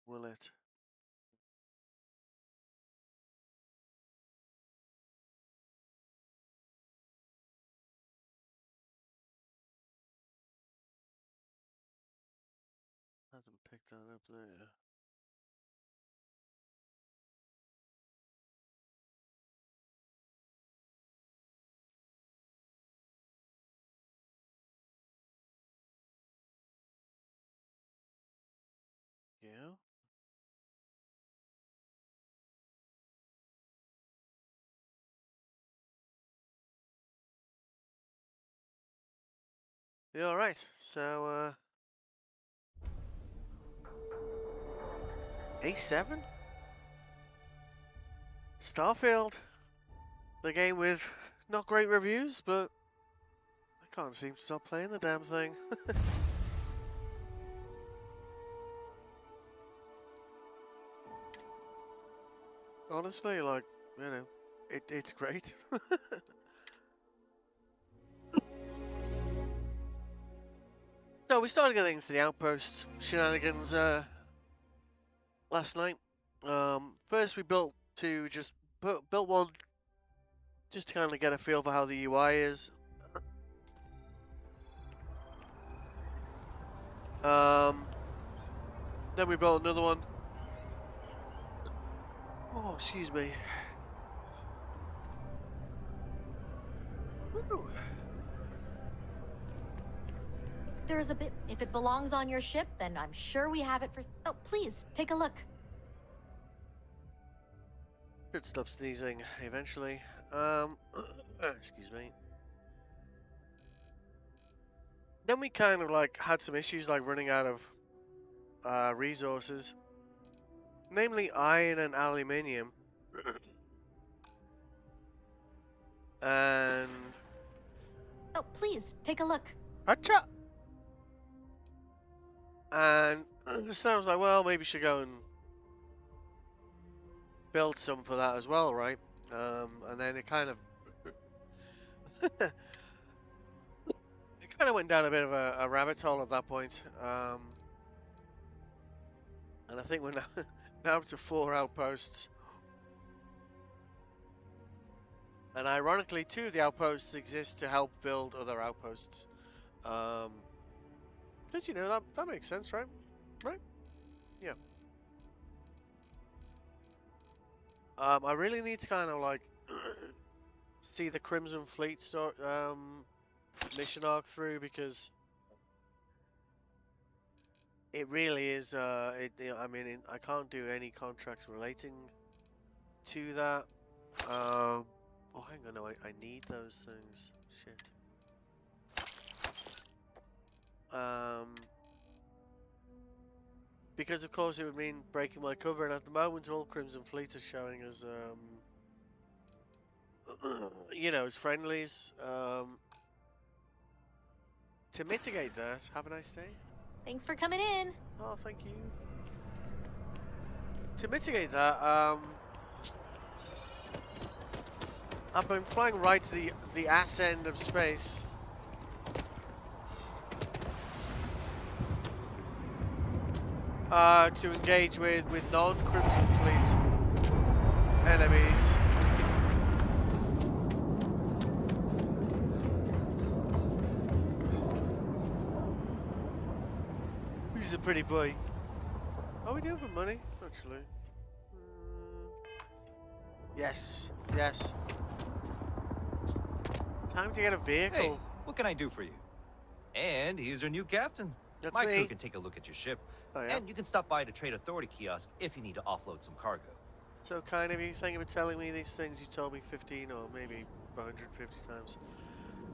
will it? Hasn't picked that up there. Yeah. Yeah, all right. So, A7? Starfield. The game with not great reviews, but I can't seem to stop playing the damn thing. Honestly, like, you know, it's great. So we started getting into the outpost shenanigans last night. First we built one just to kind of get a feel for how the UI is. Then we built another one. Oh, excuse me. Woo. There's a bit. If it belongs on your ship, then I'm sure we have it for. Oh, please take a look. Should stop sneezing eventually. Excuse me. Then we kind of like had some issues like running out of resources, namely iron and aluminium. And Oh, please take a look. Hacha! And so I was like, well, maybe we should go and build some for that as well, right? And then it kind of went down a bit of a rabbit hole at that point. And I think we're now up to 4 outposts. And ironically, 2 of the outposts exist to help build other outposts. Because, you know, that makes sense, right? Right? Yeah. I really need to kind of, like, see the Crimson Fleet mission arc through, because it really is, I mean, I can't do any contracts relating to that. Oh, hang on, no, I need those things. Shit. Because of course it would mean breaking my cover, and at the moment all Crimson Fleet are showing as, you know, as friendlies. To mitigate that, have a nice day. Thanks for coming in. Oh, thank you. To mitigate that, I've been flying right to the ass end of space. To engage with non-Crimson Fleet enemies. He's a pretty boy. Oh, we do have money, actually. Yes, yes. Time to get a vehicle. Hey, what can I do for you? And here's your new captain. That's My me. crew can take a look at your ship. Oh, yeah. And you can stop by the Trade Authority kiosk if you need to offload some cargo. So kind of you. Thank you for telling me these things you told me 15 or maybe 150 times.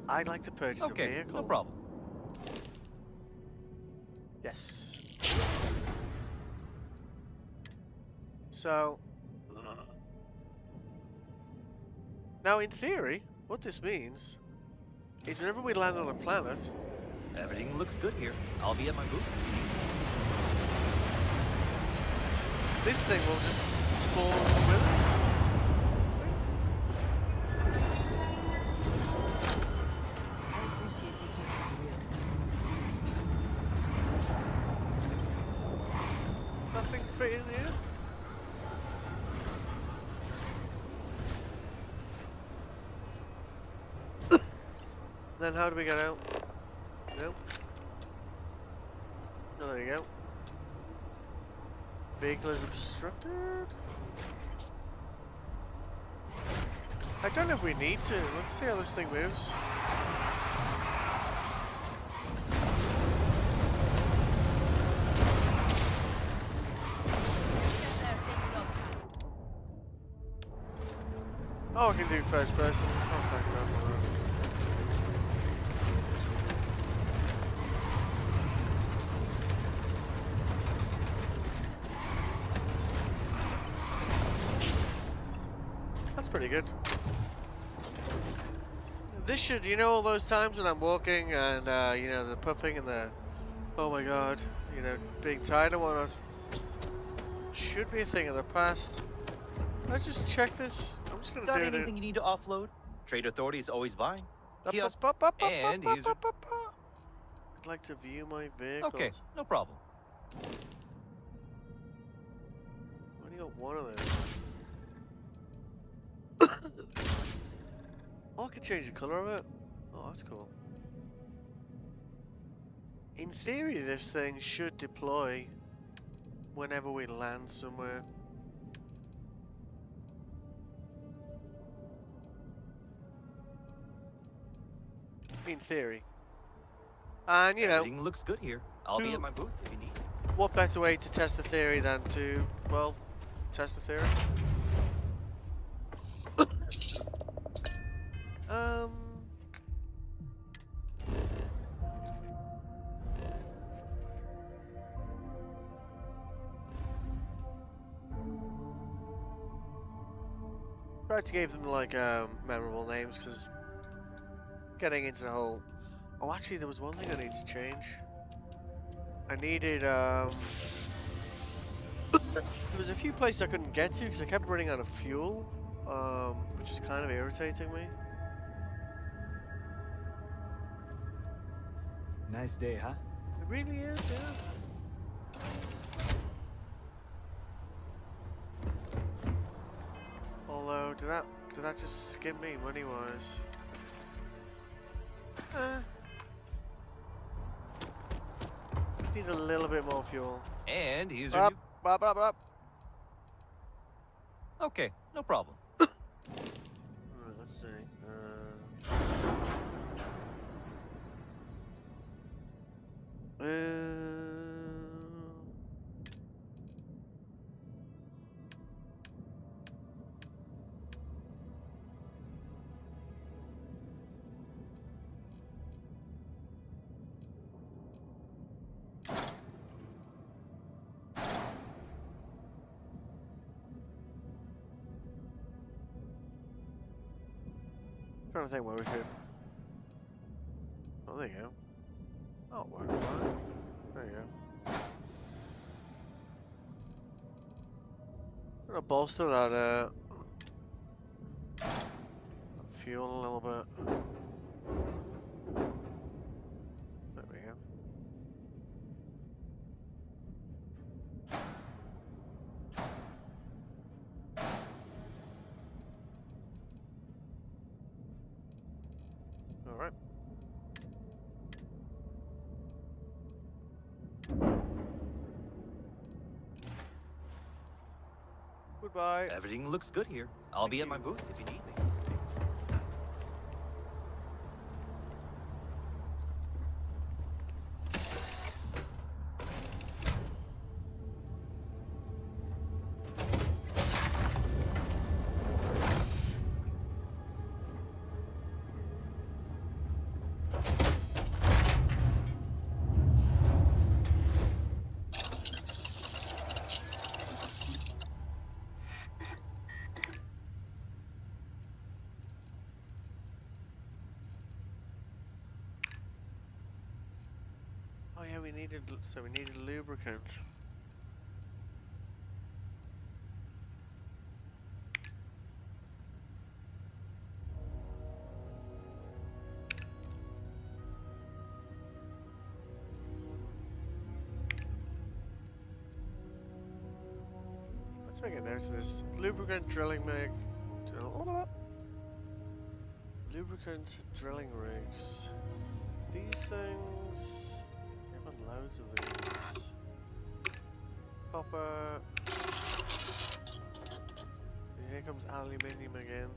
I'd like to purchase a vehicle. No problem. Yes. So, now in theory, what this means is whenever we land on a planet, Everything looks good here. I'll be at my booth if you need. this thing will just spawn with us, I think. I appreciate you taking the wheel. Nothing for in here. Then how do we get out? Nope. Oh, there you go. Vehicle is obstructed. I don't know if we need to. Let's see how this thing moves. Oh, I can do first person. Oh, thank God for that. That's pretty good. This should, you know, all those times when I'm walking and, you know, the puffing and the, oh my God, you know, being tired and whatnot, should be a thing of the past. Let's just check this. I'm just gonna Got do it. anything you need to offload? Trade Authority is always buying. Kiosk. And he's a- I'd like to view my vehicles. Okay, no problem. Only got one of those. Oh, I can change the color of it. Oh, that's cool. In theory, this thing should deploy whenever we land somewhere. In theory. And, you know, Everything looks good here. I'll be at my booth if you need. what better way to test a theory than to, well, test a theory? Tried to give them like memorable names because getting into the whole. Oh, actually, there was one thing I need to change. I needed there was a few places I couldn't get to because I kept running out of fuel, which is kind of irritating me. Nice day, huh? It really is, yeah. Although, did that just skim me money-wise? Need a little bit more fuel. And he's your Up, new... up, up, up. Okay, no problem. Alright, let's see. Trying to think where we could. Oh, there you go. Oh, work fine. There you go. Gonna bolster that fuel a little bit. There we go. All right. Goodbye. Everything looks good here. I'll be at my booth if you need me. Oh yeah, we needed lubricant. Let's make a note of this. Lubricant drilling rig. Lubricant drilling rigs. These things. We have loads of these. Copper. Here comes aluminium again.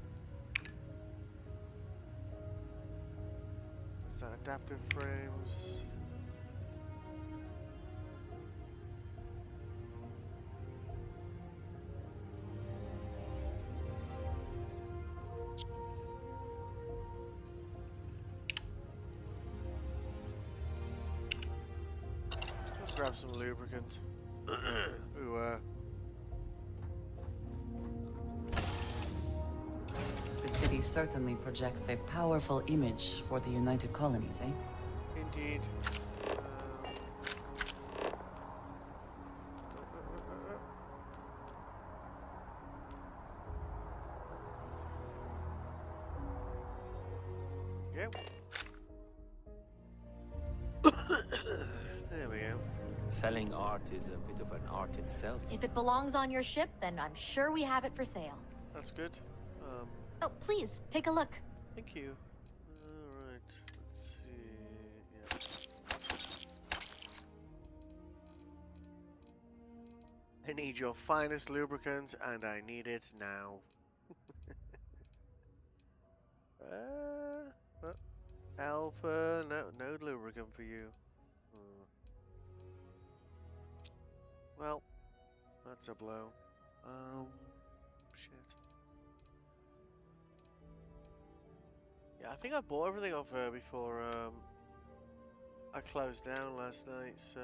What's that? Adaptive frames. Let's grab some lubricant. Ooh, The city certainly projects a powerful image for the United Colonies, eh? indeed. Go. There we go. Selling art is a bit of an art itself. If it belongs on your ship, then I'm sure we have it for sale. That's good. Oh, please, take a look. Thank you. Alright, let's see. Yeah. I need your finest lubricant, and I need it now. Alpha, no lubricant for you. Well, that's a blow. Shit. Yeah, I think I bought everything off her before I closed down last night, so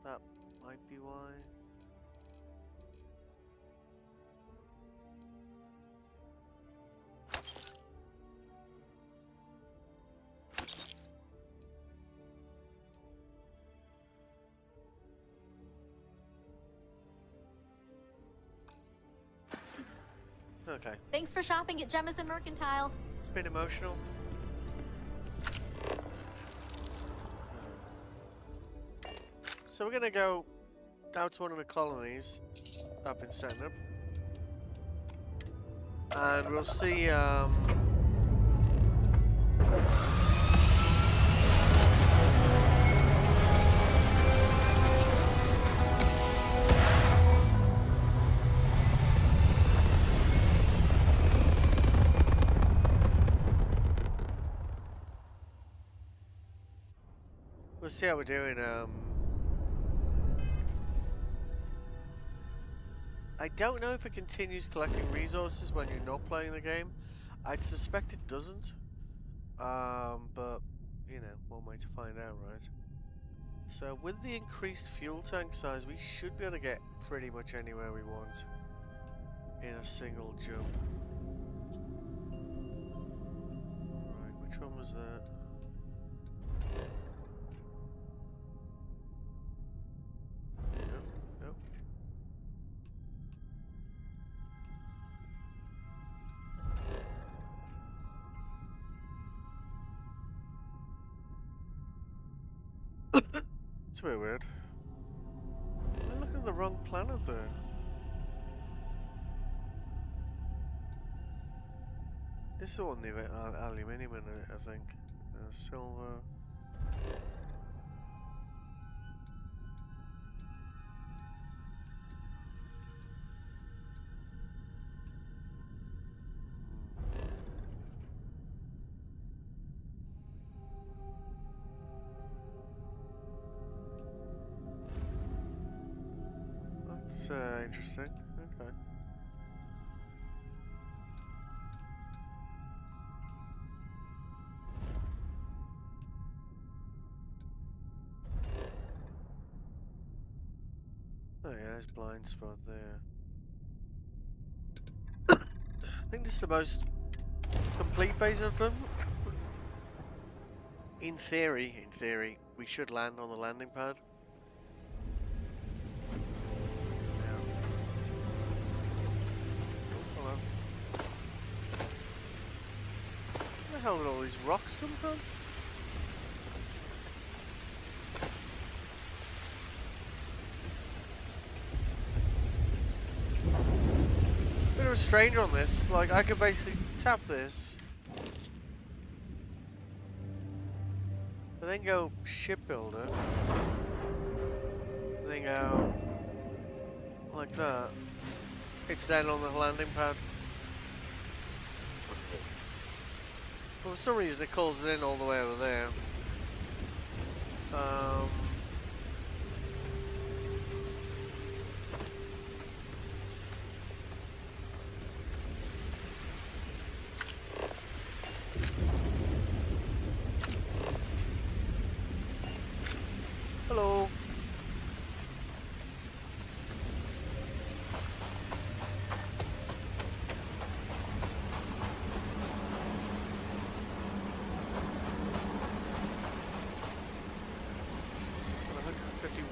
that might be why. Okay. Thanks for shopping at Jemison Mercantile. It's been emotional. So we're gonna go down to one of the colonies that I've been setting up. And we'll see, we'll see how we're doing. I don't know if it continues collecting resources when you're not playing the game. I'd suspect it doesn't. But, you know, one way to find out, right? So, with the increased fuel tank size, we should be able to get pretty much anywhere we want in a single jump. Right, which one was that? Nope. It's a bit weird. I'm looking at the wrong planet there. This is the one with aluminium in it, I think. Silver. That's interesting. Okay. Oh yeah, there's a blind spot there. I think this is the most complete base I've done. In theory, we should land on the landing pad. Where the hell did all these rocks come from? of strange on this. Like, I could basically tap this. And then go shipbuilder. And then go like that. It's then on the landing pad. But for some reason it calls it in all the way over there. Hello.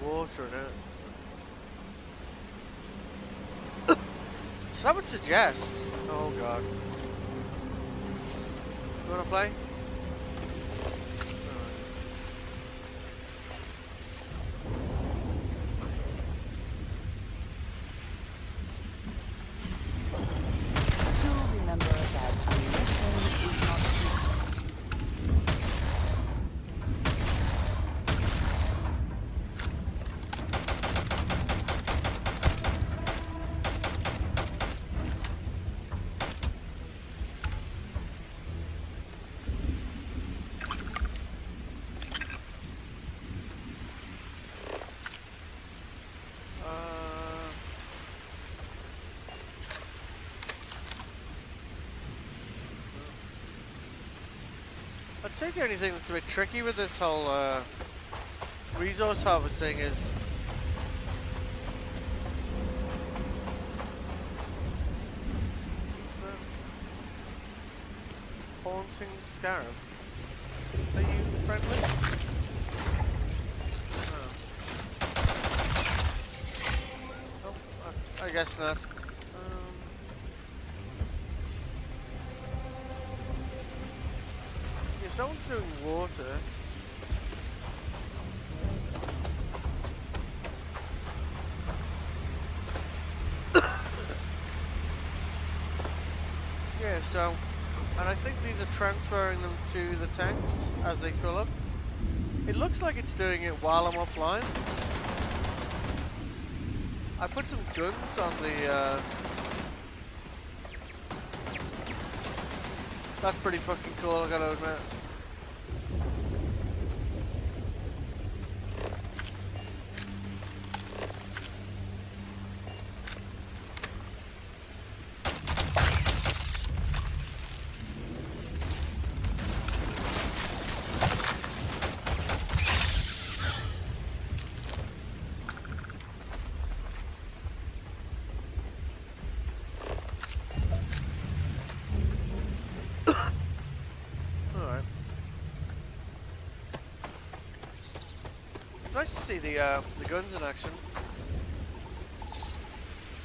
Water in it. Someone suggest. Oh god. You wanna play? Do remember that ammunition is not free. I'd say the only thing that's a bit tricky with this whole resource harvesting is what's that? Haunting Scarab. Are you friendly? Oh, I guess not. Someone's doing water. Yeah, so, and I think these are transferring them to the tanks as they fill up. It looks like it's doing it while I'm offline. I put some guns on the, that's pretty fucking cool, I gotta admit. Nice to see the guns in action.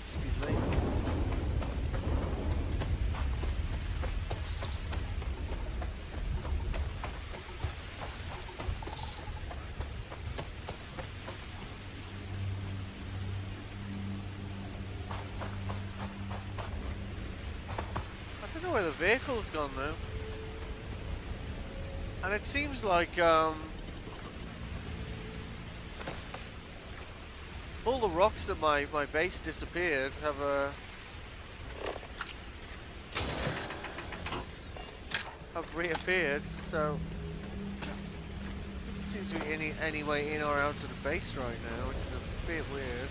Excuse me. I don't know where the vehicle's gone though. And it seems like all the rocks that my base disappeared have reappeared, so it seems to be any way in or out of the base right now, which is a bit weird.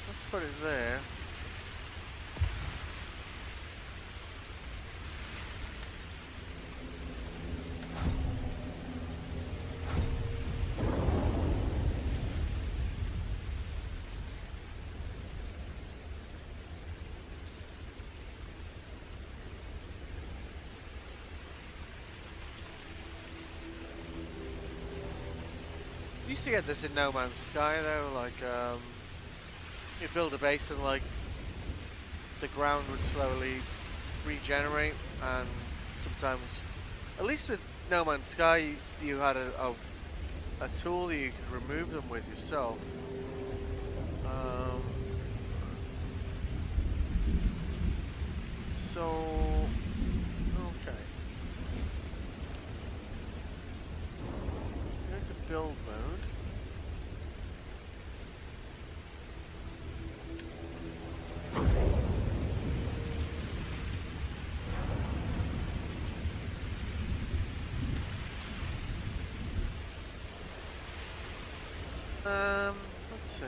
Let's put it there. Used to get this in No Man's Sky though, like you'd build a base and like the ground would slowly regenerate, and sometimes, at least with No Man's Sky, you had a tool that you could remove them with yourself. So, okay. Go to build mode. Let's see. I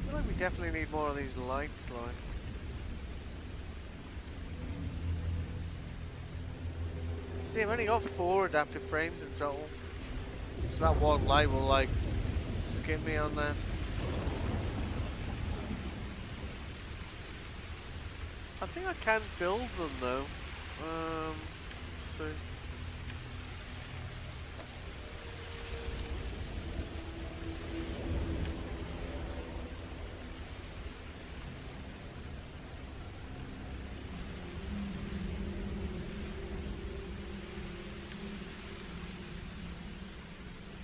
feel like we definitely need more of these lights, like. See, I've only got 4 adaptive frames in total. So that one light will like skim me on that. I think I can build them though. Let's see.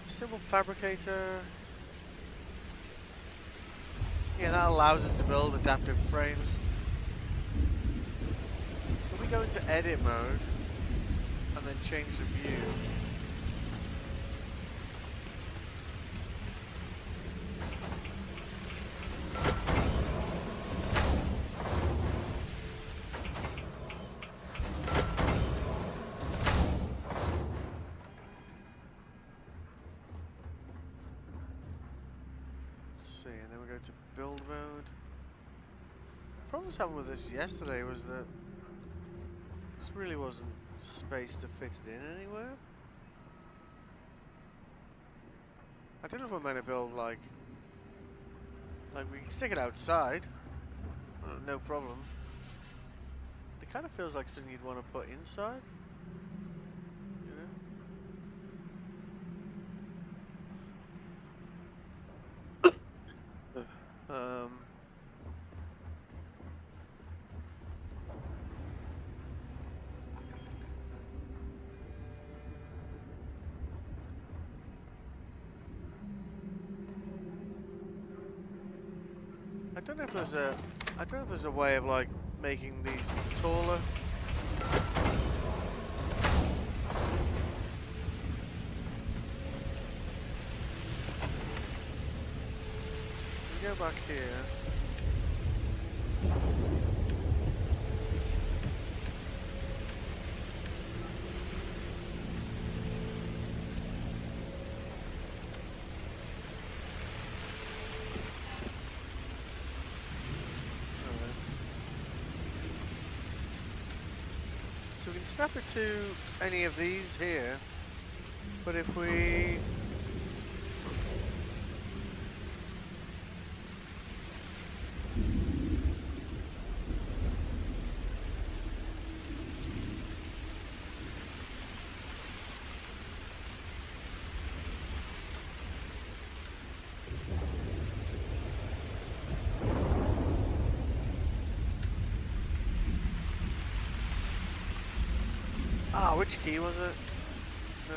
Simple fabricator. Yeah, that allows us to build adaptive frames. If we go into edit mode and then change the view. And then we go to build mode. The problem I was having with this yesterday was that this really wasn't space to fit it in anywhere. I don't know if I'm meant to build like we can stick it outside, no problem. It kind of feels like something you'd want to put inside, you know? I don't know if there's a way of like making these taller. We go back here. So we can snap it to any of these here, but if we which key was it? No.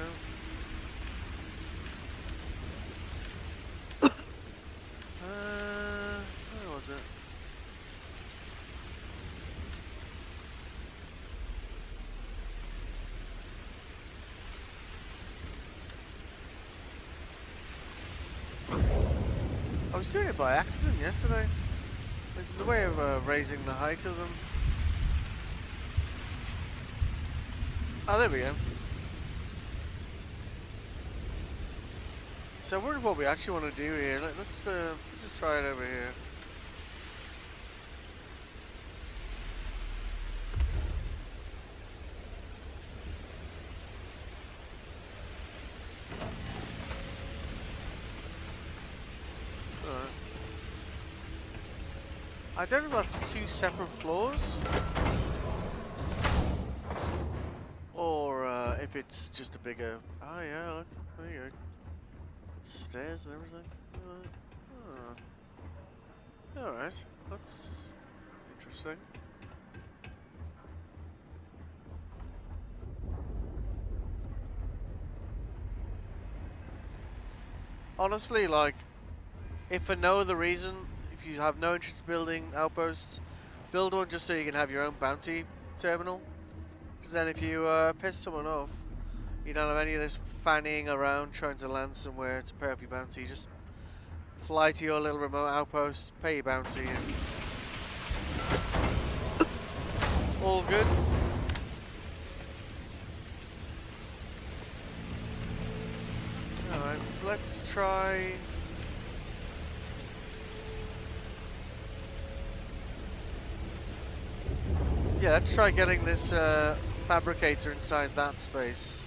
Where was it? I was doing it by accident yesterday. Like, there's a way of raising the height of them. Oh, there we go. So I wonder what we actually want to do here. Let's just try it over here. I don't know if that's two separate floors. Or if it's just a bigger... Oh yeah, look. There you go. Stairs and everything. Alright. That's interesting. Honestly, like, if for no other reason, if you have no interest in building outposts, build one just so you can have your own bounty terminal. Because then if you piss someone off, you don't have any of this fannying around trying to land somewhere to pay off your bounty. You just fly to your little remote outpost, pay your bounty, and all good. Alright, so let's try... Yeah, let's try getting this fabricator inside that space.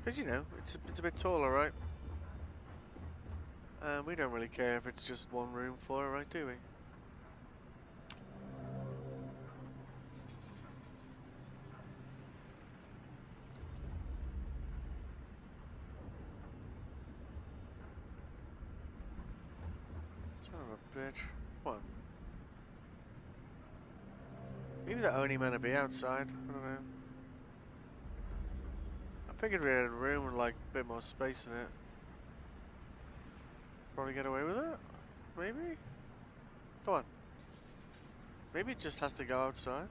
Because, you know, it's a bit taller, right? We don't really care if it's just one room for it, right, do we? Son of a bitch. Come on. Maybe they're only meant to be outside. I don't know. I figured we had a room with like a bit more space in it. Probably get away with it? Maybe? Come on. Maybe it just has to go outside.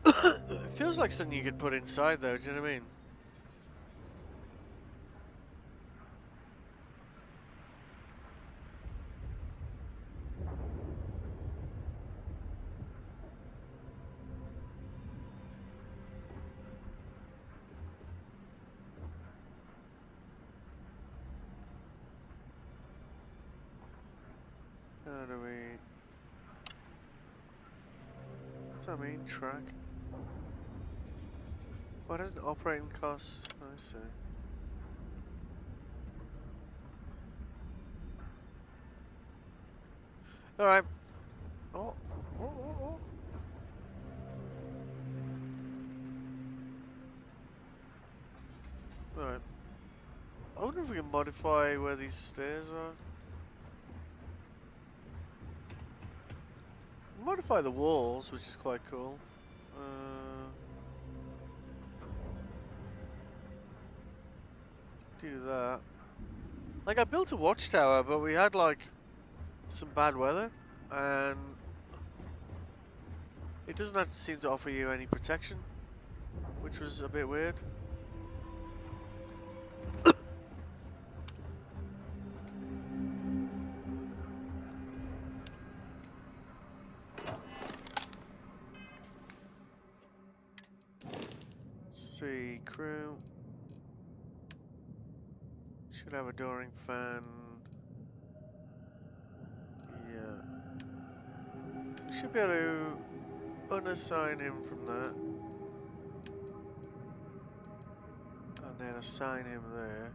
It feels like something you could put inside though, do you know what I mean? How do we... What's that mean? Track? What is an operating cost? I see. Alright. Oh, oh, oh, oh. Alright. I wonder if we can modify where these stairs are. Modify the walls, which is quite cool. Do that. Like, I built a watchtower, but we had, like, some bad weather, and it doesn't seem to offer you any protection, which was a bit weird. Let's see, crew. Should have a dooring fan. Yeah. So we should be able to unassign him from that. And then assign him there.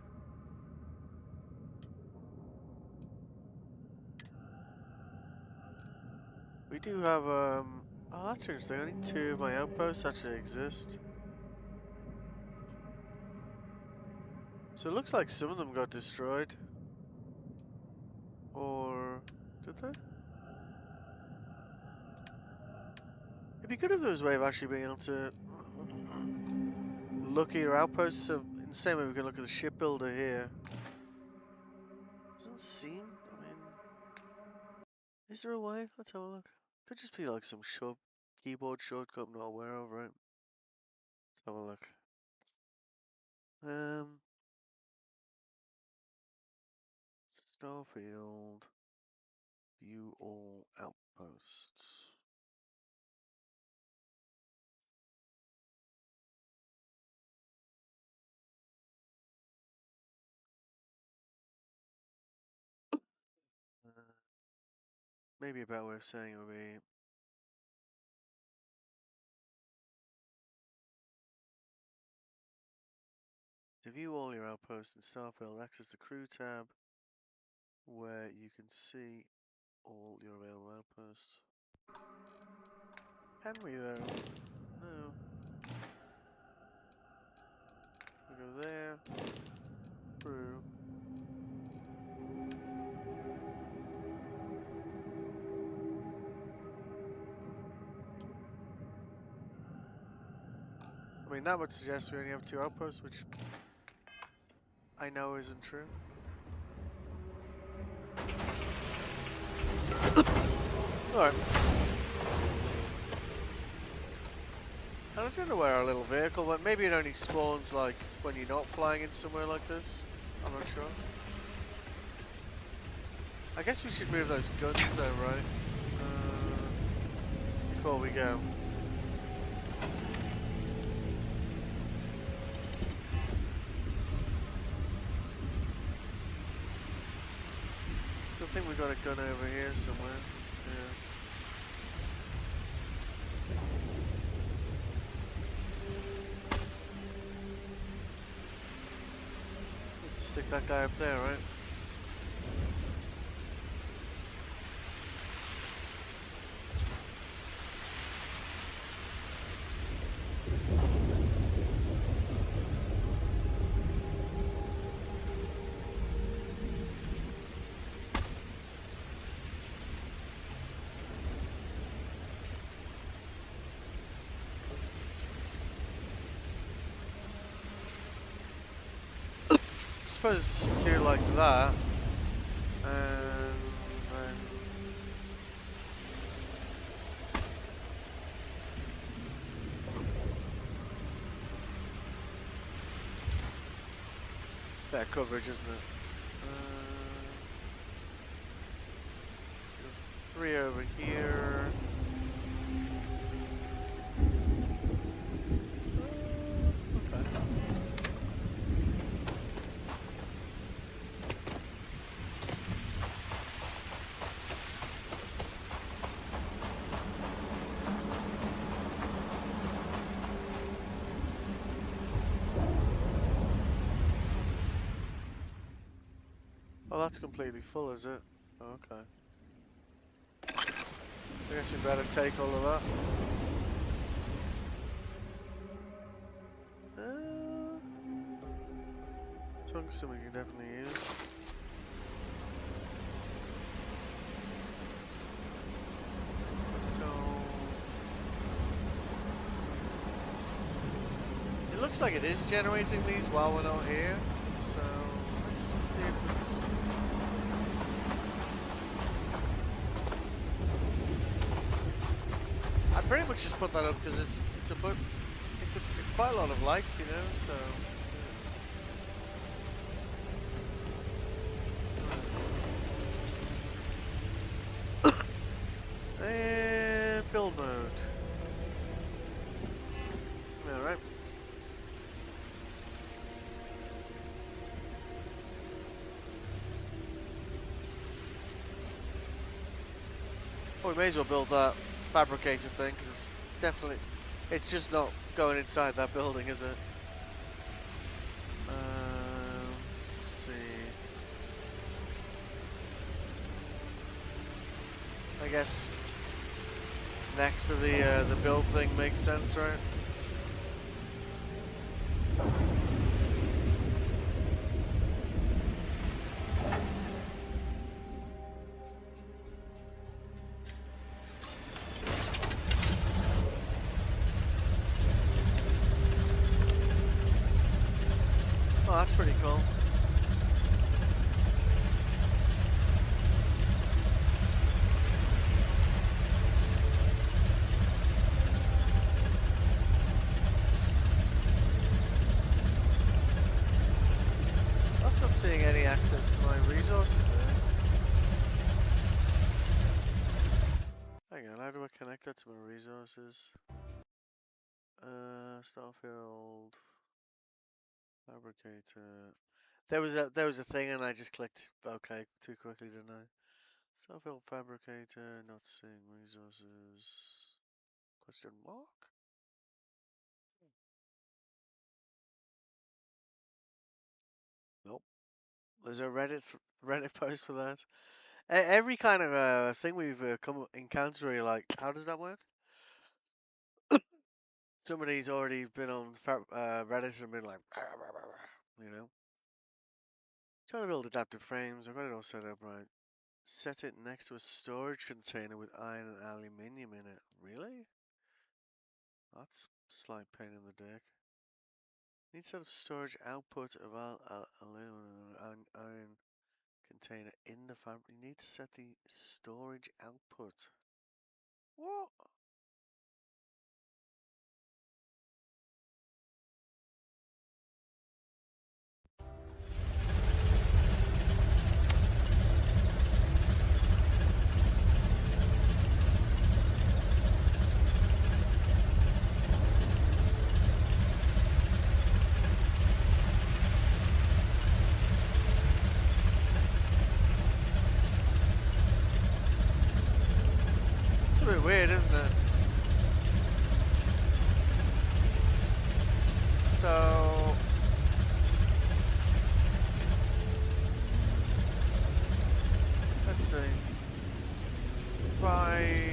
We do have, oh, that's interesting. Only 2 of my outposts actually exist. So it looks like some of them got destroyed. Or did they? It'd be good if there was a way of actually being able to look at your outposts. So in the same way we can look at the shipbuilder here. Doesn't seem, I mean, is there a way? Let's have a look. Could just be like some keyboard shortcut I'm not aware of, right? Let's have a look. Starfield. View all outposts. Maybe a better way of saying it would be To view all your outposts in Starfield, access the crew tab where you can see all your available outposts. Can we though? No. We go there. Through. I mean, that would suggest we only have 2 outposts, which I know isn't true. Alright. I don't know where our little vehicle went. Maybe it only spawns like when you're not flying in somewhere like this. I'm not sure. I guess we should move those guns though, right? Before we go. So I think we got a gun over here somewhere. Yeah. Let's stick that guy up there, right? I suppose you do like that, and then better coverage, isn't it? 3 over here. Okay. Oh, that's completely full, is it? Oh, okay. I guess we better take all of that. Tungsten we can definitely use. So it looks like it is generating these while we're not here. So let's just see if this. I pretty much just put that up because it's quite a lot of lights, you know. So. And build mode. Alright. Well, we may as well build that fabricator thing because it's definitely, it's just not going inside that building, is it? Let's see. I guess next to the build thing makes sense, right? Oh, that's pretty cool. I'm not seeing any access to my resources there. Hang on, how do I connect that to my resources? Starfield fabricator. There was a thing and I just clicked OK too quickly, didn't I? Starfield fabricator, not seeing resources. Question mark? There's a Reddit post for that. Every kind of thing we've encountered, where you're like, how does that work? Somebody's already been on Reddit and been like, you know. Trying to build adaptive frames. I've got it all set up right. Set it next to a storage container with iron and aluminium in it. Really? That's a slight pain in the dick. Need to set up storage output of aluminum and iron container in the fabric. You need to set the storage output. What? It's a bit weird, isn't it? So let's see. If I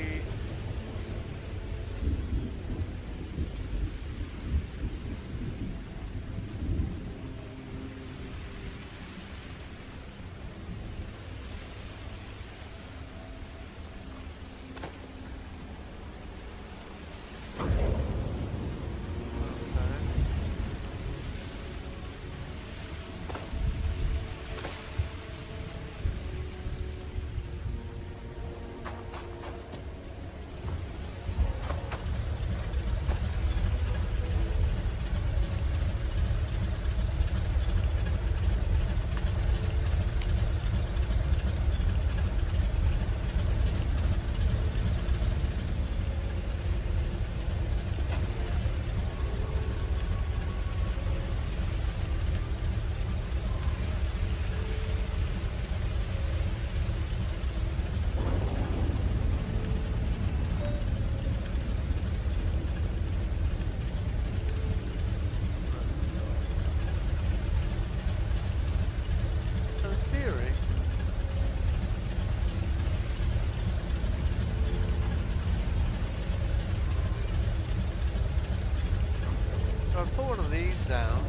put one of these down.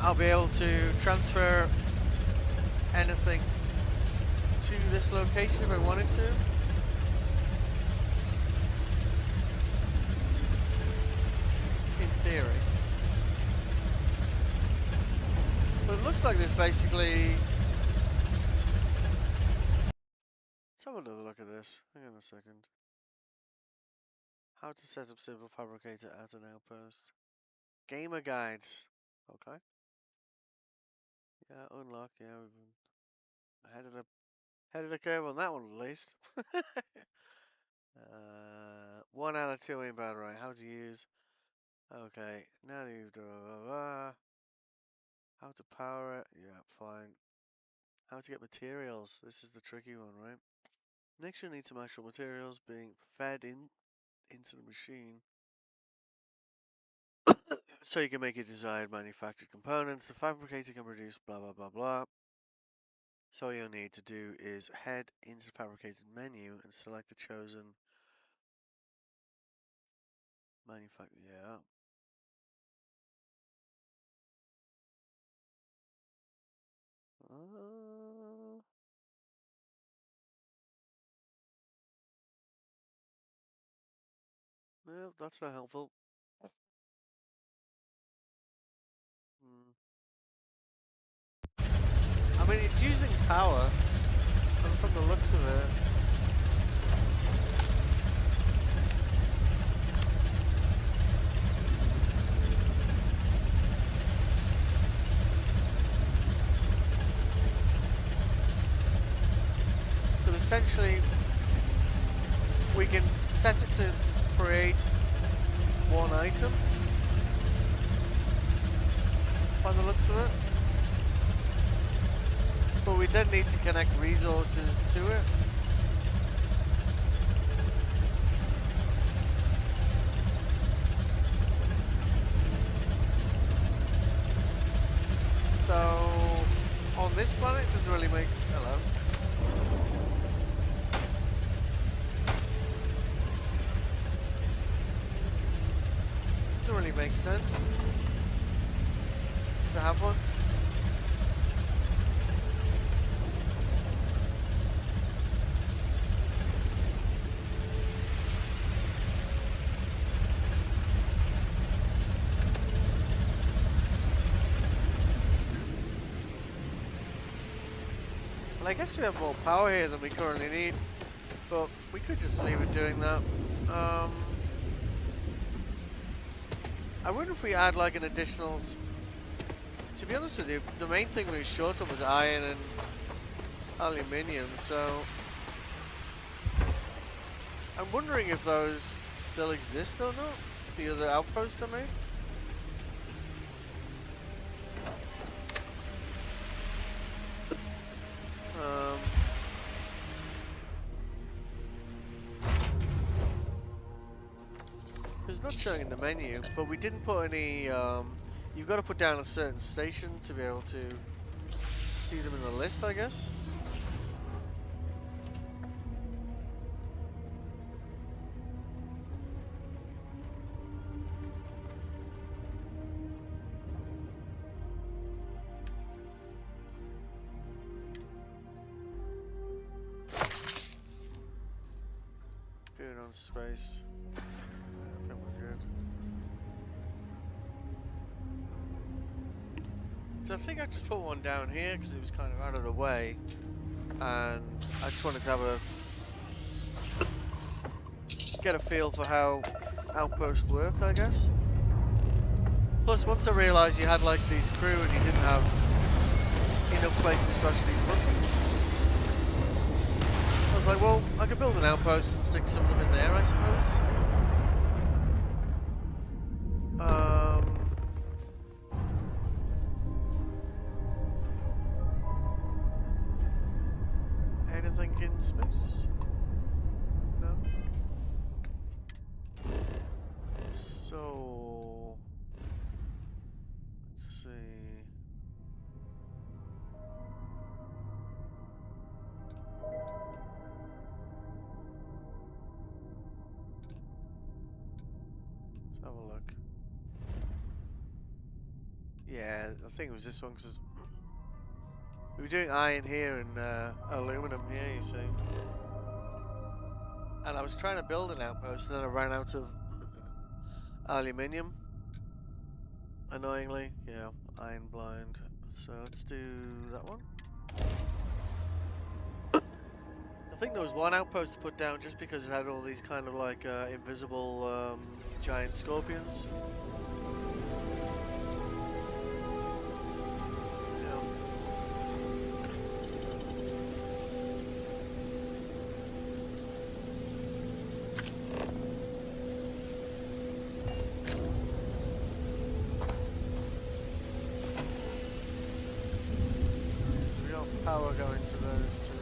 I'll be able to transfer anything to this location if I wanted to. In theory. But it looks like there's basically... Let's have another look at this. Hang on a second. How to set up civil fabricator at an outpost. Gamer guides. Okay. Yeah, unlock. Yeah, we've been ahead of the curve on that one at least. 1 out of 2 inbound, right? How to use. Okay. Now that you've done how to power it. Yeah, fine. How to get materials. This is the tricky one, right? Next, you'll need some actual materials being fed into the machine. So you can make your desired manufactured components. The fabricator can produce blah blah blah blah. So all you'll need to do is head into the fabricated menu and select the chosen manufacturer. Yeah. No, that's not helpful. I mean, it's using power, and from the looks of it. So essentially, we can set it to create one item, by the looks of it. But we then need to connect resources to it. So on this planet, it doesn't really make hello. Doesn't really make sense to have one. Well, I guess we have more power here than we currently need, but we could just leave it doing that. I wonder if we add like an additional. To be honest with you, the main thing we were short on was iron and aluminium, so I'm wondering if those still exist or not. The other outposts I made. It's not showing in the menu, but we didn't put any. You've got to put down a certain station to be able to see them in the list, I guess. Good on space. I think we're good. So I think I just put one down here because it was kind of out of the way, and I just wanted to have get a feel for how outposts work, I guess. Plus, once I realised you had like these crew and you didn't have enough places to actually put them, I was like, well, I could build an outpost and stick some of them in there, I suppose. Anything in space? No? So let's see. Let's have a look. Yeah, I think it was this one because we were doing iron here and aluminum here, you see. And I was trying to build an outpost and then I ran out of aluminium. Annoyingly, yeah, iron blind. So let's do that one. I think there was one outpost to put down just because it had all these kind of like invisible giant scorpions. Power going to those two.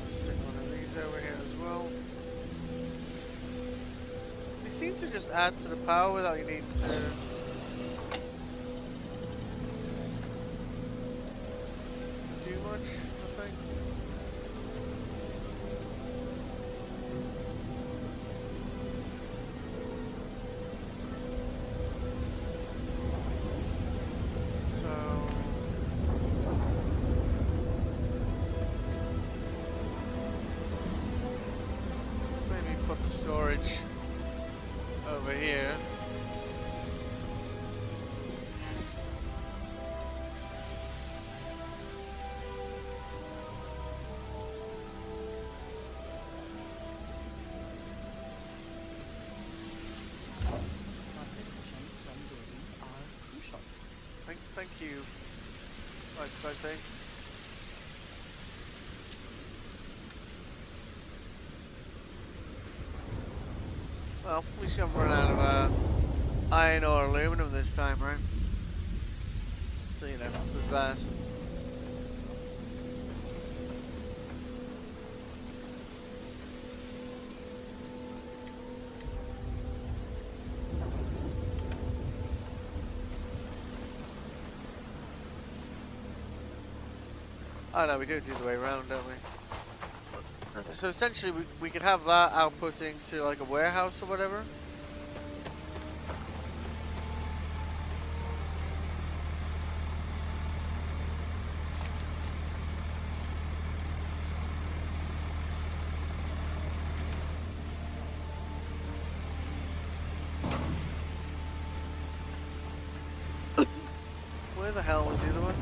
Stick one of these over here as well. They seem to just add to the power without you needing to do much, I think. So let's maybe put the storage over here. Smart decisions when building are crucial. Thank you. I think. Well, we should run out of iron or aluminum this time, right? So, you know, there's that. Oh no, we do it the other way around, don't we? So essentially, we could have that outputting to like a warehouse or whatever. Where the hell was the other one?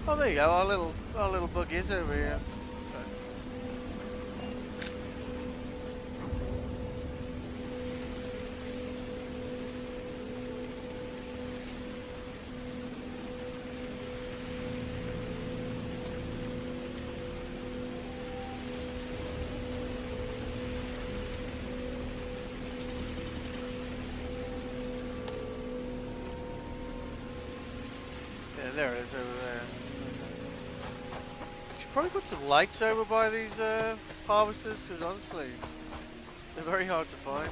Oh, there you go. Our little bug is over here. Yeah, there it is over there. Should probably put some lights over by these harvesters, because honestly, they're very hard to find.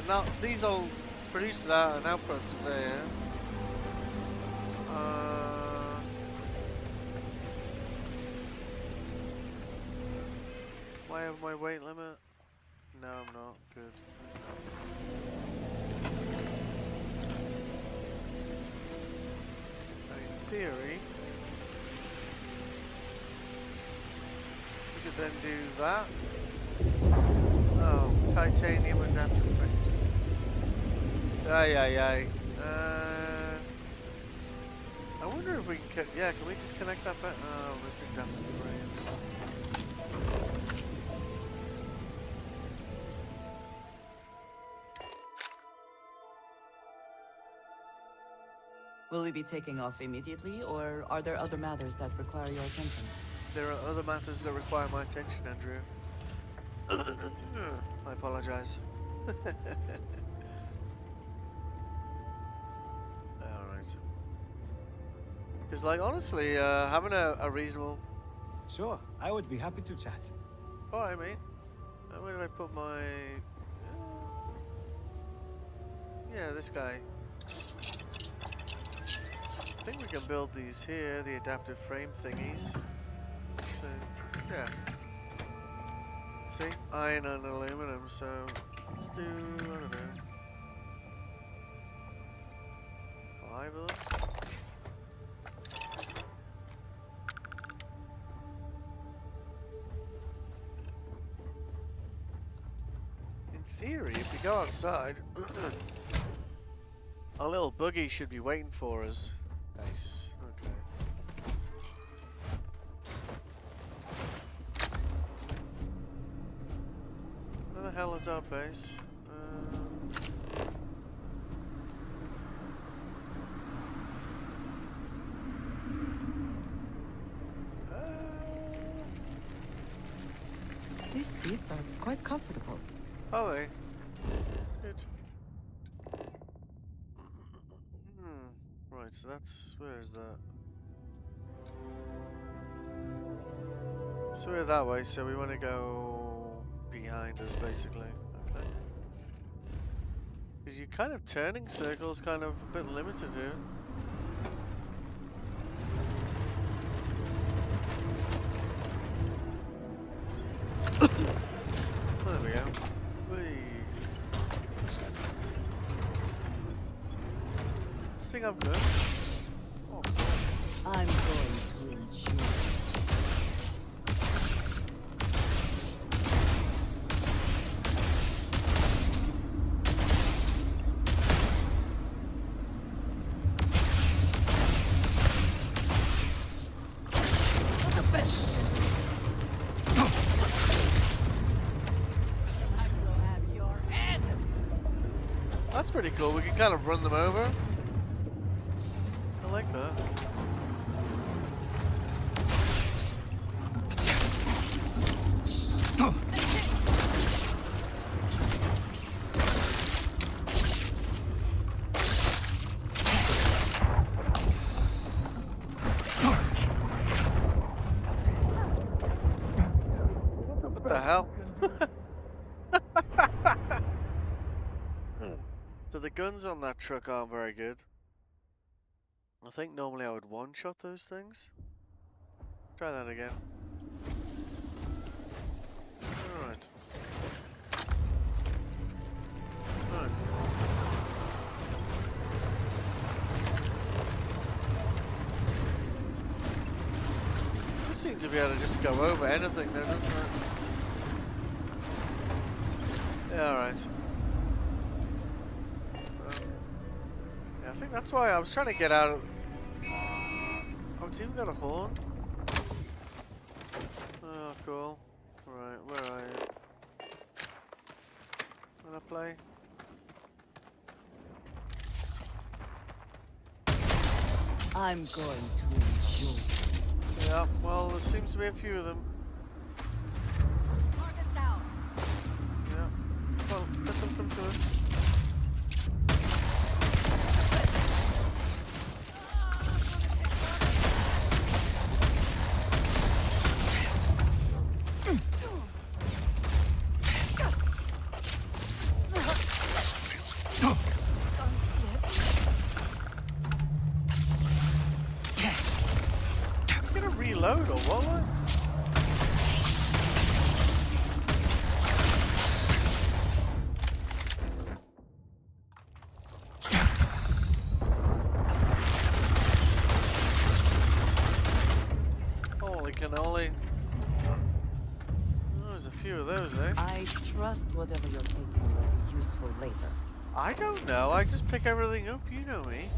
Now these all produce that and output there. Am I over my weight limit? No, I'm not. Good. In theory, we could then do that. Oh, titanium adapter frames. Aye. I wonder if we can. Yeah, can we just connect that back? Oh, missing adapter frames. Will we be taking off immediately, or are there other matters that require your attention? There are other matters that require my attention, Andrew. I apologize. Alright. Because, like, honestly, having a reasonable... Sure, I would be happy to chat. Alright, mate. Where did I put my... yeah, this guy. I think we can build these here, the adaptive frame thingies. So, yeah. See? Iron and aluminum, so let's do, I don't know, 5 of them? In theory, if we go outside, our little buggy should be waiting for us. Nice. Okay. Where the hell is our base? These seats are quite comfortable. Are they? Good. Right, so that's... where is that? So we're that way, so we want to go behind us, basically. Okay. Because you're kind of turning circles, kind of a bit limited here. thing have guns? Oh, cool. I'm going to enjoy this. That's pretty cool. We can kind of run them over. I like that. What the hell? So the guns on that truck aren't very good. I think normally I would one-shot those things. Try that again. Alright. Alright. This seems to be able to just go over anything though, doesn't it? Yeah, alright. I think that's why I was trying to get out of... Oh, it's even got a horn? Oh, cool. Right, where are you? Wanna play? I'm going to enjoy this. Yeah, well, there seems to be a few of them. Yeah. Well, let them come to us. Reload or what? Holy cannoli. Oh, there's a few of those, eh? I trust whatever you're taking will be useful later. I don't know, I just pick everything up, you know me.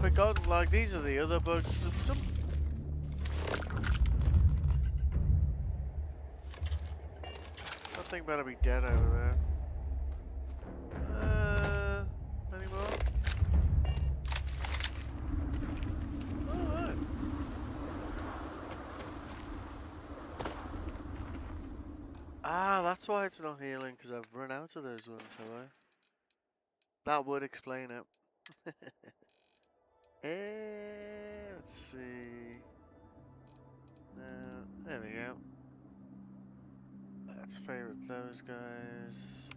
Forgotten, like these are the other bugs. Some that thing better be dead over there. Any more? Alright. Ah, that's why it's not healing, because I've run out of those ones, have I? That would explain it. Let's see. There we go. Let's favorite those guys.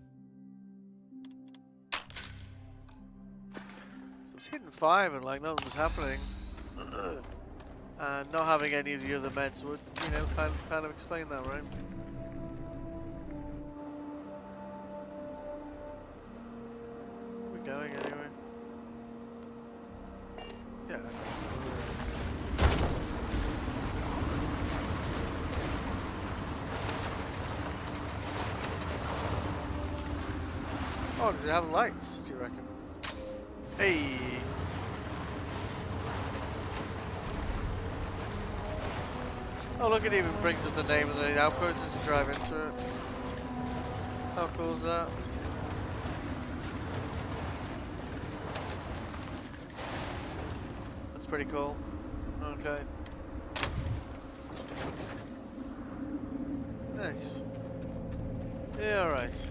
So it's hitting 5 and like nothing was happening. And not having any of the other meds would, you know, kind of explain that, right? Where are we going anyway? Yeah. Oh, does it have lights, do you reckon? Hey! Oh, look, it even brings up the name of the outpost as we drive into it. How cool is that? That's pretty cool. Okay. Nice. Yeah, alright.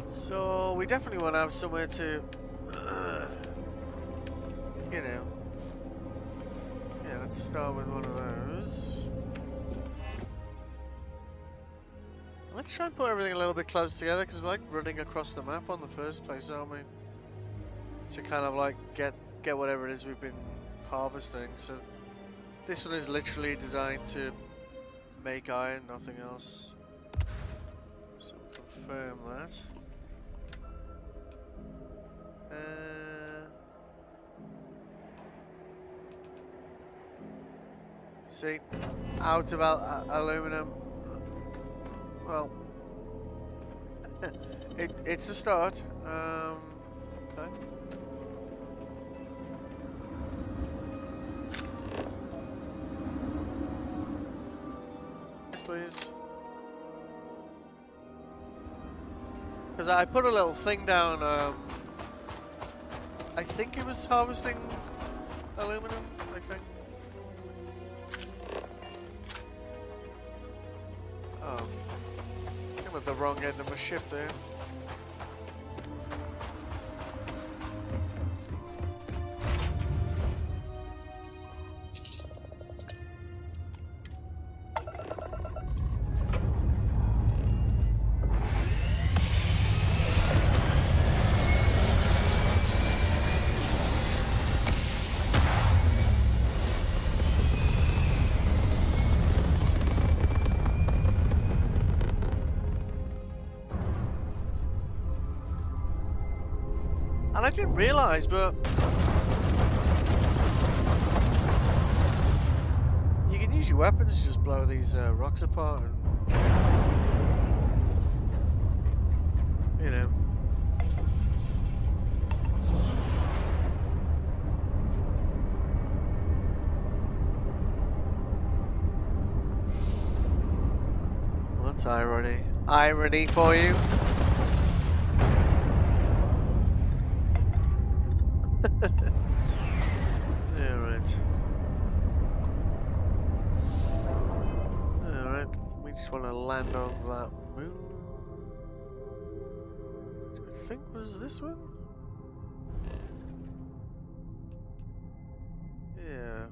So, we definitely want to have somewhere to, you know. Yeah, let's start with one of those. Let's try and put everything a little bit close together, because we're like running across the map on the first place, aren't we? To kind of like get whatever it is we've been harvesting. So this one is literally designed to make iron, nothing else. So confirm that. See, out of aluminum. Well, it's a start. Okay. Yes, please. Because I put a little thing down. I think it was harvesting aluminum. I think. Oh, I'm at the wrong end of my ship there. And I didn't realise, but you can use your weapons to just blow these rocks apart, and you know. Well, that's irony. Irony for you. Alright. Alright, we just want to land on that moon. I think was this one? Yeah.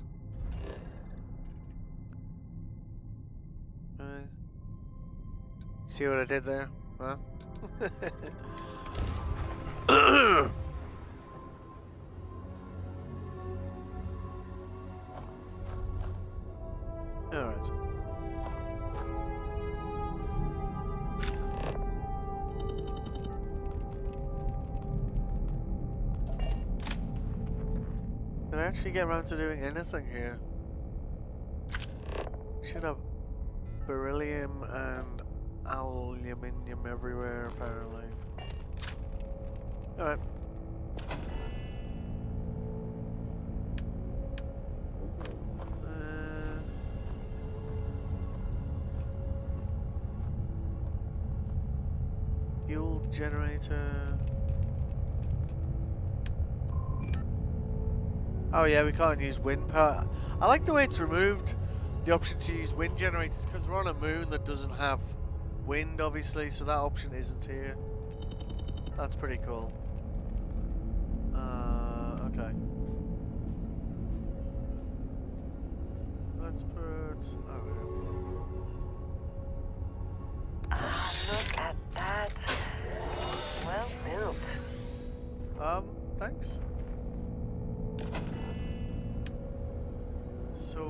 See what I did there? Huh? Alright. Did I actually get around to doing anything here? Should have beryllium and aluminium everywhere, apparently. Alright. Fuel generator. Oh yeah, we can't use wind power. I like the way it's removed the option to use wind generators, because we're on a moon that doesn't have wind, obviously, so that option isn't here. That's pretty cool. Okay. So let's put... Look at that. Well built. Thanks. So...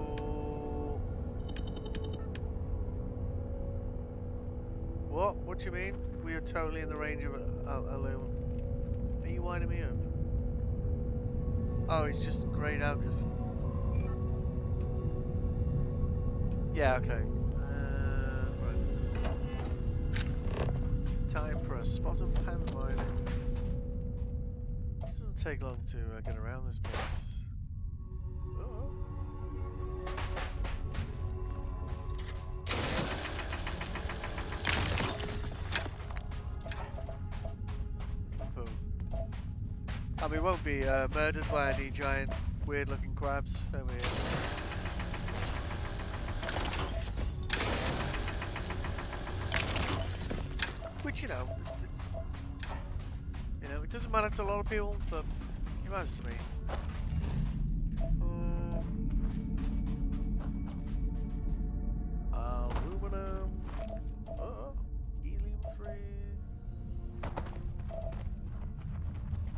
What do you mean? We are totally in the range of aluminum. Are you winding me up? Oh, it's just grayed out because... Yeah, okay. Right. Time for a spot of hand mining. This doesn't take long to get around this place. Oh. And we won't be murdered by any giant, weird-looking crabs over here. Which, you know, it's you know, it doesn't matter to a lot of people, but it matters to me. Aluminum. Helium-3.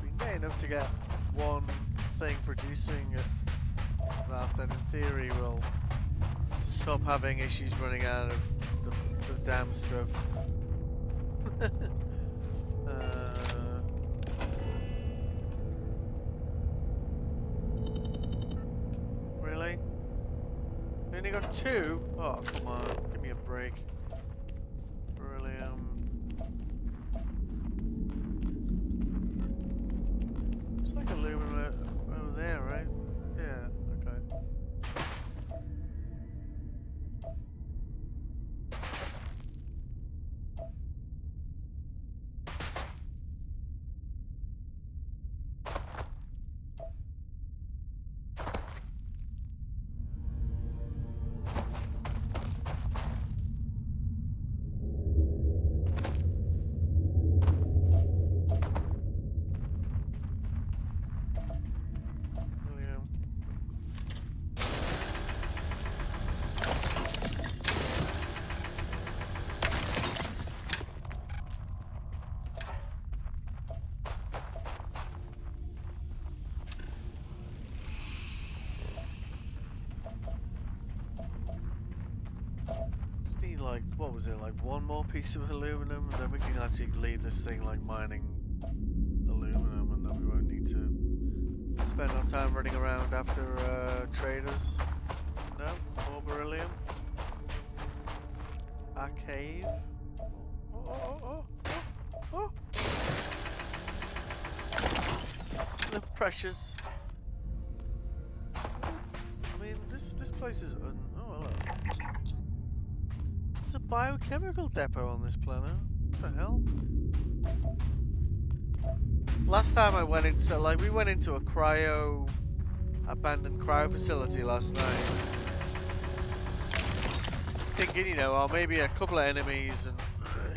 We can get enough to get one thing producing that, then in theory we'll stop having issues running out of the damn stuff. Really? We only got 2? Oh, come on. Give me a break. Really, it's like aluminum over there, right? Yeah, okay. Just need like, what was it, like 1 more piece of aluminum, and then we can actually leave this thing like mining aluminum, and then we won't need to spend our time running around after traders. No, more beryllium. A cave. Oh. The precious. I mean, this place is oh, hello. There's a biochemical depot on this planet. What the hell? Last time I went into, like, we went into a abandoned cryo facility last night. Thinking, you know, oh, maybe a couple of enemies and,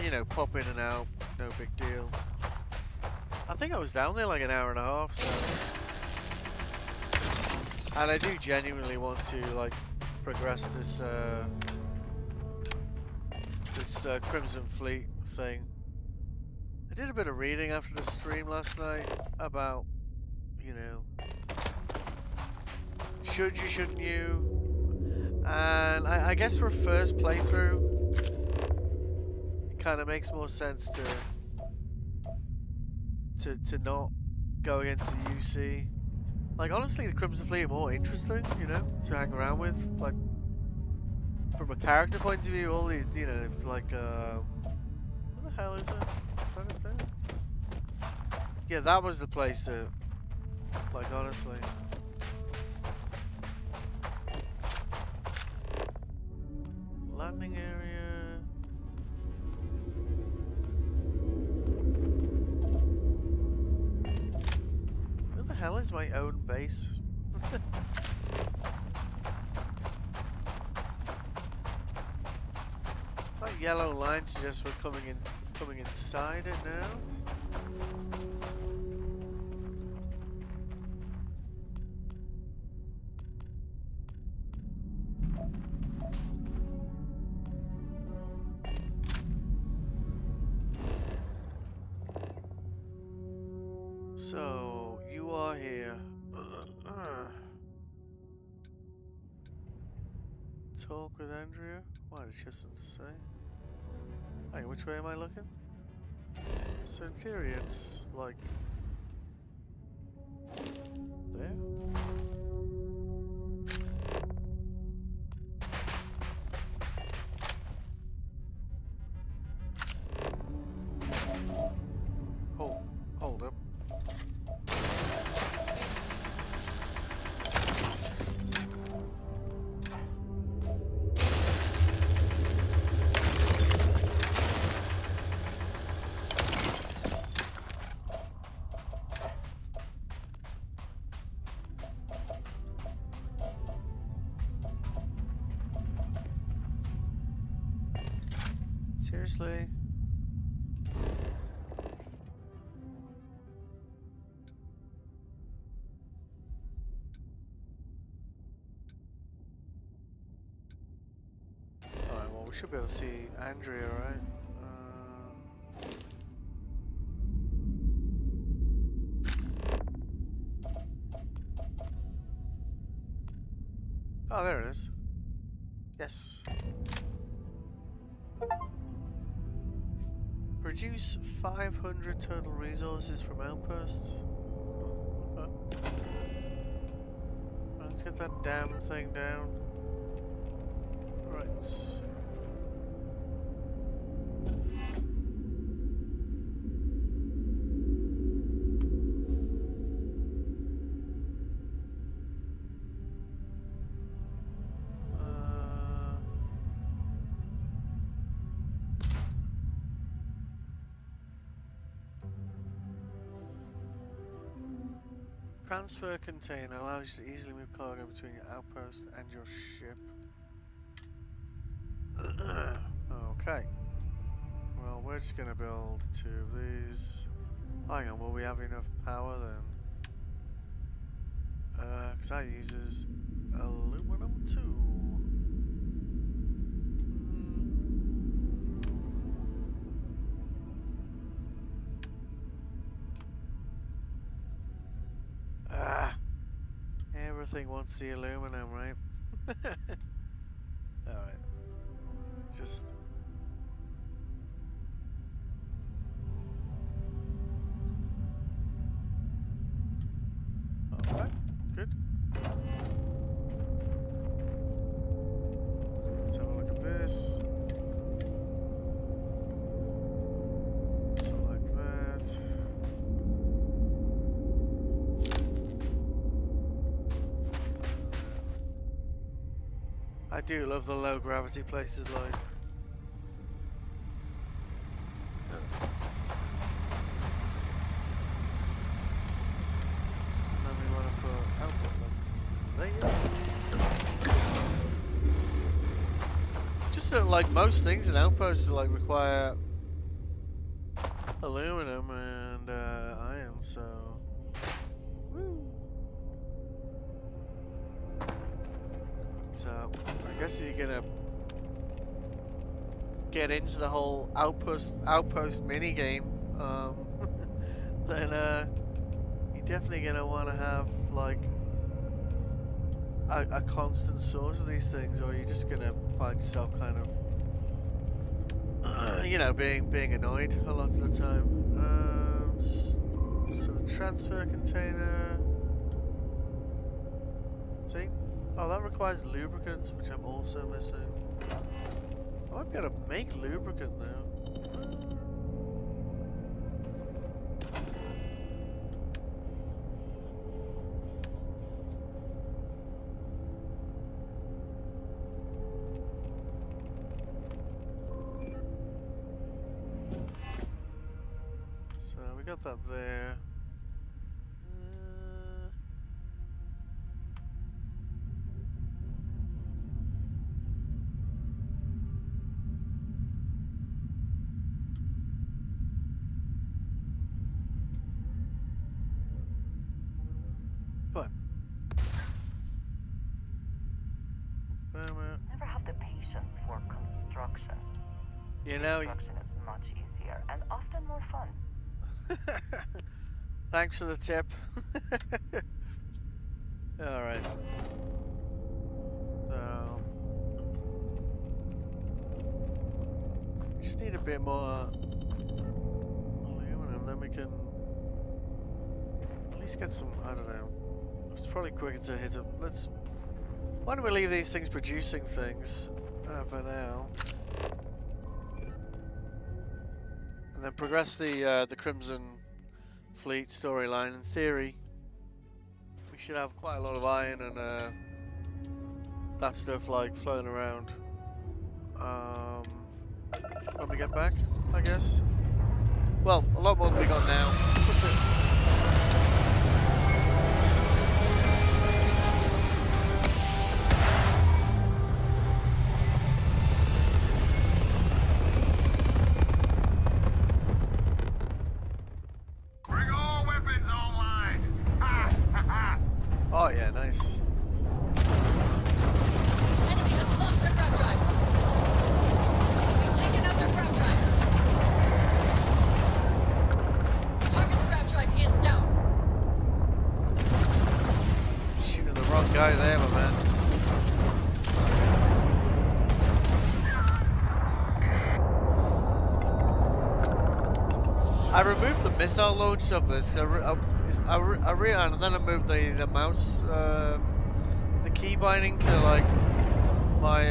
you know, pop in and out. No big deal. I think I was down there like an hour and a half, so. And I do genuinely want to, like, progress this, Crimson Fleet thing. I did a bit of reading after the stream last night about, you know, should you, shouldn't you, and I guess for a first playthrough, it kind of makes more sense to not go against the UC. Like, honestly, the Crimson Fleet are more interesting, you know, to hang around with, like, from a character point of view, all these, you know, like, what the hell is it? Is that it there? Yeah, that was the place to, like, honestly. Landing area. Where the hell is my own base? That yellow line suggests we're coming inside it now. So, you are here. Talk with Andrea? Why, does she have something to say? Hey, which way am I looking? So in theory it's like there? Oh, hold up. Seriously? Alright, well we should be able to see Andrea, right? Oh, there it is. Yes. Produce 500 total resources from outposts. Okay. Let's get that damn thing down. Right. Transfer container allows you to easily move cargo between your outpost and your ship. Okay. Well, we're just gonna build 2 of these. Hang on, will we have enough power then? Because that uses aluminum too. Everything wants the aluminum, right? Alright. Just... Okay, good. Let's have a look at this. So like that. I do love the low gravity places like. Then we want to put output there. Just like most things in outposts like require aluminum and iron, so woo. So I guess if you're gonna get into the whole outpost mini game, then you're definitely gonna want to have like a constant source of these things, or you're just gonna find yourself kind of you know, being annoyed a lot of the time. So the transfer container. See? Oh, that requires lubricants, which I'm also missing. I might be able to make lubricant though. So we got that there. Never have the patience for construction. You know. Construction is much easier and often more fun. Thanks for the tip. Alright. So we just need a bit more aluminum, then we can at least get some, I don't know. It's probably quicker to hit it. Why don't we leave these things producing things for now? And then progress the Crimson Fleet storyline. In theory, we should have quite a lot of iron and that stuff like floating around when we get back, I guess. Well, a lot more than we got now. Oh yeah, nice. Enemy has lost their grab drive. We've taken out their grab drive. Target's grab drive is I removed the missile launch of this. And then I moved the mouse, the key binding to like my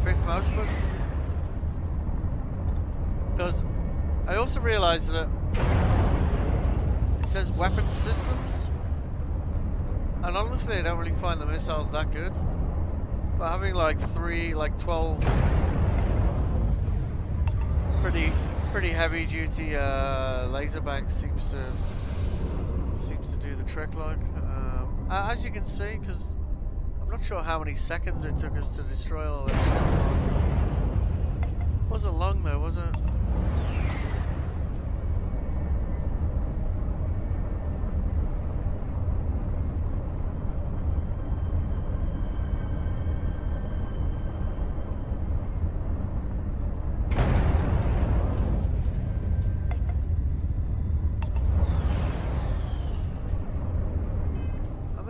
fifth mouse button. Because I also realized that it says weapon systems, and honestly, I don't really find the missiles that good. But having like 12 pretty heavy duty laser banks seems to do the trick. Like as you can see, because I'm not sure how many seconds it took us to destroy all those ships. Like, wasn't long though, was it?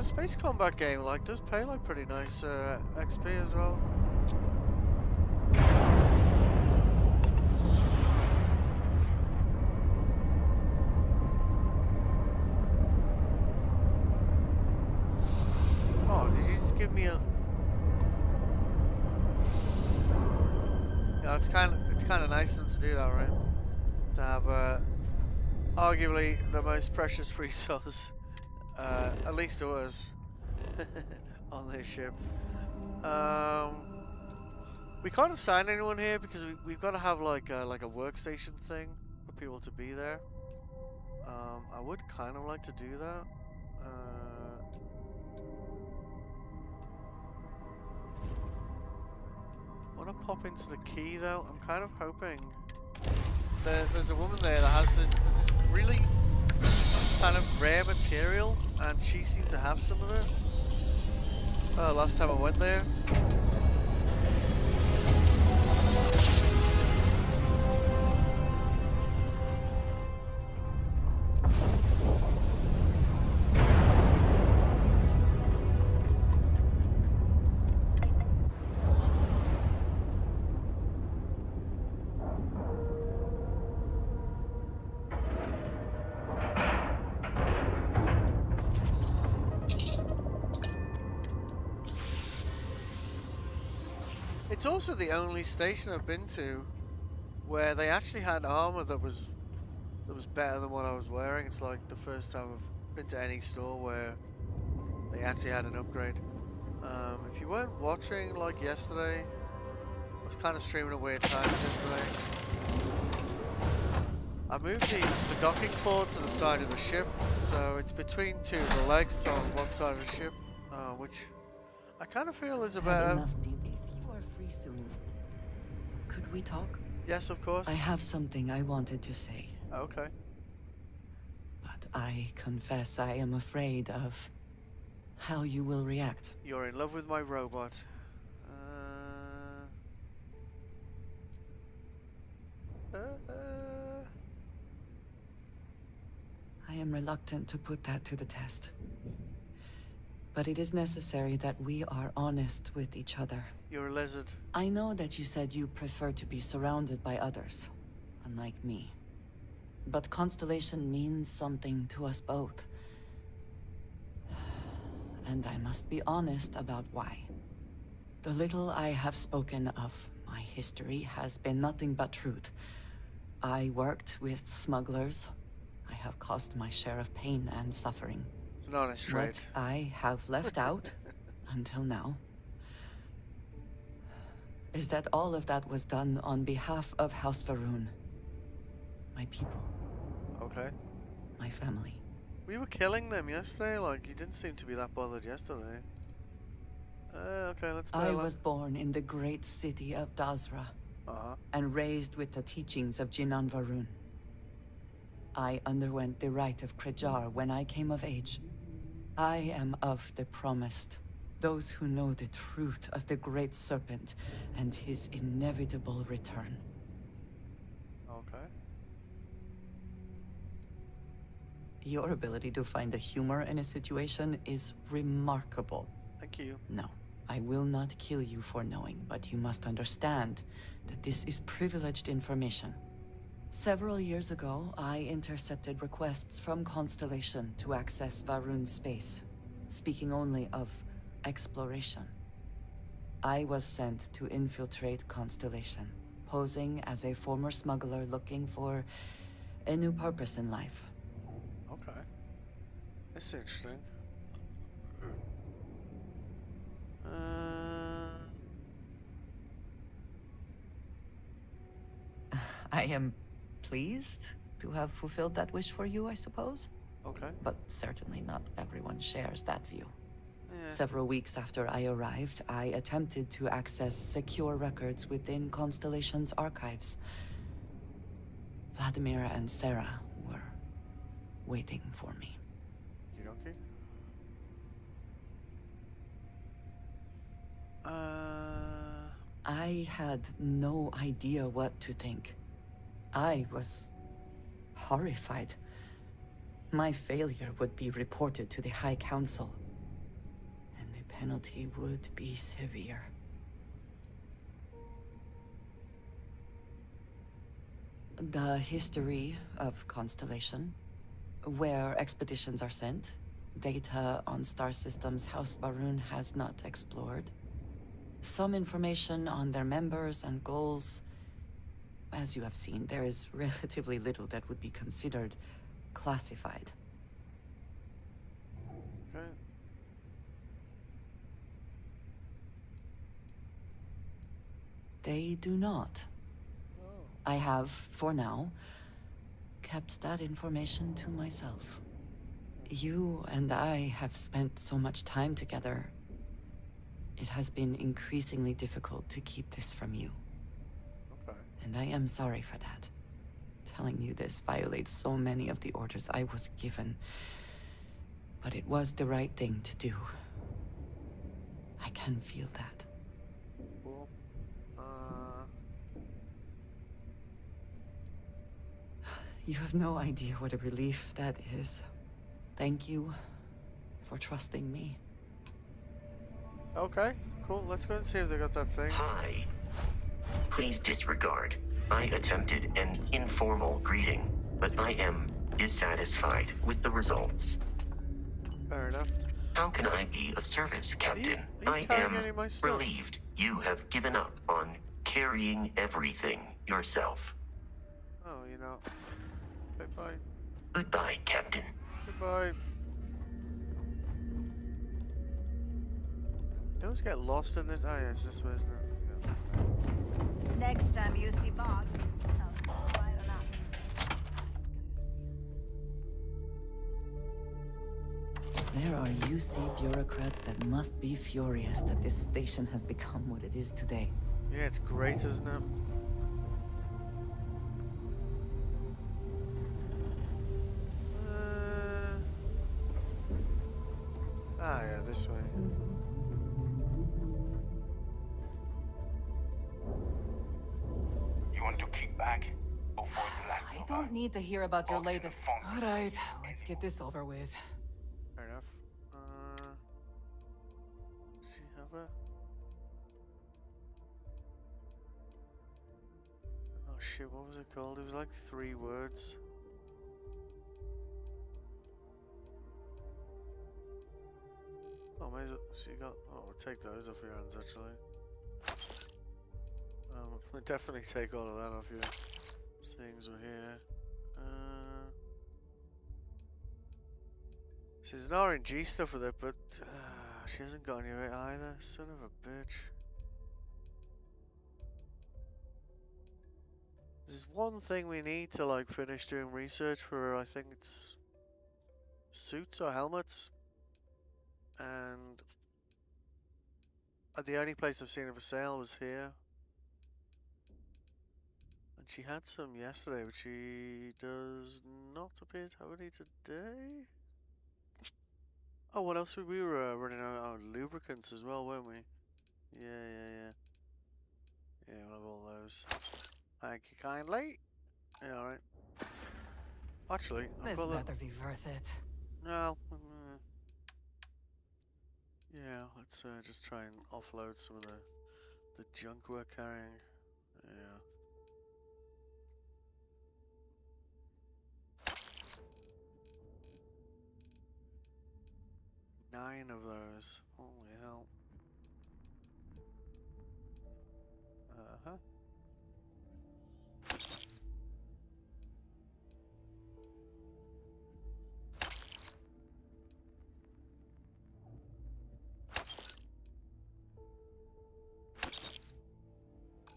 Space combat game like does pay like pretty nice XP as well. Oh, did you just give me a? Yeah, it's kind of nice of them to do that, right? To have arguably the most precious resource. At least to us on this ship. We can't assign anyone here because we've got to have like a workstation thing for people to be there. I would kind of like to do that. I want to pop into the key though. I'm kind of hoping there's a woman there that has this really kind of rare material, and she seemed to have some of it. Last time I went there. It's also the only station I've been to where they actually had armor that was better than what I was wearing. It's like the first time I've been to any store where they actually had an upgrade. If you weren't watching like yesterday, I was kind of streaming at weird times yesterday. I moved the docking port to the side of the ship, so it's between two of the legs on one side of the ship, which I kind of feel is about. Free soon. Could we talk? Yes, of course. I have something I wanted to say. Okay. But I confess I am afraid of how you will react. You're in love with my robot. I am reluctant to put that to the test. But it is necessary that we are honest with each other. You're a lizard. I know that you said you prefer to be surrounded by others, unlike me. But Constellation means something to us both. And I must be honest about why. The little I have spoken of my history has been nothing but truth. I worked with smugglers. I have caused my share of pain and suffering. It's an honest trade. What I have left out, until now, is that all of that was done on behalf of House Varun. My people. Okay. My family. We were killing them yesterday, like, you didn't seem to be that bothered yesterday. Okay, let's go. I was born in the great city of Dazra, and raised with the teachings of Jinan Varun. I underwent the rite of Krejar when I came of age. I am of the promised, those who know the truth of the Great Serpent and his inevitable return. Okay. Your ability to find the humor in a situation is remarkable. Thank you. No, I will not kill you for knowing, but you must understand that this is privileged information. Several years ago, I intercepted requests from Constellation to access Varun's space, speaking only of exploration. I was sent to infiltrate Constellation, posing as a former smuggler looking for a new purpose in life. Okay. That's interesting. I am pleased to have fulfilled that wish for you, I suppose. Okay. But certainly not everyone shares that view. Yeah. Several weeks after I arrived, I attempted to access secure records within Constellation's archives. Vladimir and Sarah were waiting for me. You okay? I had no idea what to think. I was horrified. My failure would be reported to the High Council, and the penalty would be severe. The history of Constellation, where expeditions are sent, data on star systems House Varun has not explored, some information on their members and goals. As you have seen, there is relatively little that would be considered classified. Okay. They do not. I have, for now, kept that information to myself. You and I have spent so much time together. It has been increasingly difficult to keep this from you. Okay. And I am sorry for that. Telling you this violates so many of the orders I was given. But it was the right thing to do. I can feel that. Cool. You have no idea what a relief that is. Thank you for trusting me. Okay, cool. Let's go and see if they got that thing. Hi. Please disregard. I attempted an informal greeting, but I am dissatisfied with the results. Fair enough. How can I be of service, Captain? Are you carrying any of my stuff? Relieved you have given up on carrying everything yourself. Oh, you know. Bye-bye. Goodbye, Captain. Goodbye. You always get lost in this. Oh, yeah, it's this way, isn't it? Yeah. Next time you see Bog, tell him to fire him up. There are UC bureaucrats that must be furious that this station has become what it is today. Yeah, it's great, isn't it? Yeah, this way. You want to kick back? Avoid the last I don't need to hear about your latest. phone. All right, let's get this over with. Fair enough. Does she have a... Oh shit, what was it called? It was like 3 words. Oh, maybe she got... Oh, we'll take those off your hands, actually. We'll definitely take all of that off you. Seeing as we're here. She's an RNG stuff with it, but she hasn't got any of it either. Son of a bitch. There's one thing we need to like finish doing research for. I think it's suits or helmets. And the only place I've seen it for sale was here. And she had some yesterday, but she does not appear to have any today. Oh, what else? We were running out of lubricants as well, weren't we? Yeah. Yeah, we'll have all those. Thank you kindly. Yeah, alright. Actually, I've This got better be worth it. No. Yeah, let's just try and offload some of the junk we're carrying. Yeah. 9 of those. Holy hell. Uh-huh.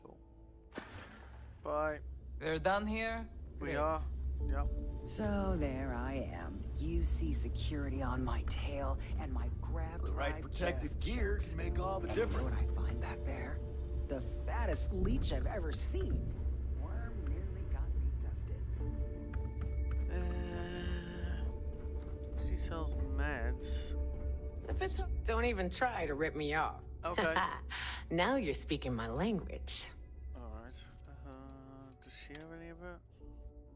Cool. Bye. We're done here? We Great. are. Yep. So there I am. You see security on my tail and my grab The right drive protective just gear chokes. can make all the And you know difference. what I find back there? The fattest leech I've ever seen. Worm nearly got me dusted. She sells meds. If it's don't even try to rip me off. Okay. Now you're speaking my language. Alright. Does she have any of it?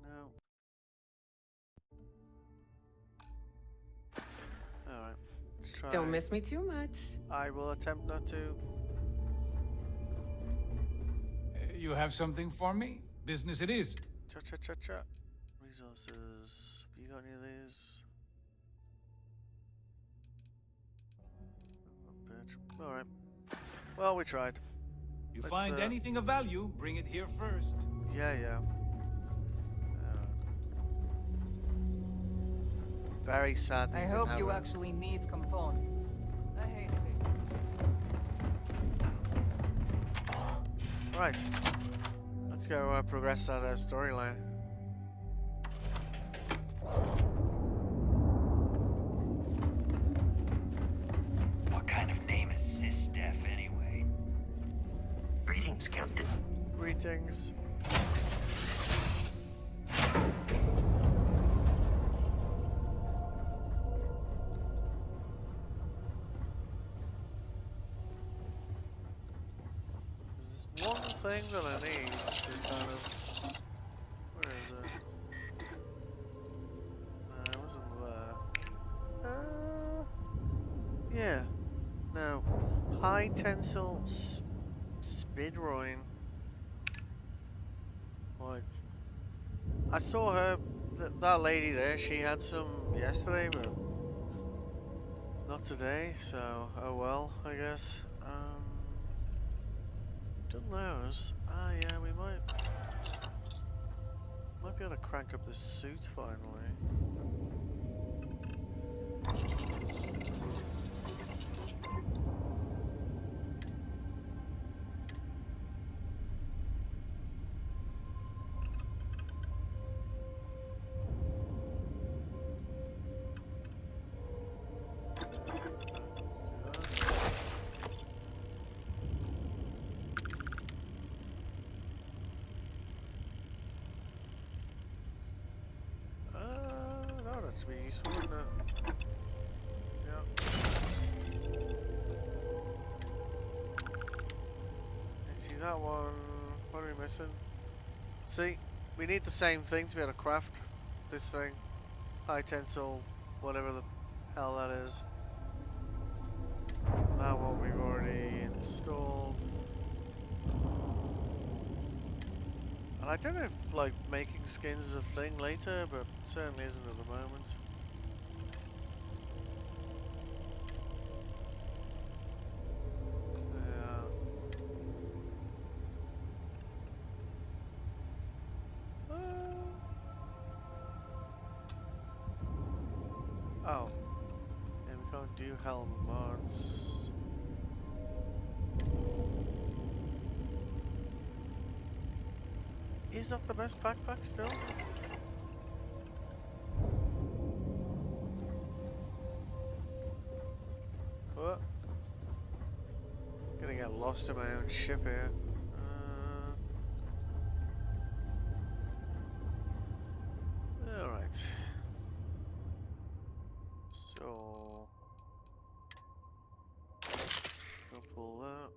No. Alright. Let's try. Don't miss me too much. I will attempt not to. You have something for me? Business it is. Cha. Resources. Have you got any of these? Oh, bitch. Alright. Well, we tried. You Let's, find anything of value, bring it here first. Yeah. Very sad that I you didn't hope have you it. actually need components. I hate it. Right. Let's go progress that storyline. What kind of name is Sysdef anyway? Greetings, Captain. Greetings. There's this one thing that I need to kind of... Where is it? No, it wasn't there. Yeah. No. High tensile spidroin. Like, I saw her, that lady there, she had some yesterday, but not today, so oh well, I guess. Done those. Ah, yeah, we might be able to crank up this suit finally. Let's do that. That would actually be useful, wouldn't it? Yeah. And see that one. What are we missing? See, we need the same thing to be able to craft this thing. High tensile, whatever the hell that is. That one we've already installed. And I don't know if like making skins is a thing later, but it certainly isn't at the moment. Oh. Yeah, we can't do helmet mods. Is that the best backpack still? What? Gonna get lost in my own ship here. Alright. So... Go pull that.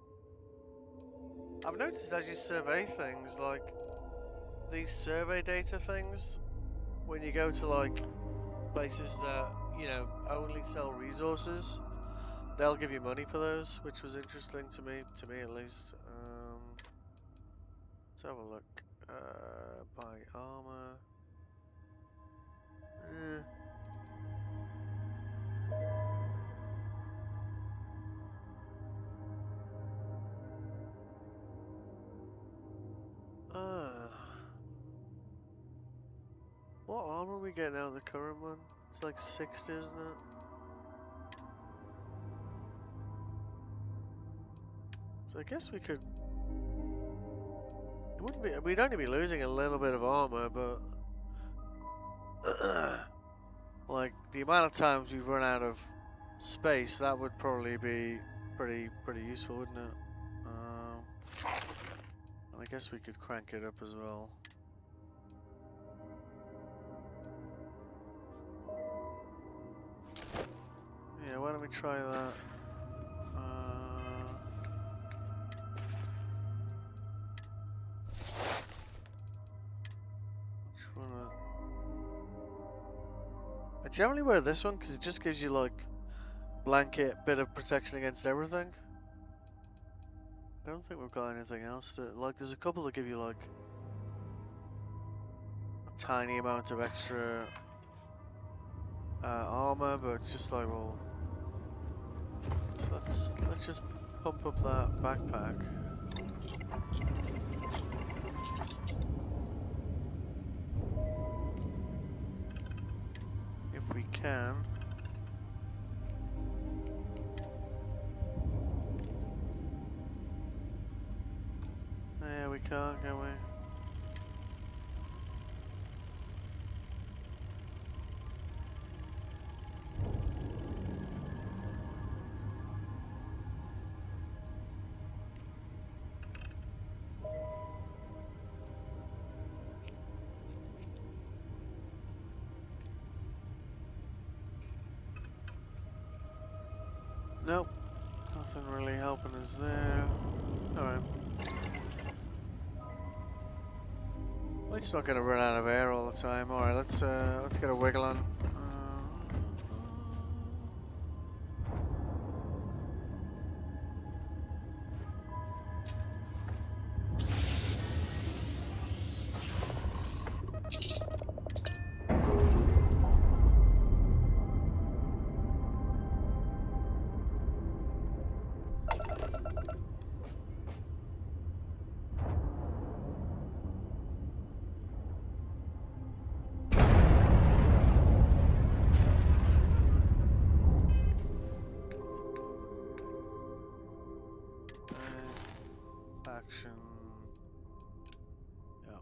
I've noticed as you survey things, like, these survey data things, when you go to, like, places that, you know, only sell resources, they'll give you money for those, which was interesting to me at least. Let's have a look. Buy armor. What armor are we getting out of the current one? It's like 60, isn't it? So I guess we could... It wouldn't be... We'd only be losing a little bit of armor, but... like, the amount of times we've run out of space, that would probably be pretty useful, wouldn't it? And I guess we could crank it up as well. Yeah, why don't we try that? Which one? I generally wear this one because it just gives you like blanket bit of protection against everything. I don't think we've got anything else that like. There's a couple that give you like a tiny amount of extra armor, but it's just like, well. So let's just pump up that backpack. If we can. Yeah, we can't, can we? Nope, nothing really helping us there. Alright. At least not gonna run out of air all the time. Alright, let's get a wiggle on. Faction. Yeah.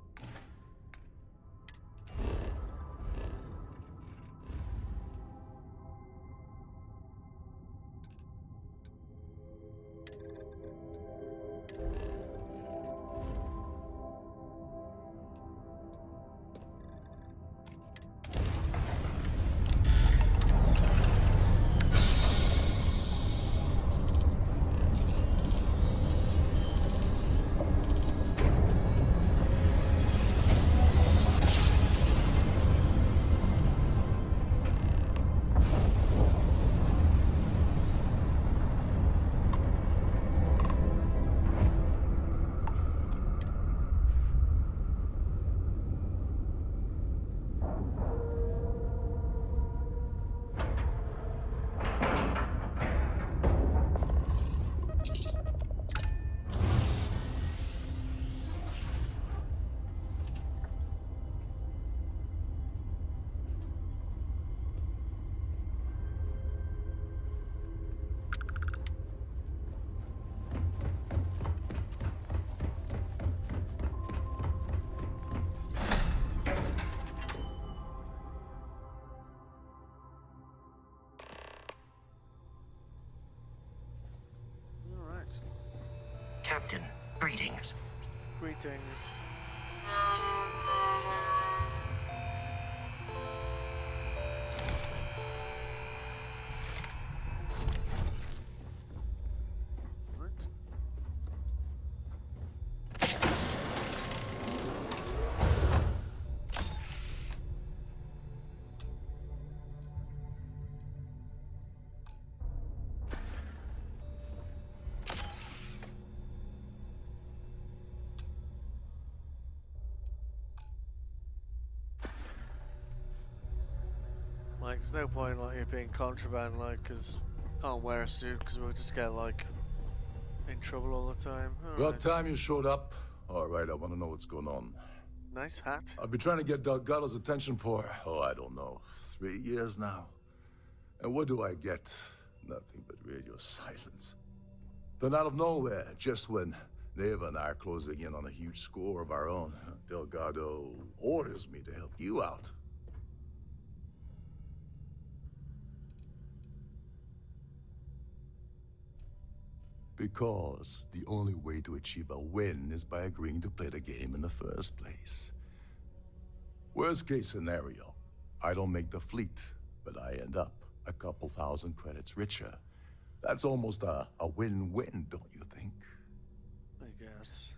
Captain, greetings. Greetings. What? Like, there's no point like it being contraband, like, cause can't wear a suit, cause we'll just get like in trouble all the time. About time you showed up. All right, I want to know what's going on. Nice hat. I've been trying to get Delgado's attention for, oh, I don't know, 3 years now. And what do I get? Nothing but radio silence. Then out of nowhere, just when Neva and I are closing in on a huge score of our own, Delgado orders me to help you out. Because the only way to achieve a win is by agreeing to play the game in the first place. Worst case scenario, I don't make the fleet, but I end up a couple thousand credits richer. That's almost a win-win, don't you think? I guess.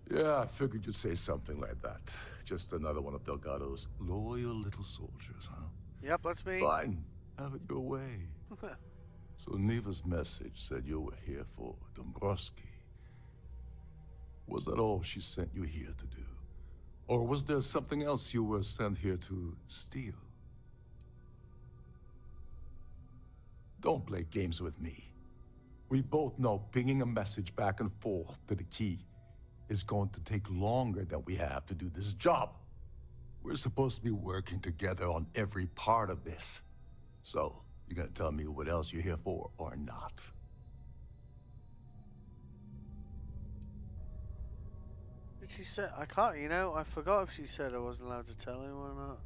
Yeah, I figured you'd say something like that. Just another one of Delgado's loyal little soldiers, huh? Yep, that's me. Fine. Have it your way. So Neva's message said you were here for Dombrowski. Was that all she sent you here to do? Or was there something else you were sent here to steal? Don't play games with me. We both know pinging a message back and forth to the key is going to take longer than we have to do this job. We're supposed to be working together on every part of this. So, you gonna tell me what else you're here for, or not? Did she say? I can't, you know, I forgot if she said I wasn't allowed to tell him or not.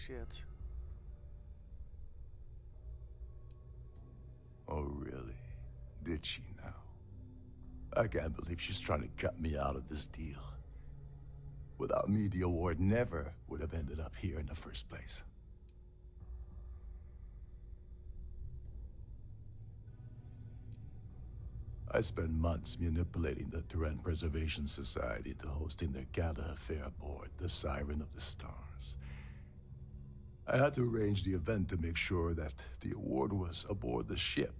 Shit. Oh, really? Did she now? I can't believe she's trying to cut me out of this deal. Without me, the award never would have ended up here in the first place. I spent months manipulating the Terran Preservation Society into hosting their gala affair aboard the Siren of the Stars. I had to arrange the event to make sure that the award was aboard the ship.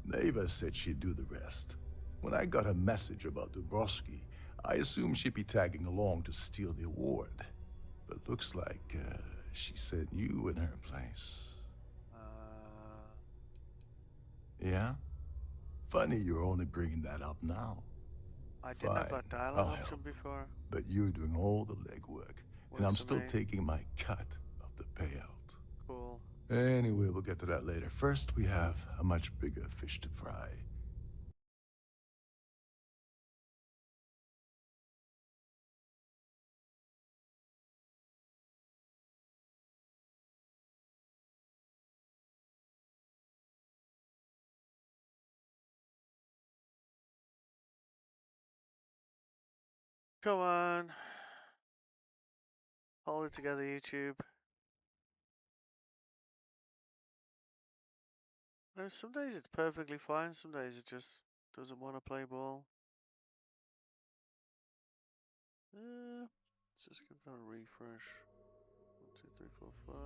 Neva said she'd do the rest. When I got a message about Dombrowski, I assumed she'd be tagging along to steal the award. But looks like she sent you in her place. Yeah? Funny you're only bringing that up now. I didn't have that dialogue option before. But you're doing all the legwork, and I'm still taking my cut of the payout. Cool. Anyway, we'll get to that later. First, we have a much bigger fish to fry. Come on. Hold it together, YouTube. No, some days it's perfectly fine, some days it just doesn't want to play ball. Let's just give that a refresh. 1, 2, 3, 4, 5.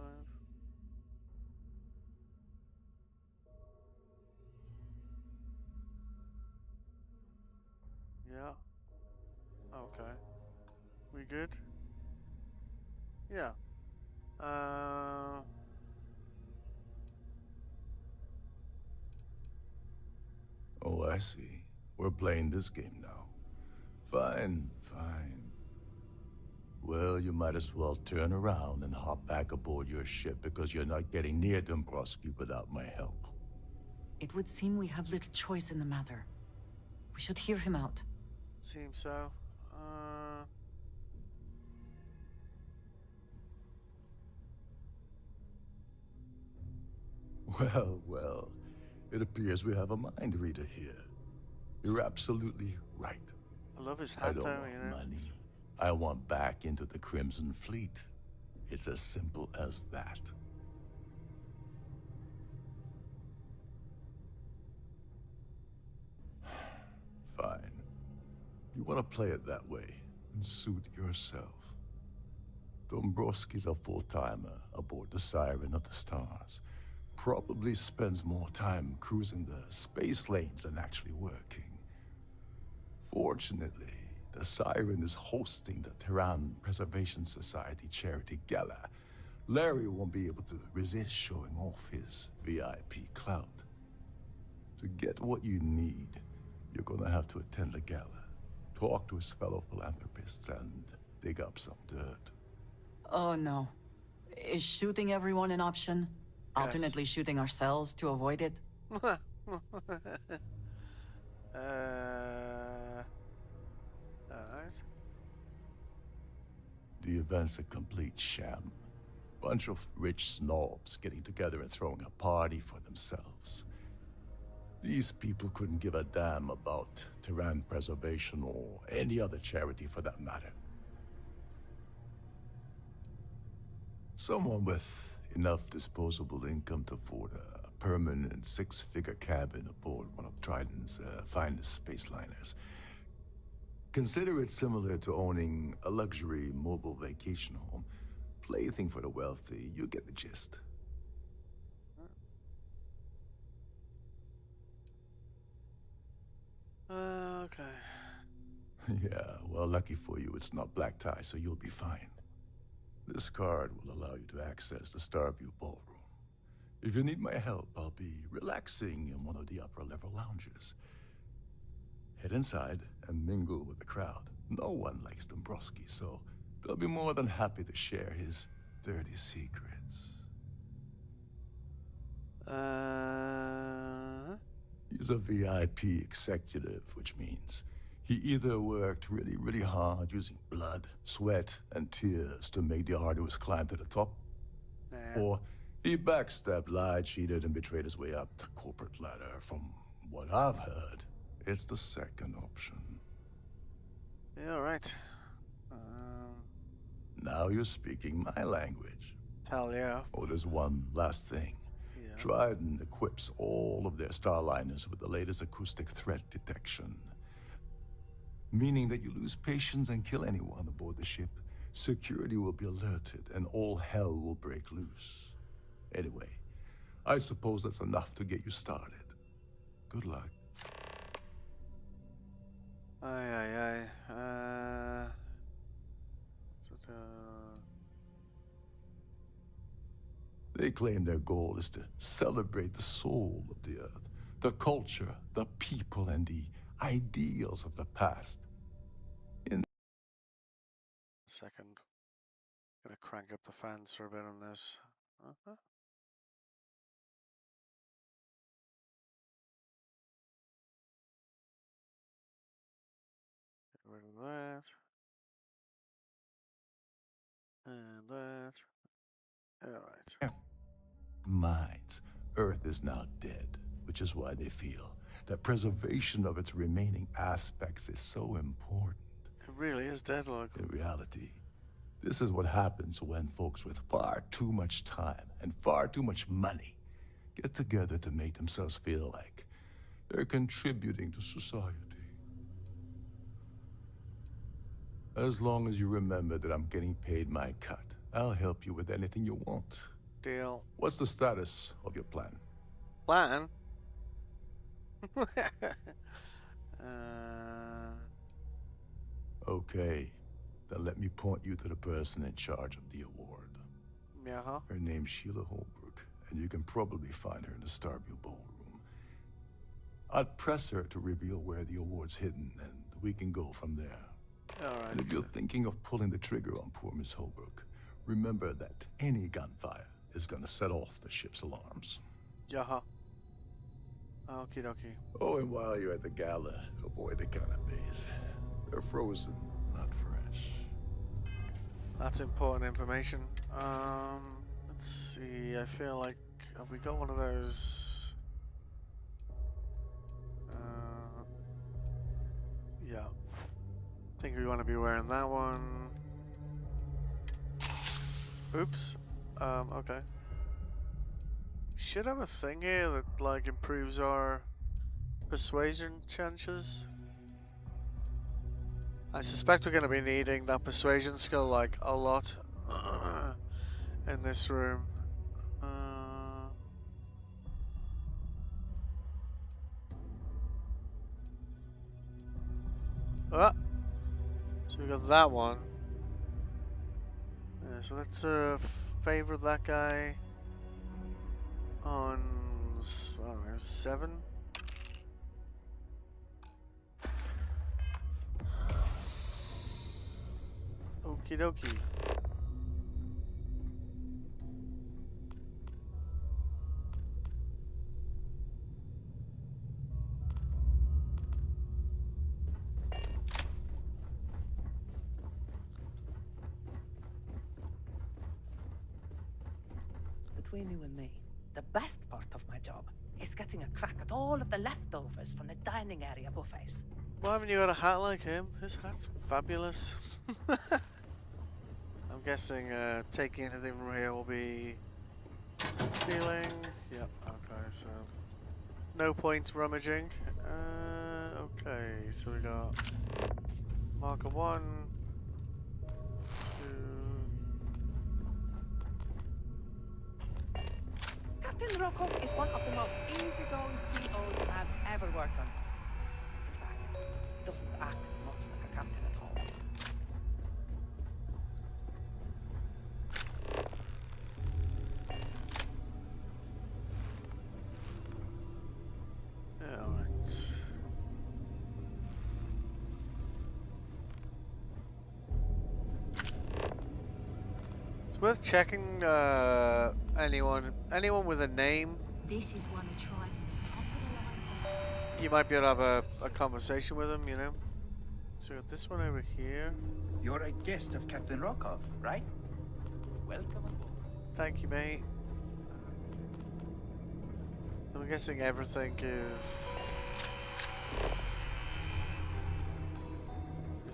Yeah. Okay. We good? Yeah. Oh, I see. We're playing this game now. Fine, fine. Well, you might as well turn around and hop back aboard your ship because you're not getting near Dombrowski without my help. It would seem we have little choice in the matter. We should hear him out. Seems so. Well, well. It appears we have a mind reader here. You're absolutely right. I love his I hat don't though, want you know. money. I want back into the Crimson Fleet. It's as simple as that. Fine. You want to play it that way and suit yourself. Dombrowski's a full-timer aboard the Siren of the Stars. Probably spends more time cruising the space lanes than actually working. Fortunately, the Siren is hosting the Terran Preservation Society Charity Gala, Larry won't be able to resist showing off his VIP clout. To get what you need, you're gonna have to attend the gala, talk to his fellow philanthropists, and dig up some dirt. Oh no. Is shooting everyone an option? Yes. Alternately shooting ourselves to avoid it? Alright. The event's a complete sham. Bunch of rich snobs getting together and throwing a party for themselves. These people couldn't give a damn about Terran preservation or any other charity for that matter. Someone with enough disposable income to afford a permanent six-figure cabin aboard one of Trident's finest space liners. Consider it similar to owning a luxury mobile vacation home. Plaything for the wealthy, you get the gist. Okay. Yeah, well, lucky for you, it's not black tie, so you'll be fine. This card will allow you to access the Starfield ballroom. If you need my help, I'll be relaxing in one of the upper-level lounges. Head inside and mingle with the crowd. No one likes Dombrowski, so they'll be more than happy to share his dirty secrets. He's a VIP executive, which means he either worked really, really hard using blood, sweat, and tears to make the arduous climb to the top, or he backstabbed, lied, cheated, and betrayed his way up the corporate ladder. From what I've heard, it's the second option. Yeah, right. Now you're speaking my language. Hell yeah. Oh, there's one last thing. Yeah. Trident equips all of their starliners with the latest acoustic threat detection. Meaning that you lose patience and kill anyone aboard the ship, security will be alerted and all hell will break loose. Anyway, I suppose that's enough to get you started. Good luck. Aye. They claim their goal is to celebrate the soul of the Earth, the culture, the people, and the ideals of the past. Second. Gonna crank up the fans for a bit on this. Get rid of that. And that. Alright. Minds. Earth is now dead, which is why they feel that preservation of its remaining aspects is so important. It really is dead, look. In reality, this is what happens when folks with far too much time and far too much money get together to make themselves feel like they're contributing to society. As long as you remember that I'm getting paid my cut, I'll help you with anything you want. Deal. What's the status of your plan? Plan? Okay, then let me point you to the person in charge of the award. Yeah. Her name's Sheila Holbrook, and you can probably find her in the Starview ballroom. I'd press her to reveal where the award's hidden, and we can go from there. Alright. And if you're thinking of pulling the trigger on poor Miss Holbrook, remember that any gunfire is gonna set off the ship's alarms. Yaha. Okie dokie. Oh, and while you're at the gala, avoid the canapes. They're frozen, not fresh. That's important information. Let's see. I feel like have we got one of those? Yeah. I think we want to be wearing that one. Oops. Okay. Should have a thing here that like improves our persuasion chances. I suspect we're going to be needing that persuasion skill like a lot in this room. So we got that one. Yeah, so let's favor of that guy on, I don't know, 7. Okie dokie. Between you and me, the best part of my job is getting a crack at all of the leftovers from the dining area buffets. Why haven't you got a hat like him? His hat's fabulous. I'm guessing taking anything from here will be stealing. Yep, okay, so no point rummaging. Okay, so we got marker 1, 2. Captain Rokov is one of the most easygoing COs I've ever worked under. In fact, he doesn't act much like a captain at all. Alright. It's worth checking anyone with a name. This is one of Trident's top of the line. You might be able to have a conversation with them, you know. So we got this one over here. You're a guest of Captain Rokov, right? Welcome aboard. Thank you, mate. I'm guessing everything is...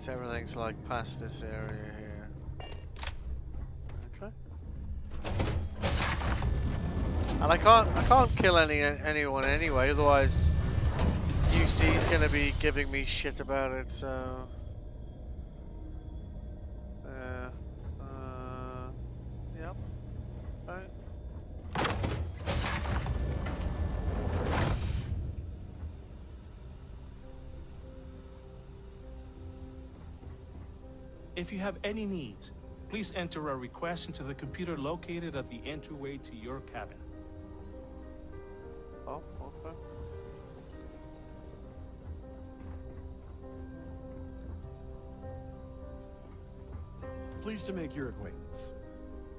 everything's like past this area here. Okay. And I can't kill anyone anyway, otherwise UC's gonna be giving me shit about it, so yep. Right. If you have any needs, please enter a request into the computer located at the entryway to your cabin. Oh, okay. Pleased to make your acquaintance.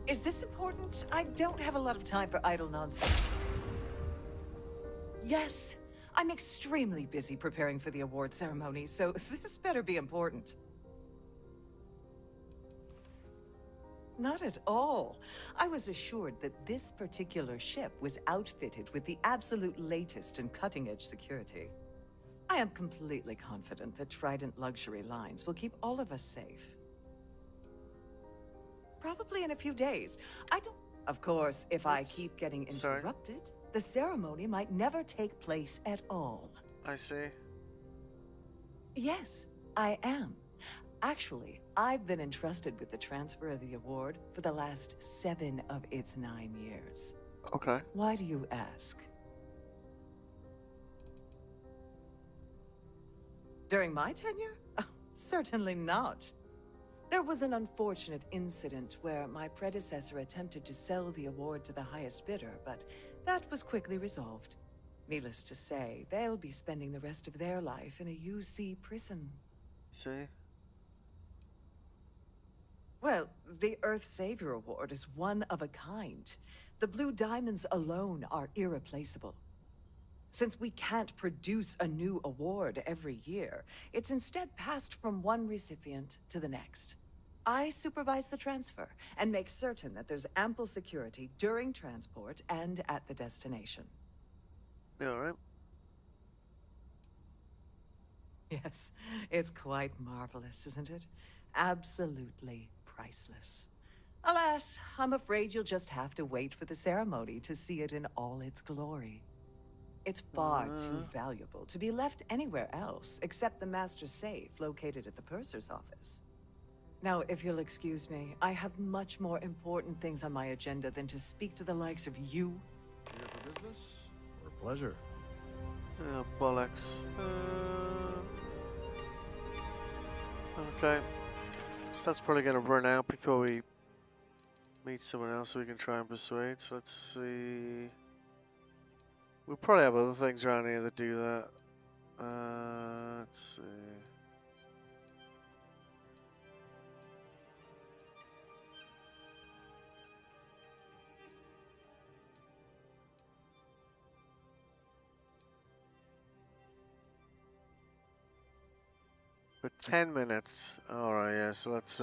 Is this important? I don't have a lot of time for idle nonsense. Yes, I'm extremely busy preparing for the award ceremony, so this better be important. Not at all. I was assured that this particular ship was outfitted with the absolute latest and cutting-edge security. I am completely confident that Trident Luxury Lines will keep all of us safe. Probably in a few days. Of course, if I keep getting interrupted, the ceremony might never take place at all. I see. Yes, I am. Actually, I've been entrusted with the transfer of the award for the last 7 of its 9 years. Okay. Why do you ask? During my tenure? Oh, certainly not. There was an unfortunate incident where my predecessor attempted to sell the award to the highest bidder, but that was quickly resolved. Needless to say, they'll be spending the rest of their life in a UC prison. See? Well, the Earth Savior Award is one of a kind. The Blue Diamonds alone are irreplaceable. Since we can't produce a new award every year, it's instead passed from one recipient to the next. I supervise the transfer and make certain that there's ample security during transport and at the destination. All right. Yes, it's quite marvelous, isn't it? Absolutely priceless. Alas, I'm afraid you'll just have to wait for the ceremony to see it in all its glory. It's far too valuable to be left anywhere else except the master safe located at the purser's office. Now, if you'll excuse me, I have much more important things on my agenda than to speak to the likes of you. Here for business or pleasure? Oh, bollocks. Okay. So that's probably going to run out before we meet someone else we can try and persuade. So let's see. We'll probably have other things around here that do that. Let's see. For 10 minutes. Alright, yeah, so let's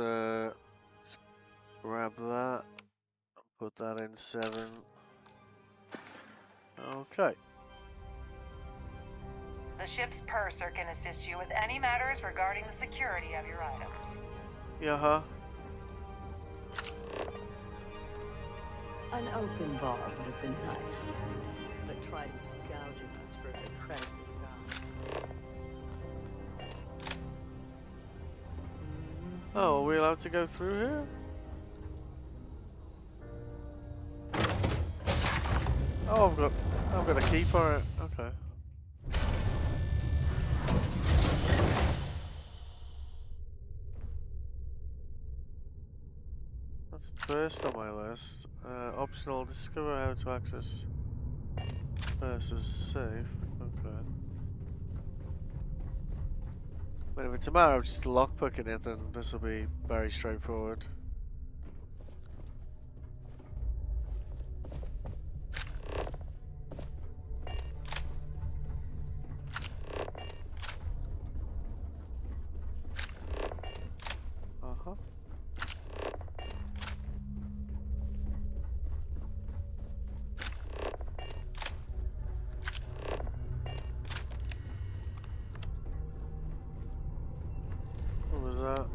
grab that. Put that in 7. Okay. The ship's purser can assist you with any matters regarding the security of your items. Yeah, An open bar would have been nice, but Trident's gouging us for the credit we've got. Oh, are we allowed to go through here? Oh, I've got a key for it. Okay. That's first on my list. Optional, discover how to access versus safe. Okay. But if it's a matter of just lockpicking it, then this will be very straightforward. Uh-huh. What was that?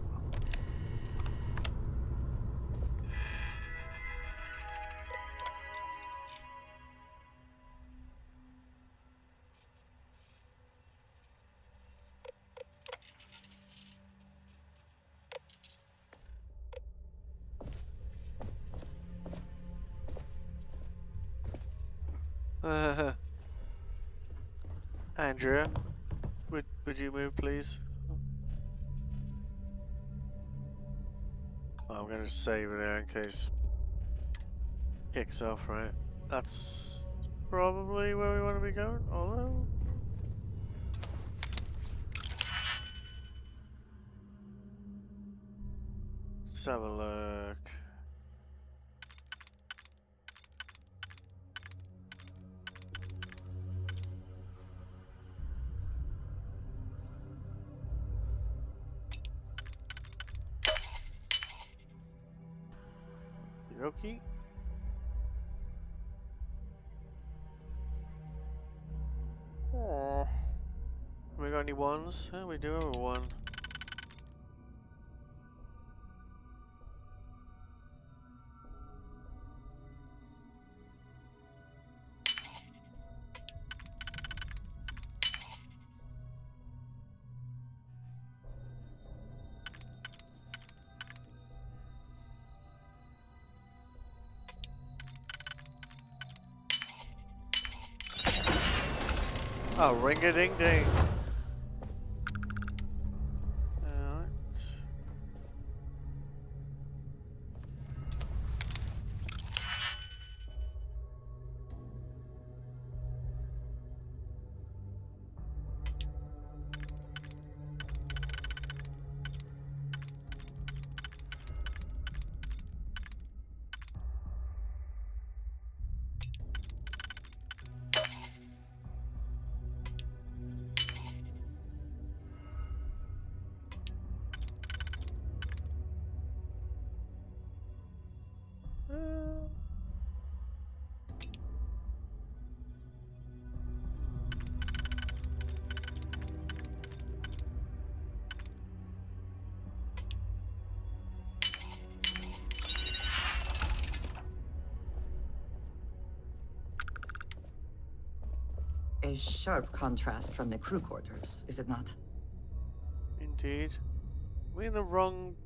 Andrea, would you move, please? Oh, I'm gonna save it there in case it kicks off, right? That's probably where we want to be going, although... Let's have a look. Okey-dokey. We got any ones? Yeah, we do have a 1. Oh, ring-a-ding-ding. Alright. A sharp contrast from the crew quarters, is it not? Indeed. We're in the wrong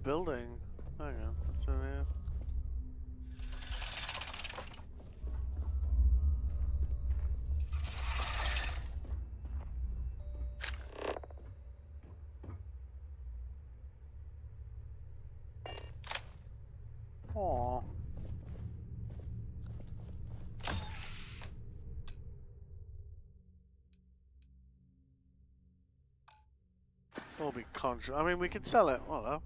building. Hang on. So, yeah. Aww. Will be contra. I mean, we could sell it. Oh, well.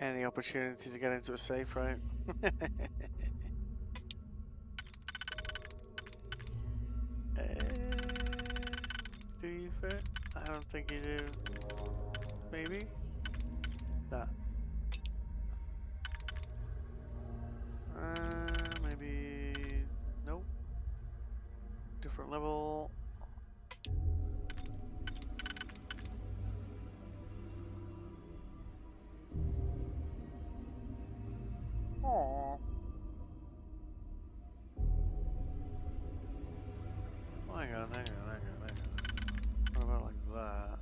Any opportunity to get into a safe, right? Do you fit? I don't think you do. Maybe? That. Maybe... Nope. Different level. Aww. Hang on. What about like that?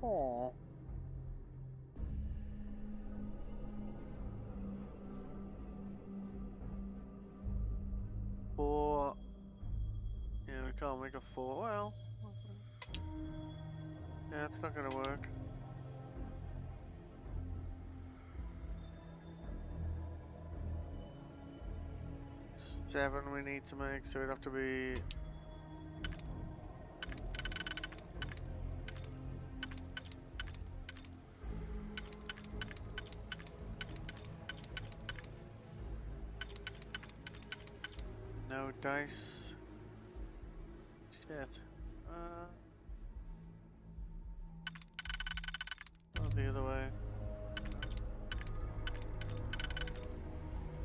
Aww. Four. Yeah, we can't make a 4. Well. Yeah, it's not gonna work. Seven we need to make, so it'd have to be... No dice. Shit. Go the other way.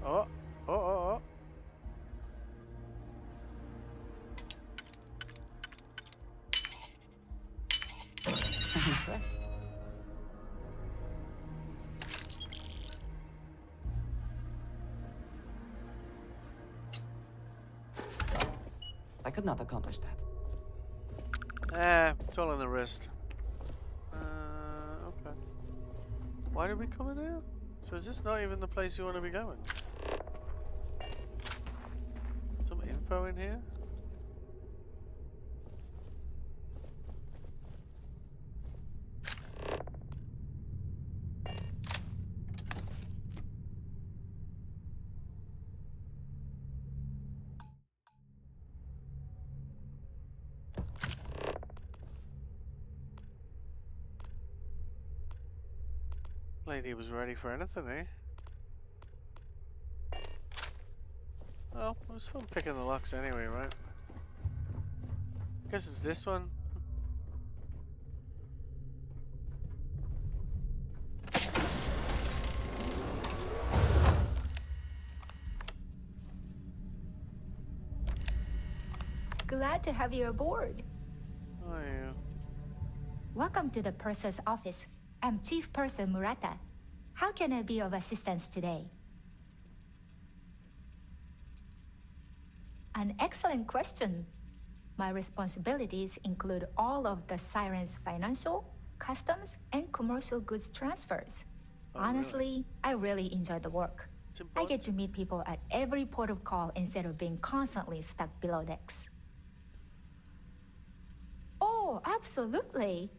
Oh! I could not accomplish that. It's all in the wrist. Okay. Why did we come in here? So is this not even the place you want to be going? Some info in here? Lady was ready for anything, eh? Well, it was fun picking the locks anyway, right? Guess it's this one. Glad to have you aboard. Oh, yeah. Welcome to the purser's office. I'm Chief Purser Murata. How can I be of assistance today? An excellent question. My responsibilities include all of the Siren's financial, customs, and commercial goods transfers. Oh, Honestly, really? I really enjoy the work. I get to meet people at every port of call instead of being constantly stuck below decks. Oh, absolutely.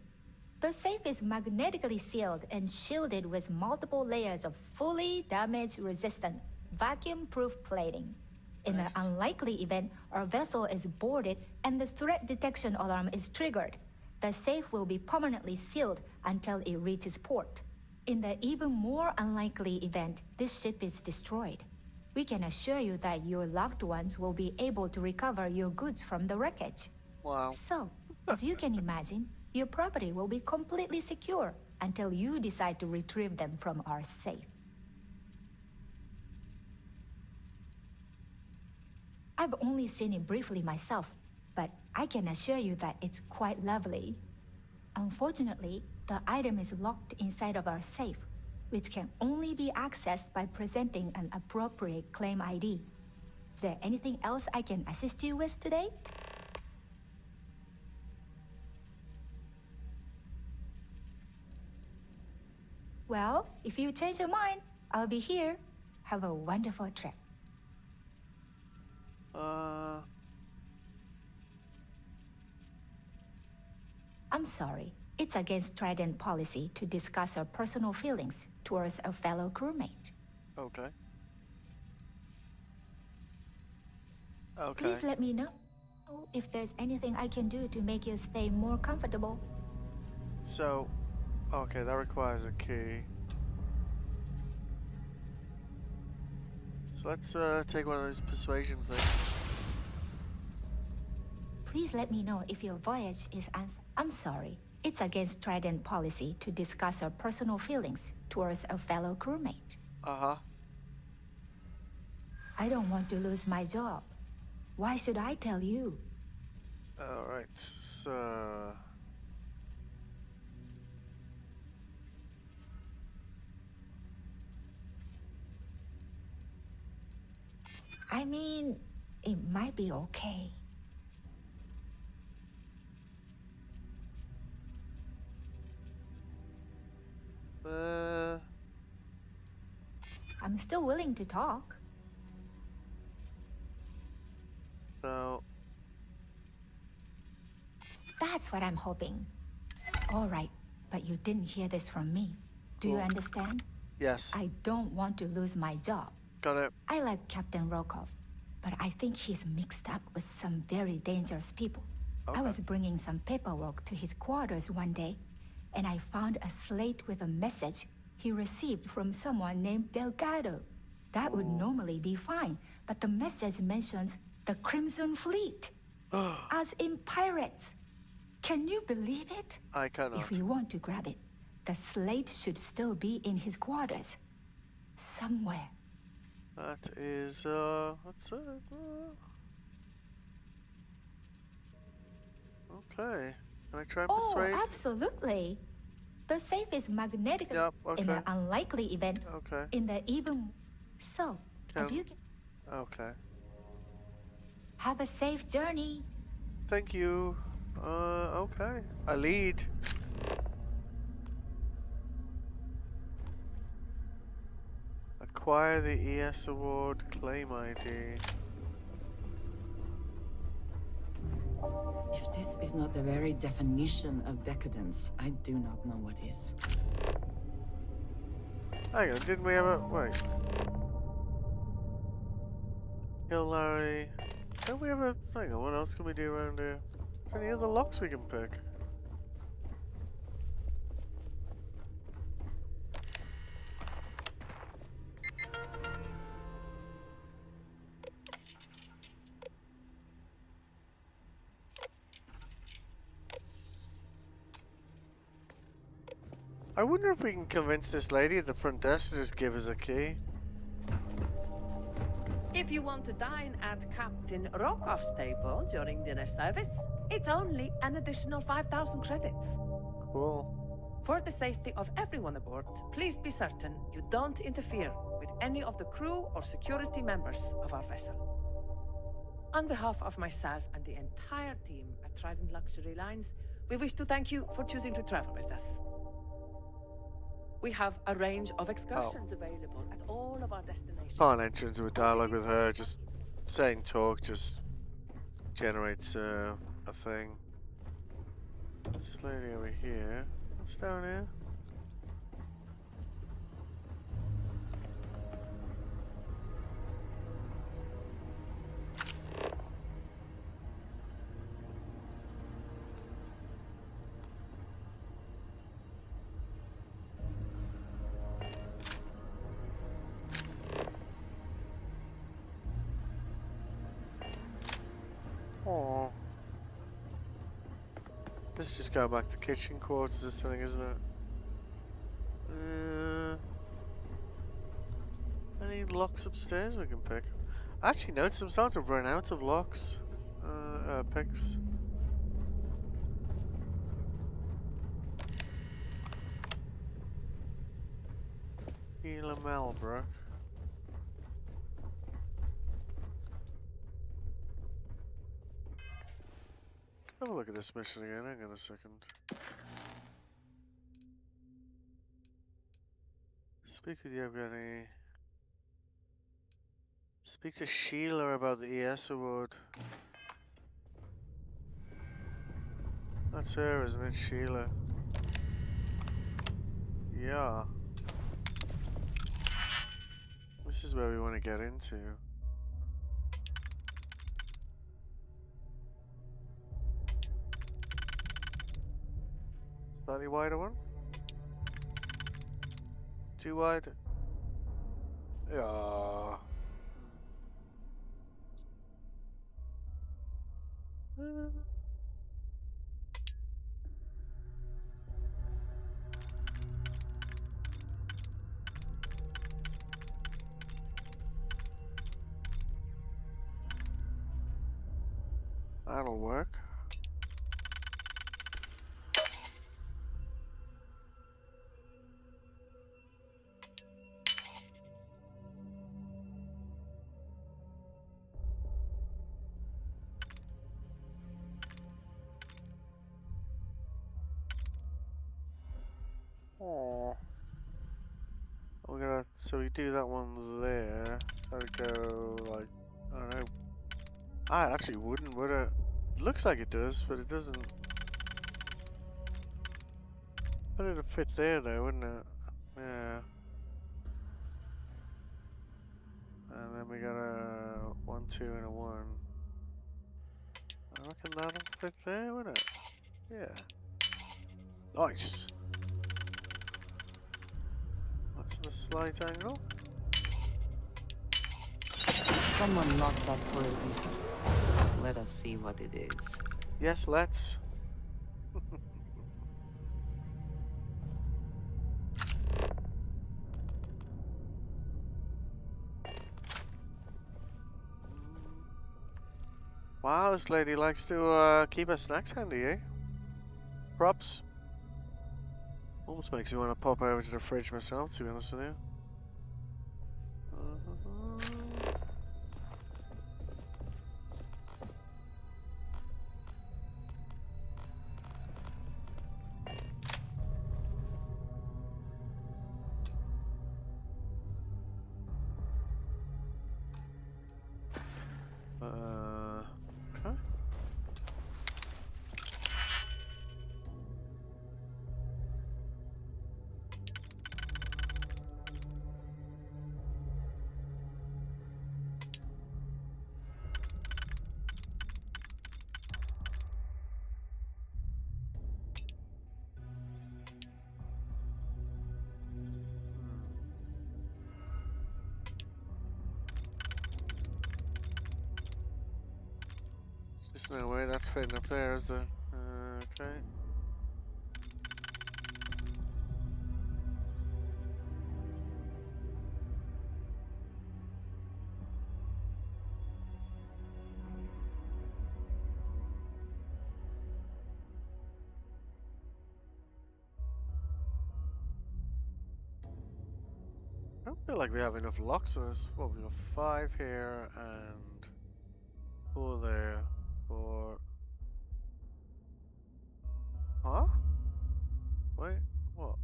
The safe is magnetically sealed and shielded with multiple layers of fully damage-resistant, vacuum-proof plating. In an unlikely event, our vessel is boarded and the threat detection alarm is triggered. The safe will be permanently sealed until it reaches port. In the even more unlikely event this ship is destroyed, we can assure you that your loved ones will be able to recover your goods from the wreckage. Wow. So, as you can imagine, your property will be completely secure until you decide to retrieve them from our safe. I've only seen it briefly myself, but I can assure you that it's quite lovely. Unfortunately, the item is locked inside of our safe, which can only be accessed by presenting an appropriate claim ID. Is there anything else I can assist you with today? Well, if you change your mind, I'll be here. Have a wonderful trip. I'm sorry. It's against Trident policy to discuss our personal feelings towards a fellow crewmate. Okay. Okay. Please let me know if there's anything I can do to make your stay more comfortable. So, okay, that requires a key. So let's take one of those persuasion things. Please let me know if your voyage is I'm sorry. It's against Trident policy to discuss our personal feelings towards a fellow crewmate. Uh-huh. I don't want to lose my job. Why should I tell you? Alright, so... I mean, it might be okay. I'm still willing to talk. So... That's what I'm hoping. All right, but you didn't hear this from me. Do you understand? Yes. I don't want to lose my job. Got it. I like Captain Rokov, but I think he's mixed up with some very dangerous people. I was bringing some paperwork to his quarters one day, and I found a slate with a message he received from someone named Delgado. That would normally be fine, but the message mentions the Crimson Fleet, as in pirates. Can you believe it? I cannot. If you want to grab it, the slate should still be in his quarters. Somewhere. That is, what's it? Okay. Can I try and persuade? Oh, absolutely. The safe is magnetic in the unlikely event. Okay. In the even... So, as you can... Okay. Have a safe journey. Thank you. Okay. I lead. Acquire the ES award, claim ID. If this is not the very definition of decadence, I do not know what is. Hang on, didn't we have a... Wait. Kill Larry. Don't we have a... Hang on, what else can we do around here? Any other locks we can pick? I wonder if we can convince this lady at the front desk to just give us a key. If you want to dine at Captain Rokov's table during dinner service, it's only an additional 5,000 credits. Cool. For the safety of everyone aboard, please be certain you don't interfere with any of the crew or security members of our vessel. On behalf of myself and the entire team at Trident Luxury Lines, we wish to thank you for choosing to travel with us. We have a range of excursions available at all of our destinations. Can't enter into a dialogue with her, just saying talk just generates a thing. This lady over here. What's down here? Oh. Let's just go back to kitchen quarters or something, isn't it? Any locks upstairs we can pick? I actually noticed I'm starting to run out of locks. Picks. Gila Malbrook. Have a look at this mission again, hang on a second. Speak with Yevgeny. Speak to Sheila about the ES award. That's her, isn't it, Sheila? Yeah. This is where we want to get into. Slightly wider one? Too wide? Yeah. That'll work. Oh. We're gonna, so we do that one there. So we go like, I don't know. Ah, it actually wouldn't, would it? It looks like it does, but it doesn't. But it'd fit there though, wouldn't it? Yeah. And then we got a 1, 2, and a 1. I reckon that'll fit there, wouldn't it? Yeah. Nice. That's in a slight angle. Someone locked that for a reason. Let us see what it is. Yes, let's. Wow, this lady likes to keep her snacks handy, eh? Props. Almost makes me want to pop over to the fridge myself, to be honest with you. Okay. There's no way that's fitting up there, is there? Okay. I don't feel like we have enough locks on this. Well, we have 5 here and 4 there. 4. Huh? Wait, what?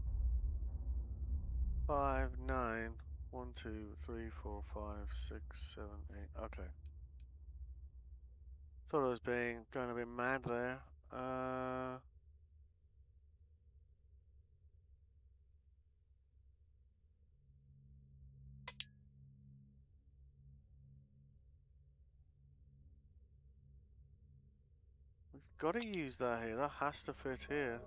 5, 9. 1, 2, 3, 4, 5, 6, 7, 8. Okay. Thought I was going a bit mad there. We've got to use that here. That has to fit here.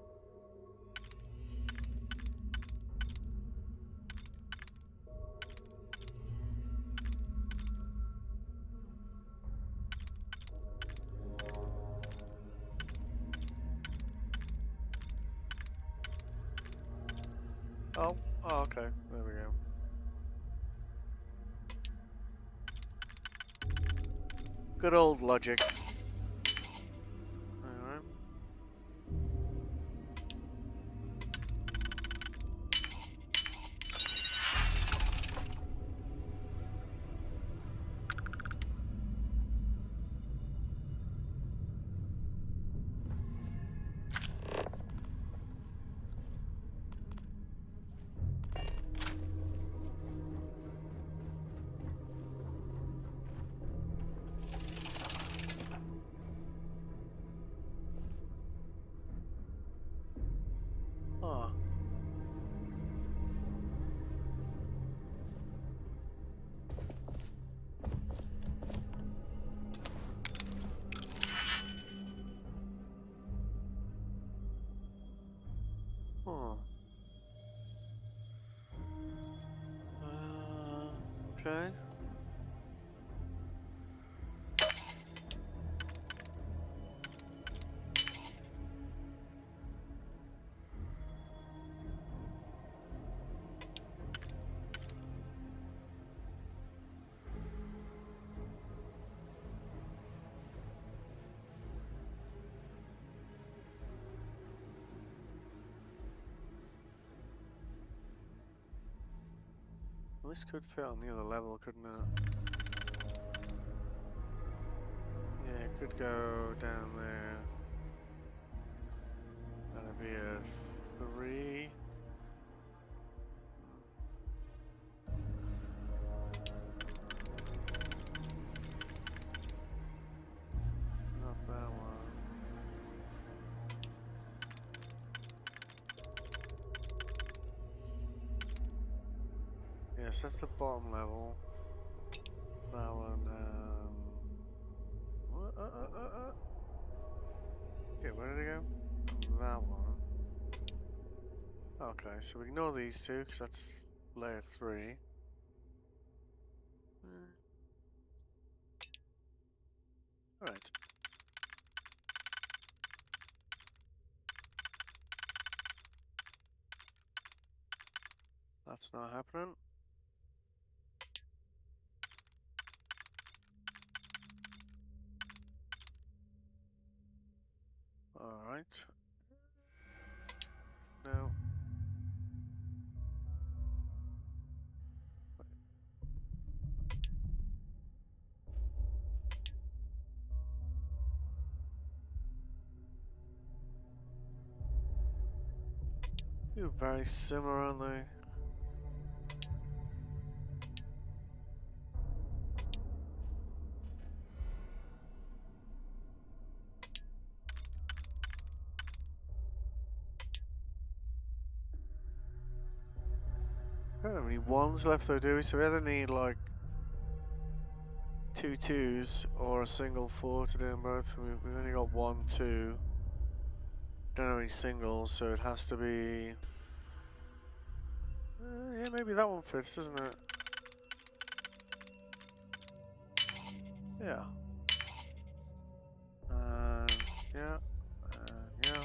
Oh, okay. There we go. Good old logic. Alright. Oh. Oh. Okay. Well, this could fit on the other level, couldn't it? Yeah, it could go down there. That'd be a 3. Not that one. Yes, that's the bottom level. That one, what? Okay, where did it go? That one. Okay, so we ignore these two, because that's layer 3. Alright. That's not happening. Alright. No. You're very similar, aren't they? I don't have any 1s left though, do we? So we either need like 2 2s or a single 4 to do them both. We've only got 1 2. Don't have any singles, so it has to be. Yeah, maybe that one fits, doesn't it? Yeah. Yeah. Yeah.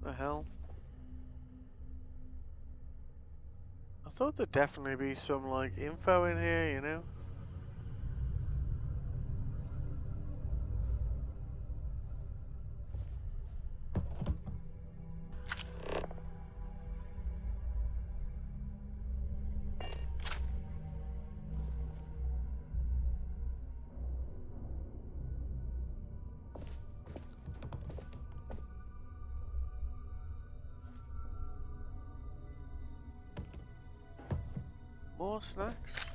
The hell? I thought there'd definitely be some like info in here, you know? More snacks?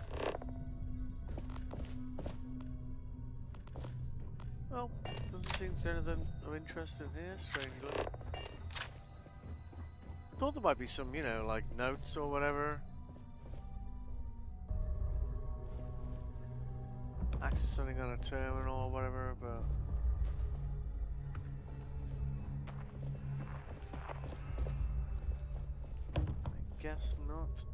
Oh, doesn't seem to be anything of interest in here, strangely. Thought there might be some, you know, like notes or whatever. Access something on a terminal or whatever, but... I guess not.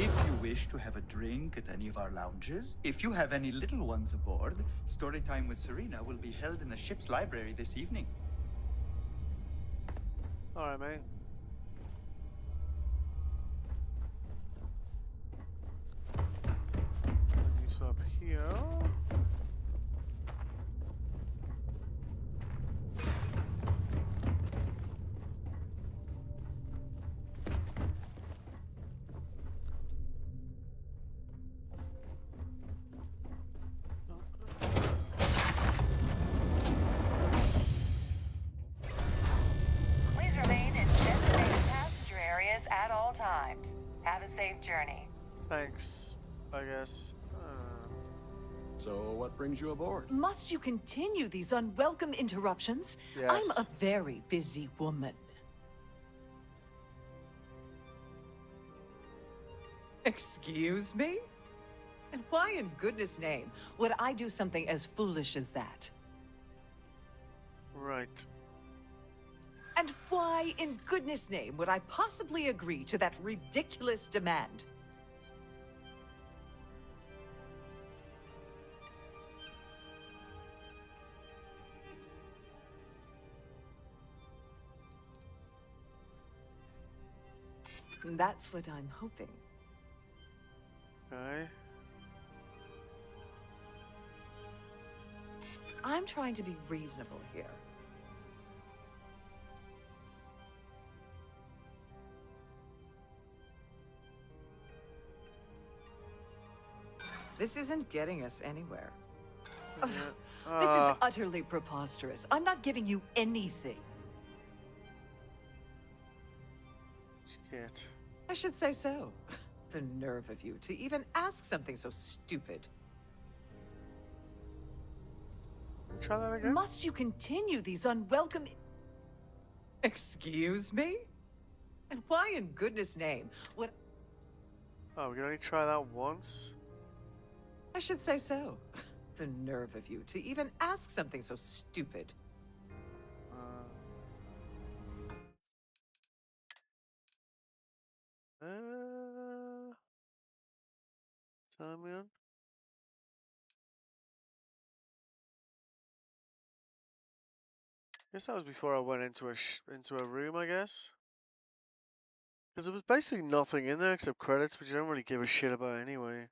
If you wish to have a drink at any of our lounges, if you have any little ones aboard, story time with Serena will be held in the ship's library this evening. Alright, mate. These up here. Please remain in designated passenger areas at all times. Have a safe journey. Thanks, I guess. So, what brings you aboard? Must you continue these unwelcome interruptions? Yes. I'm a very busy woman. Excuse me? And why in goodness name would I do something as foolish as that? Right. And why in goodness name would I possibly agree to that ridiculous demand? That's what I'm hoping. Okay. I'm trying to be reasonable here. This isn't getting us anywhere. This is utterly preposterous. I'm not giving you anything. Shit. I should say so. The nerve of you to even ask something so stupid. Try that again? Must you continue these unwelcome... Excuse me? And why in goodness name would... Oh, we can only try that once? I should say so. The nerve of you to even ask something so stupid. Time in. Guess that was before I went into a room, I guess. Because there was basically nothing in there except credits, which you don't really give a shit about anyway.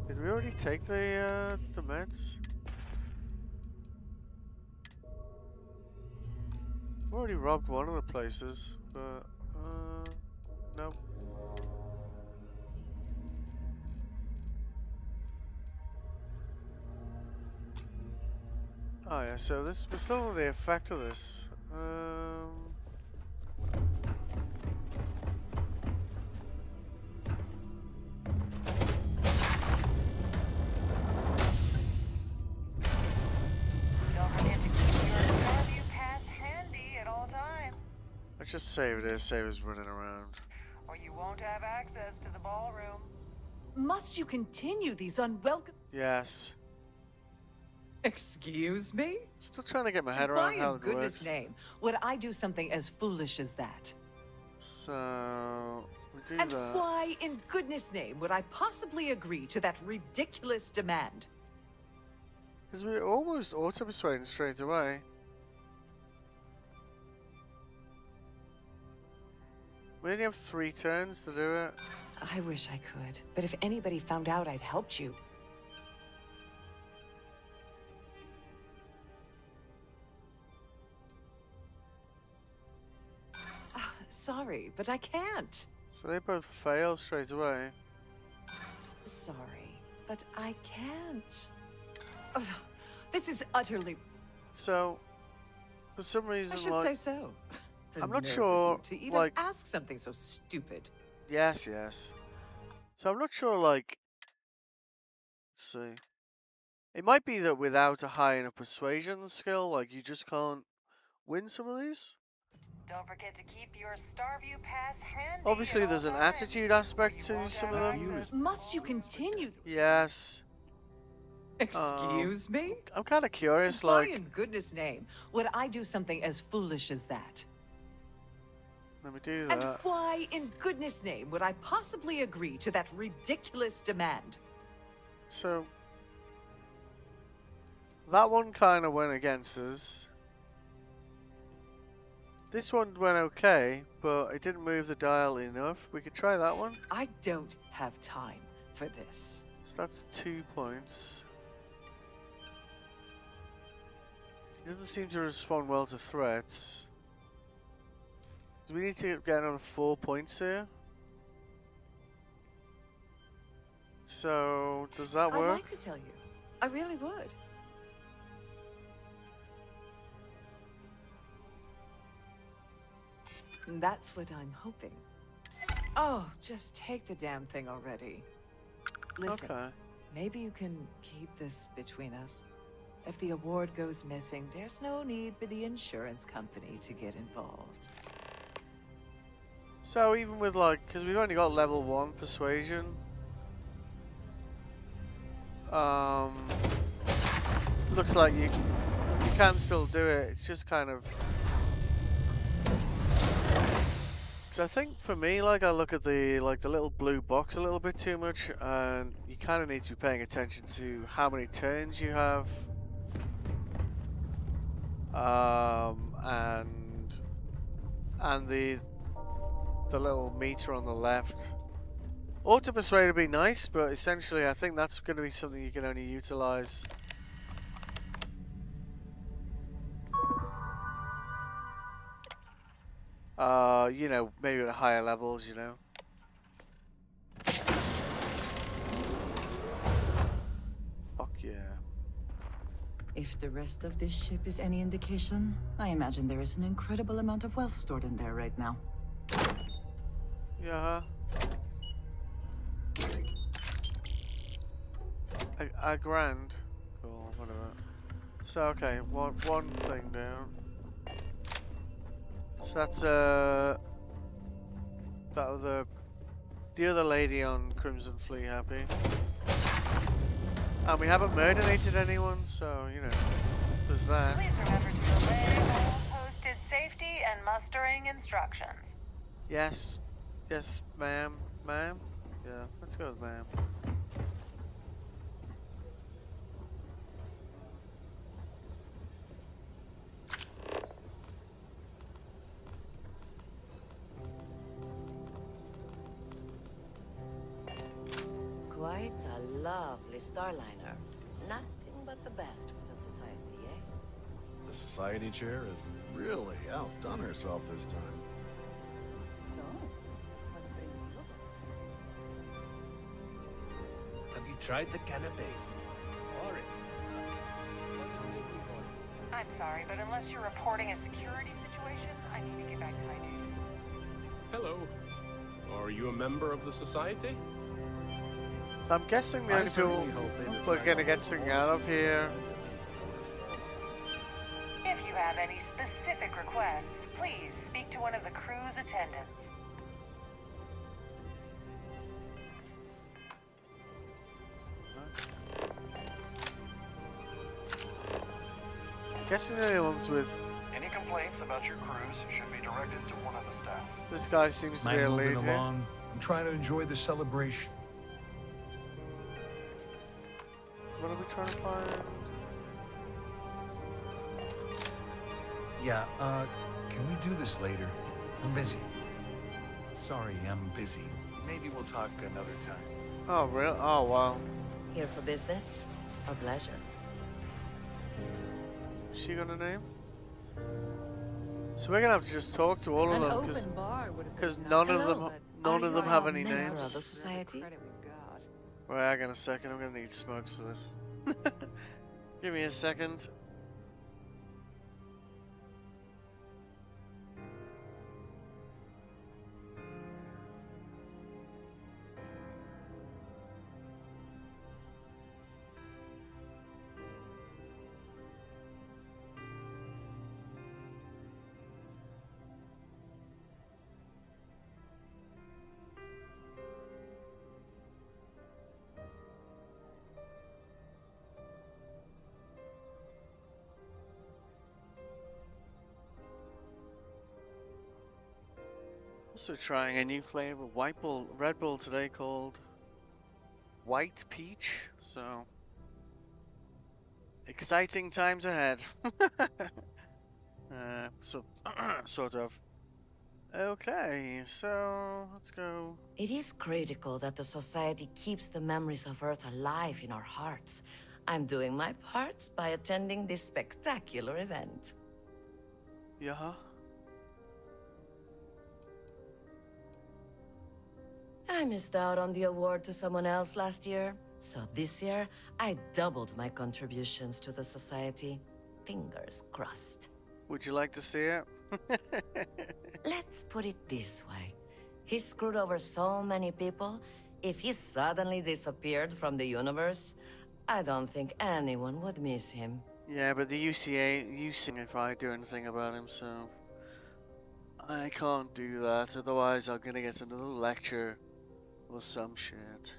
Did we already take the meds? We already robbed one of the places, but no. Oh yeah, so this we're still on the effect of this. Don't forget to keep your Starview pass handy at all times, Let's just save it. Save us running around. or you won't have access to the ballroom. Must you continue these unwelcome... Yes. Excuse me? Still trying to get my head And around why how in it goodness works. name would I do something as foolish as that? So we do And that. why in goodness name would I possibly agree to that ridiculous demand? Because we're almost auto-persuading straight away. We only have 3 turns to do it. I wish I could, but if anybody found out I'd helped you... Sorry, but I can't. So they both fail straight away. Sorry, but I can't. Ugh, this is utterly... So, for some reason, I should like, say so. The I'm not nerve of sure, you to even like... ask something so stupid. Yes, yes. So I'm not sure, like... Let's see. It might be that without a high enough persuasion skill, like, you just can't win some of these. Don't forget to keep your Starview pass handy. Obviously, at there's all an times, attitude or aspect you to won't some have of them. access to Must you continue... Yes. Excuse me? I'm kind of curious, Why like... in goodness name would I do something as foolish as that? Let me do And that. why in goodness name would I possibly agree to that ridiculous demand? So... that one kind of went against us. This one went okay, but it didn't move the dial enough. We could try that one. I don't have time for this. So that's 2 points. He doesn't seem to respond well to threats. So we need to get another 4 points here. So, does that I'd work? like to tell you. I really would. That's what I'm hoping. Oh, just take the damn thing already. Listen, Okay. maybe you can keep this between us. If the award goes missing, there's no need for the insurance company to get involved. So even with like, because we've only got level 1 persuasion. Looks like you can still do it. It's just kind of... So I think for me, like, I look at the little blue box a little bit too much, and you kind of need to be paying attention to how many turns you have, and the little meter on the left. Auto persuade would be nice, but essentially, I think that's going to be something you can only utilize. You know, maybe at higher levels, you know. Fuck yeah. If the rest of this ship is any indication, I imagine there is an incredible amount of wealth stored in there right now. Yeah. A grand. Cool, whatever. So, okay, one thing down. So that's the other lady on Crimson Fleet happy. And we haven't murderated anyone, so you know, there's that. Please remember to obey all posted safety and mustering instructions. Yes, yes, ma'am, ma'am. Yeah, let's go with ma'am. Quite a lovely Starliner. Nothing but the best for the Society, eh? The Society chair has really outdone herself this time. So, what brings you about? Have you tried the canapes? I'm sorry, but unless you're reporting a security situation, I need to get back to my duties. Hello. Are you a member of the Society? So I'm guessing the only people we're gonna get something out of here. If you have any specific requests, please speak to one of the crew's attendants. Guessing the only ones with Any complaints about your crews should be directed to one of the staff. this guy seems to be a lead here. I'm trying to enjoy the celebration. What are we trying to find? Yeah, can we do this later? I'm busy. Sorry, I'm busy. Maybe we'll talk another time. Oh, really? Oh, wow. Here for business or pleasure? Is she got a name? So we're gonna have to just talk to all of them because none of them have any names. Society? Wait, hang on a second. I'm gonna need smokes for this. Give me a second. Also trying a new flavor of Red Bull today called White Peach. So exciting times ahead. So sort of. Okay, so let's go. It is critical that the Society keeps the memories of Earth alive in our hearts. I'm doing my part by attending this spectacular event. Yeah. I missed out on the award to someone else last year, so this year I doubled my contributions to the Society. Fingers crossed. Would you like to see it? Let's put it this way. He screwed over so many people. If he suddenly disappeared from the universe, I don't think anyone would miss him. Yeah, but the UCA if I do anything about him, so I can't do that. Otherwise, I'm gonna get another lecture or some shit.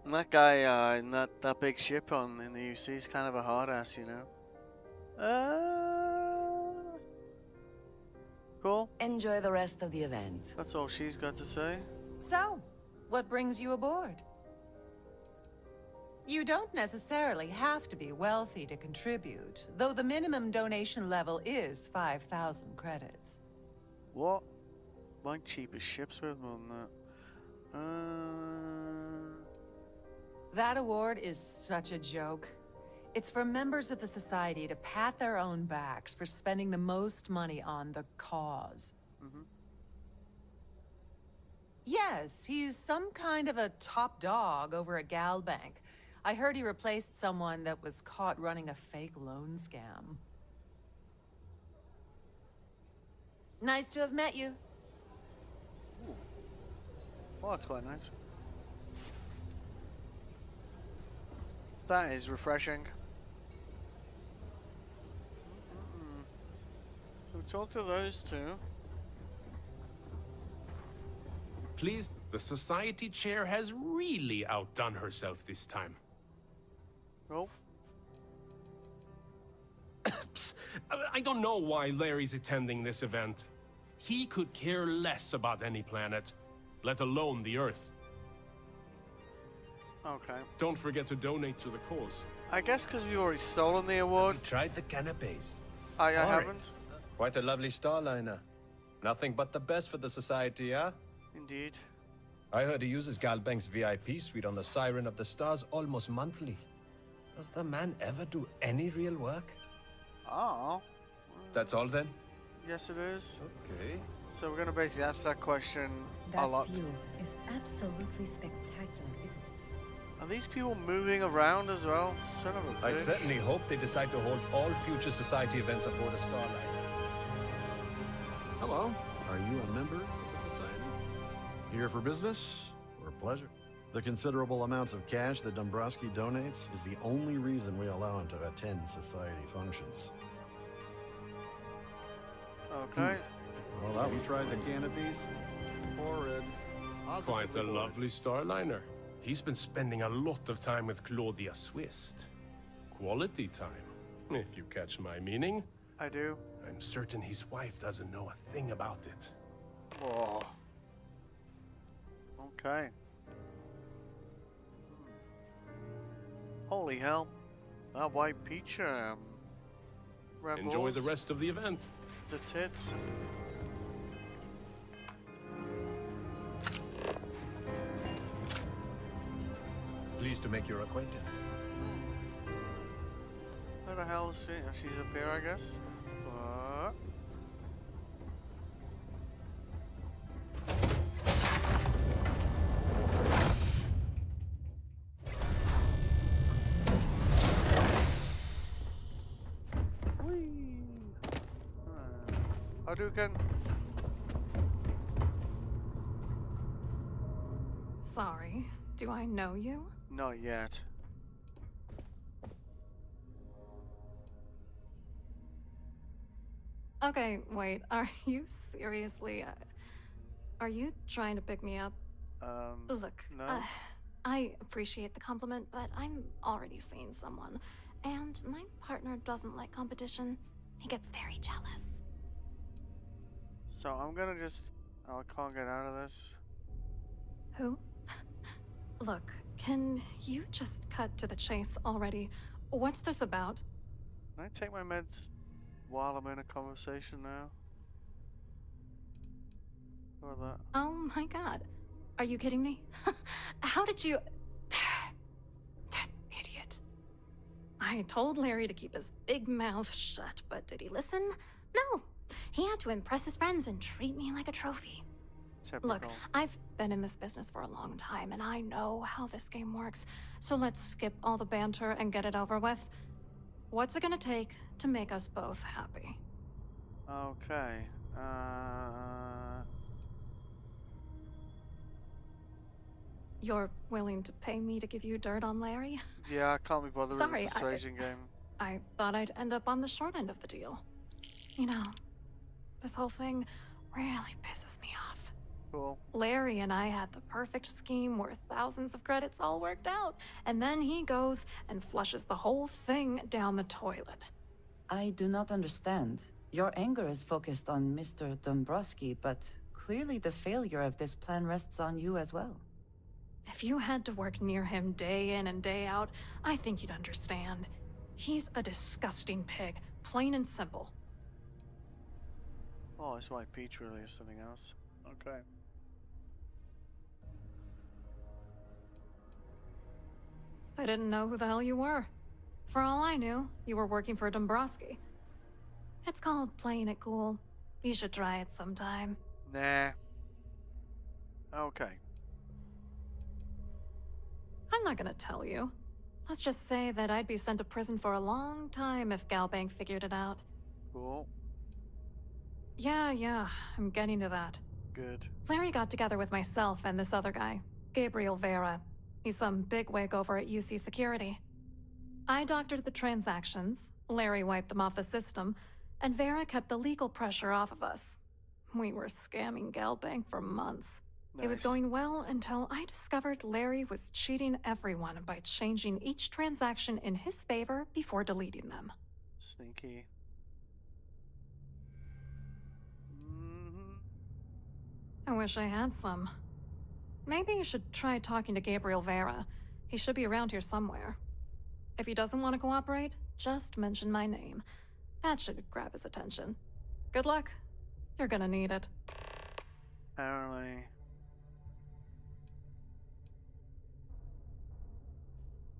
And that guy in that big ship in the UC is kind of a hard ass, you know. Cool. Enjoy the rest of the event. That's all she's got to say. So, what brings you aboard? You don't necessarily have to be wealthy to contribute, though the minimum donation level is 5,000 credits. What? My cheapest ship's worth more than that. That award is such a joke. It's for members of the Society to pat their own backs for spending the most money on the cause. Yes, he's some kind of a top dog over at Galbank. I heard he replaced someone that was caught running a fake loan scam. Nice to have met you. Ooh. Oh, that's quite nice. That is refreshing. We'll talk to those two. Pleased, the Society chair has really outdone herself this time. Oh. I don't know why Larry's attending this event. He could care less about any planet, let alone the Earth. Okay. Don't forget to donate to the cause. I guess because we've already stolen the award. Have you tried the canapes? I haven't. Quite a lovely starliner. Nothing but the best for the Society, huh? Indeed. I heard he uses Galbank's VIP suite on the Siren of the Stars almost monthly. Does the man ever do any real work? Oh. That's all then? Yes, it is. Okay. So we're gonna basically ask that question a lot. That view is absolutely spectacular, isn't it? Are these people moving around as well? Son of a bitch. I certainly hope they decide to hold all future Society events aboard a starliner. Hello. Are you a member of the Society? Here for business or pleasure? The considerable amounts of cash that Dombrowski donates is the only reason we allow him to attend Society functions. Okay. Well, have you tried the canopies? Horrid. Quite a lovely starliner. He's been spending a lot of time with Claudia Swist. Quality time, if you catch my meaning. I do. I'm certain his wife doesn't know a thing about it. Oh. Okay. Holy hell. That white peach, Red Enjoy Bulls, the rest of the event. the tits. Pleased to make your acquaintance. Where the hell is she? Oh, she's up here, I guess. What? Whee! Hadouken! Sorry, do I know you? Not yet. Okay, wait, are you seriously... are you trying to pick me up? Look, no. I appreciate the compliment, but I'm already seeing someone. And my partner doesn't like competition. He gets very jealous. So I'm gonna just... Oh, I can't get out of this. Who? Look, can you just cut to the chase already? What's this about? Can I take my meds while I'm in a conversation now? Or that? Oh my god. Are you kidding me? How did you... That idiot. I told Larry to keep his big mouth shut, but did he listen? No. He had to impress his friends and treat me like a trophy. Typical. Look, I've been in this business for a long time, and I know how this game works. So let's skip all the banter and get it over with. What's it gonna take to make us both happy? Okay. You're willing to pay me to give you dirt on Larry? Yeah, I can't be bothered Sorry, with the persuasion game. I thought I'd end up on the short end of the deal. You know, this whole thing really pisses me off. Cool. Larry and I had the perfect scheme where thousands of credits all worked out, and then he goes and flushes the whole thing down the toilet. I do not understand. Your anger is focused on Mr. Dombrowski, but clearly the failure of this plan rests on you as well. If you had to work near him day in and day out, I think you'd understand. He's a disgusting pig, plain and simple. Oh, that's why Peach really is something else. Okay. I didn't know who the hell you were. For all I knew, you were working for Dombrowski. It's called playing it cool. You should try it sometime. Nah. Okay. I'm not gonna tell you. Let's just say that I'd be sent to prison for a long time if Galbank figured it out. Cool. Yeah, I'm getting to that. Good. Larry got together with myself and this other guy, Gabriel Vera. He's some bigwig over at UC Security. I doctored the transactions, Larry wiped them off the system, and Vera kept the legal pressure off of us. We were scamming Galbank for months. Nice. It was going well until I discovered Larry was cheating everyone by changing each transaction in his favor before deleting them. Sneaky. I wish I had some. Maybe you should try talking to Gabriel Vera. He should be around here somewhere. If he doesn't want to cooperate, just mention my name. That should grab his attention. Good luck. You're gonna need it. Apparently.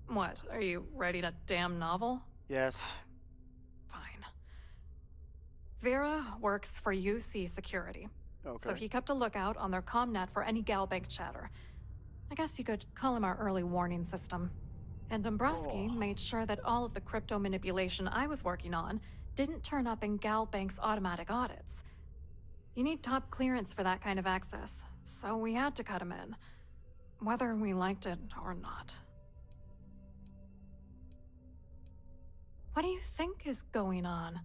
What, are you ready to damn novel? Yes. Fine. Vera works for UC Security. Okay. So he kept a lookout on their comnet for any Galbank chatter. I guess you could call him our early warning system. And Dombrowski made sure that all of the crypto manipulation I was working on didn't turn up in Galbank's automatic audits. You need top clearance for that kind of access, so we had to cut him in. Whether we liked it or not. What do you think is going on?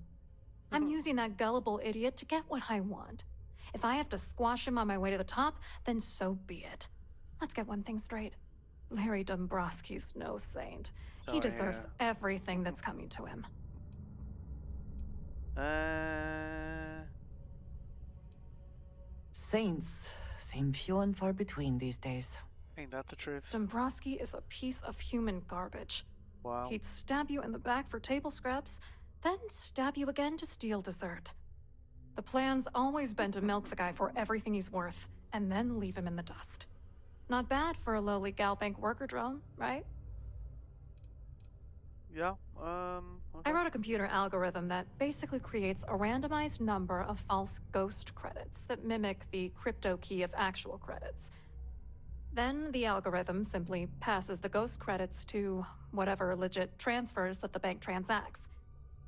I'm using that gullible idiot to get what I want. If I have to squash him on my way to the top, then so be it. Let's get one thing straight. Larry Dombrowski's no saint. He deserves everything that's coming to him. Saints seem few and far between these days. Ain't that the truth? Dombrowski is a piece of human garbage. Wow. He'd stab you in the back for table scraps, then stab you again to steal dessert. The plan's always been to milk the guy for everything he's worth, and then leave him in the dust. Not bad for a lowly Galbank worker drone, right? Yeah, I wrote a computer algorithm that basically creates a randomized number of false ghost credits that mimic the crypto key of actual credits. Then the algorithm simply passes the ghost credits to whatever legit transfers that the bank transacts.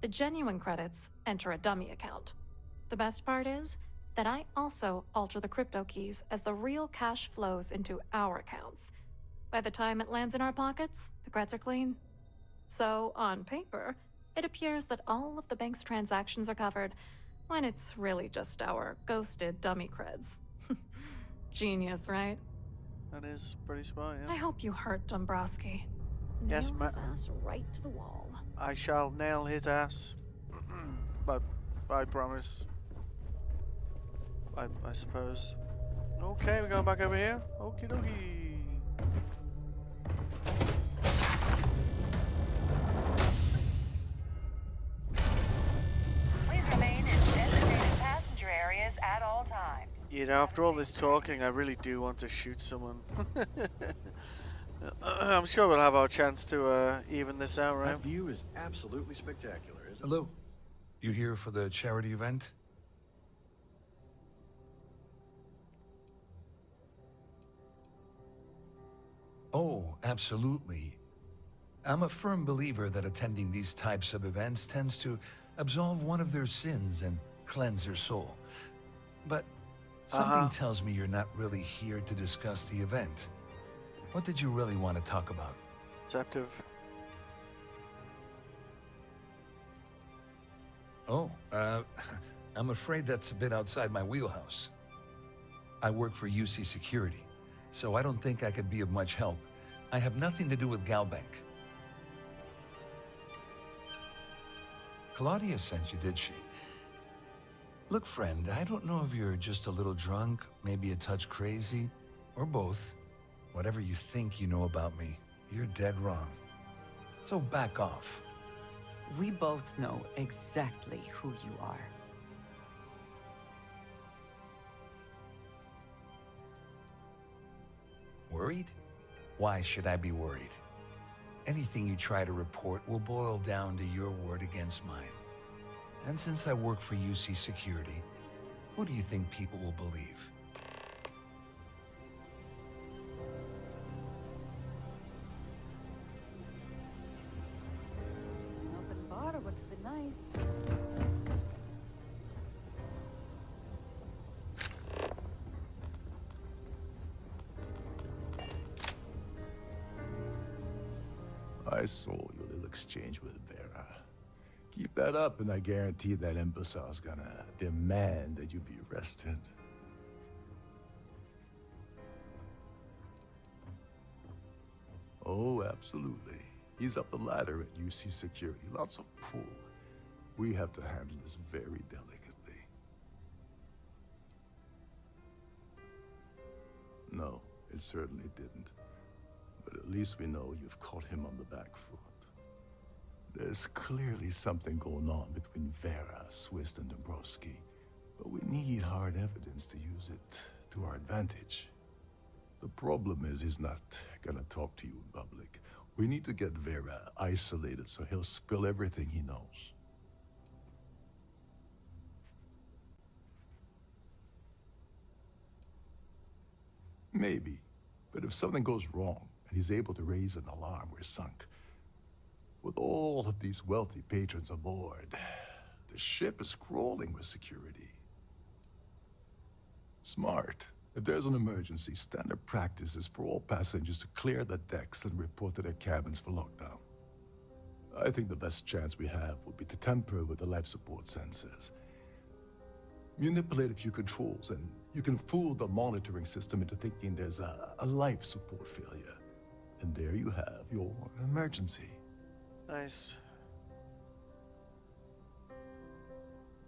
The genuine credits enter a dummy account. The best part is that I also alter the crypto keys as the real cash flows into our accounts. By the time it lands in our pockets, the creds are clean. So, on paper, it appears that all of the bank's transactions are covered, when it's really just our ghosted dummy creds. Genius, right? That is pretty smart, yeah. I hope you hurt Dombrowski. Yes, Nail his ass right to the wall. I shall nail his ass. But I promise. I suppose. Okay, we're going back over here. Okie dokie. Please remain in designated passenger areas at all times. You know, after all this talking, I really do want to shoot someone. I'm sure we'll have our chance to even this out, right? That view is absolutely spectacular, isn't it? Hello. You here for the charity event? Oh, absolutely. I'm a firm believer that attending these types of events tends to absolve one of their sins and cleanse their soul. But something tells me you're not really here to discuss the event. What did you really want to talk about? Deceptive. Oh, I'm afraid that's a bit outside my wheelhouse. I work for UC Security, so I don't think I could be of much help. I have nothing to do with Galbank. Claudia sent you, did she? Look, friend, I don't know if you're just a little drunk, maybe a touch crazy, or both. Whatever you think you know about me, you're dead wrong. So back off. We both know exactly who you are. Worried? Why should I be worried? Anything you try to report will boil down to your word against mine. And since I work for UC Security, who do you think people will believe? An open bar would have been nice. I saw your little exchange with Vera. Keep that up, and I guarantee that imbecile's gonna demand that you be arrested. Oh, absolutely. He's up the ladder at UC Security. Lots of pull. We have to handle this very delicately. No, it certainly didn't. But at least we know you've caught him on the back foot. There's clearly something going on between Vera, Swiss, and Dombrowski. But we need hard evidence to use it to our advantage. The problem is he's not gonna talk to you in public. We need to get Vera isolated so he'll spill everything he knows. Maybe, but if something goes wrong and he's able to raise an alarm, we're sunk. With all of these wealthy patrons aboard, the ship is crawling with security. Smart. If there's an emergency, standard practice is for all passengers to clear the decks and report to their cabins for lockdown. I think the best chance we have would be to tamper with the life support sensors. Manipulate a few controls, and you can fool the monitoring system into thinking there's a life support failure. And there you have your emergency. Nice.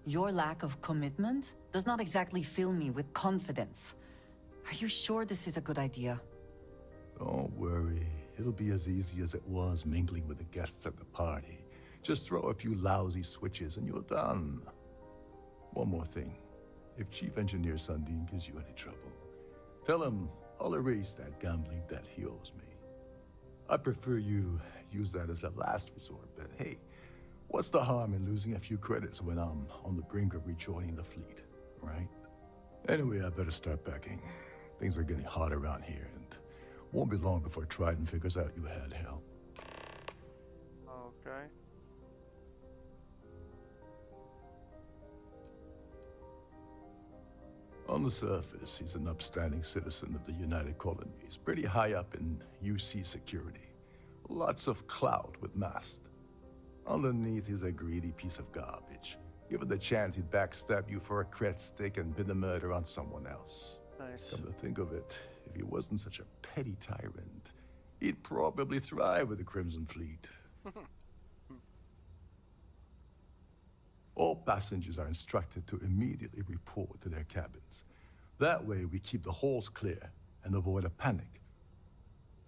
Your lack of commitment does not exactly fill me with confidence. Are you sure this is a good idea? Don't worry. It'll be as easy as it was mingling with the guests at the party. Just throw a few lousy switches and you're done. One more thing. If Chief Engineer Sundin gives you any trouble, tell him I'll erase that gambling debt he owes me. I prefer you use that as a last resort, but hey, what's the harm in losing a few credits when I'm on the brink of rejoining the fleet, right? Anyway, I better start packing. Things are getting hot around here, and won't be long before Trident figures out you had help. Okay. On the surface, he's an upstanding citizen of the United Colonies, pretty high up in UC Security. Lots of clout with mast. Underneath, he's a greedy piece of garbage. Given the chance, he'd backstab you for a cred stick and pin the murder on someone else. Nice. Come to think of it, if he wasn't such a petty tyrant, he'd probably thrive with the Crimson Fleet. All passengers are instructed to immediately report to their cabins. That way, we keep the halls clear and avoid a panic.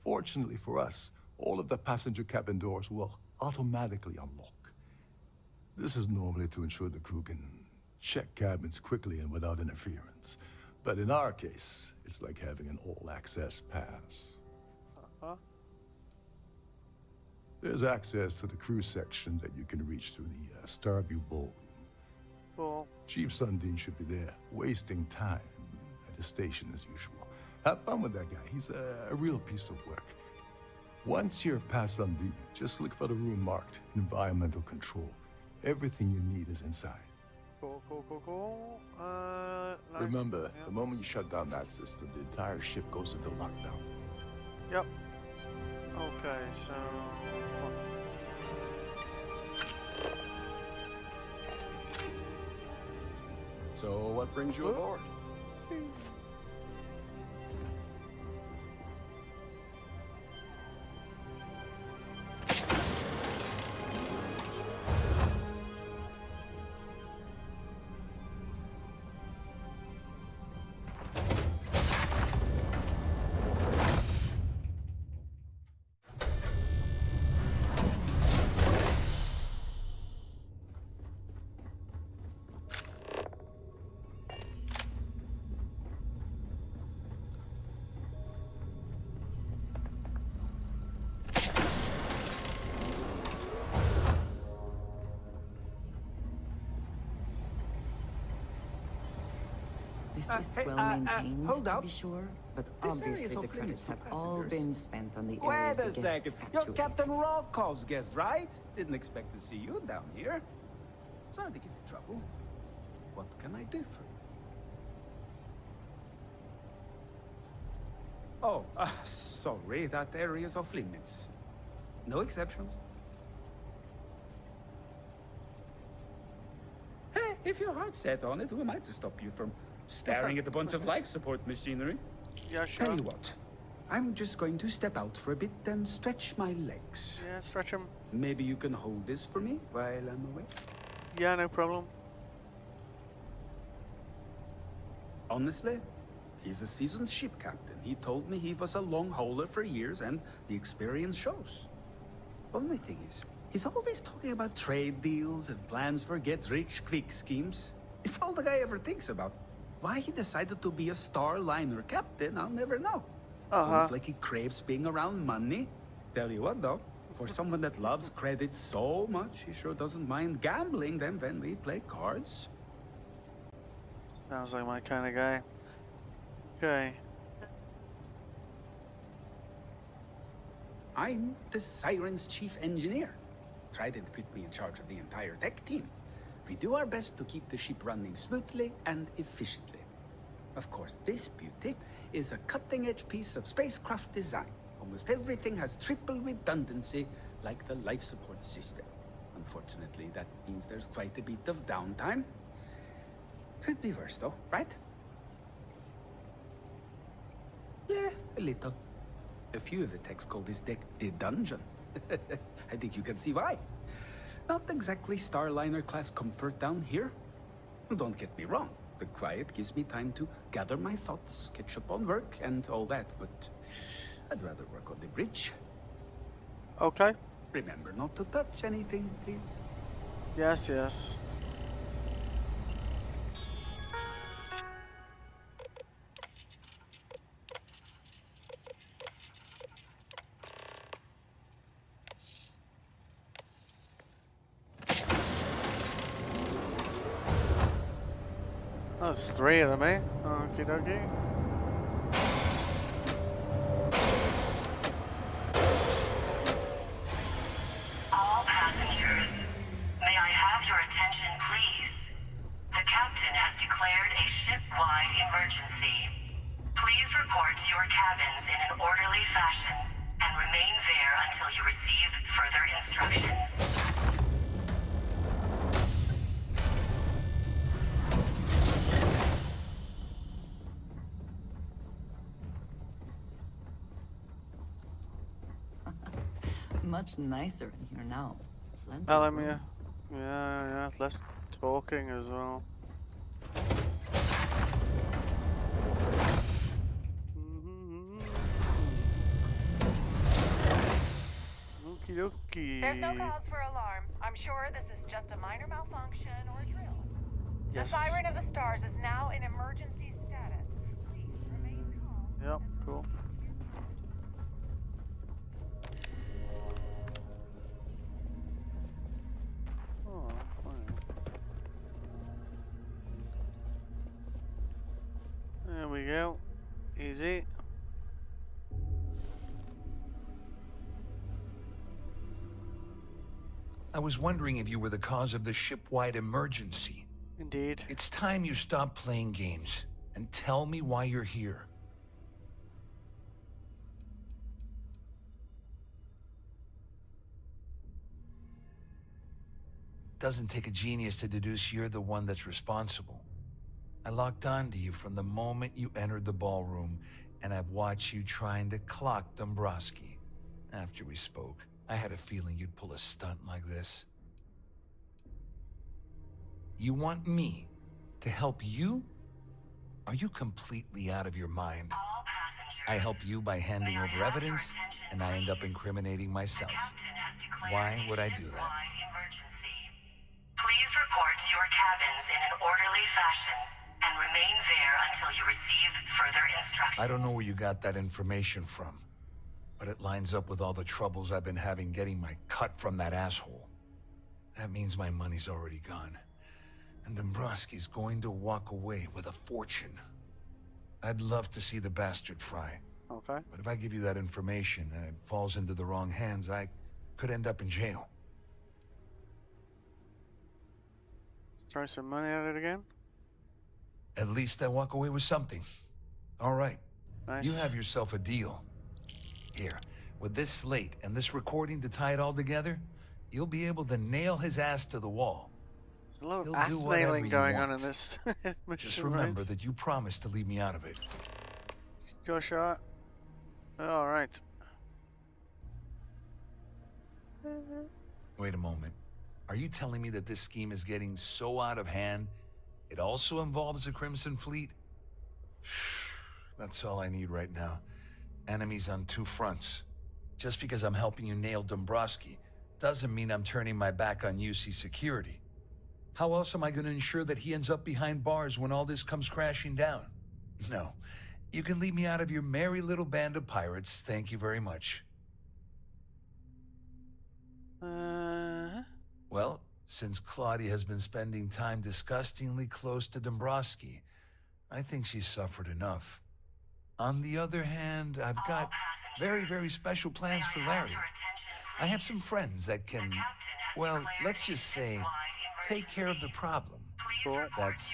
Fortunately for us, all of the passenger cabin doors will automatically unlock. This is normally to ensure the crew can check cabins quickly and without interference. But in our case, it's like having an all-access pass. There's access to the crew section that you can reach through the Starfield ballroom. Cool. Chief Sundin should be there, wasting time at his station as usual. Have fun with that guy. He's a real piece of work. Once you're past Sundin, just look for the room marked Environmental Control. Everything you need is inside. Cool. Remember, the moment you shut down that system, the entire ship goes into lockdown. Yep. Okay, so... So, what brings you aboard? This is well maintained, hold to up. be sure, but This obviously area is the off limits credits to have all passengers. been spent on the Wait areas a the guests second. had You're choice. Captain Rocko's guest, right? Didn't expect to see you down here. Sorry to give you trouble. What can I do for you? Oh, sorry. That area's off limits. No exceptions. Hey, if your heart's set on it, who am I to stop you from staring at a bunch of life support machinery? Yeah, sure. Tell you what, I'm just going to step out for a bit and stretch my legs. Yeah, stretch them. Maybe you can hold this for me while I'm away? Yeah, no problem. Honestly, he's a seasoned ship captain. He told me he was a long hauler for years, and the experience shows. Only thing is, he's always talking about trade deals and plans for get-rich-quick schemes. It's all the guy ever thinks about. Why he decided to be a Starliner captain, I'll never know. It's almost like he craves being around money. Tell you what, though, for someone that loves credit so much, he sure doesn't mind gambling them when we play cards. Sounds like my kind of guy. Okay. I'm the Siren's chief engineer. Trident put me in charge of the entire tech team. We do our best to keep the ship running smoothly and efficiently. Of course, this beauty is a cutting-edge piece of spacecraft design. Almost everything has triple redundancy, like the life support system. Unfortunately, that means there's quite a bit of downtime. Could be worse, though, right? Yeah, a little. A few of the techs call this deck the dungeon. I think you can see why. Not exactly Starliner-class comfort down here. Don't get me wrong. The quiet gives me time to gather my thoughts, catch up on work, and all that, but I'd rather work on the bridge. Okay. Remember not to touch anything, please. Yes, yes. Oh, there's 3 of them, eh? Okie dokie. All passengers, may I have your attention, please? The captain has declared a ship-wide emergency. Please report to your cabins in an orderly fashion and remain there until you receive further instructions. Much nicer in here now. Plenty Tell of him, room. yeah. Yeah, less talking as well. Okie dokie. There's no cause for alarm. I'm sure this is just a minor malfunction or a drill. Yes. The Siren of the Stars is now in emergency status. Please remain calm. Yep, cool. Oh, fine. There we go. Easy. I was wondering if you were the cause of the ship-wide emergency. Indeed. It's time you stop playing games and tell me why you're here. Doesn't take a genius to deduce you're the one that's responsible. I locked onto you from the moment you entered the ballroom, and I've watched you trying to clock Dombrowski. After we spoke, I had a feeling you'd pull a stunt like this. You want me to help you? Are you completely out of your mind? I help you by handing over evidence, and I end up incriminating myself. Why would I do that? Please report to your cabins in an orderly fashion and remain there until you receive further instructions. I don't know where you got that information from, but it lines up with all the troubles I've been having getting my cut from that asshole. That means my money's already gone, and Dombrowski's going to walk away with a fortune. I'd love to see the bastard fry. Okay. But if I give you that information and it falls into the wrong hands, I could end up in jail. Let's throw some money at it again. At least I walk away with something. All right. Nice. You have yourself a deal. Here, with this slate and this recording to tie it all together, you'll be able to nail his ass to the wall. There's a lot of He'll ass do whatever nailing you going on want. in this mission. Just remember right? that you promised to leave me out of it. Your shot. All right. Wait a moment. Are you telling me that this scheme is getting so out of hand, it also involves the Crimson Fleet? That's all I need right now. Enemies on two fronts. Just because I'm helping you nail Dombrowski doesn't mean I'm turning my back on UC security. How else am I going to ensure that he ends up behind bars when all this comes crashing down? No. You can leave me out of your merry little band of pirates. Thank you very much. Well, since Claudia has been spending time disgustingly close to Dombrowski, I think she's suffered enough. On the other hand, I've got very, very special plans for Larry. I have some friends that can, well, let's just say, take care of the problem. Cool. That's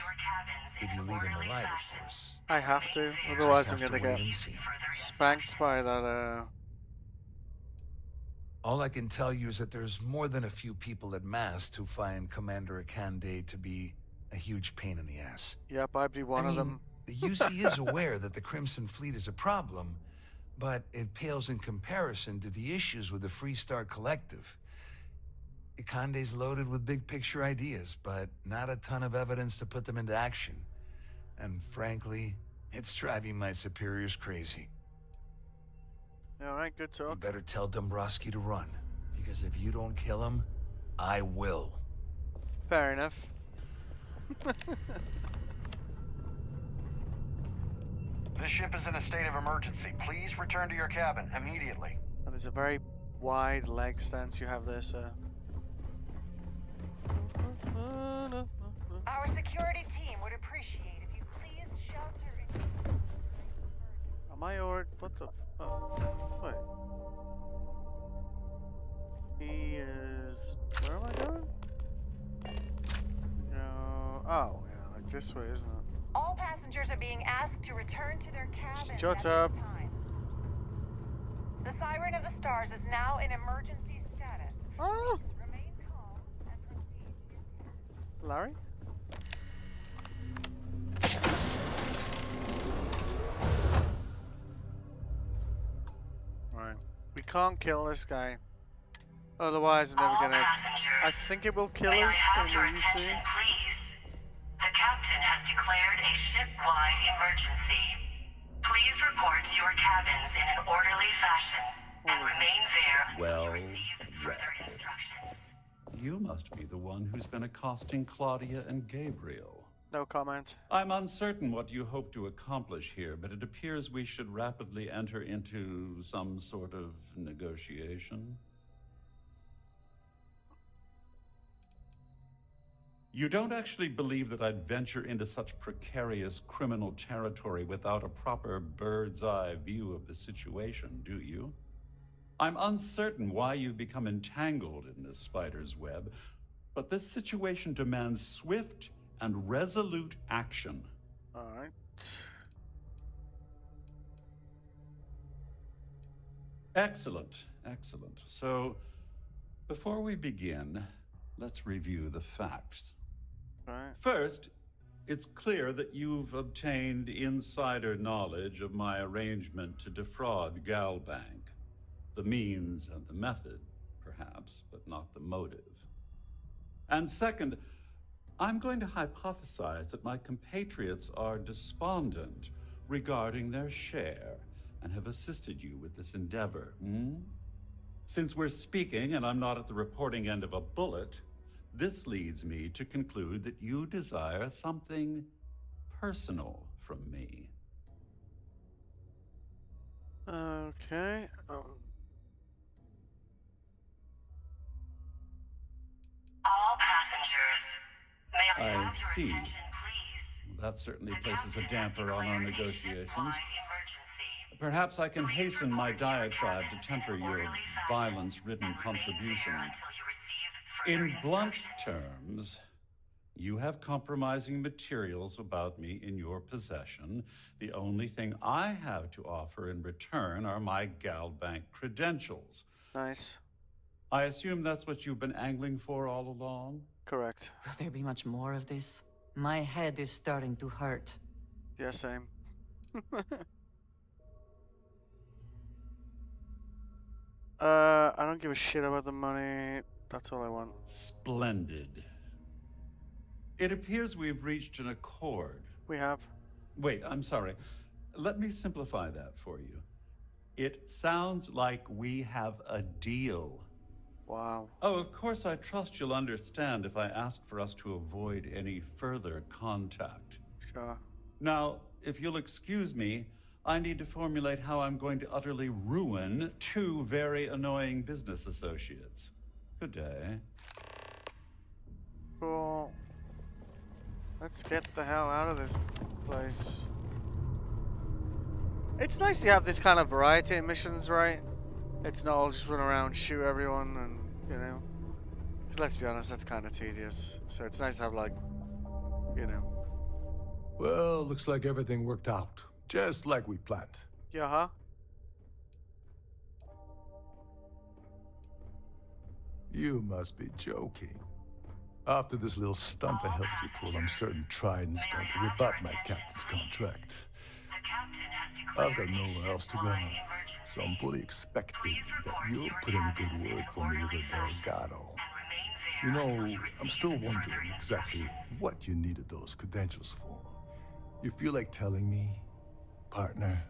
if you leave him alive, of course. I have to, otherwise I'm Just gonna have to get wait and see. spanked by that. All I can tell you is that there's more than a few people at Mast who find Commander Akande to be a huge pain in the ass. Yep, I'd be one of them. The UC is aware that the Crimson Fleet is a problem, but it pales in comparison to the issues with the Freestar Collective. Akande's loaded with big picture ideas, but not a ton of evidence to put them into action. And frankly, it's driving my superiors crazy. Alright, good You talk. better tell Dombrowski to run, because if you don't kill him, I will. Fair enough. This ship is in a state of emergency. Please return to your cabin immediately. That is a very wide leg stance you have there, sir. Our security team would appreciate if you please shelter in... Am I already? What the? Wait. He is. Where am I going? No. Oh, yeah, like this way, isn't it? All passengers are being asked to return to their cabins Shut at up. this time. The Siren of the Stars is now in emergency status. Oh. Please remain calm and proceed. Larry? Right. We can't kill this guy. Otherwise, I'm never All gonna. passengers, I think it will kill may I us have when your we use attention, it. please? The captain has declared a ship-wide emergency. Please report to your cabins in an orderly fashion and remain there until you receive further instructions. You must be the one who's been accosting Claudia and Gabriel. No comment. I'm uncertain what you hope to accomplish here, but it appears we should rapidly enter into some sort of negotiation. You don't actually believe that I'd venture into such precarious criminal territory without a proper bird's-eye view of the situation, do you? I'm uncertain why you've become entangled in this spider's web, but this situation demands swift and resolute action. All right. Excellent, excellent. So, before we begin, let's review the facts. All right. First, it's clear that you've obtained insider knowledge of my arrangement to defraud Galbank. The means and the method, perhaps, but not the motive. And second, I'm going to hypothesize that my compatriots are despondent regarding their share and have assisted you with this endeavor. Since we're speaking and I'm not at the reporting end of a bullet, this leads me to conclude that you desire something personal from me. Okay. All passengers, may I have your see. attention, please? That certainly The places a captain has damper on our declared a negotiations. ship-wide emergency. Perhaps I can Please hasten my report to your diatribe to cabins temper in an your orderly fashion violence-ridden and remain contribution. there until you receive further In blunt instructions. terms, you have compromising materials about me in your possession. The only thing I have to offer in return are my Galbank credentials. Nice. I assume that's what you've been angling for all along? Correct. Will there be much more of this? My head is starting to hurt. Yeah, same. I don't give a shit about the money. That's all I want. Splendid. It appears we've reached an accord. We have. Wait, I'm sorry. Let me simplify that for you. It sounds like we have a deal. Wow. Oh, of course, I trust you'll understand if I ask for us to avoid any further contact. Sure. Now, if you'll excuse me, I need to formulate how I'm going to utterly ruin two very annoying business associates. Good day. Cool. Let's get the hell out of this place. It's nice to have this kind of variety in missions, right? It's not all just run around, shoot everyone, and, you know. Because let's be honest, that's kind of tedious. So it's nice to have, like, you know. Well, looks like everything worked out. Just like we planned. Yeah, huh? You must be joking. After this little stunt I helped you pull, I'm certain Trident's going to rip up my captain's contract. I've got nowhere else to go, so I'm fully expecting that you'll put in a good word for me with a Delgado. You know, I'm still wondering exactly what you needed those credentials for. You feel like telling me, partner?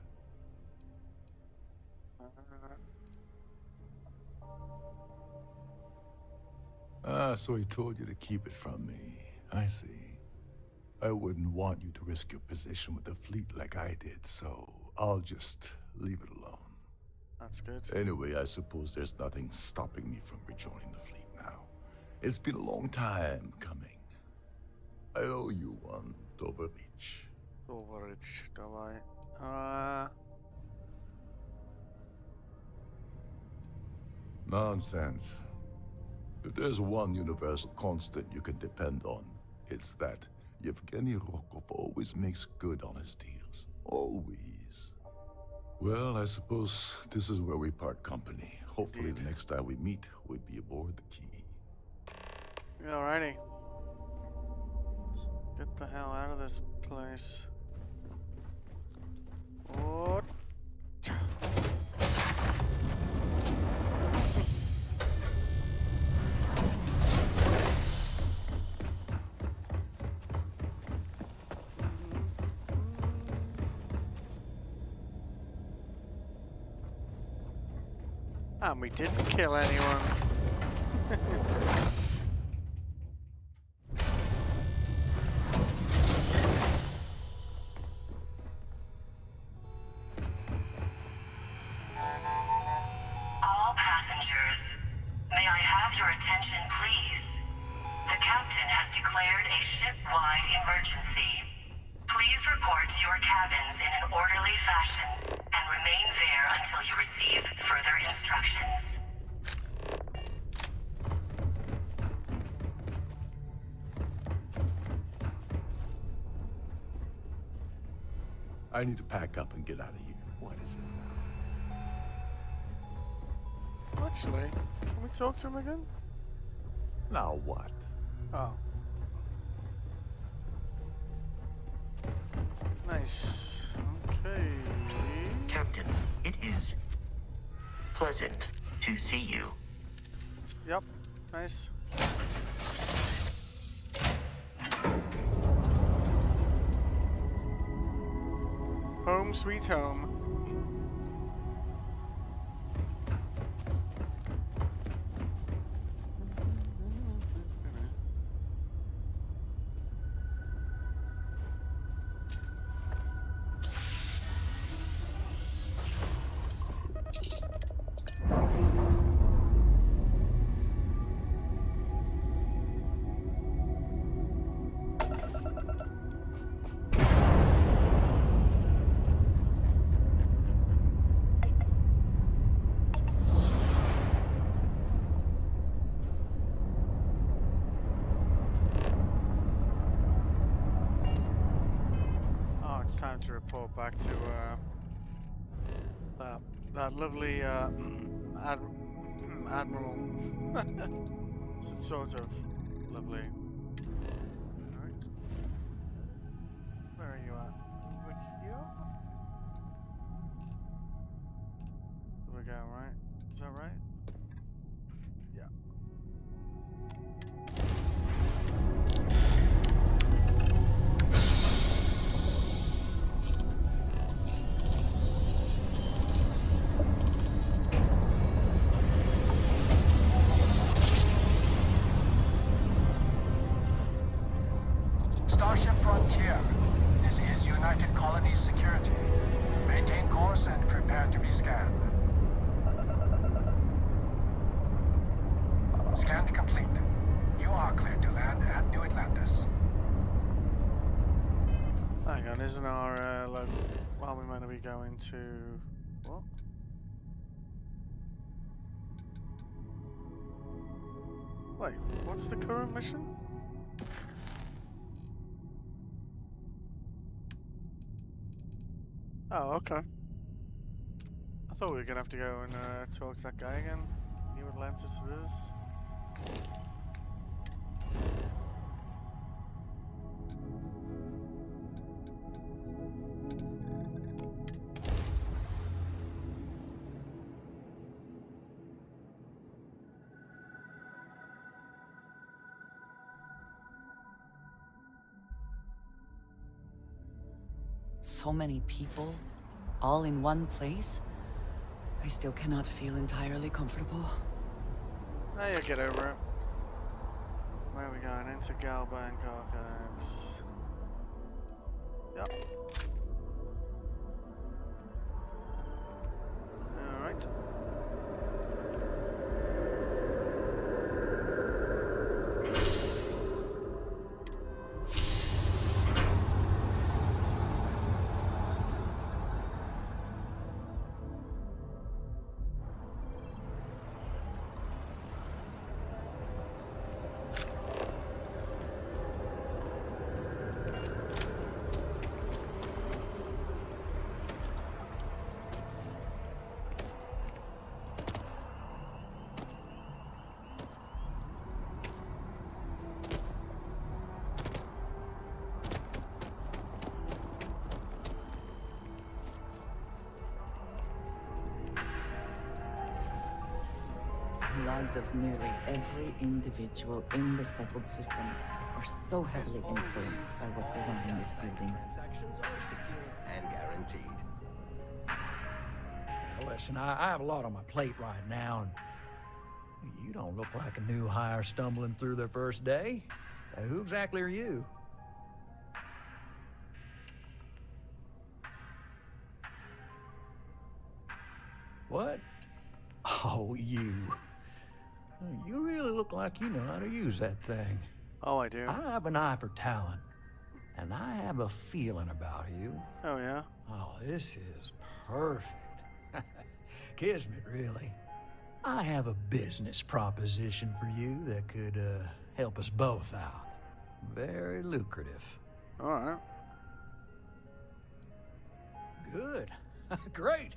Ah, so he told you to keep it from me. I see. I wouldn't want you to risk your position with the fleet like I did, so I'll just leave it alone. That's good. Anyway, I suppose there's nothing stopping me from rejoining the fleet now. It's been a long time coming. I owe you one, Doverbeach. Doverbeach, давай. Nonsense. If there's one universal constant you can depend on, it's that Yevgeny Rokov always makes good on his deals. Always. Well, I suppose this is where we part company. Hopefully the next time we meet, we'll be aboard the Key. Alrighty. Let's get the hell out of this place. What? And we didn't kill anyone. All passengers, may I have your attention, please? The captain has declared a ship-wide emergency. Please report to your cabins in an orderly fashion and remain there until you receive further instructions. I need to pack up and get out of here. What is it now? Actually, can we talk to him again? Now what? Oh. Nice. Okay. Captain, it is pleasant to see you. Yep. Nice. Home sweet home. It's time to report back to that lovely admiral. It's sort of lovely. Alright. Where are you at? Over here? There we go, right? Is that right? Yeah. Starship Frontier. This is United Colonies Security. Maintain course and prepare to be scanned. Scan complete. You are cleared to land at New Atlantis. Hang on, isn't our local... Well, we might be going to... What? Wait, what's the current mission? Oh, okay. I thought we were gonna have to go and talk to that guy again. New Atlantis it is. So many people, all in one place? I still cannot feel entirely comfortable. Now you get over it. Where are we going? Into Galbank Archives. Yep. Alright. Logs of nearly every individual in the settled systems are so heavily influenced by what goes on in this building. Transactions are secure and guaranteed. listen, I have a lot on my plate right now, and you don't look like a new hire stumbling through their first day. Who exactly are you? What? Oh, you. You really look like you know how to use that thing. Oh, I do. I have an eye for talent, and I have a feeling about you. Oh, yeah? Oh, this is perfect. Kismet, really. I have a business proposition for you that could help us both out. Very lucrative. All right. Good. Great.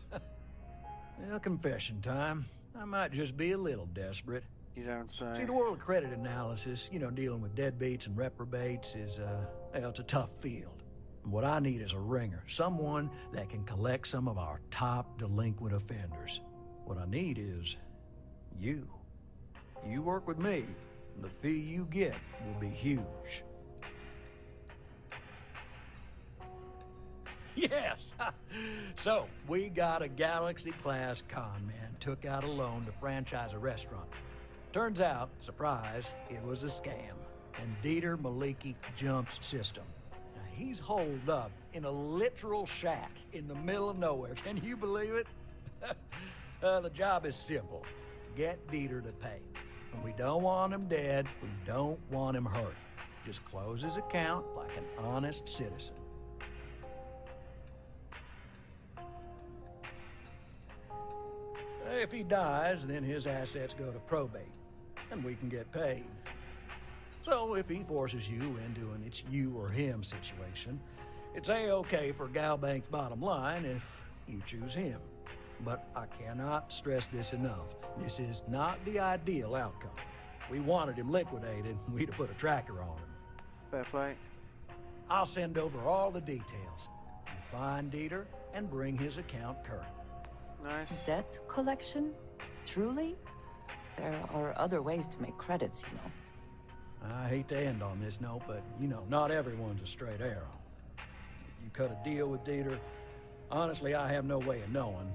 Well, confession time. I might just be a little desperate. You don't say. See, the world of credit analysis, you know, dealing with deadbeats and reprobates is, well, it's a tough field. And what I need is a ringer, someone that can collect some of our top delinquent offenders. What I need is you. You work with me, and the fee you get will be huge. Yes! So, we got a Galaxy-class con man took out a loan to franchise a restaurant. Turns out, surprise, it was a scam. And Dieter Maliki jumps system. Now, he's holed up in a literal shack in the middle of nowhere. Can you believe it? The job is simple. Get Dieter to pay. And we don't want him dead. We don't want him hurt. Just close his account like an honest citizen. If he dies, then his assets go to probate, and we can get paid. So if he forces you into an it's you or him situation, it's A-okay for Galbank's bottom line if you choose him. But I cannot stress this enough. This is not the ideal outcome. We wanted him liquidated, we'd have put a tracker on him. Fair play. I'll send over all the details. You find Dieter and bring his account current. Nice. Debt collection? Truly? There are other ways to make credits, you know. I hate to end on this note, but, you know, not everyone's a straight arrow. If you cut a deal with Dieter, honestly, I have no way of knowing.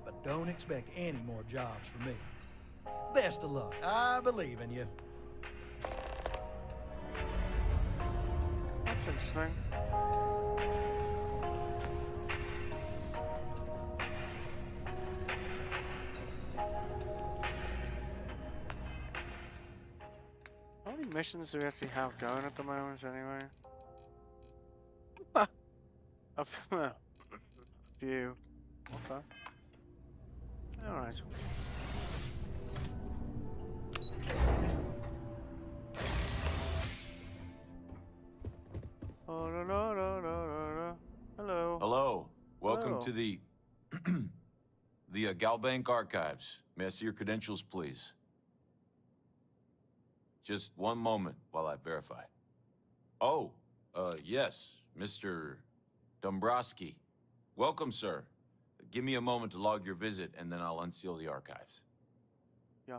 But don't expect any more jobs from me. Best of luck. I believe in you. That's interesting. How many missions do we actually have going at the moment, anyway? A few. Okay. Alright. Oh, no, no, no, no, no. Hello. Hello. Welcome Hello. to the the Galbank Archives. May I see your credentials, please? Just one moment while I verify. Oh, yes, Mr. Dombrowski. Welcome, sir. Give me a moment to log your visit, and then I'll unseal the archives. Yeah.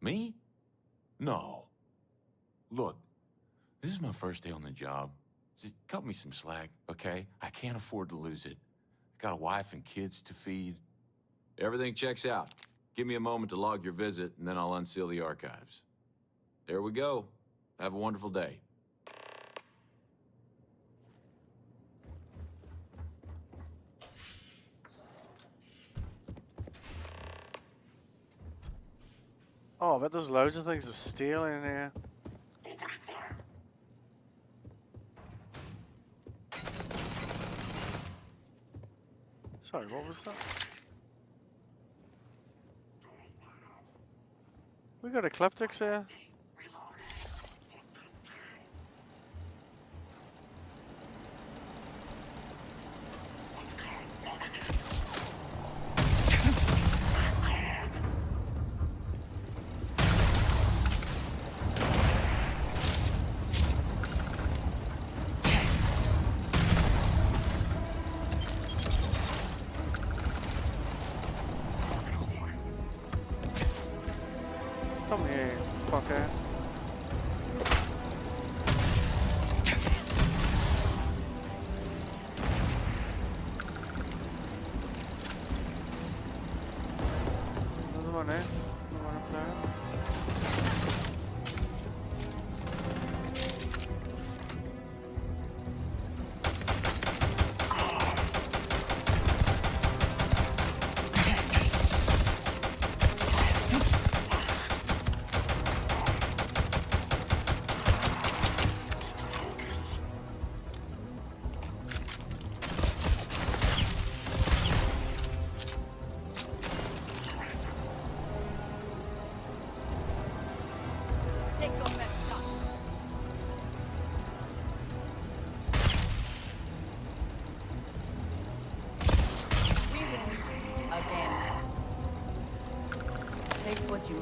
Me? No. Look, this is my first day on the job. Just cut me some slack, okay? I can't afford to lose it. I got a wife and kids to feed. Everything checks out. Give me a moment to log your visit, and then I'll unseal the archives. There we go. Have a wonderful day. Oh, I bet there's loads of things to steal in here. Sorry, what was that? We got ecliptics here. Come here, fucker.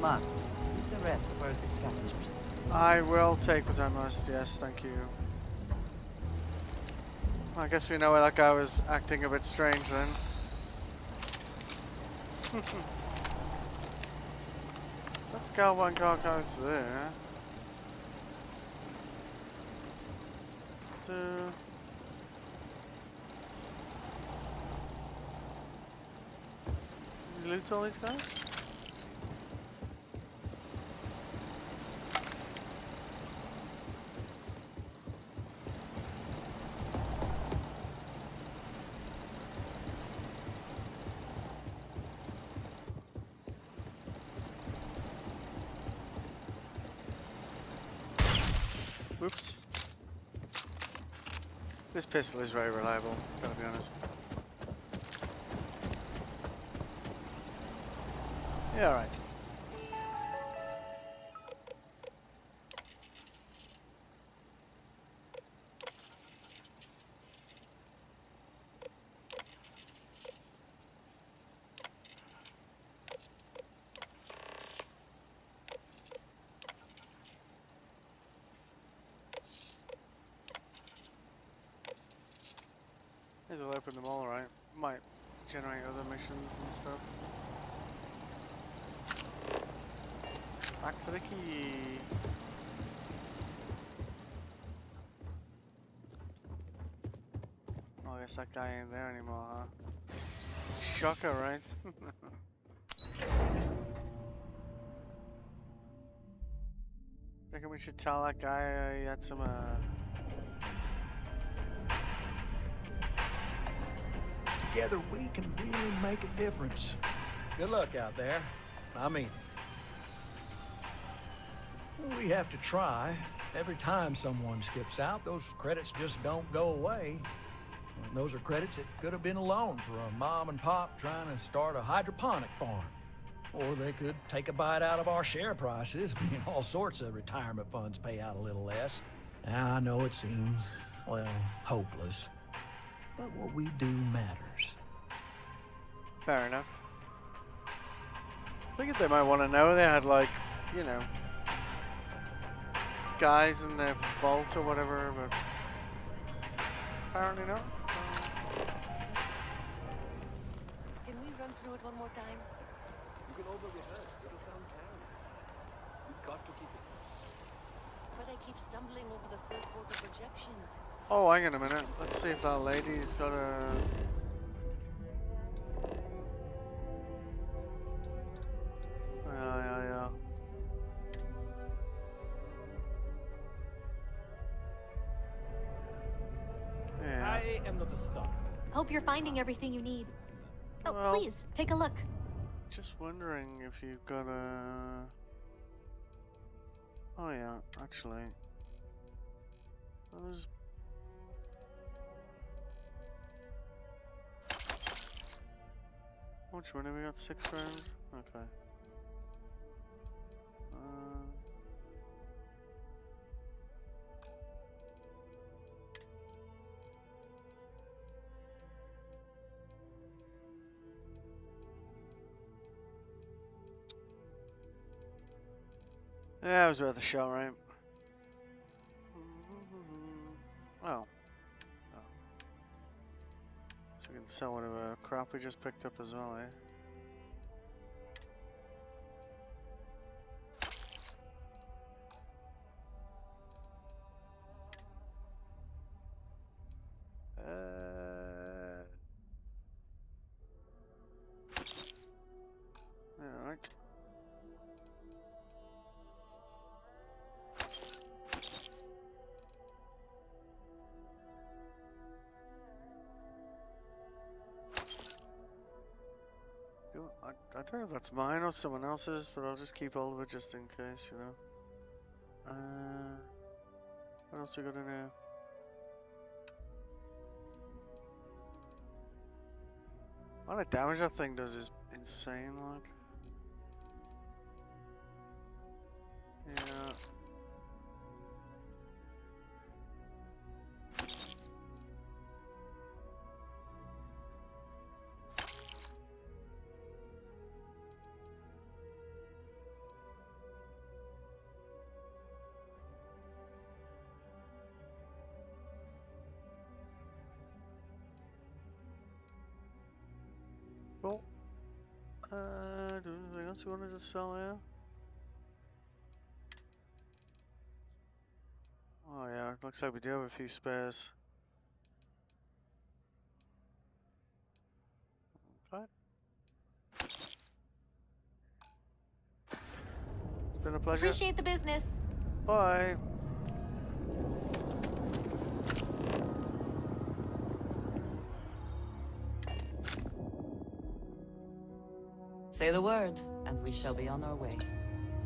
must. Leave the rest for the scavengers. I will take what I must, yes, thank you. I guess we know why that guy was acting a bit strange then. Let's go one car goes there. So... Did we loot all these guys? Whoops. This pistol is very reliable, gotta be honest. Yeah, alright. Maybe we'll open them all, right? Might generate other missions and stuff. Back to the key. Oh, I guess that guy ain't there anymore, huh? Shocker, right? Reckon we should tell that guy he had some, Together we can really make a difference. Good luck out there. I mean it. We have to try. Every time someone skips out, those credits just don't go away. And those are credits that could have been a loan for a mom and pop trying to start a hydroponic farm. Or they could take a bite out of our share prices. I mean, all sorts of retirement funds pay out a little less. Now, I know it seems, well, hopeless. But what we do matters. Fair enough. I think they might want to know they had, like, you know, guys in their vault or whatever, but apparently not. So. Can we run through it one more time? You can over-rehearse. It'll sound calm. We've got to keep it close. But I keep stumbling over the third quarter projections. Oh, hang on a minute. Let's see if that lady's got a... Yeah. I am not a star. Hope you're finding everything you need. Oh, Well, please, take a look. just wondering if you've got a... Oh yeah, actually. That was... How much money we got? 6 grand? Okay. Yeah, it was worth a shot, right? Oh. So we can sell whatever crap we just picked up as well, eh? Alright. I don't know if that's mine or someone else's, but I'll just keep all of it just in case, you know. What else we got in here? What the damage that thing does is insane, like. Yeah. Do anything else we wanted to sell here? Oh yeah, looks like we do have a few spares. Okay. It's been a pleasure. Appreciate the business. Bye. Say the word, and we shall be on our way.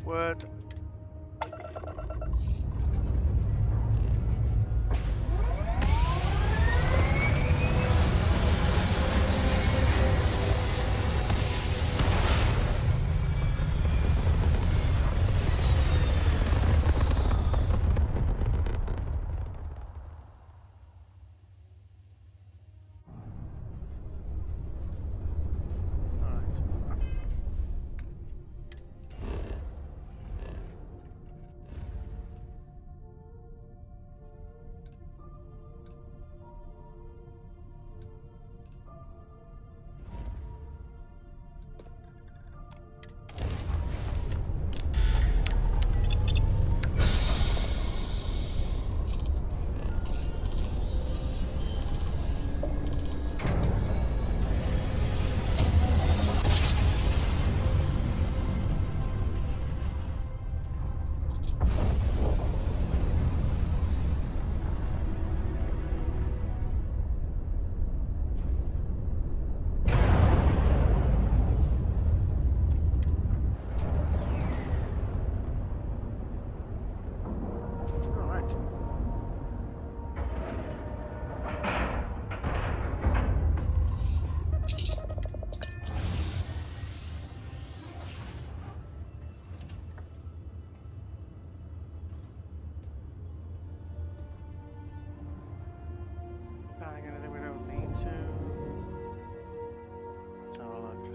Word. Finding anything we don't need to. Let's have a look.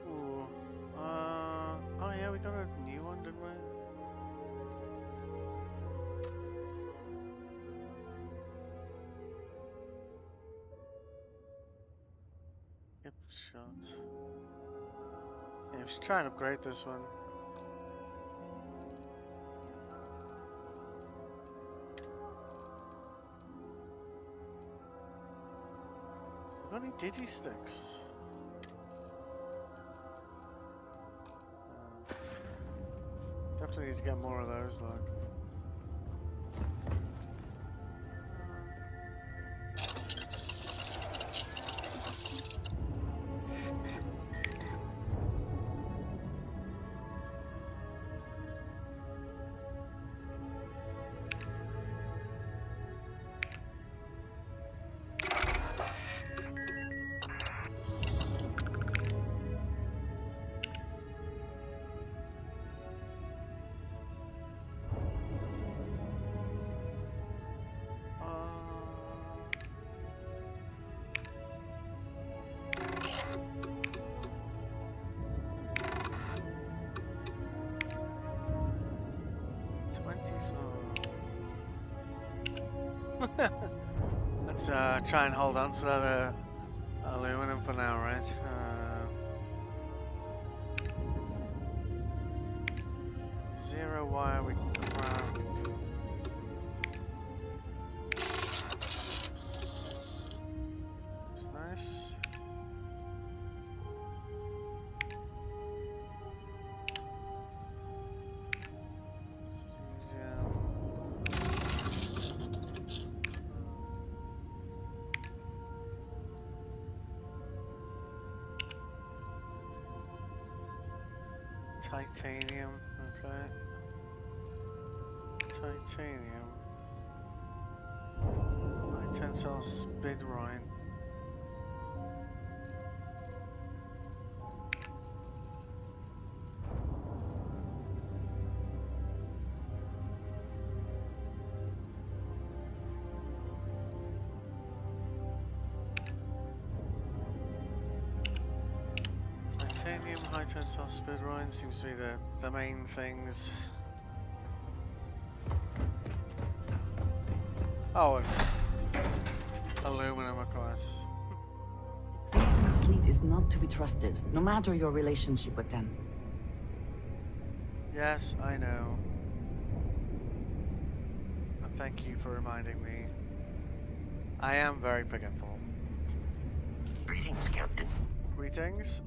Ooh. Oh yeah, we got a new one, didn't we? Yep, shot. Yeah, we should try and upgrade this one. Got any digi-sticks? Definitely need to get more of those, like. Let's try and hold on to that aluminum for now, right? Zero wire we can craft. That's nice. Titanium, okay. Titanium. High tensile spidrine. Titanium, high tensile speedrine seems to be the main things. Oh, aluminum, of course. The Crimson Fleet is not to be trusted, no matter your relationship with them. Yes, I know. But thank you for reminding me. I am very forgetful. Greetings, Captain. Greetings.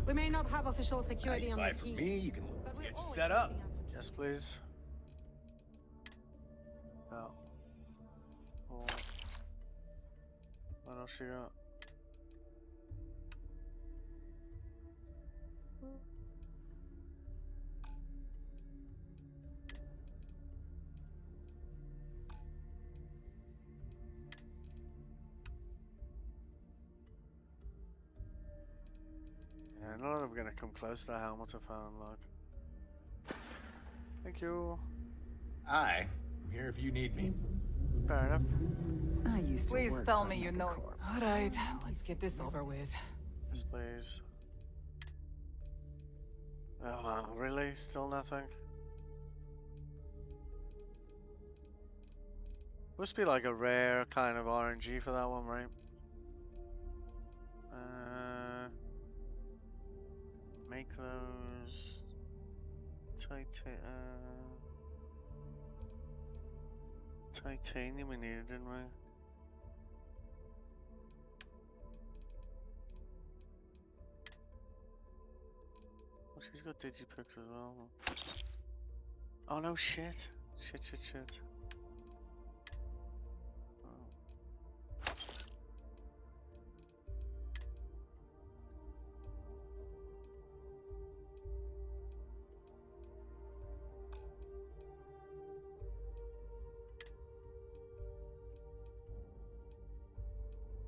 We may not have official security on the For key. me, you can let's get you set up. Yes, please. Oh. Oh. What else you got? Yeah, none of them are gonna come close to the helmet if I unlock. Thank you. I'm here if you need me. Fair enough. I used to Please work tell for me you know. Megacorp. All right, let's get this over with. Yes, please. Oh, really? Still nothing? Must be like a rare kind of RNG for that one, right? Make those titanium we needed, didn't we? Oh, she's got digipicks as well. Oh no, shit. Shit.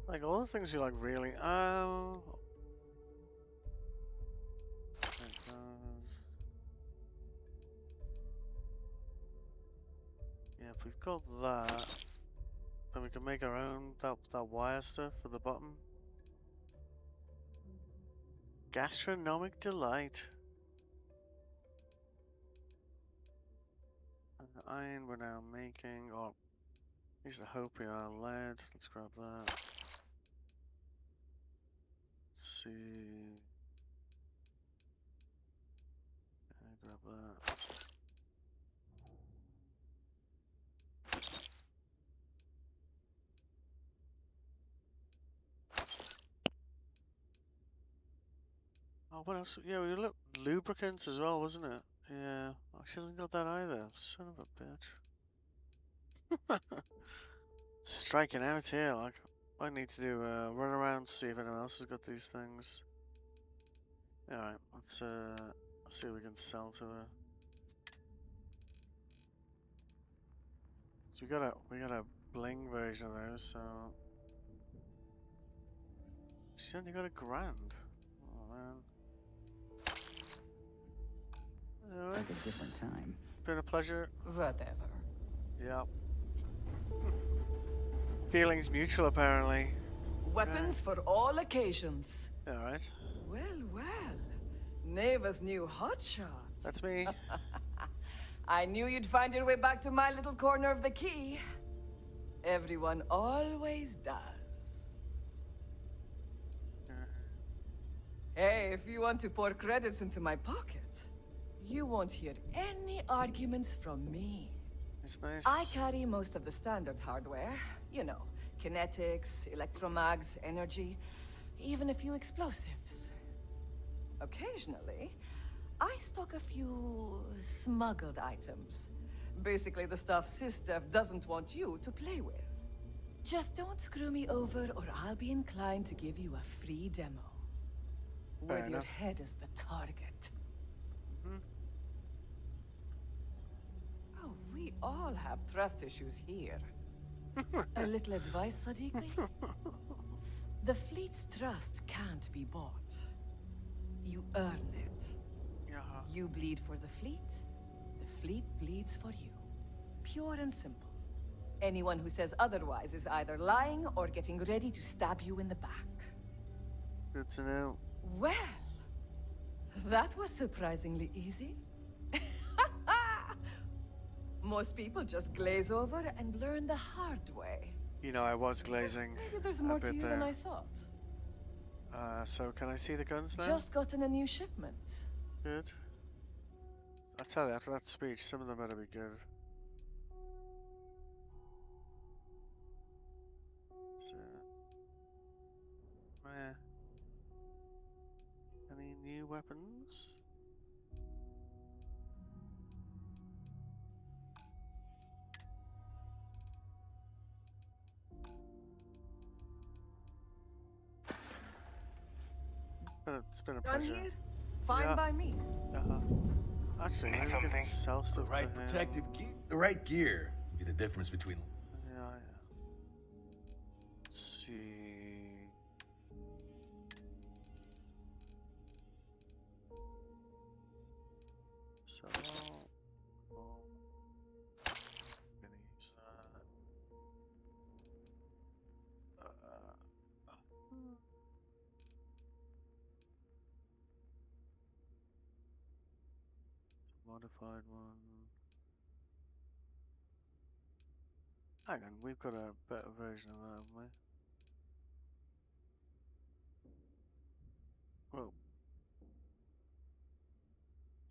Like all the things you like really. Oh. Yeah, if we've got that, then we can make our own that wire stuff for the bottom. Gastronomic delight. And the iron we're now making. Oh, here's the Hopi iron lead. Let's grab that. Let's see. Grab that. Oh, what else? Yeah, we look lubricants as well, wasn't it? Yeah. Oh, she hasn't got that either. Son of a bitch. Striking out here. Like, I need to do a run around, see if anyone else has got these things. Alright, let's see what we can sell to her. So we got a bling version of those, so she only got $1,000. Oh man. Like a different time. Been a pleasure. Whatever. Yep. Feelings mutual apparently. Weapons for all occasions. Alright. Well. Neva's new hotshot. That's me. I knew you'd find your way back to my little corner of the key. Everyone always does. Hey, if you want to pour credits into my pocket, you won't hear any arguments from me. It's nice. I carry most of the standard hardware. You know, kinetics, electromags, energy, even a few explosives. Occasionally, I stock a few smuggled items. Basically the stuff SysDev doesn't want you to play with. Just don't screw me over or I'll be inclined to give you a free demo. With your head as the target. Oh, we all have trust issues here. A little advice, Sadiqi? The fleet's trust can't be bought. You earn it. Yeah. You bleed for the fleet bleeds for you. Pure and simple. Anyone who says otherwise is either lying or getting ready to stab you in the back. Good to know. Well, that was surprisingly easy. Most people just glaze over and learn the hard way. You know, I was glazing. Maybe there's a more to bit you there. than I thought. So can I see the guns now? Just gotten a new shipment. Good. I tell you, after that speech, some of them better be good. So, any new weapons? It's been a Done pleasure. here? Fine by me. Actually, Need maybe we something? can sell The stuff right to him. protective gear. The right gear would be the difference between. Yeah. Let's see. So, gonna use that. Modified one. Hang on, we've got a better version of that, haven't we? Whoa.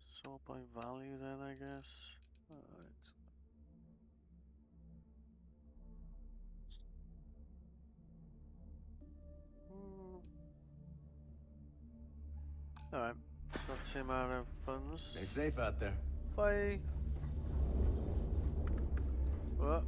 Sort by value then, I guess. Alright. Alright, so that's him out of funds. Stay safe out there. Bye. What?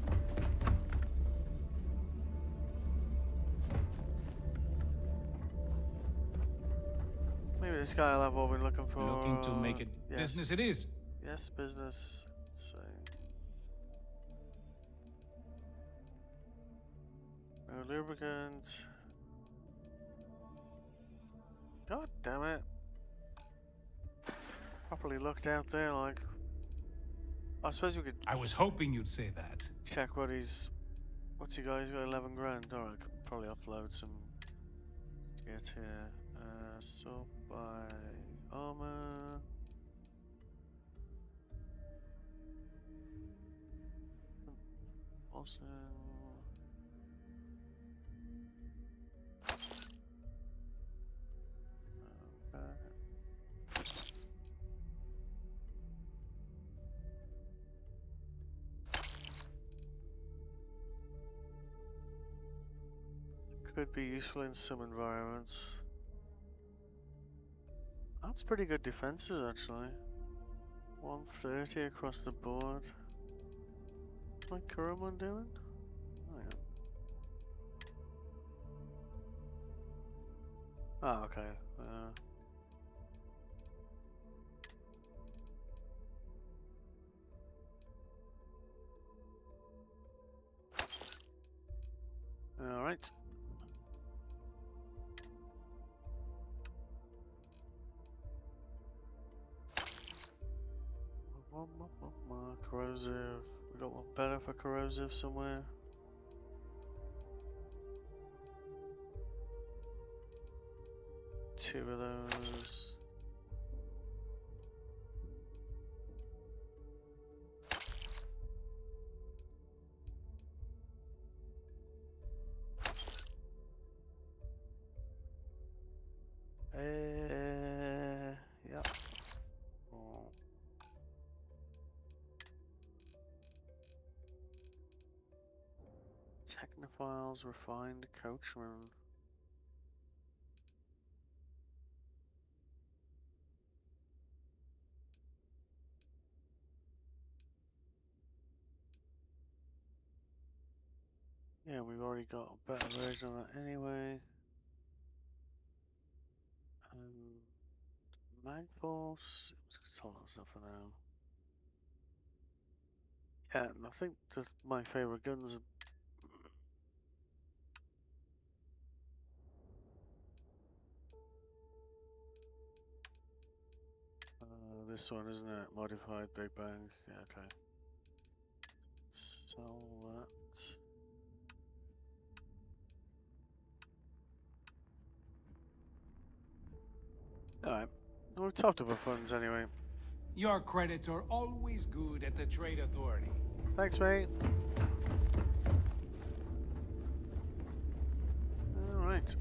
Maybe this guy will have what we're looking for. Looking to make it business it is. Yes, business. Let's see. No lubricant. God damn it. Properly looked out there, like. I suppose we could. I was hoping you'd say that. Check what he's. What's he got? He's got 11 grand. Alright, I could probably offload some. Get here. So by armor. Also. Could be useful in some environments. That's pretty good defenses, actually. 130 across the board. What's my current one doing? Oh, yeah. Oh, okay. Alright. Corrosive. We got one better for corrosive somewhere. Two of those. Yeah. Oh. Technophiles, refined coachman. Yeah, we've already got a better version of that anyway. Magpulse. Let's hold on stuff for now. Yeah, and I think my favorite guns. This one, isn't it? Modified Big Bang. Yeah, okay. Sell that. Alright. We're topped up our funds anyway. Your credits are always good at the Trade Authority. Thanks, mate. Alright.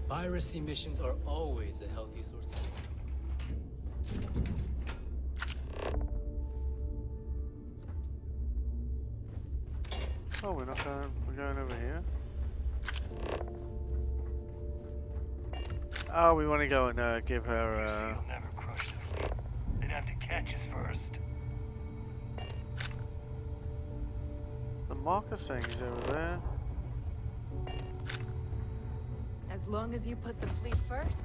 Piracy missions are always a healthy source of Oh, we're not going. We're going over here. Oh, we want to go and give her. You'll never crush the fleet. They'd have to catch us first. The marker saying he's over there. As long as you put the fleet first.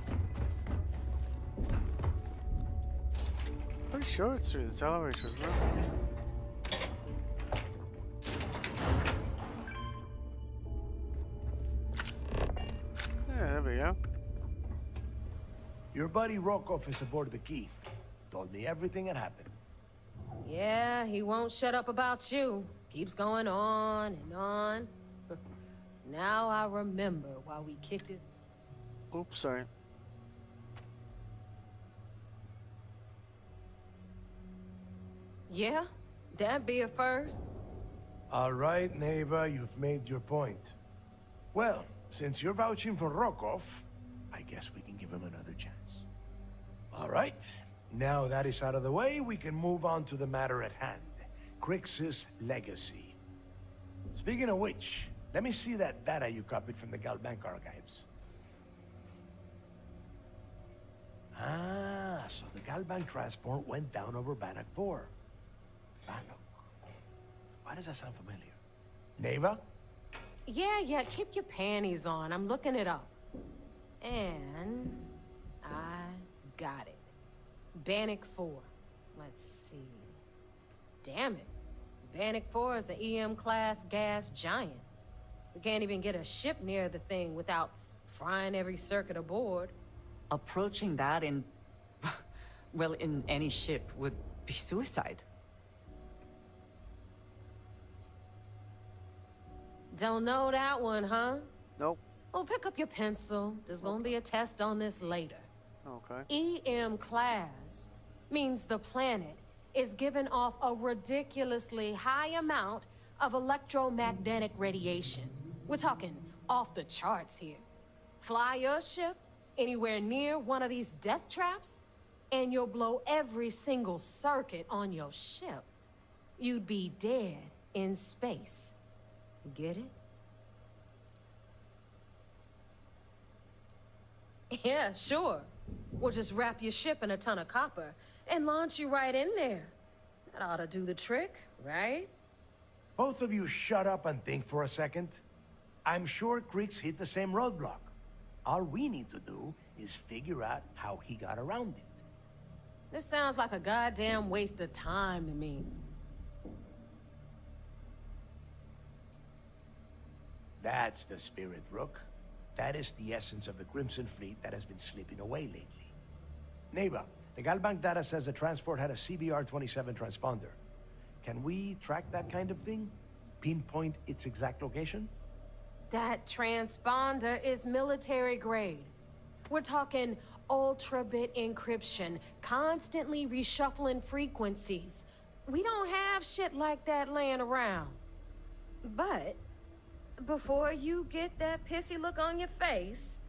Pretty sure it's through this elevator, isn't it? Yeah, there we go. Your buddy Rokov is aboard the Key. Told me everything that happened. Yeah, he won't shut up about you. Keeps going on and on. Now I remember why we kicked his... Oops, sorry. Yeah? That'd be a first. All right, Neva, you've made your point. Well, since you're vouching for Rokov, I guess we can give him another chance. All right. Now that is out of the way, we can move on to the matter at hand. Crix's legacy. Speaking of which, let me see that data you copied from the Galbank archives. Ah, so the Galbank transport went down over Bannock 4. Bannock. Why does that sound familiar? Neva? Yeah, keep your panties on. I'm looking it up. And... I got it. Bannock 4. Let's see. Damn it. Bannock 4 is an EM-class gas giant. We can't even get a ship near the thing without frying every circuit aboard. Approaching that in... well, in any ship would be suicide. Don't know that one, huh? Nope. Well, pick up your pencil. There's gonna be a test on this later. Okay. EM class means the planet is giving off a ridiculously high amount of electromagnetic radiation. We're talking off the charts here. Fly your ship anywhere near one of these death traps, and you'll blow every single circuit on your ship. You'd be dead in space. Get it? Yeah, sure. We'll just wrap your ship in a ton of copper and launch you right in there. That ought to do the trick, right? Both of you shut up and think for a second. I'm sure Crix hit the same roadblock. All we need to do is figure out how he got around it. This sounds like a goddamn waste of time to me. That's the spirit, Rook. That is the essence of the Crimson Fleet that has been slipping away lately. Neva, the Galbank data says the transport had a CBR-27 transponder. Can we track that kind of thing? Pinpoint its exact location? That transponder is military grade. We're talking ultra-bit encryption, constantly reshuffling frequencies. We don't have shit like that laying around. But before you get that pissy look on your face,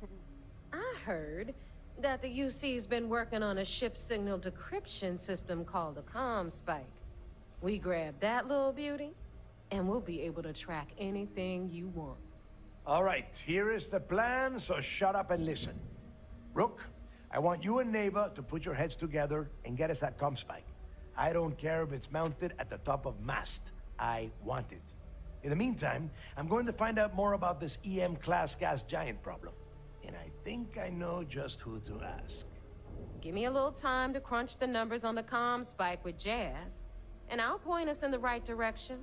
I heard that the UC's been working on a ship signal decryption system called the ComSpike. We grab that little beauty, and we'll be able to track anything you want. All right, here is the plan, so shut up and listen. Rook, I want you and Neva to put your heads together and get us that ComSpike. I don't care if it's mounted at the top of mast. I want it. In the meantime, I'm going to find out more about this EM-class gas giant problem. And I think I know just who to ask. Give me a little time to crunch the numbers on the ComSpike with Jazz, and I'll point us in the right direction.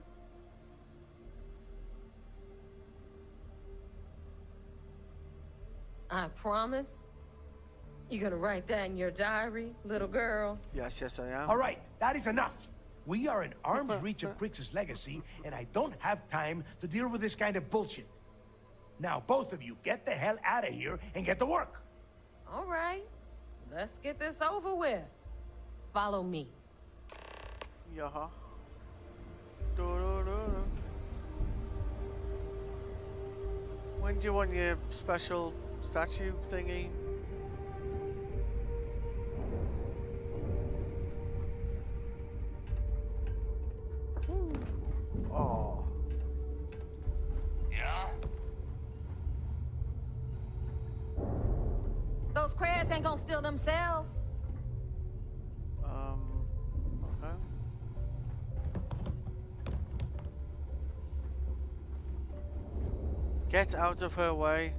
I promise. You gonna write that in your diary, little girl? Yes, yes, I am. All right, that is enough. We are in arm's reach of Crix's legacy, and I don't have time to deal with this kind of bullshit. Now, both of you, get the hell out of here and get to work. All right, let's get this over with. Follow me. Yeah. When do you want your special statue thingy? Oh. Yeah? Those crabs ain't gonna steal themselves. Okay. Get out of her way.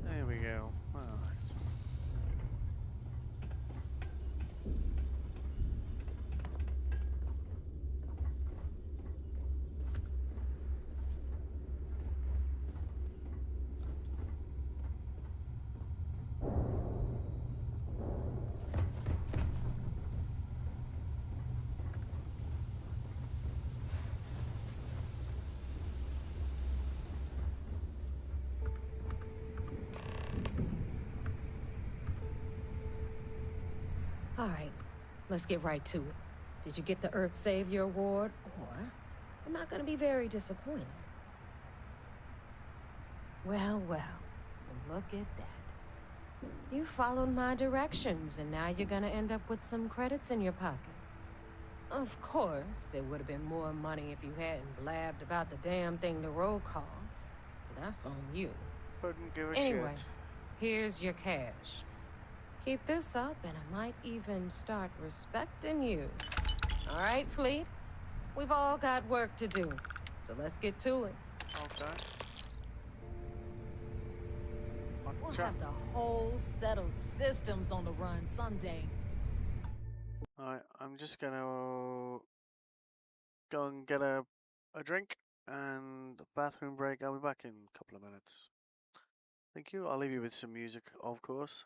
There we go. Alright. All right, let's get right to it. Did you get the Earth Savior Award? Or am I gonna be very disappointed? Well, look at that. You followed my directions, and now you're gonna end up with some credits in your pocket. Of course, it would have been more money if you hadn't blabbed about the damn thing to roll call. But that's on you. Couldn't give a Anyway, shit. here's your cash. Keep this up, and I might even start respecting you. All right, Fleet? We've all got work to do, so let's get to it. Okay. We'll have the whole settled systems on the run someday. Alright, I'm just gonna go and get a drink and a bathroom break. I'll be back in a couple of minutes. Thank you. I'll leave you with some music, of course.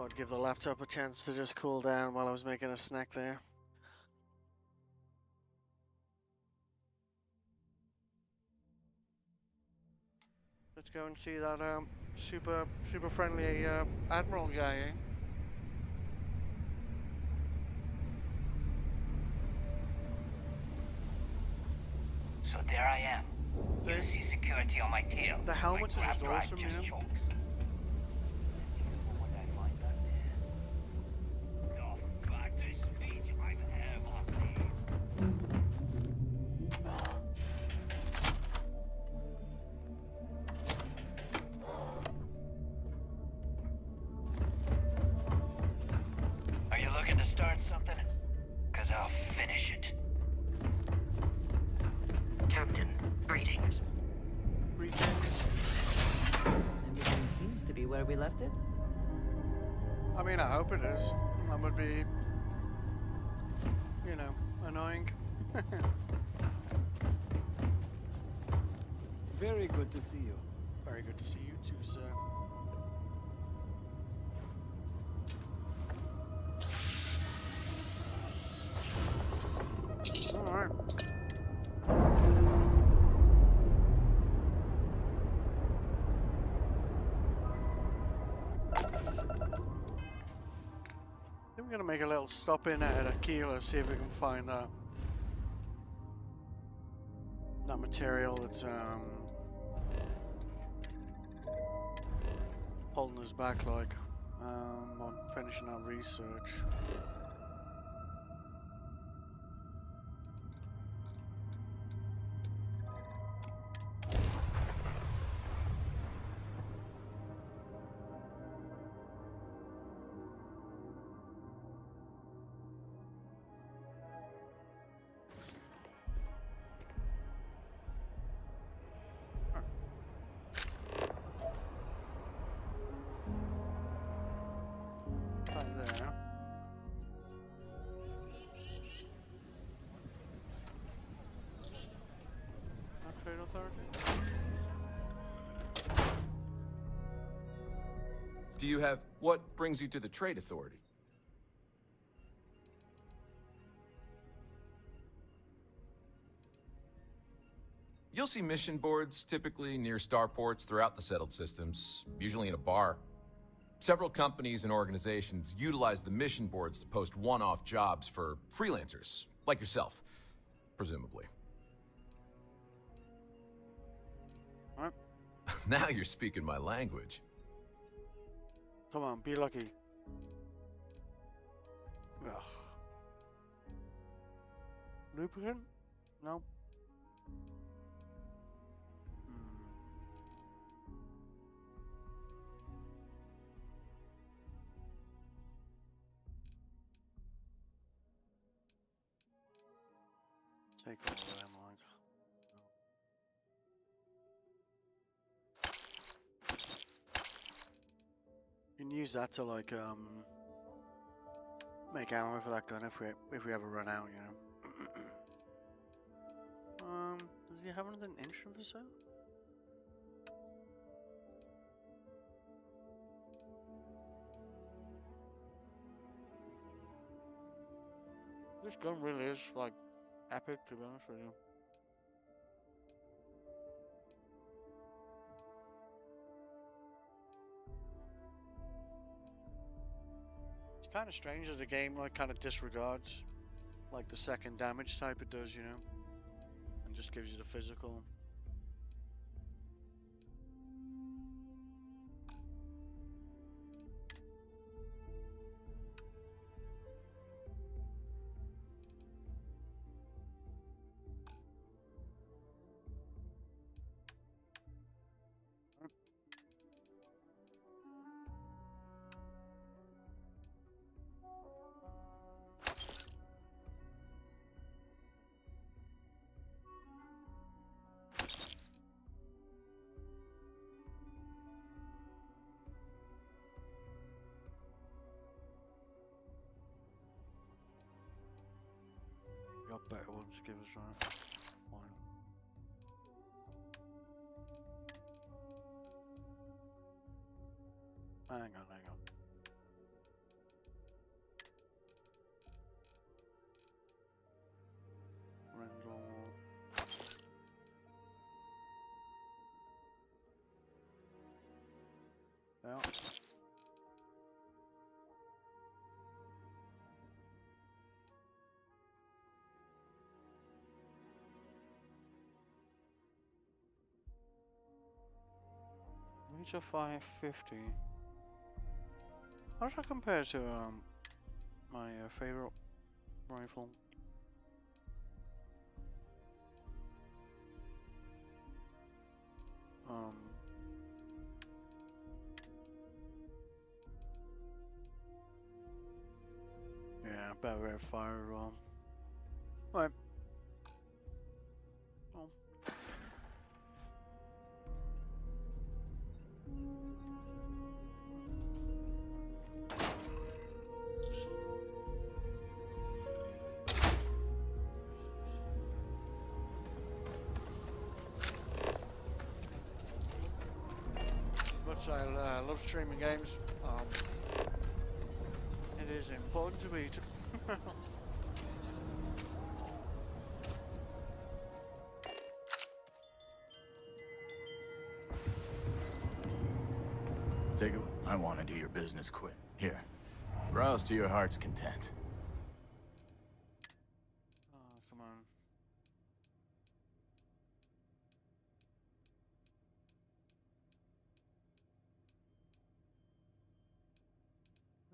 Thought I'd give the laptop a chance to just cool down while I was making a snack there. Let's go and see that super friendly admiral guy, eh? So there I am. You see security on my tail. The helmets are just awesome, you know? Are you looking to start something? Because I'll finish it. Captain, greetings. Greetings. Everything seems to be where we left it. I mean, I hope it is. That would be, you know, annoying. Very good to see you. Very good to see you too, sir. Alright. I'm gonna make a little stop in at Aquila, see if we can find that material that's holding us back, like on finishing our research. Right there. Not Trade Authority? Do you have... What brings you to the Trade Authority? You'll see mission boards, typically near starports throughout the settled systems, usually in a bar. Several companies and organizations utilize the mission boards to post one-off jobs for freelancers, like yourself, presumably. What? Now you're speaking my language. Come on, be lucky. Ugh. Lubricant? No. Take all of them, like. You can use that to like make ammo for that gun if we ever run out, you know. Does he have another instrument for sale? This gun really is like epic, to be honest with you. It's kind of strange that the game like kind of disregards like the second damage type it does, you know, and just gives you the physical. Got better ones to give us, right? Fine. Hang on. Well. Reach of 550. How does that compare to my favorite rifle? Yeah, better rate of fire as well. Right. Oh. Much I love streaming games. It is important to me to Take a... I want to do your business quick. Here. Browse to your heart's content. Someone.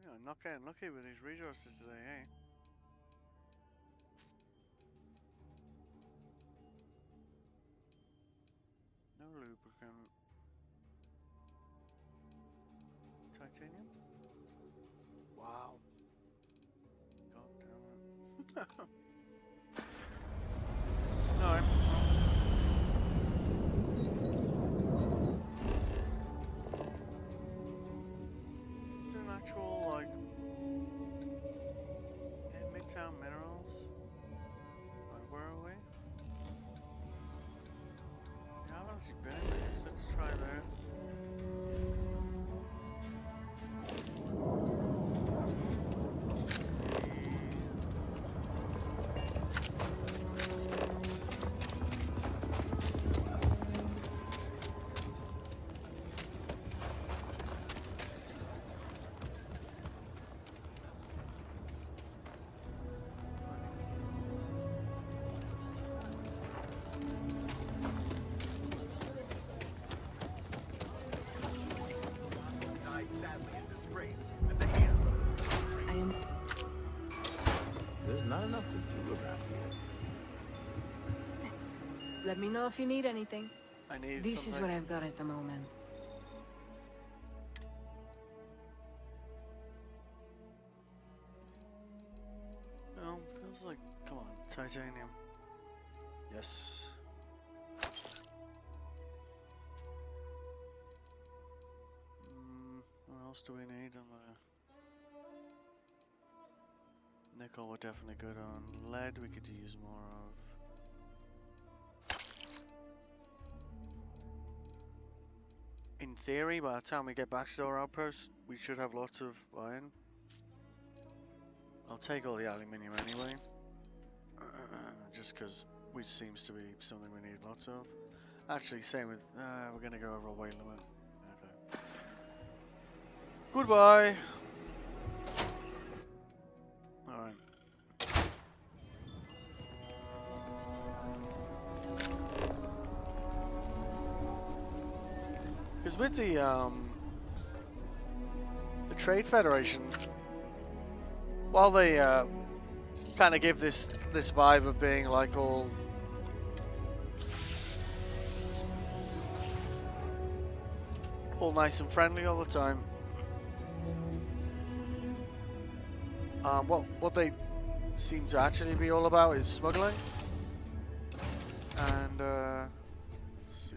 We are not getting lucky with these resources today, eh? No lubricant. Titanium? Wow. God damn it. No, is there an actual, like, Midtown Minerals? Like, where are we? Yeah, I haven't actually been in this. Let's try there. There's not enough to do around here. Let me know if you need anything. I need This something. is what I've got at the moment. No, feels like, come on, titanium. Yes. What else do we need on the... Nickel we're definitely good on. Lead we could use more of. In theory, by the time we get back to our outpost, we should have lots of iron. I'll take all the aluminium anyway. Just because which seems to be something we need lots of. Actually, same with, we're gonna go over a weight limit. Okay. Goodbye! Alright. Because with the Trade Federation, while they kind of give this vibe of being like all nice and friendly all the time, what they seem to actually be all about is smuggling. And let's see,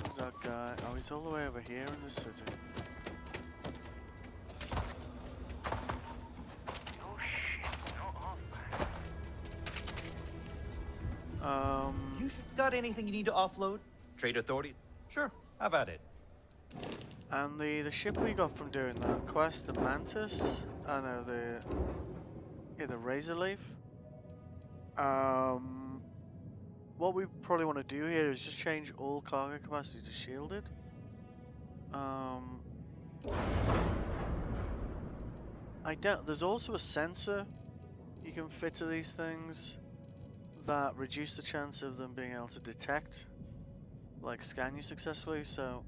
where's that guy? Oh, he's all the way over here in the city. You got anything you need to offload? Trade authorities? Sure, have at it. And the ship we got from doing that quest, the Mantis, no, the Razor Leaf, what we probably want to do here is just change all cargo capacity to shielded. I doubt there's also a sensor you can fit to these things that reduce the chance of them being able to detect, like scan you successfully. So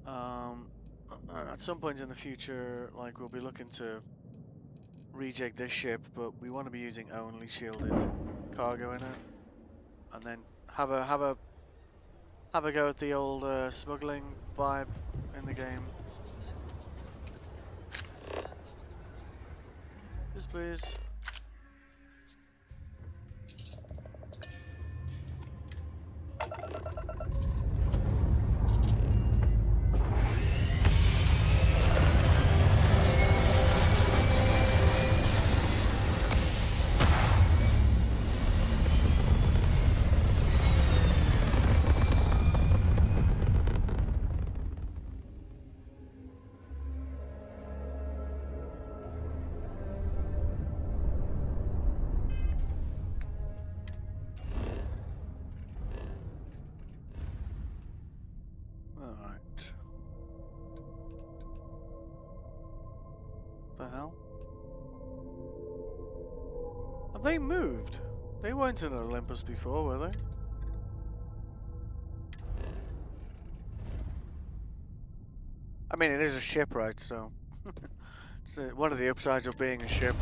at some point in the future, like we'll be looking to rejig this ship, but we want to be using only shielded cargo in it, and then have a go at the old smuggling vibe in the game. Yes, please. Alright. The hell? Have they moved? They weren't in Olympus before, were they? I mean, it is a ship, right? So it's one of the upsides of being a ship.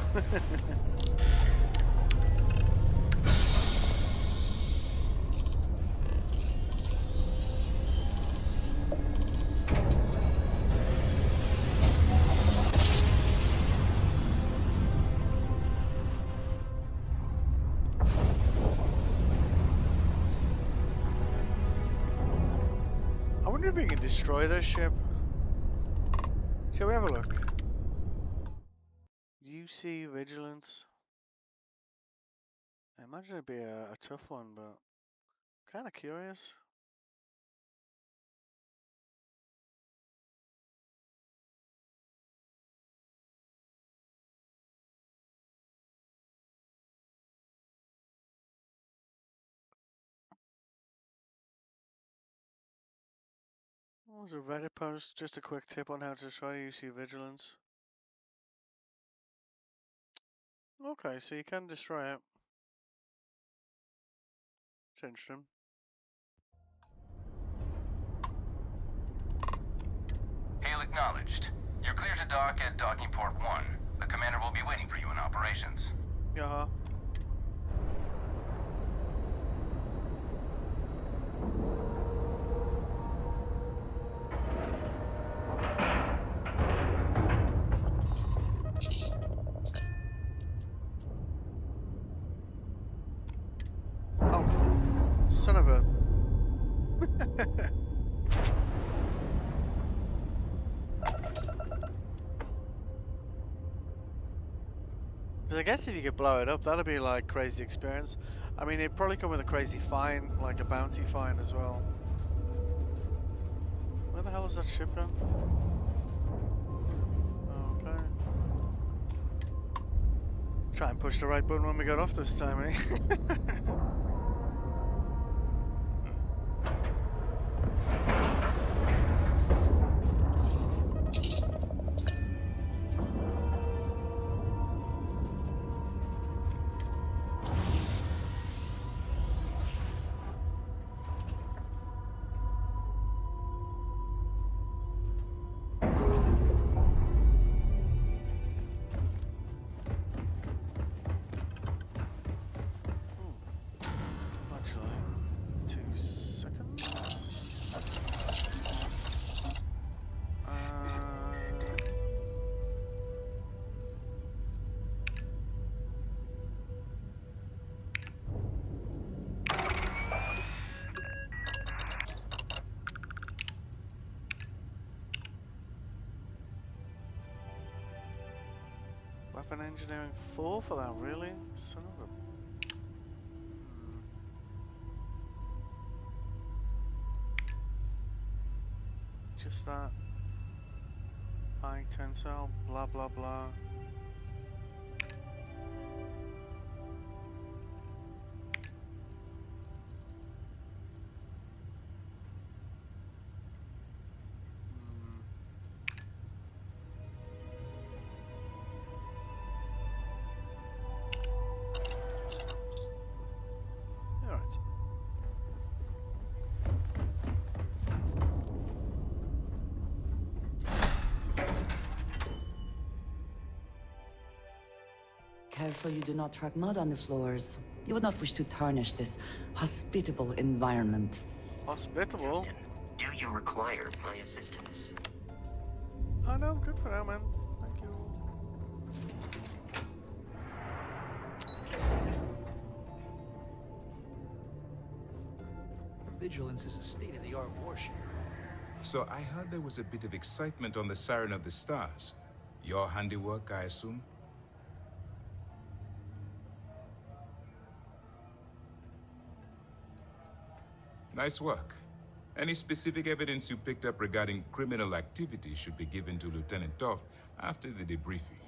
I wonder if we can destroy this ship. Shall we have a look? UC Vigilance. I imagine it'd be a tough one, but kind of curious. What was a Reddit post? Just a quick tip on how to destroy UC Vigilance. Okay, so you can destroy it. It's interesting. Hail acknowledged. You're clear to dock at docking port 1. The commander will be waiting for you in operations. Yeah. Oh, son of a... I guess if you could blow it up, that'd be like crazy experience. I mean, it'd probably come with a crazy fine, like a bounty fine as well. Where the hell is that ship gone? Okay. Try and push the right button when we got off this time, eh? Actually, 2 seconds. Weapon engineering 4 for that, really? Son of a... Just that. High tensile, blah blah blah. careful you do not track mud on the floors. You would not wish to tarnish this hospitable environment. Hospitable? Do you require my assistance? Oh no, I'm good for now, man. Thank you. The Vigilance is a state-of-the-art warship. So I heard there was a bit of excitement on the Siren of the Stars. Your handiwork, I assume? Nice work. Any specific evidence you picked up regarding criminal activity should be given to Lieutenant Toft after the debriefing.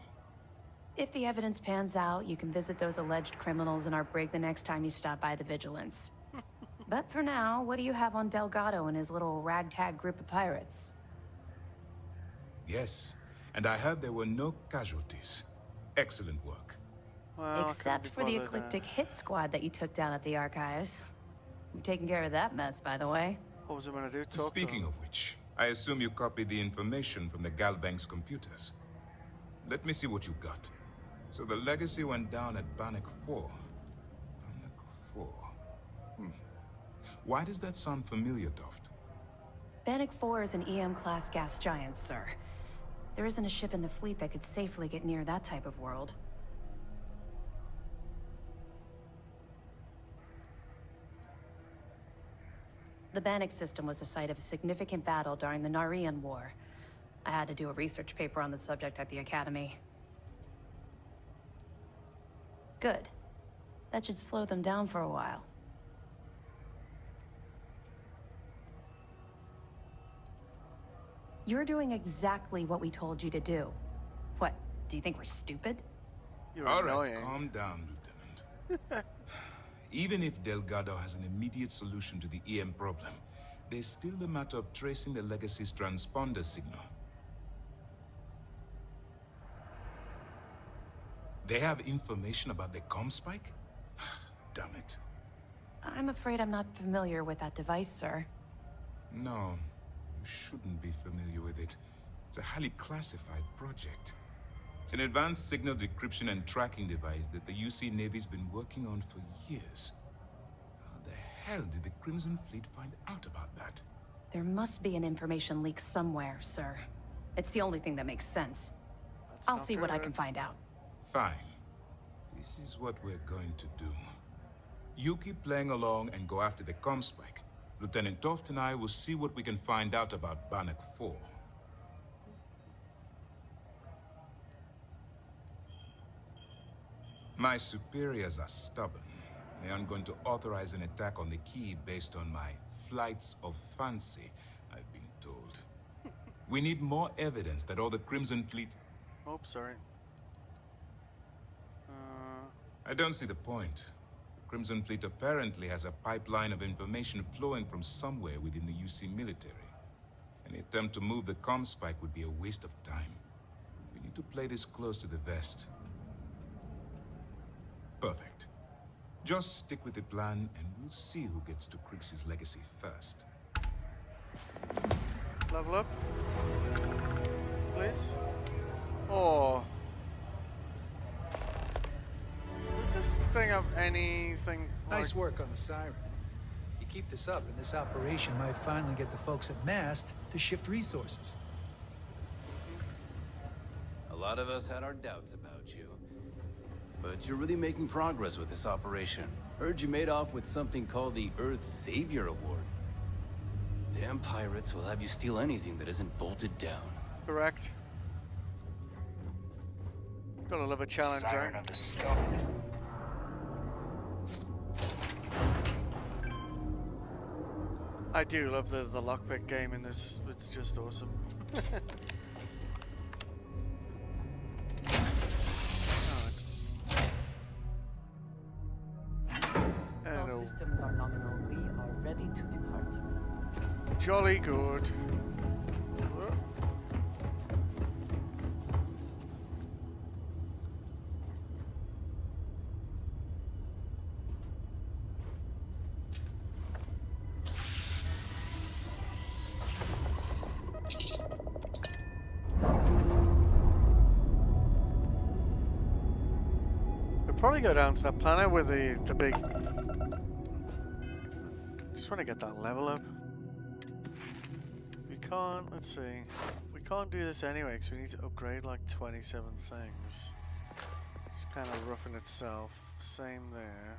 If the evidence pans out, you can visit those alleged criminals in our brig the next time you stop by the Vigilance. But for now, what do you have on Delgado and his little ragtag group of pirates? Yes, and I heard there were no casualties. Excellent work. Well, except for the eclectic hit squad that you took down at the archives. You're taking care of that mess, by the way. What was I going to do? Speaking of which, I assume you copied the information from the Galbank's computers. Let me see what you got. So the legacy went down at Bannock 4. Bannock 4. Why does that sound familiar, Toft? Bannock 4 is an EM-class gas giant, sir. There isn't a ship in the fleet that could safely get near that type of world. The Bannock system was the site of a significant battle during the Narian War. I had to do a research paper on the subject at the Academy. Good. That should slow them down for a while. You're doing exactly what we told you to do. What, do you think we're stupid? All right, calm down, Lieutenant. Even if Delgado has an immediate solution to the EM problem, there's still the matter of tracing the Legacy's transponder signal. They have information about the comm spike? Damn it. I'm afraid I'm not familiar with that device, sir. No, you shouldn't be familiar with it. It's a highly classified project. It's an advanced signal decryption and tracking device that the UC Navy's been working on for years. How the hell did the Crimson Fleet find out about that? There must be an information leak somewhere, sir. It's the only thing that makes sense. I'll see what I can find out. Fine. This is what we're going to do. You keep playing along and go after the comm spike. Lieutenant Toft and I will see what we can find out about Bannock 4. My superiors are stubborn. They aren't going to authorize an attack on the key based on my flights of fancy, I've been told. We need more evidence that all the Crimson Fleet... Oh, sorry. I don't see the point. The Crimson Fleet apparently has a pipeline of information flowing from somewhere within the UC military. Any attempt to move the comm spike would be a waste of time. We need to play this close to the vest. Perfect. Just stick with the plan, and we'll see who gets to Krix's legacy first. Level up. Please. Oh. Does this thing have anything Nice work on the Siren. You keep this up, and this operation might finally get the folks at Mast to shift resources. A lot of us had our doubts about you. But you're really making progress with this operation. Heard you made off with something called the Earth Savior Award. Damn pirates will have you steal anything that isn't bolted down. Correct. Gotta love a challenge, Siren of the Storm. I do love the lockpick game in this. It's just awesome. All systems are nominal. We are ready to depart. Jolly good. probably go down to that planet with the big... Just want to get that level up. We can't, let's see. We can't do this anyway because we need to upgrade like 27 things. It's kind of rough in itself. Same there.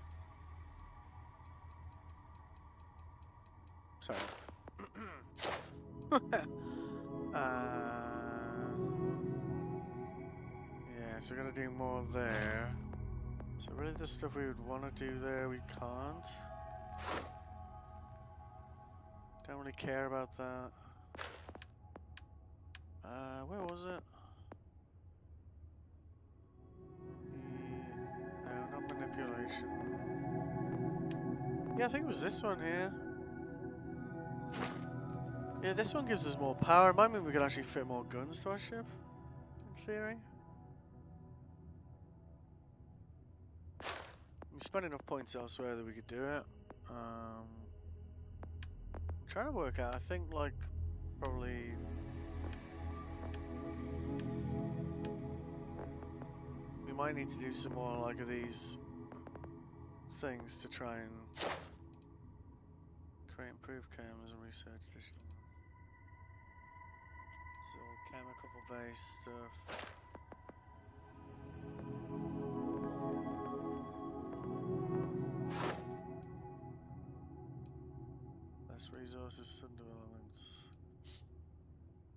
Sorry. Yeah, so we're gonna do more there. So really the stuff we would want to do there, we can't. Don't really care about that. Where was it? No, not manipulation. Yeah, I think it was this one here. Yeah, this one gives us more power. It might mean we could actually fit more guns to our ship, in theory. We spent enough points elsewhere that we could do it. I'm trying to work out, I think like probably we might need to do some more like of these things to try and create improved chems and research additional. So chemical based stuff. Less resources, some developments.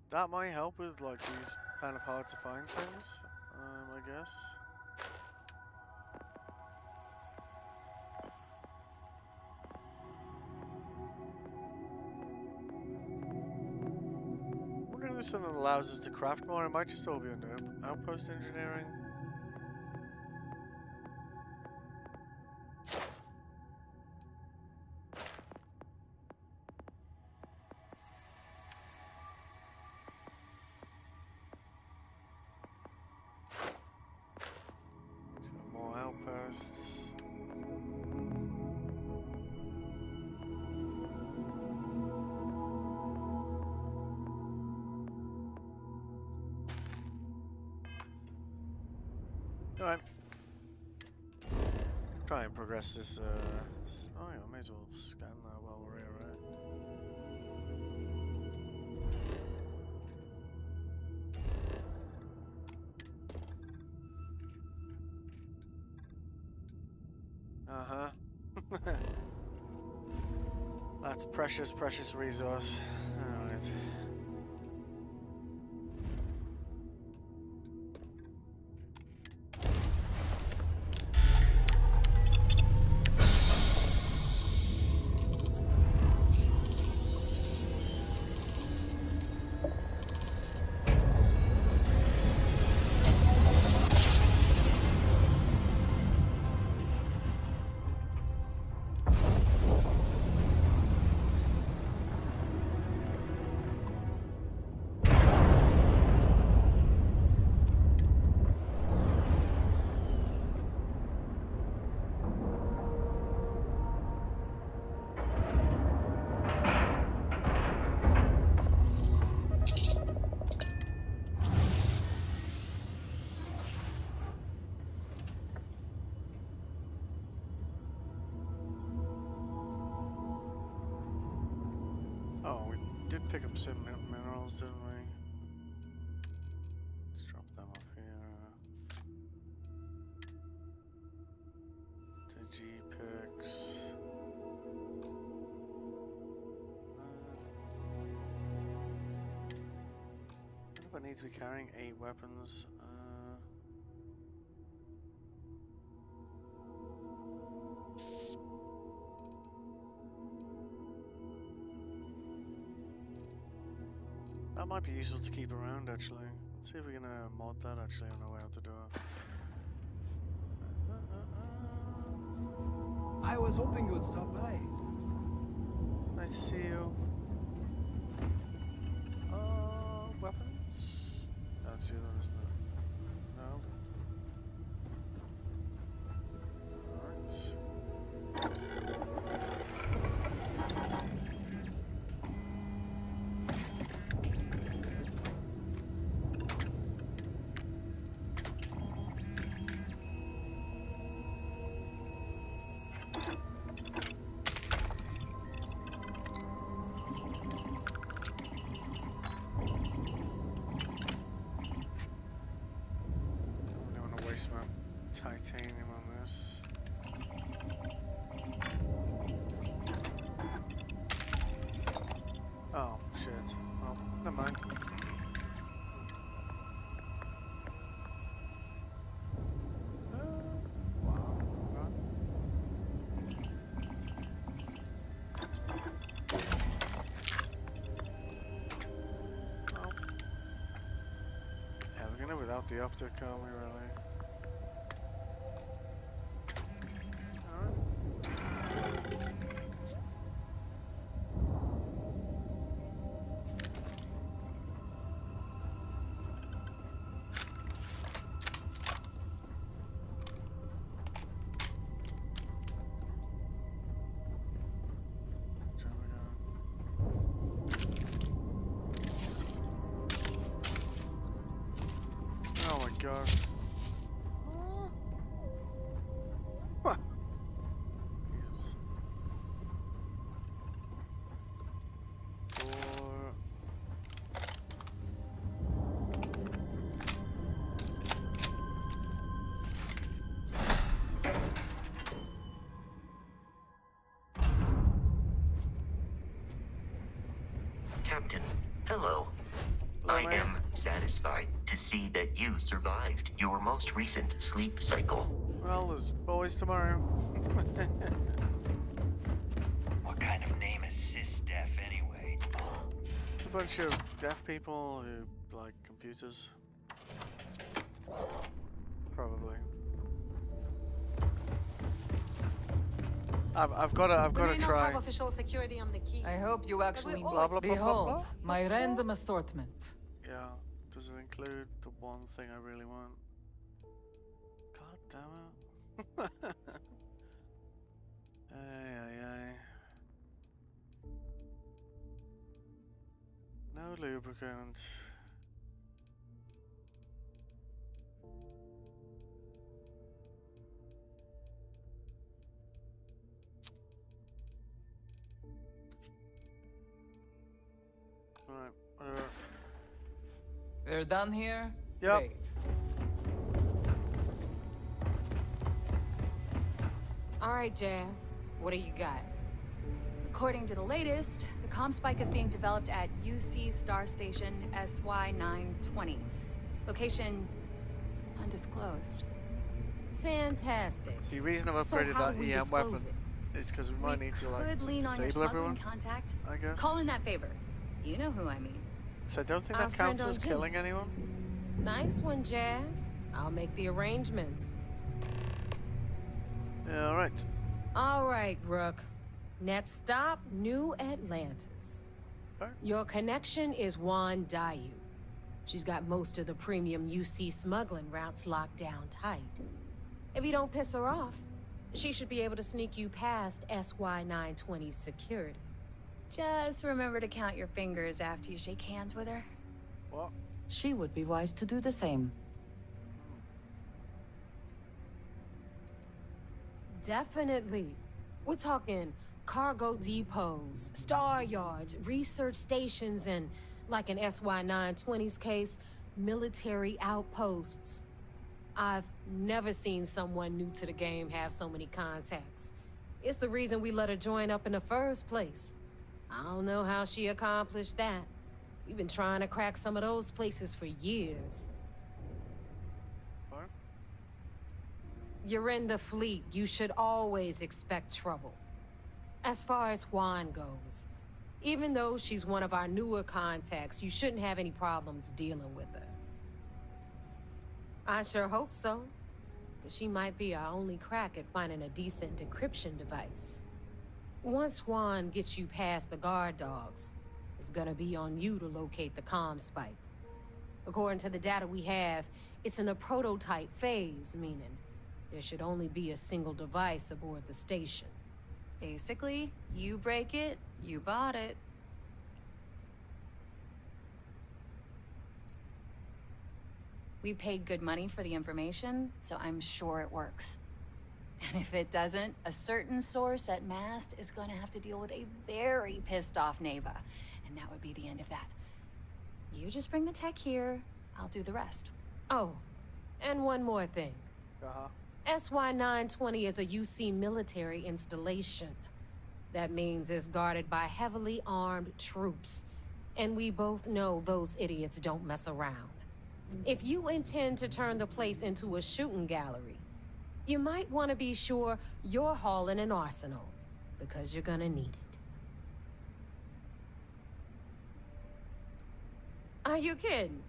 That might help with like these kind of hard to find things, I guess. We're gonna do something that allows us to craft more. It might just all be under outpost engineering. Alright. Try and progress this, oh yeah, I may as well scan that while we're here, right? Uh-huh. That's precious, precious resource. Alright. Oh, we did pick up some minerals, didn't we? Let's drop them off here. To G-Picks. I wonder if I need to be carrying 8 weapons. That might be useful to keep around, actually. Let's see if we can mod that, actually. I don't know how to do it. I was hoping you would stop by. Nice to see you. Weapons? Don't see them, isn't it? No. Alright. trace amount of titanium on this. Oh, shit. Well, never mind. Wow. Yeah, we're gonna without the optic, aren't we, really? Oh my god. What? Jesus. 4. Captain, hello. I am satisfied to see that you survived your most recent sleep cycle. Well, there's always tomorrow. What kind of name is sys-def anyway? It's a bunch of deaf people who like computers. Probably. I've got to try. Official security on the key. I hope you actually Blah, blah, blah, blah, behold blah, my blah, blah. random assortment. Yeah. Does it include the one thing I really want? God damn it. Ay. No lubricant. Alright, whatever. We're done here? Yep. Great. All right, Jazz. What do you got? According to the latest, the comm spike is being developed at UC Star Station SY-920. Location undisclosed. Fantastic. See, reason I've So upgraded how that do we EM disclose weapon it? is because we might need to like Could just lean on your disable smuggling everyone. contact. I guess. Call in that favor. You know who I mean. So I don't think Our that friend counts on as killing Jinx. anyone. Nice one, Jazz. I'll make the arrangements. Yeah, alright. All right, Rook. Next stop, New Atlantis. Okay. Your connection is Juan Dayu. She's got most of the premium UC smuggling routes locked down tight. If you don't piss her off, she should be able to sneak you past SY-920's security. Just remember to count your fingers after you shake hands with her. What? She would be wise to do the same. Definitely. We're talking cargo depots, star yards, research stations, and, like in SY-920's case, military outposts. I've never seen someone new to the game have so many contacts. It's the reason we let her join up in the first place. I don't know how she accomplished that. We've been trying to crack some of those places for years. What? You're in the fleet. You should always expect trouble. As far as Juan goes, even though she's one of our newer contacts, you shouldn't have any problems dealing with her. I sure hope so, because she might be our only crack at finding a decent decryption device. Once Juan gets you past the guard dogs, it's gonna be on you to locate the comm spike. According to the data we have, it's in the prototype phase, meaning there should only be a single device aboard the station. Basically, you break it, you bought it. We paid good money for the information, so I'm sure it works. And if it doesn't, a certain source at Mast is going to have to deal with a very pissed off Neva. And that would be the end of that. You just bring the tech here, I'll do the rest. Oh, and one more thing. SY-920 is a UC military installation. That means it's guarded by heavily armed troops. And we both know those idiots don't mess around. If you intend to turn the place into a shooting gallery, you might want to be sure you're hauling an arsenal, because you're gonna need it. Are you kidding?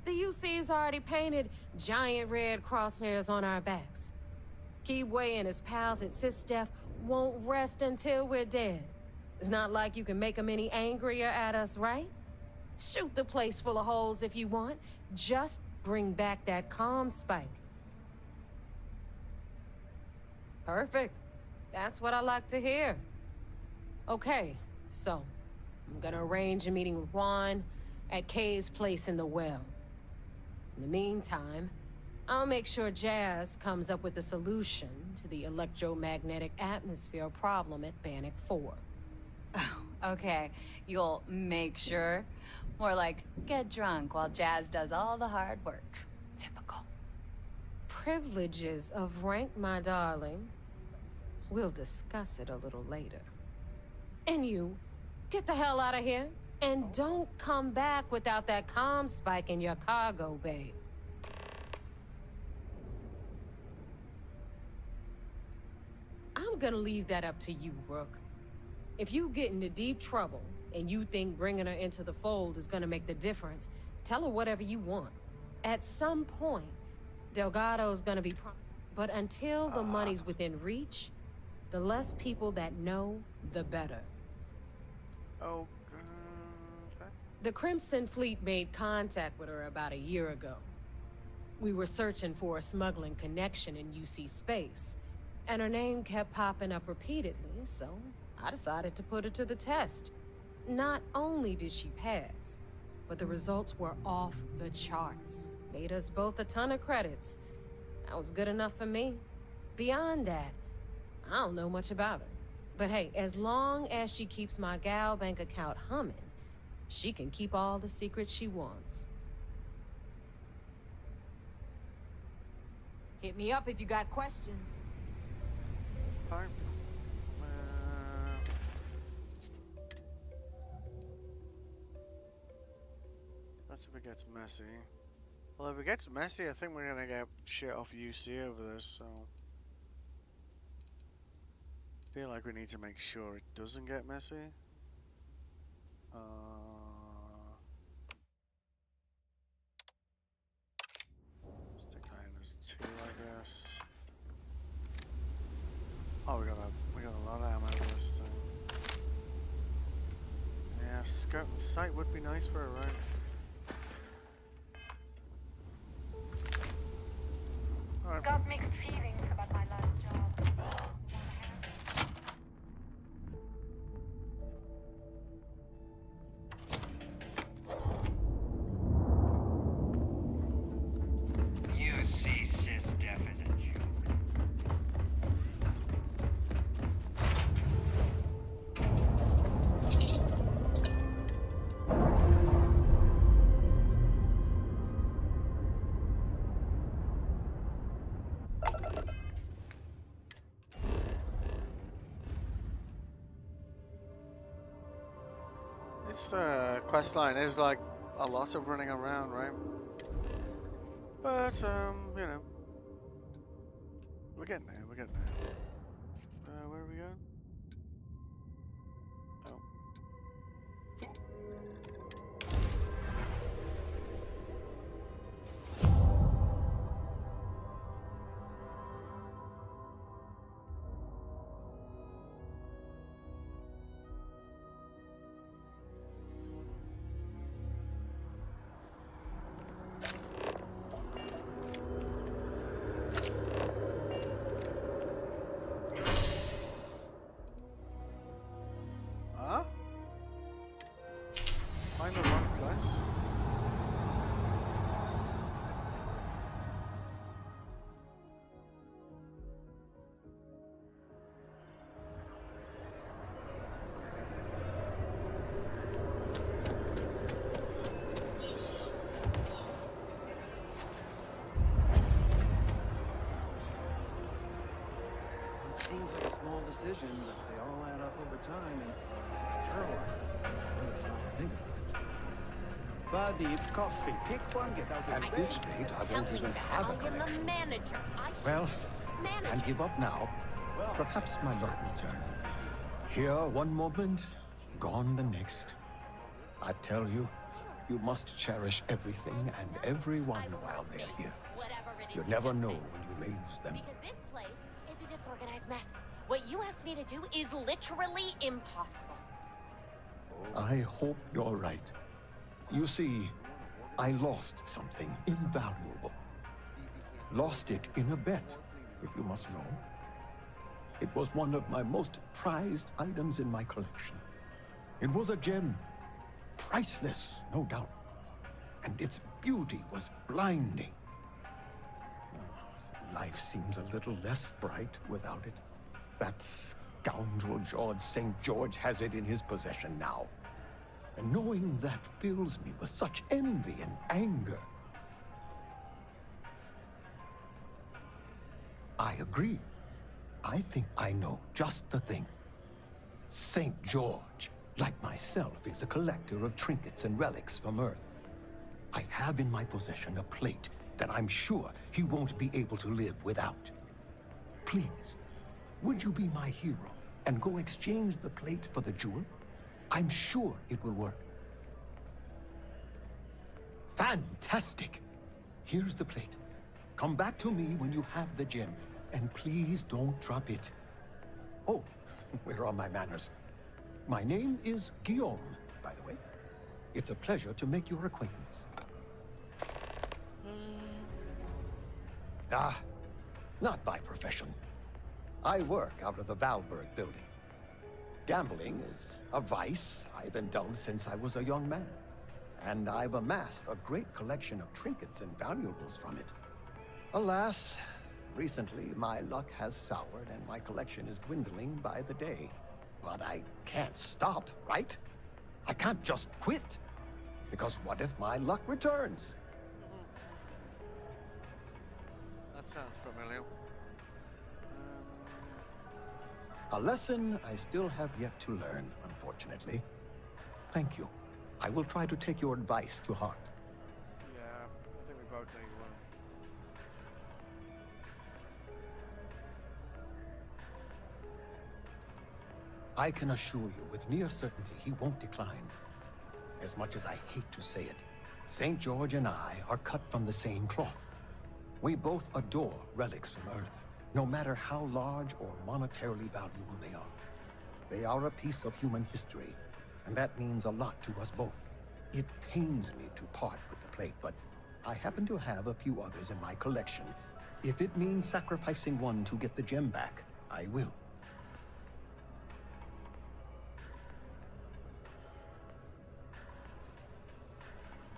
The UC's already painted giant red crosshairs on our backs. Keyway and his pals at SysDef won't rest until we're dead. It's not like you can make them any angrier at us, right? Shoot the place full of holes if you want. Just bring back that comm spike. Perfect. That's what I like to hear. Okay, so I'm gonna arrange a meeting with Juan at Kay's place in the well. In the meantime, I'll make sure Jazz comes up with a solution to the electromagnetic atmosphere problem at Bannock 4. Oh, okay. You'll make sure? More like, get drunk while Jazz does all the hard work. Typical. Privileges of rank, my darling. We'll discuss it a little later. And you, get the hell out of here. And don't come back without that comm spike in your cargo bay. I'm gonna leave that up to you, Rook. If you get into deep trouble, and you think bringing her into the fold is gonna make the difference, tell her whatever you want. At some point, Delgado's gonna be but until the money's within reach, the less people that know, the better. Okay. The Crimson Fleet made contact with her about a year ago. We were searching for a smuggling connection in UC space, and her name kept popping up repeatedly, so I decided to put her to the test. Not only did she pass, but the results were off the charts. Made us both a ton of credits. That was good enough for me. Beyond that, I don't know much about her. But hey, as long as she keeps my gal bank account humming, she can keep all the secrets she wants. Hit me up if you got questions. Fine. That's if it gets messy. Well, if it gets messy, I think we're gonna get shit off UC over this, so... I feel like we need to make sure it doesn't get messy. Stick that in as 2, I guess. Oh, we got a lot of ammo with this thing. Yeah, scope sight would be nice for a right? Alright. Got mixed feelings about my last job. You see SysDef as a joke. This quest line is like a lot of running around, right? But you know, we're getting there. We're getting there. Where are we going? Oh. Huh? I'm in the wrong place. Buddy, it's coffee. Pick one, get out of At this rate, I won't even have a collection. I am the manager. Well, Manager. can't give up now. Perhaps my luck will turn. Here one moment, gone the next. I tell you, you must cherish everything and everyone while they're here. You never know when you may lose them. Because this place is a disorganized mess. What you asked me to do is literally impossible. I hope you're right. You see, I lost something invaluable. Lost it in a bet, if you must know. It was one of my most prized items in my collection. It was a gem. Priceless, no doubt. And its beauty was blinding. Life seems a little less bright without it. That scoundrel George St. George has it in his possession now. And knowing that fills me with such envy and anger. I agree. I think I know just the thing. St. George, like myself, is a collector of trinkets and relics from Earth. I have in my possession a plate that I'm sure he won't be able to live without. Please, would you be my hero and go exchange the plate for the jewel? I'm sure it will work. Fantastic! Here's the plate. Come back to me when you have the gem, and please don't drop it. Oh, where are my manners? My name is Guillaume, by the way. It's a pleasure to make your acquaintance. Not by profession. I work out of the Valberg building. Gambling is a vice I've indulged since I was a young man. And I've amassed a great collection of trinkets and valuables from it. Alas, recently my luck has soured and my collection is dwindling by the day. But I can't stop, right? I can't just quit. Because what if my luck returns? That sounds familiar. A lesson I still have yet to learn, unfortunately. Thank you. I will try to take your advice to heart. Yeah, I think we both know you will. I can assure you with near certainty he won't decline. As much as I hate to say it, St. George and I are cut from the same cloth. We both adore relics from Earth, no matter how large or monetarily valuable they are. They are a piece of human history, and that means a lot to us both. It pains me to part with the plate, but I happen to have a few others in my collection. If it means sacrificing one to get the gem back, I will.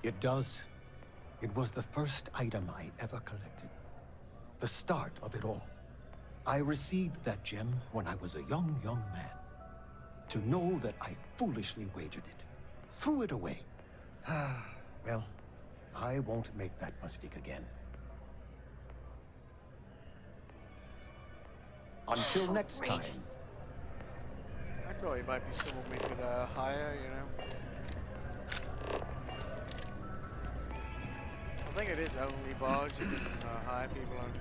It does. It was the first item I ever collected. The start of it all. I received that gem when I was a young man. To know that I foolishly wagered it, threw it away. Well, I won't make that mistake again. Until next time. I thought he might be someone we could hire, you know. I think it is only bars you can hire people on.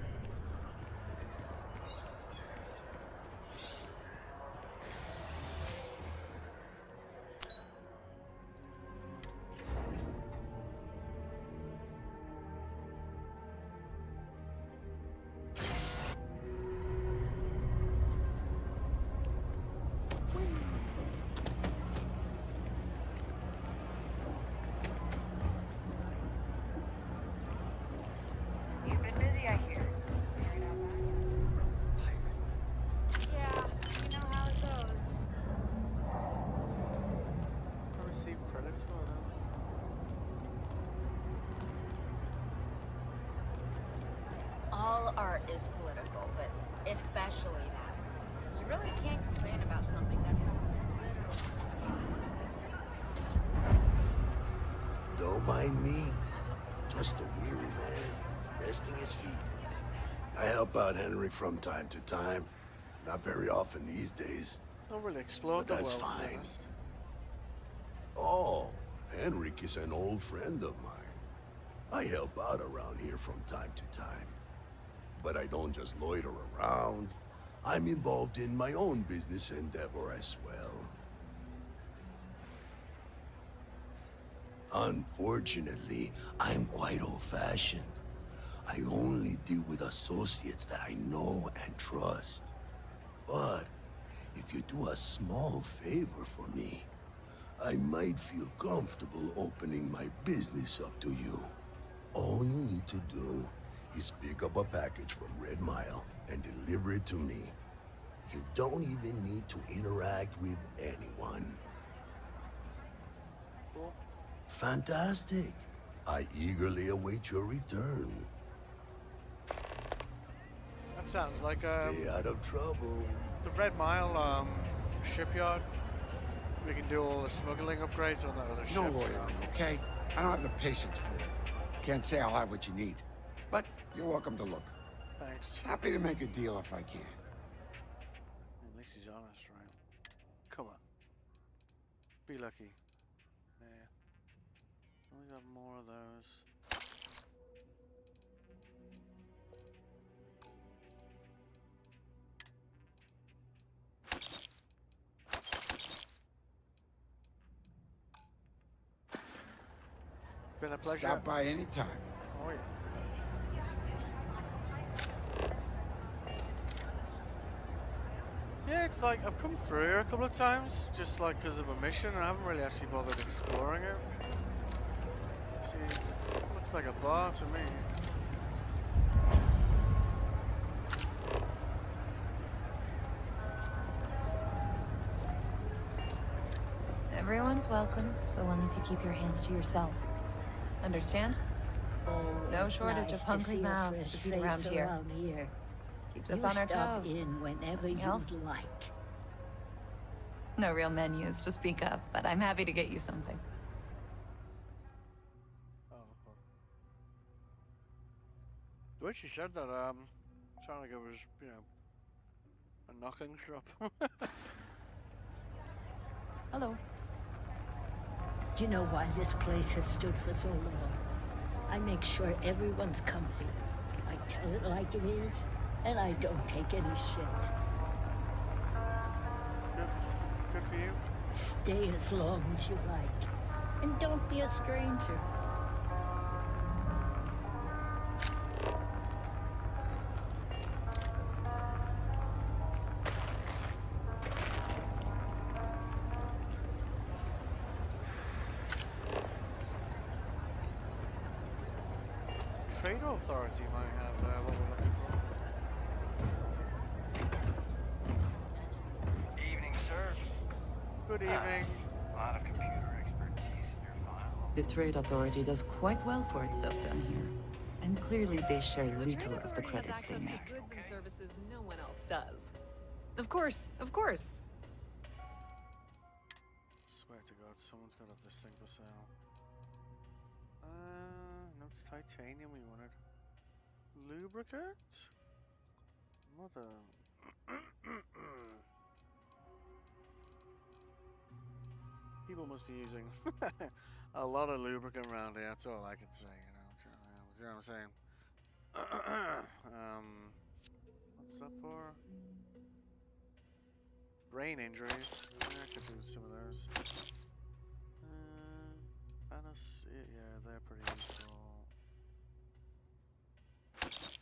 You've been busy, I hear. Those pirates. Yeah, you know how it goes. I receive credits for them. All art is political, but especially that. You really can't complain about something that is Don't mind me. Just a weary man, resting his feet. I help out Henry from time to time. Not very often these days. Not really explored But the that's world, to be fine. honest. Oh, Henrik is an old friend of mine. I help out around here from time to time. But I don't just loiter around. I'm involved in my own business endeavor as well. Unfortunately, I'm quite old-fashioned. I only deal with associates that I know and trust. But if you do a small favor for me, I might feel comfortable opening my business up to you. All you need to do is pick up a package from Red Mile and deliver it to me. You don't even need to interact with anyone. Cool. Fantastic. I eagerly await your return. That sounds like Stay out of trouble. the Red Mile shipyard. We can do all the smuggling upgrades on that other ship. No loitering, okay? I don't have the patience for it. Can't say I'll have what you need. But you're welcome to look. Thanks. Happy to make a deal if I can. At least he's honest, right? Come on. Be lucky. Yeah. Always have more of those. It's been a pleasure. Stop by any time. Oh, yeah. Yeah, it's like I've come through here a couple of times, just like because of a mission, and I haven't really actually bothered exploring it. See, it looks like a bar to me. Everyone's welcome, so long as you keep your hands to yourself. Understand? No shortage of hungry mouths to feed around here. Keeps us on our toes. In whenever Anything you'd else? like. No real menus to speak of, but I'm happy to get you something. The way she said that, sounded like it was, you know, a knocking shop. Hello. Do you know why this place has stood for so long? I make sure everyone's comfy. I tell it like it is, and I don't take any shit. Good for you. Stay as long as you like. And don't be a stranger. Trade Authority might have what we're looking for. Evening, sir. Good evening. A lot of computer expertise in your file. The Trade Authority does quite well for itself down here. And clearly they share little of the credits they make. Goods and services no one else does. Of course, of course. Swear to God, someone's got to have this thing for sale. No, it's titanium we wanted. Lubricant? Mother. People must be using a lot of lubricant around here, that's all I can say, you know. You know what I'm saying? What's that for? Brain injuries. I could do some of those. Yeah, they're pretty useful.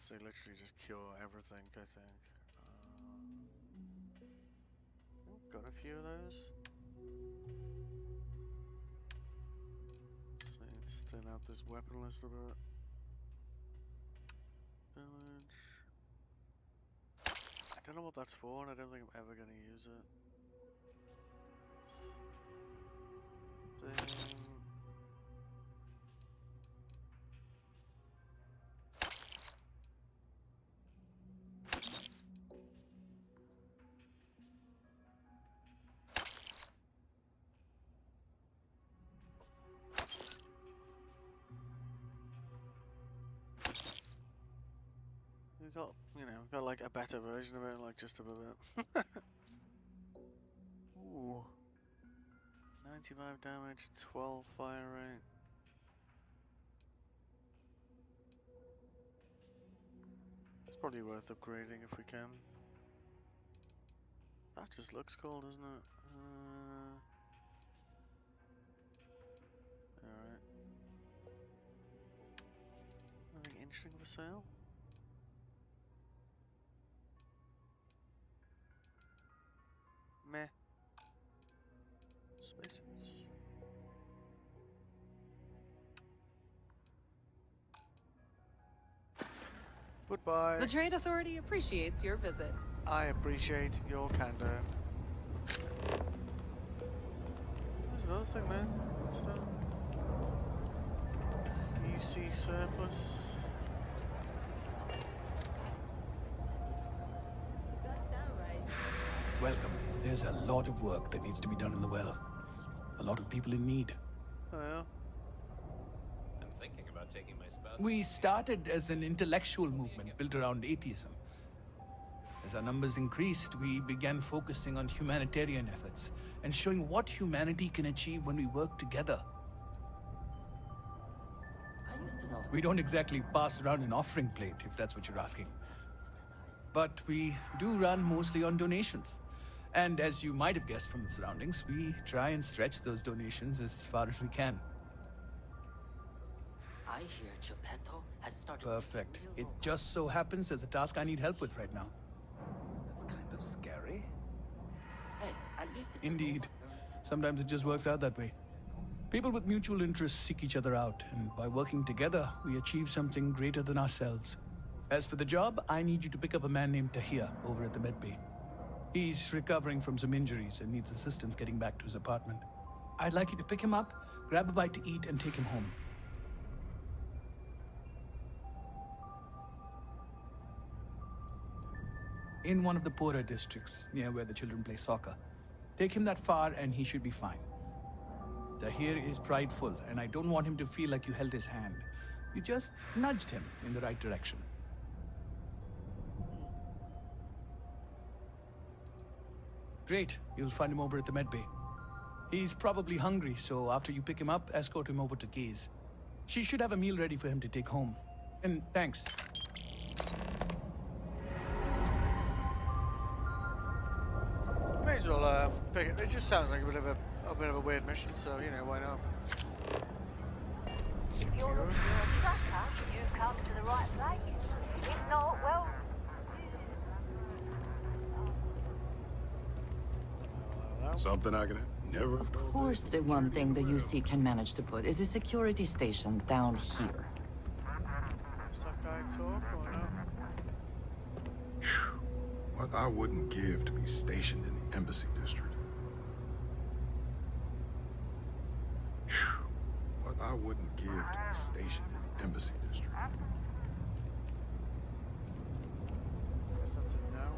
So they literally just cure everything, I think. Got a few of those. Let's thin out this weapon list a bit. Damage. I don't know what that's for, and I don't think I'm ever going to use it. We got, you know, got like a better version of it, like just above it. Ooh. 85 damage, 12 fire rate. It's probably worth upgrading if we can. That just looks cool, doesn't it? Alright. Anything interesting for sale? Meh. Spacesuits. Goodbye. The Trade Authority appreciates your visit. I appreciate your candor. There's another thing, man. What's that? UC surplus. Welcome. There's a lot of work that needs to be done in the well. A lot of people in need. Oh, yeah. I'm thinking about taking my spouse. We started as an intellectual movement built around atheism. As our numbers increased, we began focusing on humanitarian efforts and showing what humanity can achieve when we work together. I used to know. We don't exactly pass around an offering plate, if that's what you're asking. But we do run mostly on donations. And as you might have guessed from the surroundings, we try and stretch those donations as far as we can. I hear Geppetto has started. Perfect. It just so happens there's a task I need help with right now. That's kind of scary. Hey, at least. Indeed. Sometimes it just works out that way. People with mutual interests seek each other out, and by working together, we achieve something greater than ourselves. As for the job, I need you to pick up a man named Tahir over at the medbay. He's recovering from some injuries and needs assistance getting back to his apartment. I'd like you to pick him up, grab a bite to eat, and take him home. In one of the poorer districts, near where the children play soccer. Take him that far and he should be fine. Tahir is prideful, and I don't want him to feel like you held his hand. You just nudged him in the right direction. Great, you'll find him over at the medbay. He's probably hungry, so after you pick him up, escort him over to Gaze. She should have a meal ready for him to take home. And thanks. May as well pick it. It just sounds like a bit of a weird mission, so you know why not. If you're looking for a tracker, you've come to the right place. If not, well. Something I could never have Of told. course, the one thing the UC can manage to put is a security station down here. Does that guy talk or no? What I wouldn't give to be stationed in the embassy district. What I wouldn't give to be stationed in the embassy district. Guess that's a no.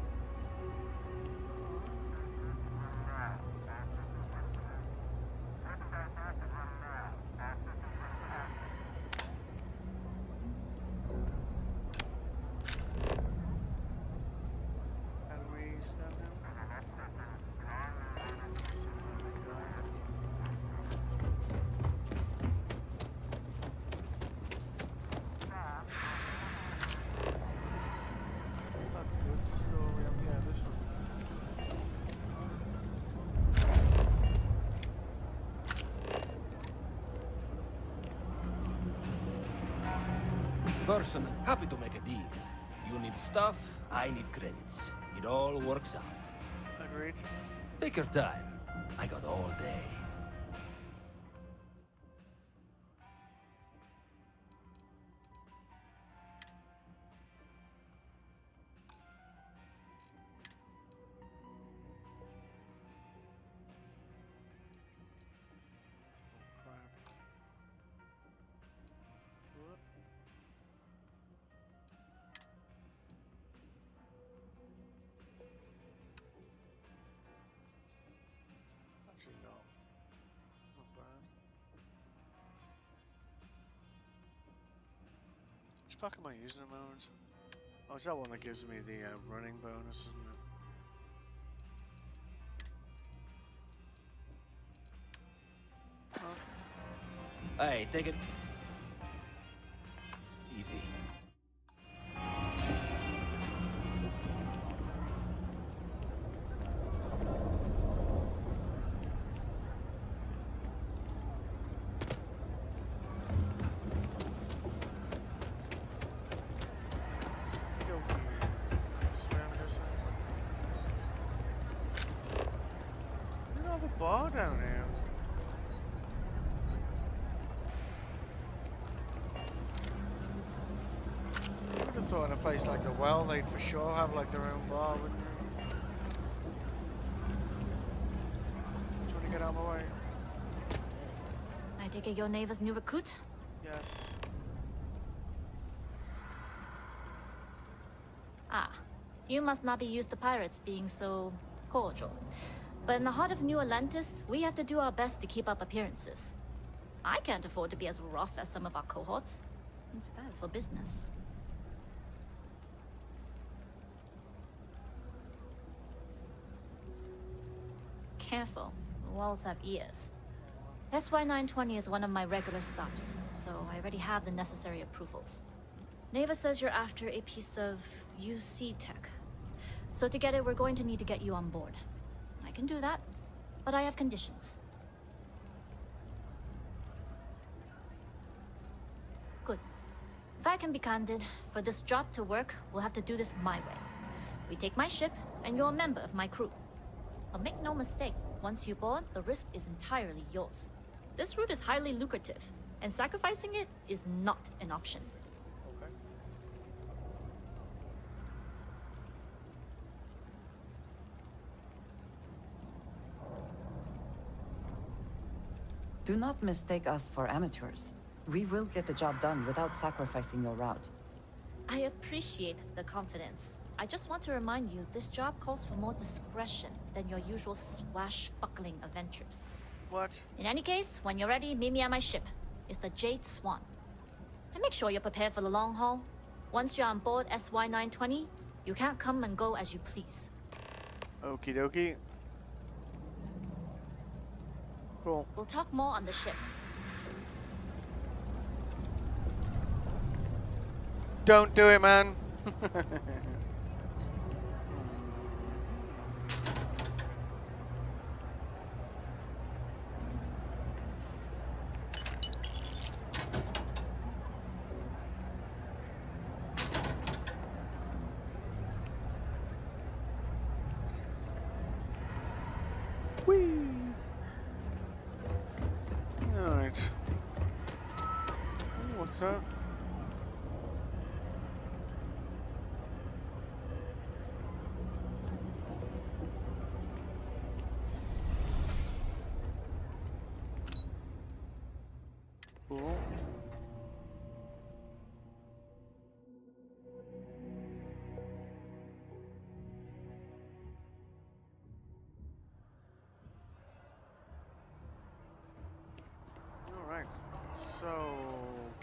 Person, happy to make a deal. You need stuff, I need credits. It all works out. Agreed. Take your time. I got all day. Actually not. Not bad. Which pack am I using at the moment? Oh, it's that one that gives me the running bonus, isn't it? Hey, take it easy. They don't have a bar down here. I would have thought in a place like the Well, they'd for sure have like their own bar, wouldn't you? Trying to get out of my way. I take it your neighbor's new recruit? Yes. Ah, you must not be used to pirates being so cordial. But in the heart of New Atlantis, we have to do our best to keep up appearances. I can't afford to be as rough as some of our cohorts. It's bad for business. Careful, the walls have ears. SY-920 is one of my regular stops, so I already have the necessary approvals. Neva says you're after a piece of UC tech. So to get it, we're going to need to get you on board. I can do that, but I have conditions. Good. If I can be candid, for this job to work, we'll have to do this my way. We take my ship, and you're a member of my crew. But make no mistake, once you board, the risk is entirely yours. This route is highly lucrative, and sacrificing it is not an option. Okay. Do not mistake us for amateurs. We will get the job done without sacrificing your route. I appreciate the confidence. I just want to remind you, this job calls for more discretion than your usual swashbuckling adventures. What? In any case, when you're ready, meet me at my ship. It's the Jade Swan. And make sure you're prepared for the long haul. Once you're on board SY-920, you can't come and go as you please. Okie dokie. Cool. We'll talk more on the ship. Don't do it, man. Whee! Alright. What's that? Cool. Alright, so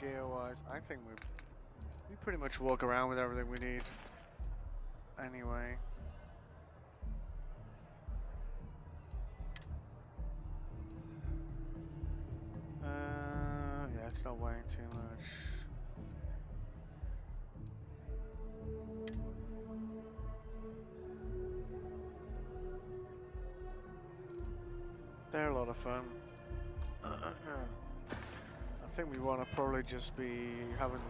gear-wise, I think we pretty much walk around with everything we need. Anyway. Yeah, it's not weighing too much. They're a lot of fun. I think we want to probably just be having.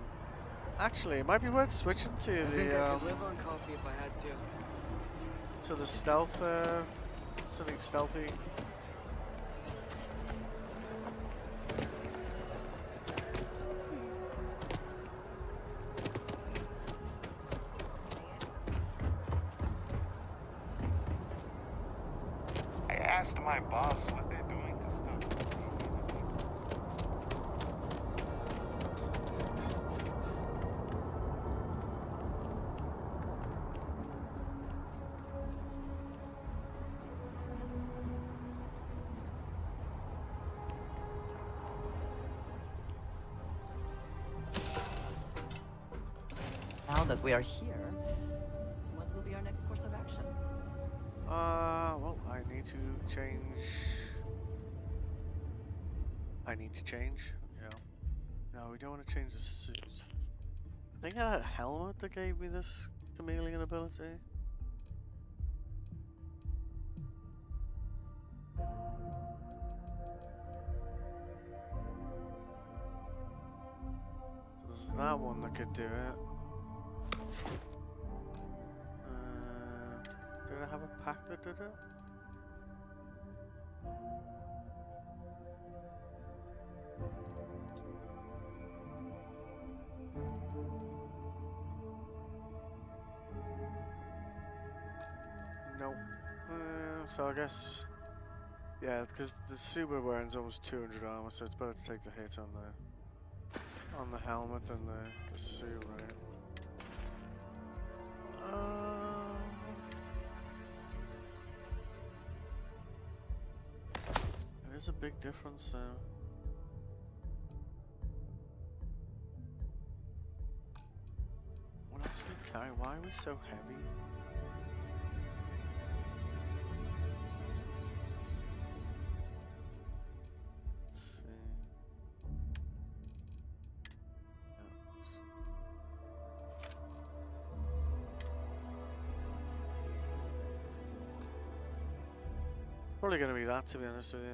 Actually, it might be worth switching to I think the I could live on coffee if I had to. to the stealth, something stealthy. I asked my boss what they're doing to stop. Now that we are here, what will be our next course of action? Well, I need to change. No, we don't want to change the suit. I think I had a helmet that gave me this chameleon ability. There's that one that could do it. Did I have a pack that did it? Nope. So I guess, yeah, because the suit we're wearing is almost 200 armor, so it's better to take the hit on the helmet than the suit, right? There's a big difference there. What else are we carrying? Why are we so heavy? Let's see. It's probably going to be that, to be honest with you.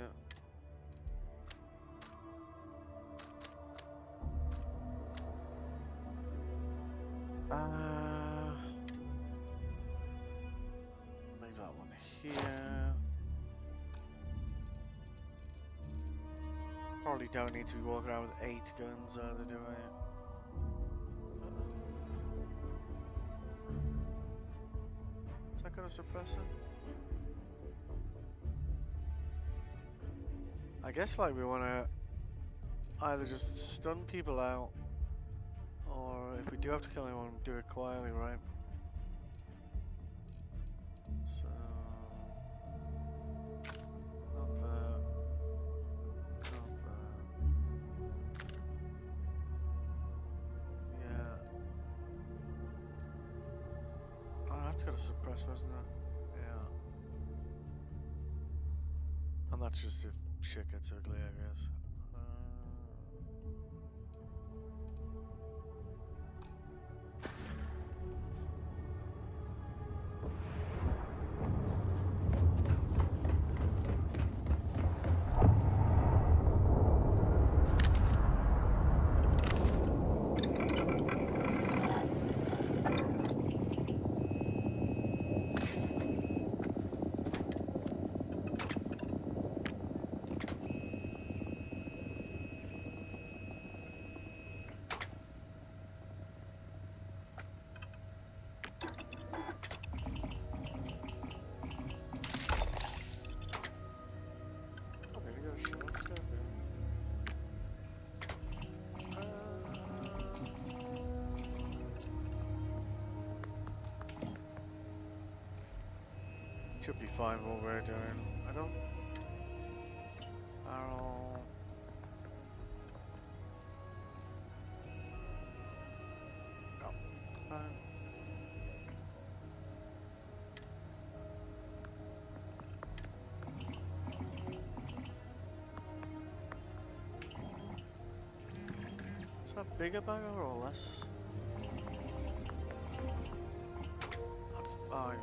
Leave that one here. Probably don't need to be walking around with 8 guns either, do I? Is that got a suppressor? I guess like we want to either just stun people out, or if we do have to kill anyone, do it quietly, right? So not that. Not that. Yeah. Oh, that's got a suppressor, isn't it? Yeah. And that's just if shit gets ugly, I guess. Should be fine what we're doing. I don't. Barrel. Oh, fine. Is that bigger barrel or less? That's fine.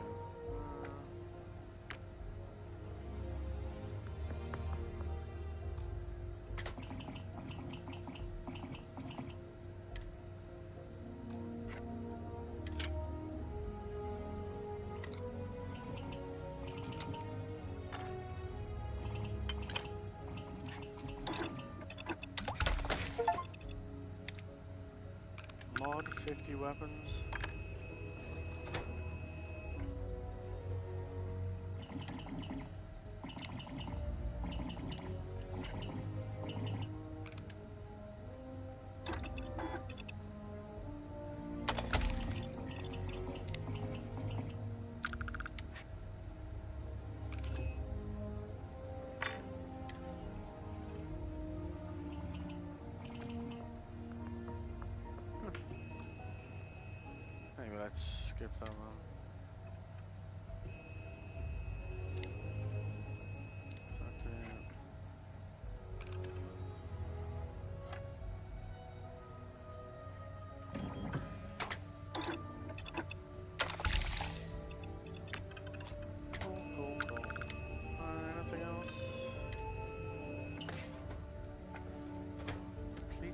Mod 50 weapons. Anyway, let's skip that one.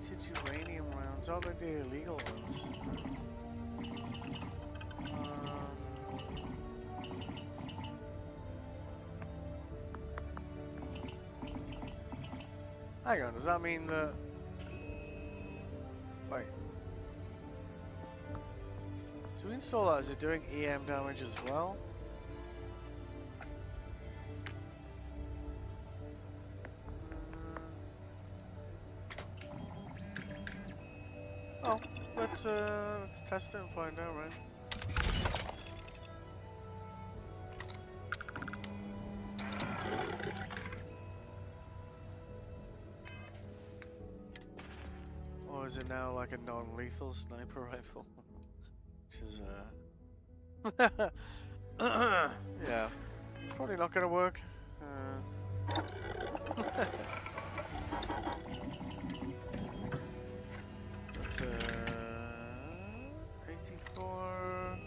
Unedited uranium rounds. Aren't they the illegal ones? Hang on, does that mean that... Wait. So we install that, is it doing EM damage as well? Oh, let's test it and find out, right? Or is it now like a non-lethal sniper rifle? Which is yeah, it's probably not gonna work. That's 84.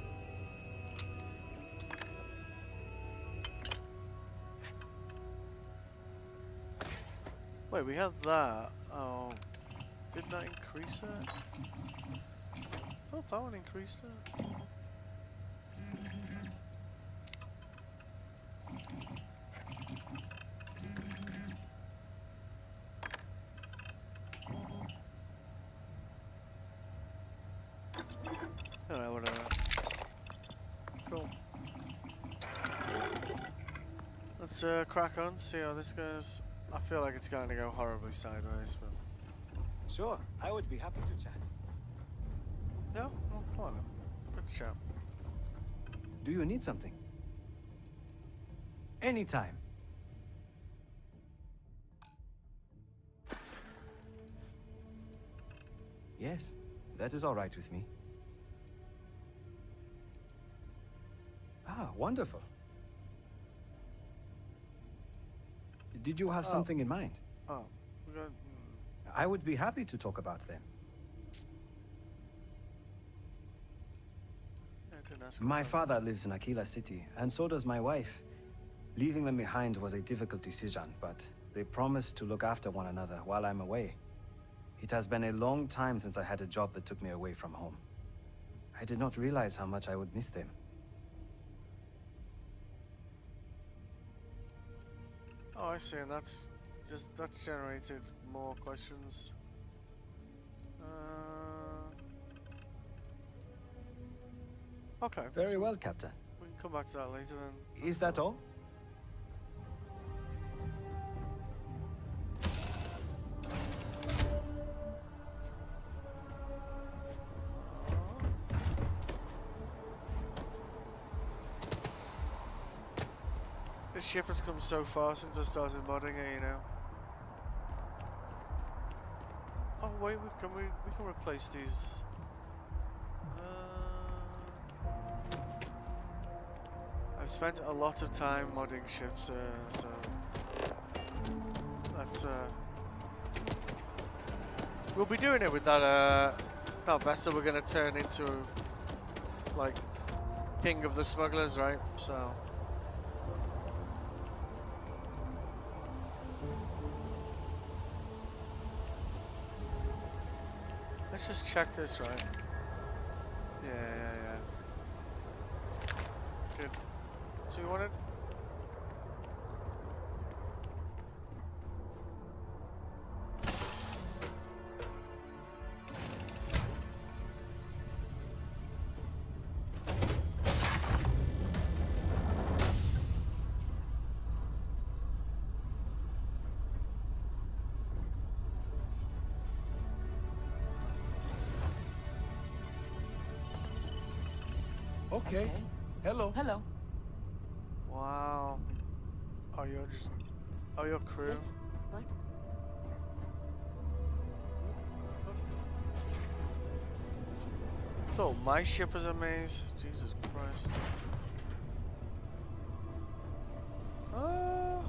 Wait, we had that. Oh, didn't that increase it? I thought that one increased it. Alright, whatever. Cool. Let's crack on, see how this goes. I feel like it's going to go horribly sideways, but... Sure, I would be happy to chat. No? Well, come on. Let's chat. Do you need something? Anytime. Yes, that is all right with me. Ah, wonderful. Did you have something in mind? Oh, we got... I would be happy to talk about them. My father lives in Aquila City, and so does my wife. Leaving them behind was a difficult decision, but they promised to look after one another while I'm away. It has been a long time since I had a job that took me away from home. I did not realize how much I would miss them. Oh, I see, and that's generated more questions. Okay. Very well, Captain. We can come back to that later then. Is that all? This ship has come so far since I started modding it, you know. Oh wait, we can replace these. I've spent a lot of time modding ships, so that's we'll be doing it with that that vessel we're gonna turn into like king of the smugglers, right? So. Let's just check this, right? Yeah. Good. So you wanted? Okay. Hello. Hello. Wow. Oh, you're just... Oh, your crew? Yes. What? I thought my ship was a maze. Jesus Christ. Oh,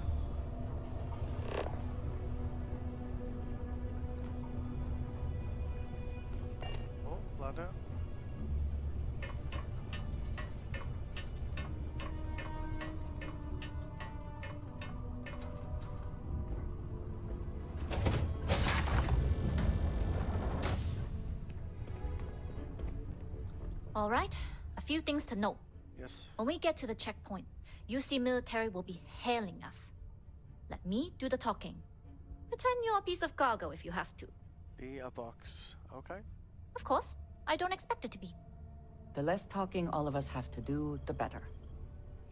ladder. All right, a few things to note. Yes. When we get to the checkpoint, UC military will be hailing us. Let me do the talking. Pretend you're a piece of cargo if you have to. Be a box. Okay. Of course, I don't expect it to be. The less talking all of us have to do, the better.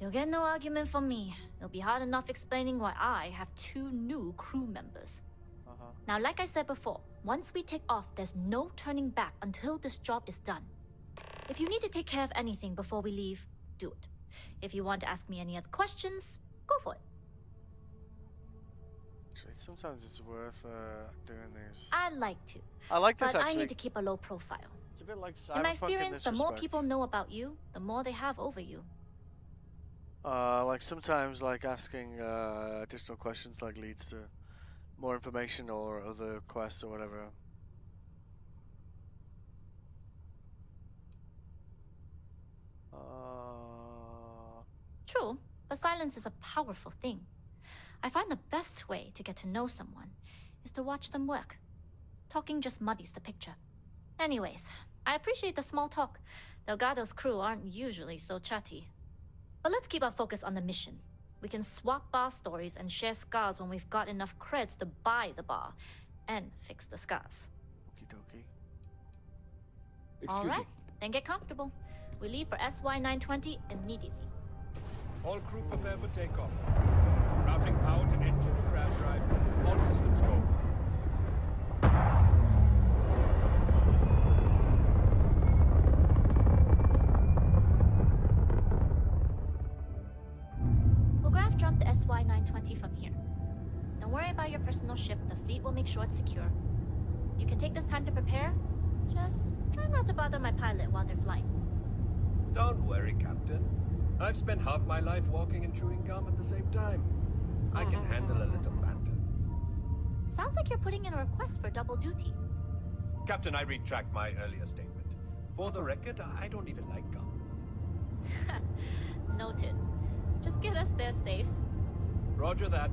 You'll get no argument from me. It'll be hard enough explaining why I have 2 new crew members. Now, like I said before, once we take off, there's no turning back until this job is done. If you need to take care of anything before we leave, do it. If you want to ask me any other questions, go for it. Actually, sometimes it's worth doing these. I'd like to. I like this but actually. I need to keep a low profile. It's a bit like Cyberpunk in my experience, the this more respect. people know about you, the more they have over you. Like sometimes, like asking additional questions, like leads to more information or other quests or whatever. True, but silence is a powerful thing. I find the best way to get to know someone is to watch them work. Talking just muddies the picture. Anyways, I appreciate the small talk. Delgado's crew aren't usually so chatty. But let's keep our focus on the mission. We can swap bar stories and share scars when we've got enough creds to buy the bar and fix the scars. Okie dokie. All right, then get comfortable. We leave for SY-920 immediately. All crew prepare for takeoff. Routing power to engine and crab drive. All systems go. We'll graph jump the SY-920 from here. Don't worry about your personal ship. The fleet will make sure it's secure. You can take this time to prepare. Just try not to bother my pilot while they're flying. Don't worry, Captain. I've spent half my life walking and chewing gum at the same time. I can handle a little banter. Sounds like you're putting in a request for double duty. Captain, I retract my earlier statement. For the record, I don't even like gum. Noted. Just get us there safe. Roger that.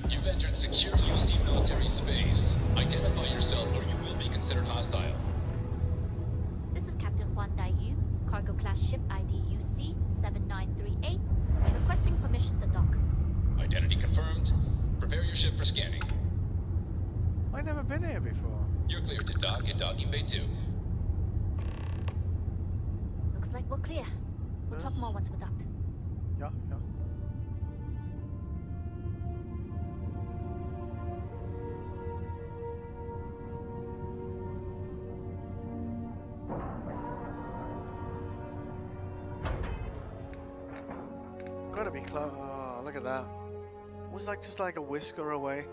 You've entered secure UC military space. Identify yourself or you will be considered hostile. This is Captain Huan Daiyu, cargo class ship ID UC-7938, requesting permission to dock. Identity confirmed. Prepare your ship for scanning. I've never been here before. You're cleared to dock in docking bay 2. Looks like we're clear. We'll talk more once we're docked. Yeah, yeah. Gotta be close. Oh, look at that. It was like just like a whisker away.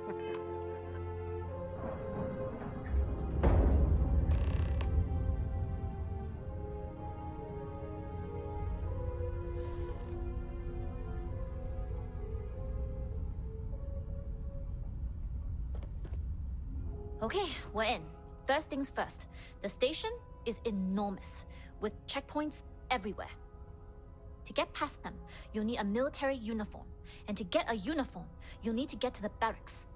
Okay, we're in. First things first. The station is enormous, with checkpoints everywhere. To get past them, you'll need a military uniform. And to get a uniform, you'll need to get to the barracks.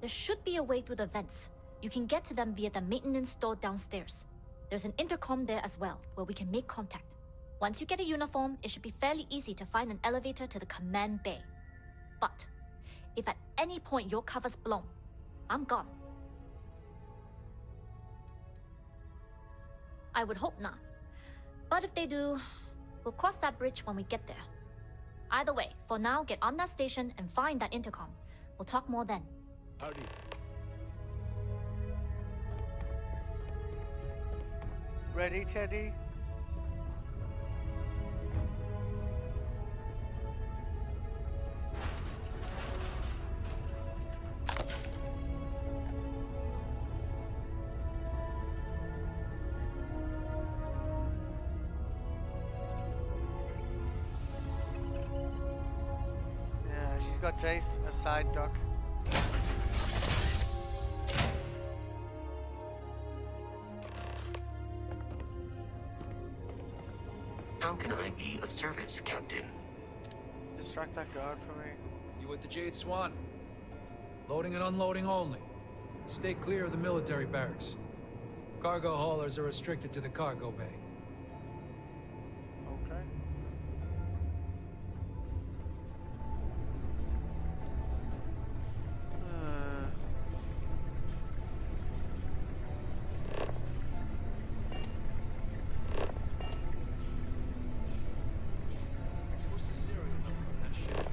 There should be a way through the vents. You can get to them via the maintenance store downstairs. There's an intercom there as well, where we can make contact. Once you get a uniform, it should be fairly easy to find an elevator to the command bay. But if at any point your cover's blown, I'm gone. I would hope not. But if they do, we'll cross that bridge when we get there. Either way, for now, get on that station and find that intercom. We'll talk more then. Howdy. Ready, Teddy? She's got taste, a side duck. How can I be of service, Captain? Distract that guard for me. You with the Jade Swan? Loading and unloading only. Stay clear of the military barracks. Cargo haulers are restricted to the cargo bay. Okay. What's the serial number on that ship?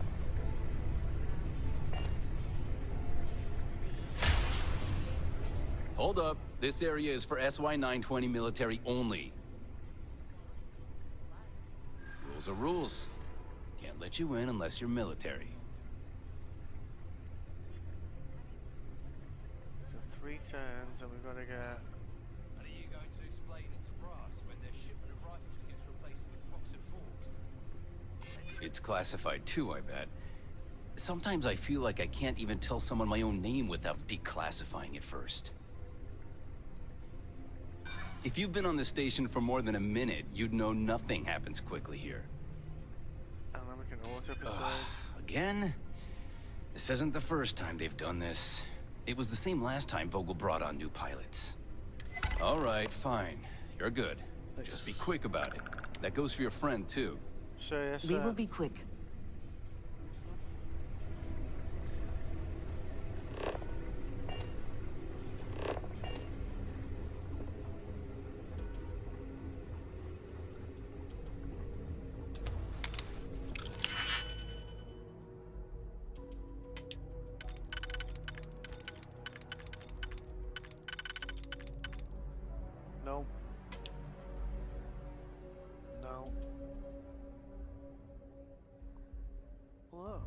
Hold up. This area is for SY-920 military only. Rules are rules. Can't let you in unless you're military. So 3 turns and we've got to get... And are you going to explain it to brass when their shipment of rifles gets replaced with box of forks? It's classified too, I bet. Sometimes I feel like I can't even tell someone my own name without declassifying it first. If you've been on the station for more than a minute, you'd know nothing happens quickly here. And then we can auto-persuade. Again? This isn't the first time they've done this. It was the same last time Vogel brought on new pilots. All right, fine. You're good. Just be quick about it. That goes for your friend, too. So yes, We will be quick. No. No. Whoa.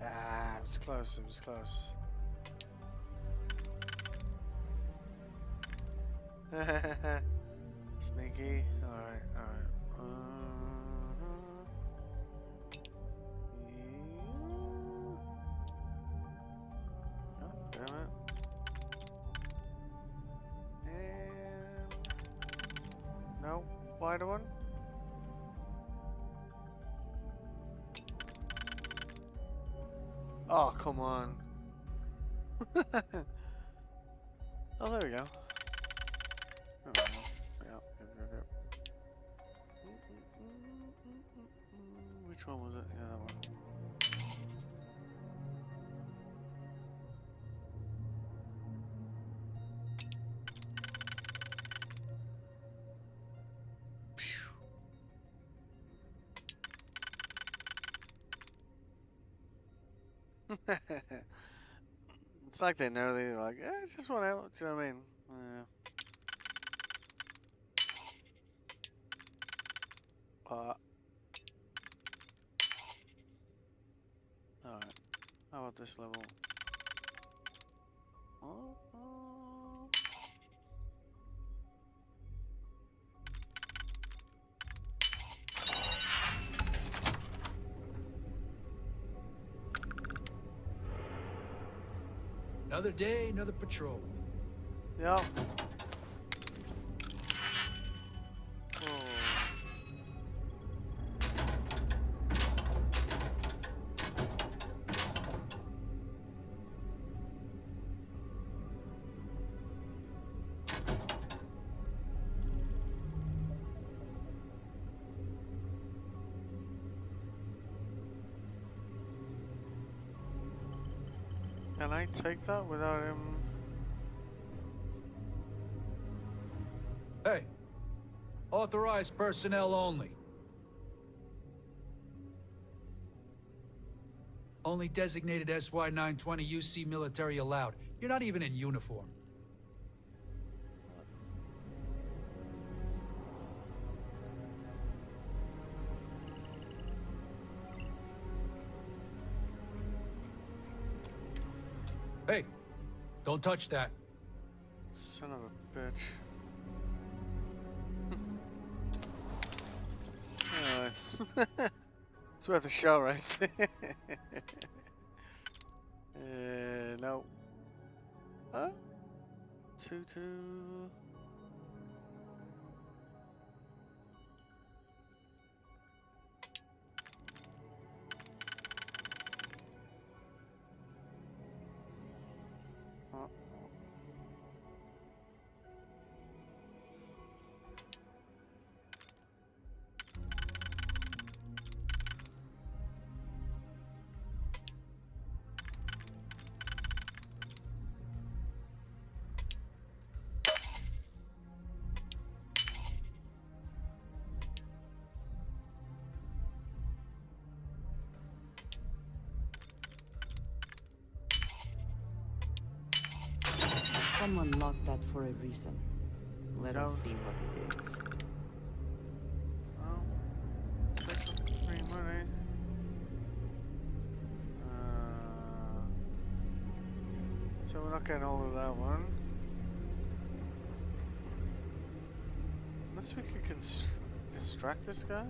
Ah, it was close, it was close. Sneaky. Alright, alright. God damn it. And... no, wider one. Oh, come on. Oh, there we go. Oh, yeah, yep. Which one was it? Yeah, that one. It's like they know, they're like, just one out, do you know what I mean? Alright, how about this level? Another day, another patrol. Yeah. Can I take that without him? Hey, authorized personnel only. Only designated SY-920 UC military allowed. You're not even in uniform. Hey, don't touch that. Son of a bitch. Oh, it's worth a shot, right? No. 2-2. Someone locked that for a reason. Let us see what it is. Oh, take the free money. So we're not getting all of that one. Unless we could distract this guy?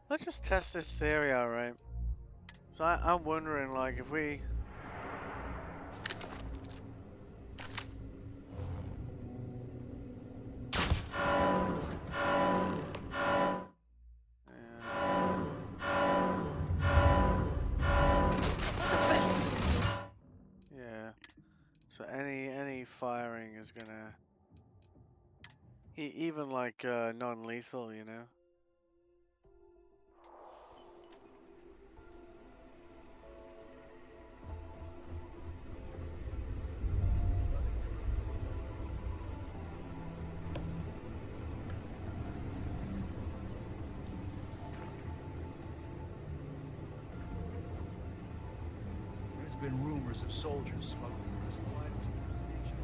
Let's just test this theory out, right? So I'm wondering, like, if we... Yeah. So any firing is gonna... even like non-lethal, you know? There's been rumors of soldiers smuggling personal items into the station.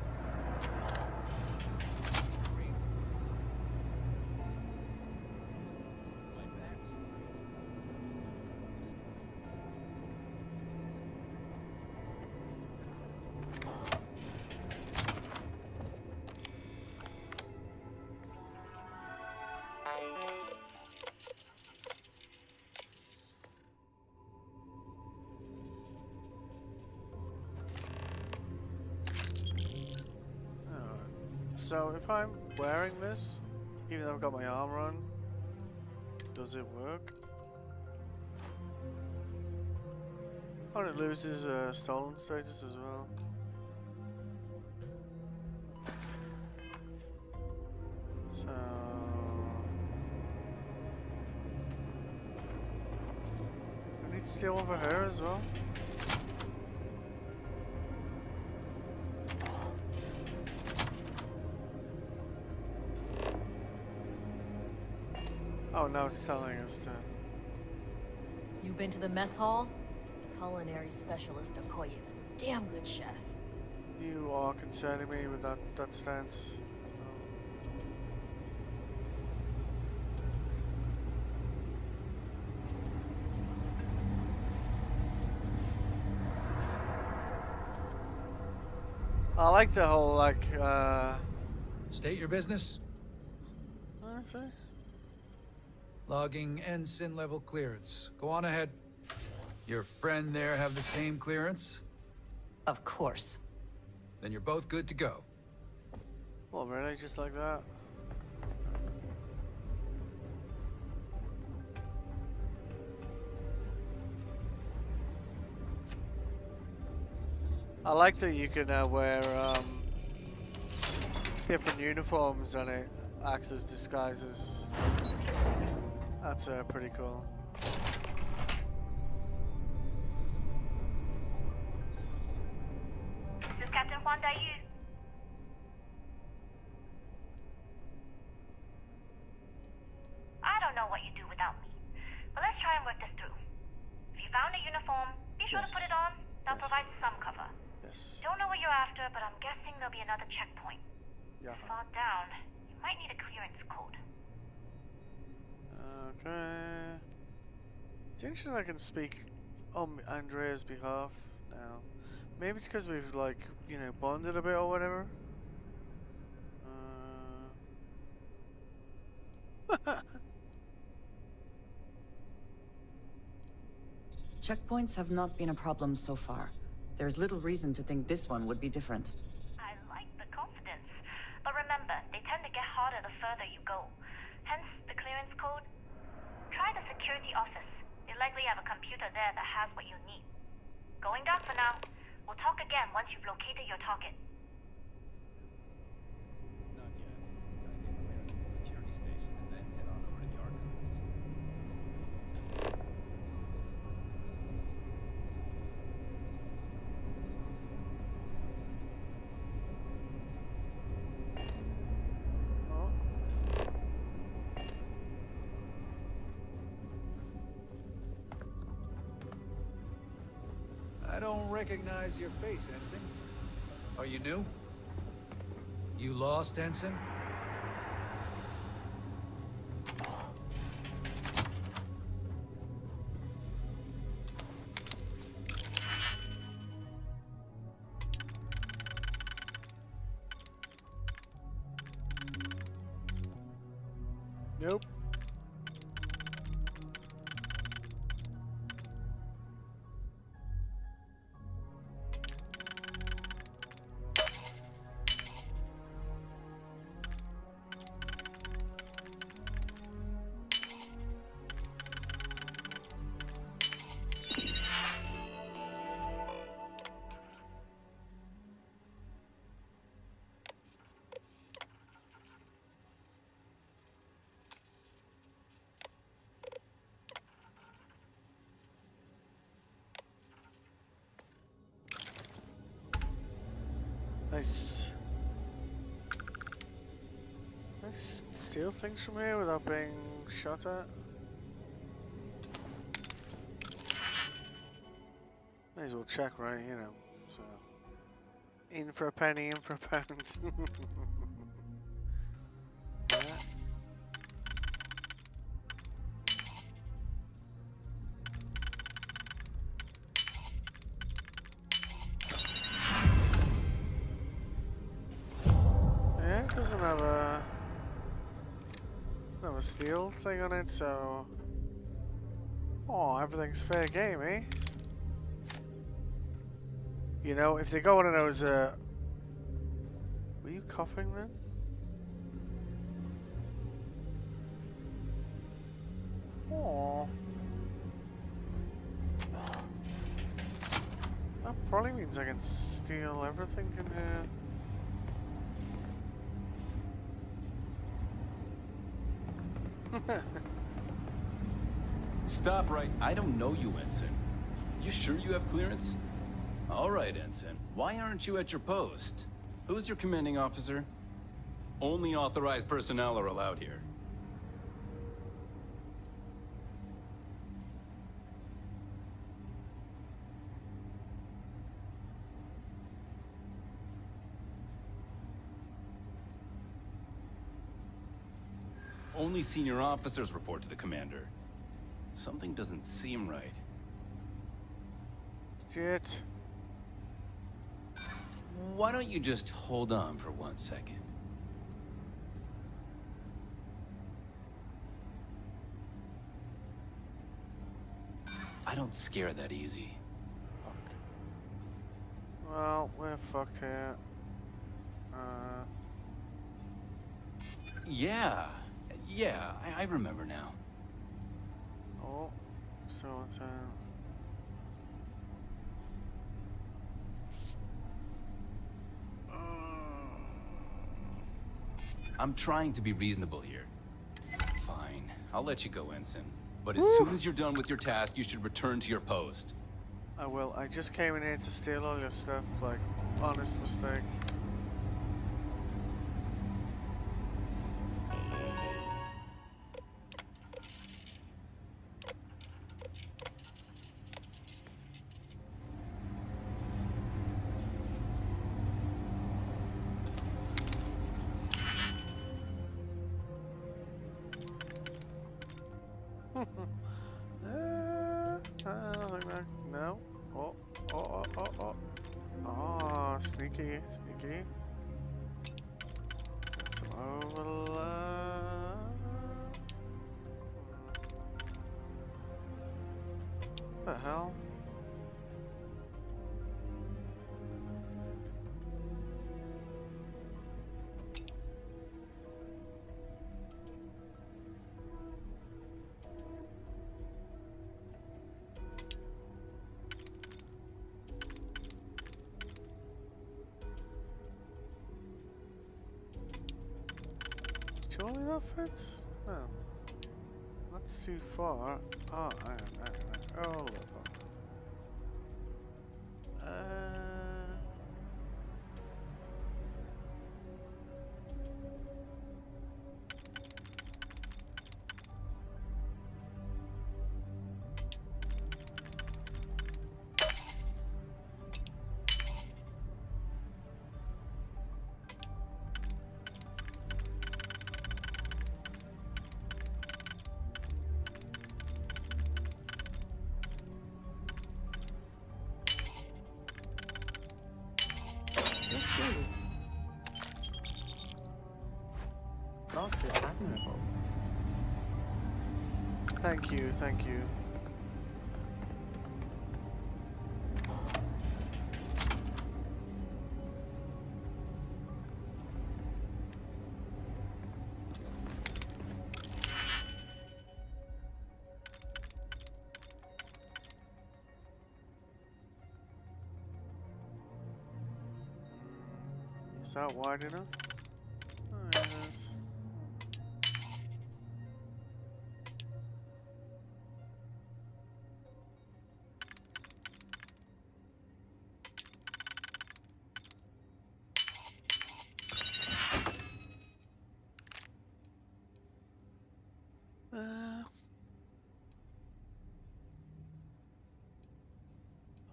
So if I'm wearing this, even though I've got my armor on, does it work? Oh, and it loses stolen status as well. So... I need steel over here as well. Oh, now it's telling us to... You been to the mess hall? Culinary specialist Okoye is a damn good chef. You are concerning me with that stance. I like the whole, like, State your business. I see. Logging ensign level clearance. Go on ahead. Your friend there have the same clearance? Of course. Then you're both good to go. What, really? Just like that? I like that you can wear different uniforms and it acts as disguises. That's pretty cool. This is Captain Huan Daiyu. I don't know what you do without me, but let's try and work this through. If you found a uniform, be sure to put it on. That'll provide some cover. Yes. Don't know what you're after, but I'm guessing there'll be another checkpoint. This far down, you might need a clearance code. Okay. It's interesting I can speak on Andrea's behalf now. Maybe it's because we've, like, you know, bonded a bit or whatever. Checkpoints have not been a problem so far. There's little reason to think this one would be different. I like the confidence. But remember, they tend to get harder the further you go. Hence, the clearance code. Try the security office. They likely have a computer there that has what you need. Going dark for now. We'll talk again once you've located your target. Not yet. Gotta get clearance at the security station and then head on over to the archives. I don't recognize your face, Ensign. Are you new? You lost, Ensign? Nope. Nice. Can I steal things from here without being shot at? May as well check, right? You know. So, in for a penny, in for a pound. Yeah. Yeah, it doesn't have a steel thing on it, so oh, everything's fair game, eh? You know, if they go one of those, were you coughing then? Oh, that probably means I can steal everything in here. Stop right. I don't know you, Ensign. You sure you have clearance? All right, Ensign. Why aren't you at your post? Who's your commanding officer? Only authorized personnel are allowed here. Only senior officers report to the commander. Something doesn't seem right. Shit. Why don't you just hold on for 1 second? I don't scare that easy. Fuck. Well, we're fucked here. Yeah. Yeah, I remember now. Oh, so it's I'm trying to be reasonable here. Fine, I'll let you go, Ensign. But as soon as you're done with your task, you should return to your post. I will. I just came in here to steal all your stuff, like, honest mistake. I don't think that. No. Oh, oh, oh, oh, oh. Oh, sneaky, sneaky. Some overlap. What the hell? Surely that fits? No. That's too far. Oh, I don't know. Oh, look. You're smooth. Box is admirable. Thank you, thank you. Is that wide enough? Oh, it is.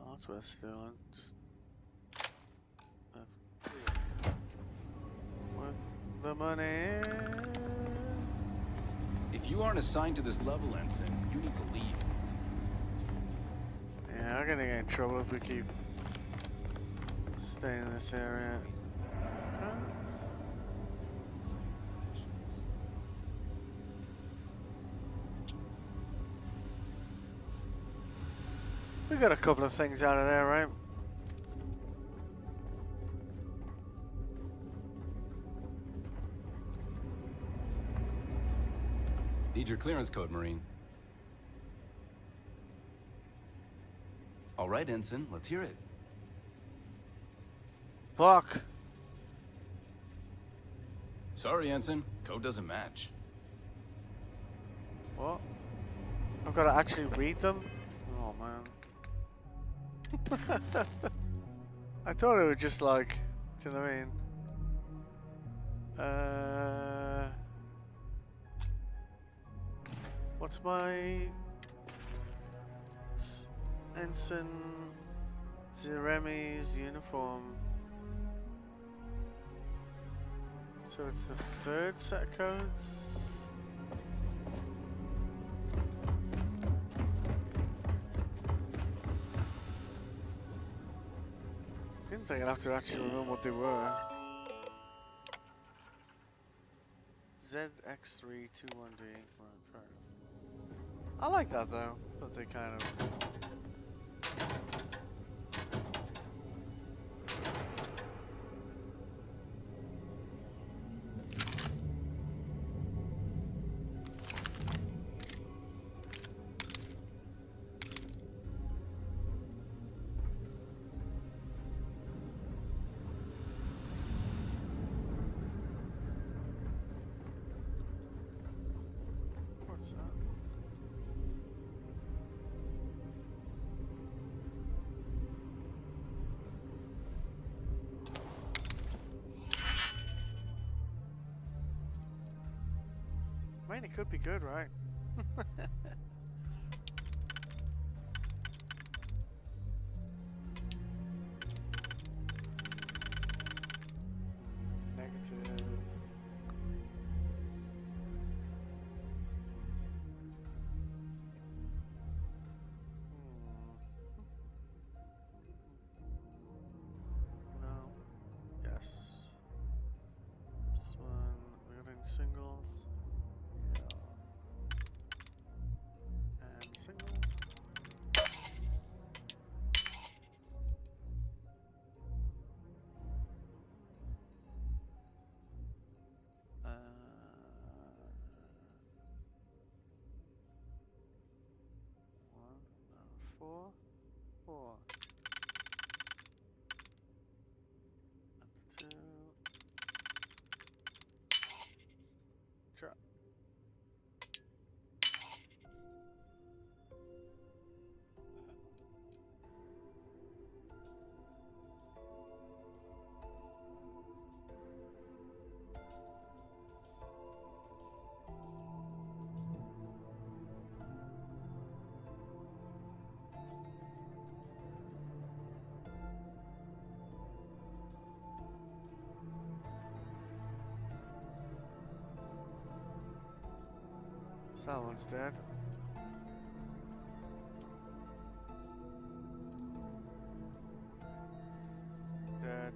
Oh, that's worth stealing. Just with the money. If you aren't assigned to this level, Ensign, you need to leave. Yeah, I'm gonna get in trouble if we keep staying in this area. We got a couple of things out of there, right? Need your clearance code, Marine. All right, Ensign, let's hear it. Fuck. Sorry, Ensign. Code doesn't match. What? I've got to actually read them? Oh, man. I thought it was just like, do you know what I mean? What's my Ensign Zeremi's uniform? So it's the third set of codes? Didn't think I'd have to actually remember what they were. ZX321D. Right, fair enough. I like that though. That they kind of. What's that? I mean, it could be good, right? Negative. 4, 4. And 2. Drop. So that one's dead. Dead.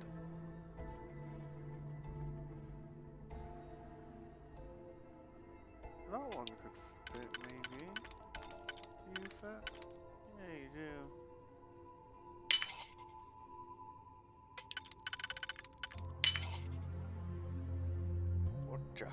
That one could fit, maybe. You fit? Yeah, you do. Watcha.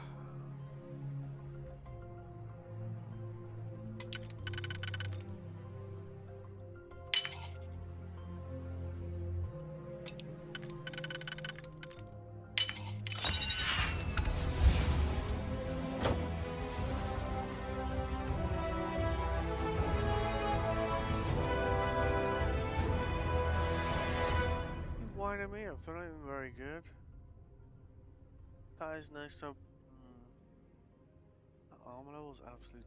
Winding me up, they're not even very good. That is nice to have. That armor level's absolute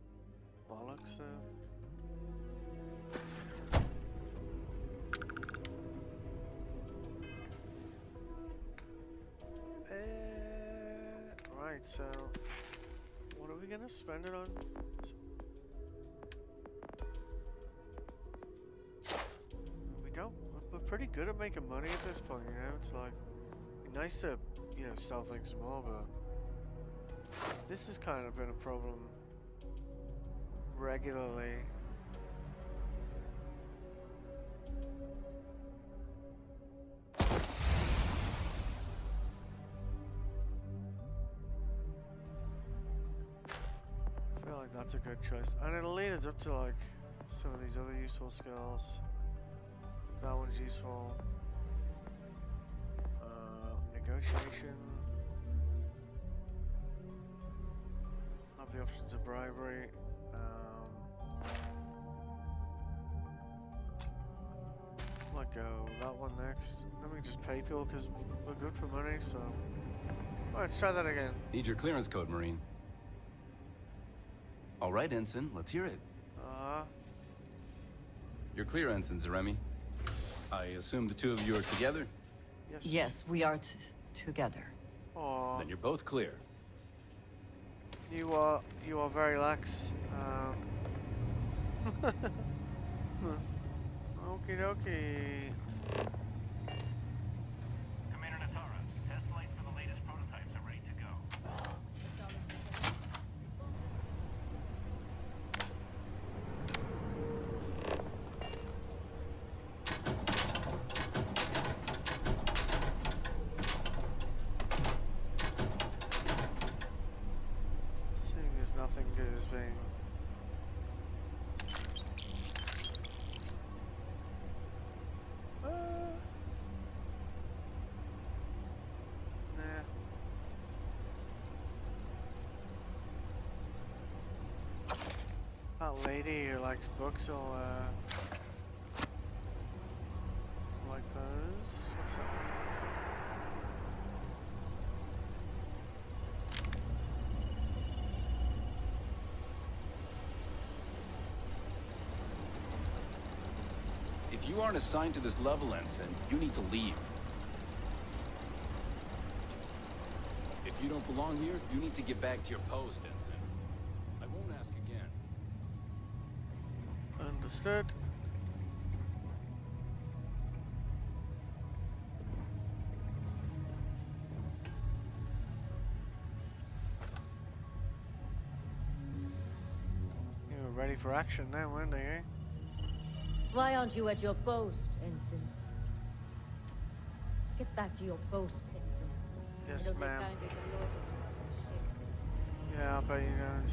bollocks, though. Right, so what are we gonna spend it on? We don't. We're pretty good at making money at this point, you know. It's like it'd be nice to, you know, sell things more, but this has kind of been a problem regularly. I feel like that's a good choice, and it'll lead us up to like some of these other useful skills. That one's useful. Negotiation. Have the options of bribery. Let go. That one next. Then we just pay people because we're good for money. So, all right, let's try that again. Need your clearance code, Marine. All right, Ensign. Let's hear it. You're clear, Ensign Zaremi. I assume the two of you are together? Yes. Yes, we are together. Aww. Then you're both clear. You are very lax. Okie dokie. Commander Natara, test flights for the latest prototypes are ready to go. Seeing as nothing good is being. That lady who likes books will like those. What's that? If you aren't assigned to this level, Ensign, you need to leave. If you don't belong here, you need to get back to your post, Ensign. I won't ask again. Understood. You were ready for action then, weren't they, eh? Why aren't you at your post, Ensign? Get back to your post, Ensign. Yes, I don't take ma'am. kindly to lording this shit. Yeah, I bet you don't.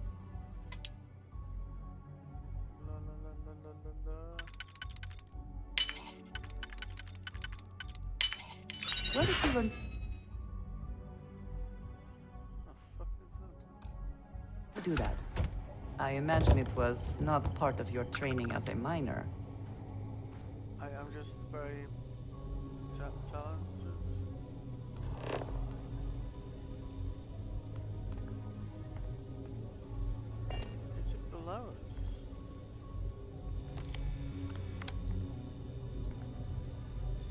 Where did you learn The fuck is that? to do that? I imagine it was not part of your training as a miner. I'm just very talented. Is it below us?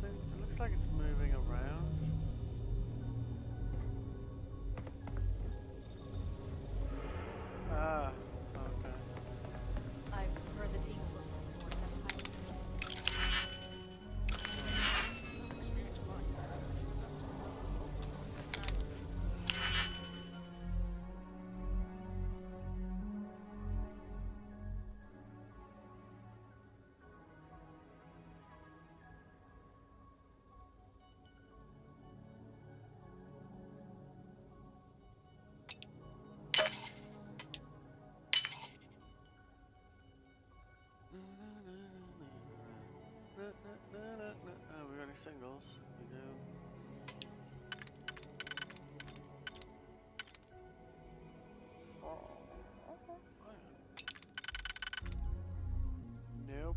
It looks like it's moving around. Ah, okay. I've heard the team Oh, we got any singles? We do. Nope.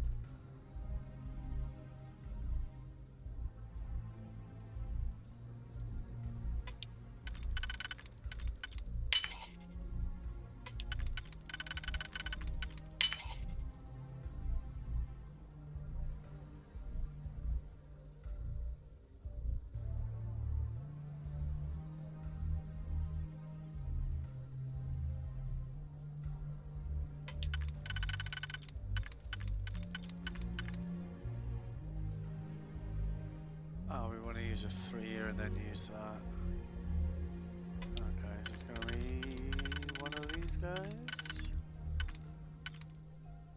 Oh, we want to use a 3 here and then use that. Okay, so it's going to be one of these guys.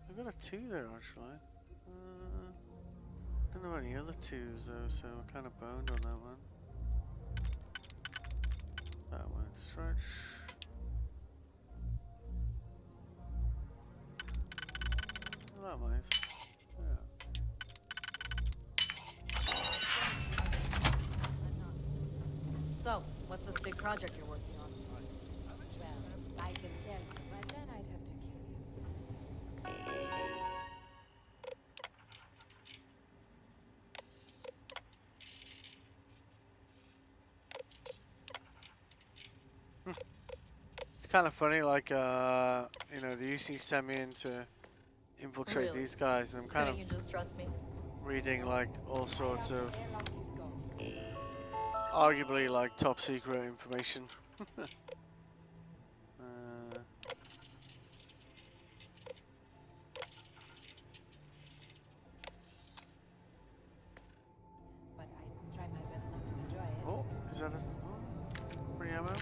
We've got a 2 there actually. Don't know any other 2s though, so we're kind of boned on that one. That one stretch. Well, that might. Yeah. So, what's this big project you're working on? Well, I can tell you, but then I'd have to kill you. It's kind of funny, like, you know, the UC sent me in to infiltrate Really? these guys, and I'm kind Couldn't you just trust me? reading, like, all sorts of arguably, like, top secret information. But I try my best not to enjoy it. Oh, is that a free ammo?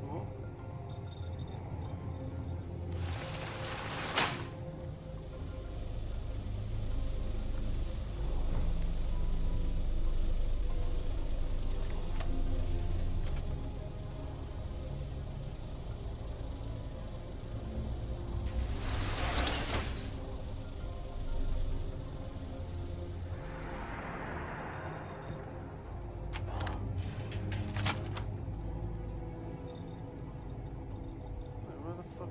Cool. Where the fuck?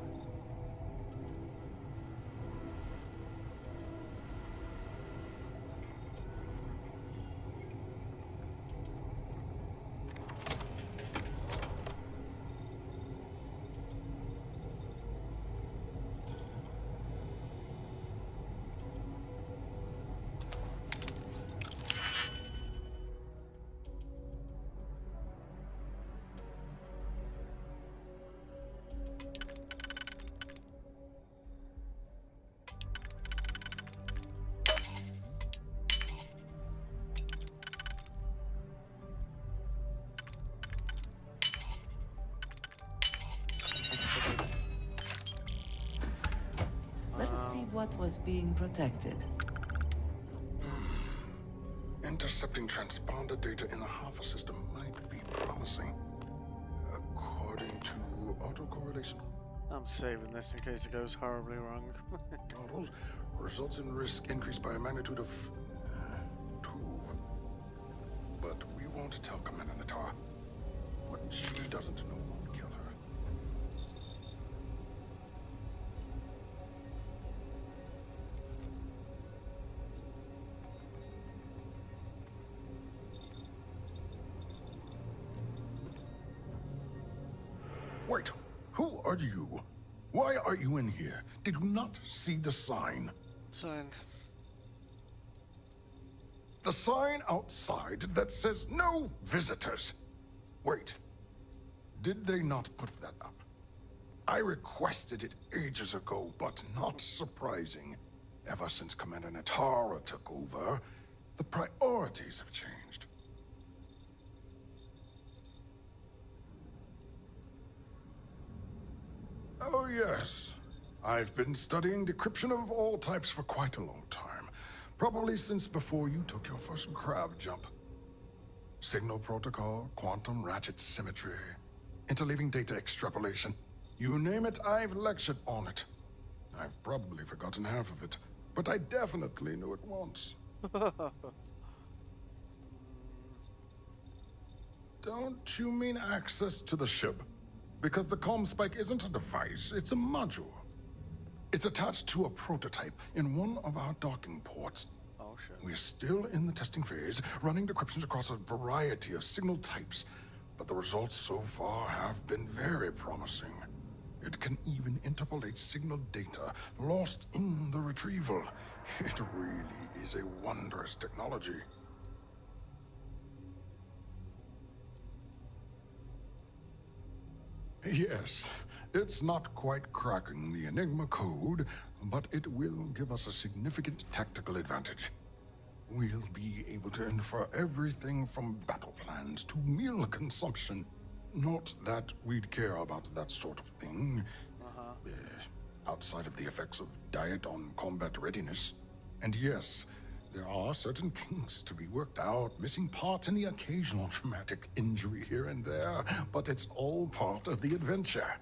what was being protected? Intercepting transponder data in the Alpha system might be promising. According to autocorrelation. I'm saving this in case it goes horribly wrong. Models results in risk increased by a magnitude of 2. But we won't tell Commander Natar. What she doesn't know won't kill her. Wait, who are you? Why are you in here? Did you not see the sign? Sign. The sign outside that says no visitors. Wait, did they not put that up? I requested it ages ago, but not surprising. Ever since Commander Natara took over, the priorities have changed. Oh, yes. I've been studying decryption of all types for quite a long time. Probably since before you took your first crab jump. Signal protocol, quantum ratchet symmetry, interleaving data extrapolation. You name it, I've lectured on it. I've probably forgotten half of it, but I definitely knew it once. Don't you mean access to the ship? Because the comm spike isn't a device, it's a module. It's attached to a prototype in one of our docking ports. Oh, shit. We're still in the testing phase, running decryptions across a variety of signal types, but the results so far have been very promising. It can even interpolate signal data lost in the retrieval. It really is a wondrous technology. Yes, it's not quite cracking the Enigma code, but it will give us a significant tactical advantage. We'll be able to infer everything from battle plans to meal consumption. Not that we'd care about that sort of thing, outside of the effects of diet on combat readiness. And yes, there are certain kinks to be worked out, missing parts and the occasional traumatic injury here and there, but it's all part of the adventure.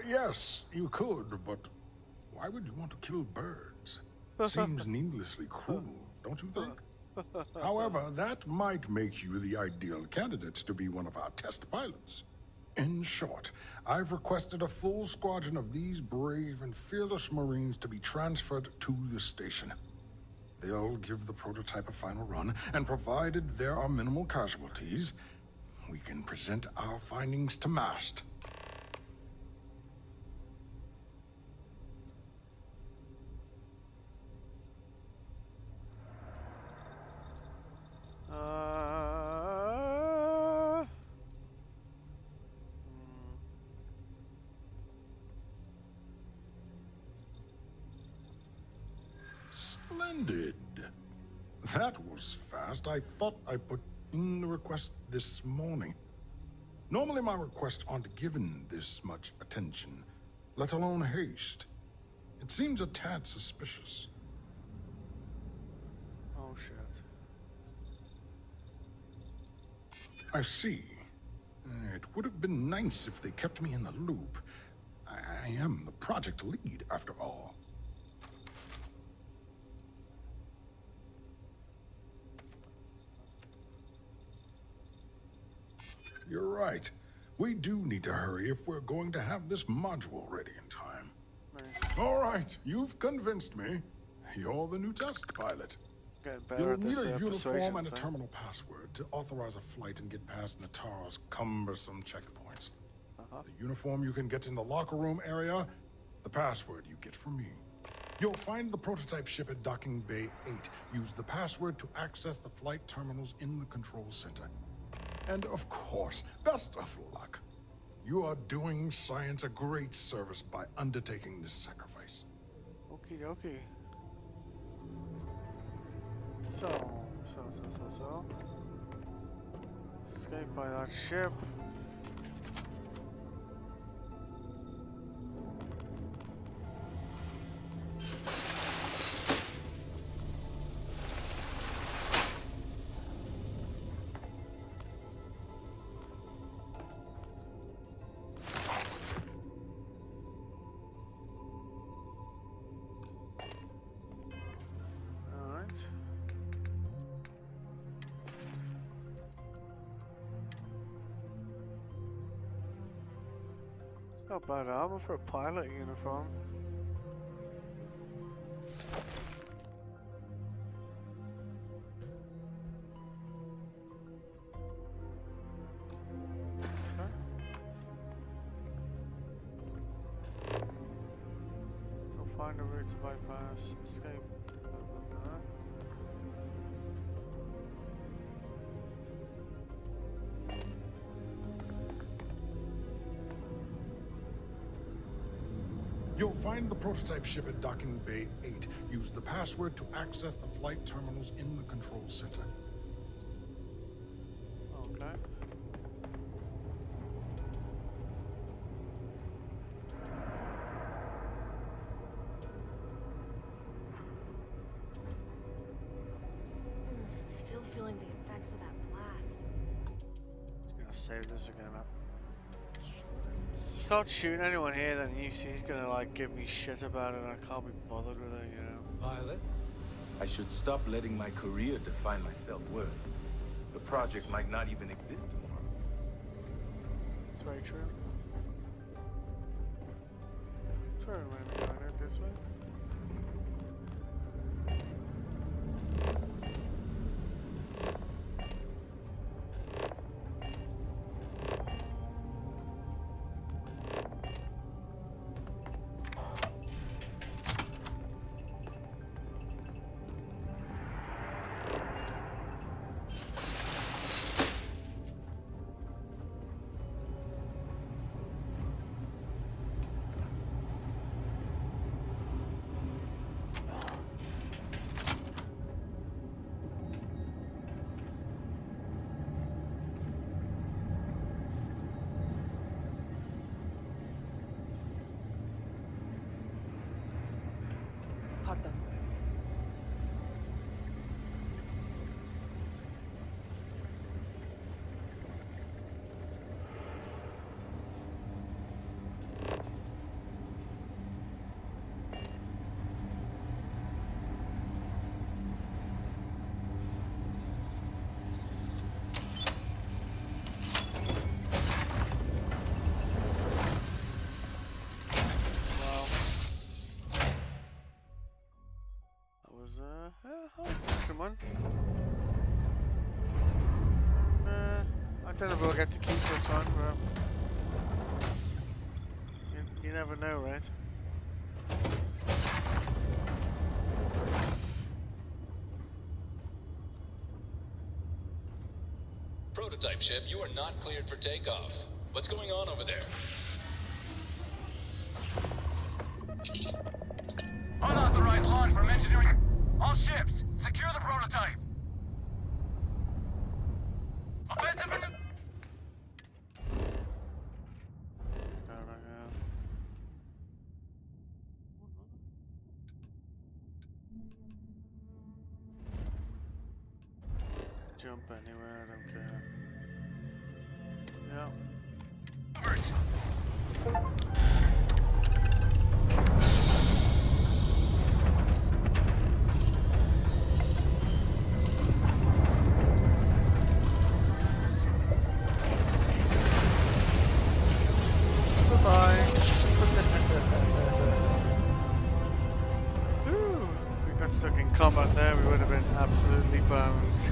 Yes, you could, but why would you want to kill birds? Seems needlessly cruel, don't you think? However, that might make you the ideal candidate to be one of our test pilots. In short, I've requested a full squadron of these brave and fearless Marines to be transferred to the station. They'll give the prototype a final run, and provided there are minimal casualties, we can present our findings to MAST. Splendid. That was fast. I thought I put in the request this morning. Normally my requests aren't given this much attention, let alone haste. It seems a tad suspicious. Oh, shit. I see. It would have been nice if they kept me in the loop. I am the project lead, after all. You're right. We do need to hurry if we're going to have this module ready in time. Nice. All right, you've convinced me. You're the new test pilot. You'll need a uniform and a terminal password to authorize a flight and get past Natara's cumbersome checkpoints. The uniform you can get in the locker room area, the password you get from me. You'll find the prototype ship at Docking Bay 8. Use the password to access the flight terminals in the control center. And of course, best of luck. You are doing science a great service by undertaking this sacrifice. Okie dokie. So. Escape by that ship. It's not bad armor for a pilot uniform. Okay. We'll find a route to bypass, escape. You'll find the prototype ship at Docking Bay 8. Use the password to access the flight terminals in the control center. Okay. Still feeling the effects of that blast. Just gonna save this again up. Start shooting anyone here, then UC's gonna like give me shit about it and I can't be bothered with it, you know. Pilot? I should stop letting my career define my self-worth. The project might not even exist tomorrow. That's very true. True, maybe going out this way. Pardon. That was an interesting one. I don't know if we'll get to keep this one, but you never know, right? Prototype ship, you are not cleared for takeoff. What's going on over there? Unauthorized launch from engineering. All ships, secure the prototype. Offensive in the... Jump anywhere, I don't care. Yeah. Bye-bye. If we got stuck in combat there, we would have been absolutely boned.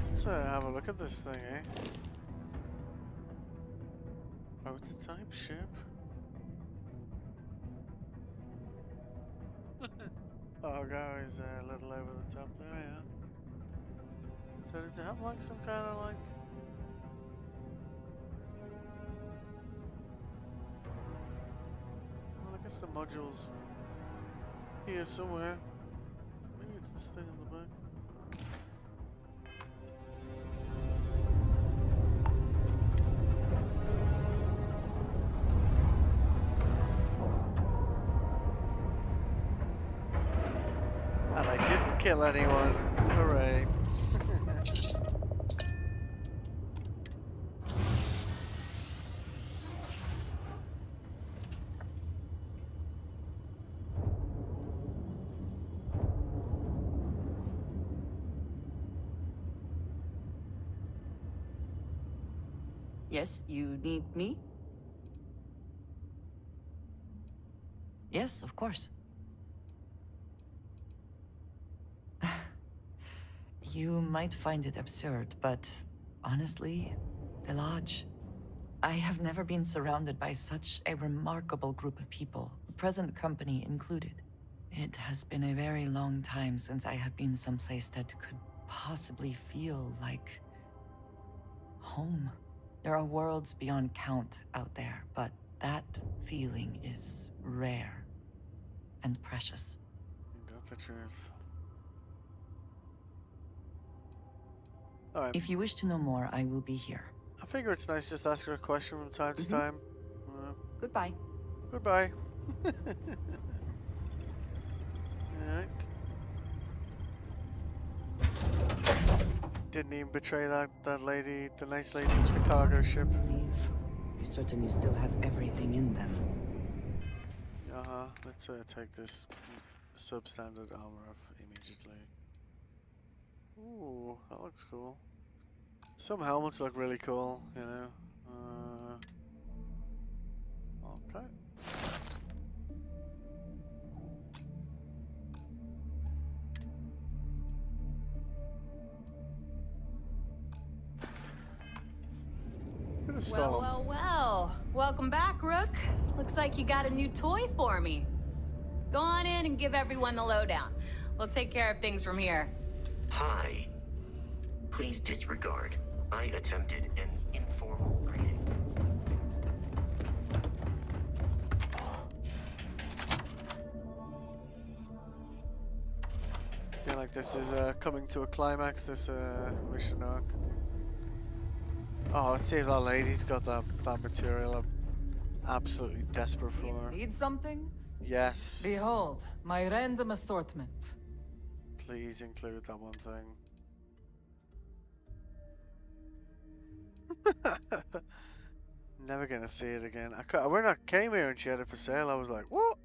Let's have a look at this thing, eh? Prototype ship. Cargo is a little over the top there, yeah. So did they have like some kind of like... Well, I guess the module's here somewhere. Maybe it's this thing in the back. kill anyone. Hooray. Yes, you need me? Yes, of course. You might find it absurd, but honestly, the Lodge. I have never been surrounded by such a remarkable group of people, present company included. It has been a very long time since I have been someplace that could possibly feel like home. There are worlds beyond count out there, but that feeling is rare and precious. You got the truth. Alright. If you wish to know more, I will be here. I figure it's nice just to ask her a question from time to time. Goodbye. Goodbye. Alright. Didn't even betray that lady, the nice lady with the cargo ship. You certain you still have everything in them? Let's take this substandard armor off immediately. Ooh, that looks cool. Some helmets look really cool, you know. Okay. Well. Welcome back, Rook. Looks like you got a new toy for me. Go on in and give everyone the lowdown. We'll take care of things from here. Hi. Please disregard. I attempted an informal greeting. I feel like this is coming to a climax, this mission arc. Oh, let's see if that lady's got that material I'm absolutely desperate for. Need something? Yes. Behold, my random assortment. Please include that one thing. Never gonna see it again. When I came here and she had it for sale, I was like, what?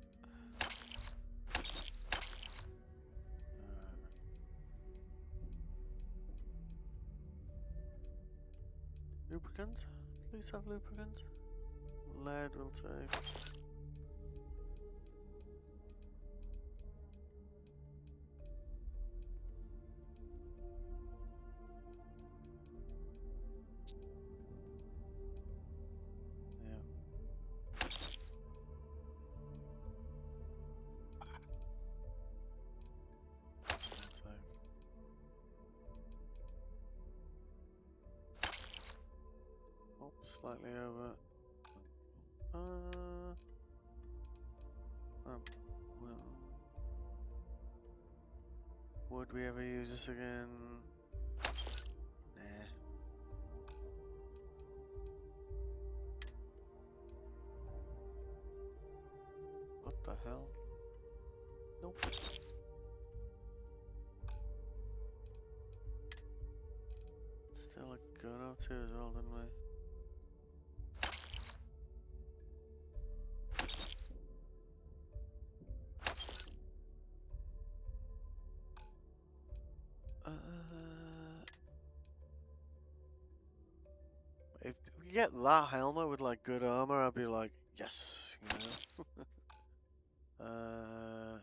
Lubricant? Please have lubricant. Lead will take. Slightly over. Well. Would we ever use this again? Nah. What the hell? Nope. Still a gun or two as well, didn't we? If we get that helmet with like good armor, I'd be like, yes, you know. I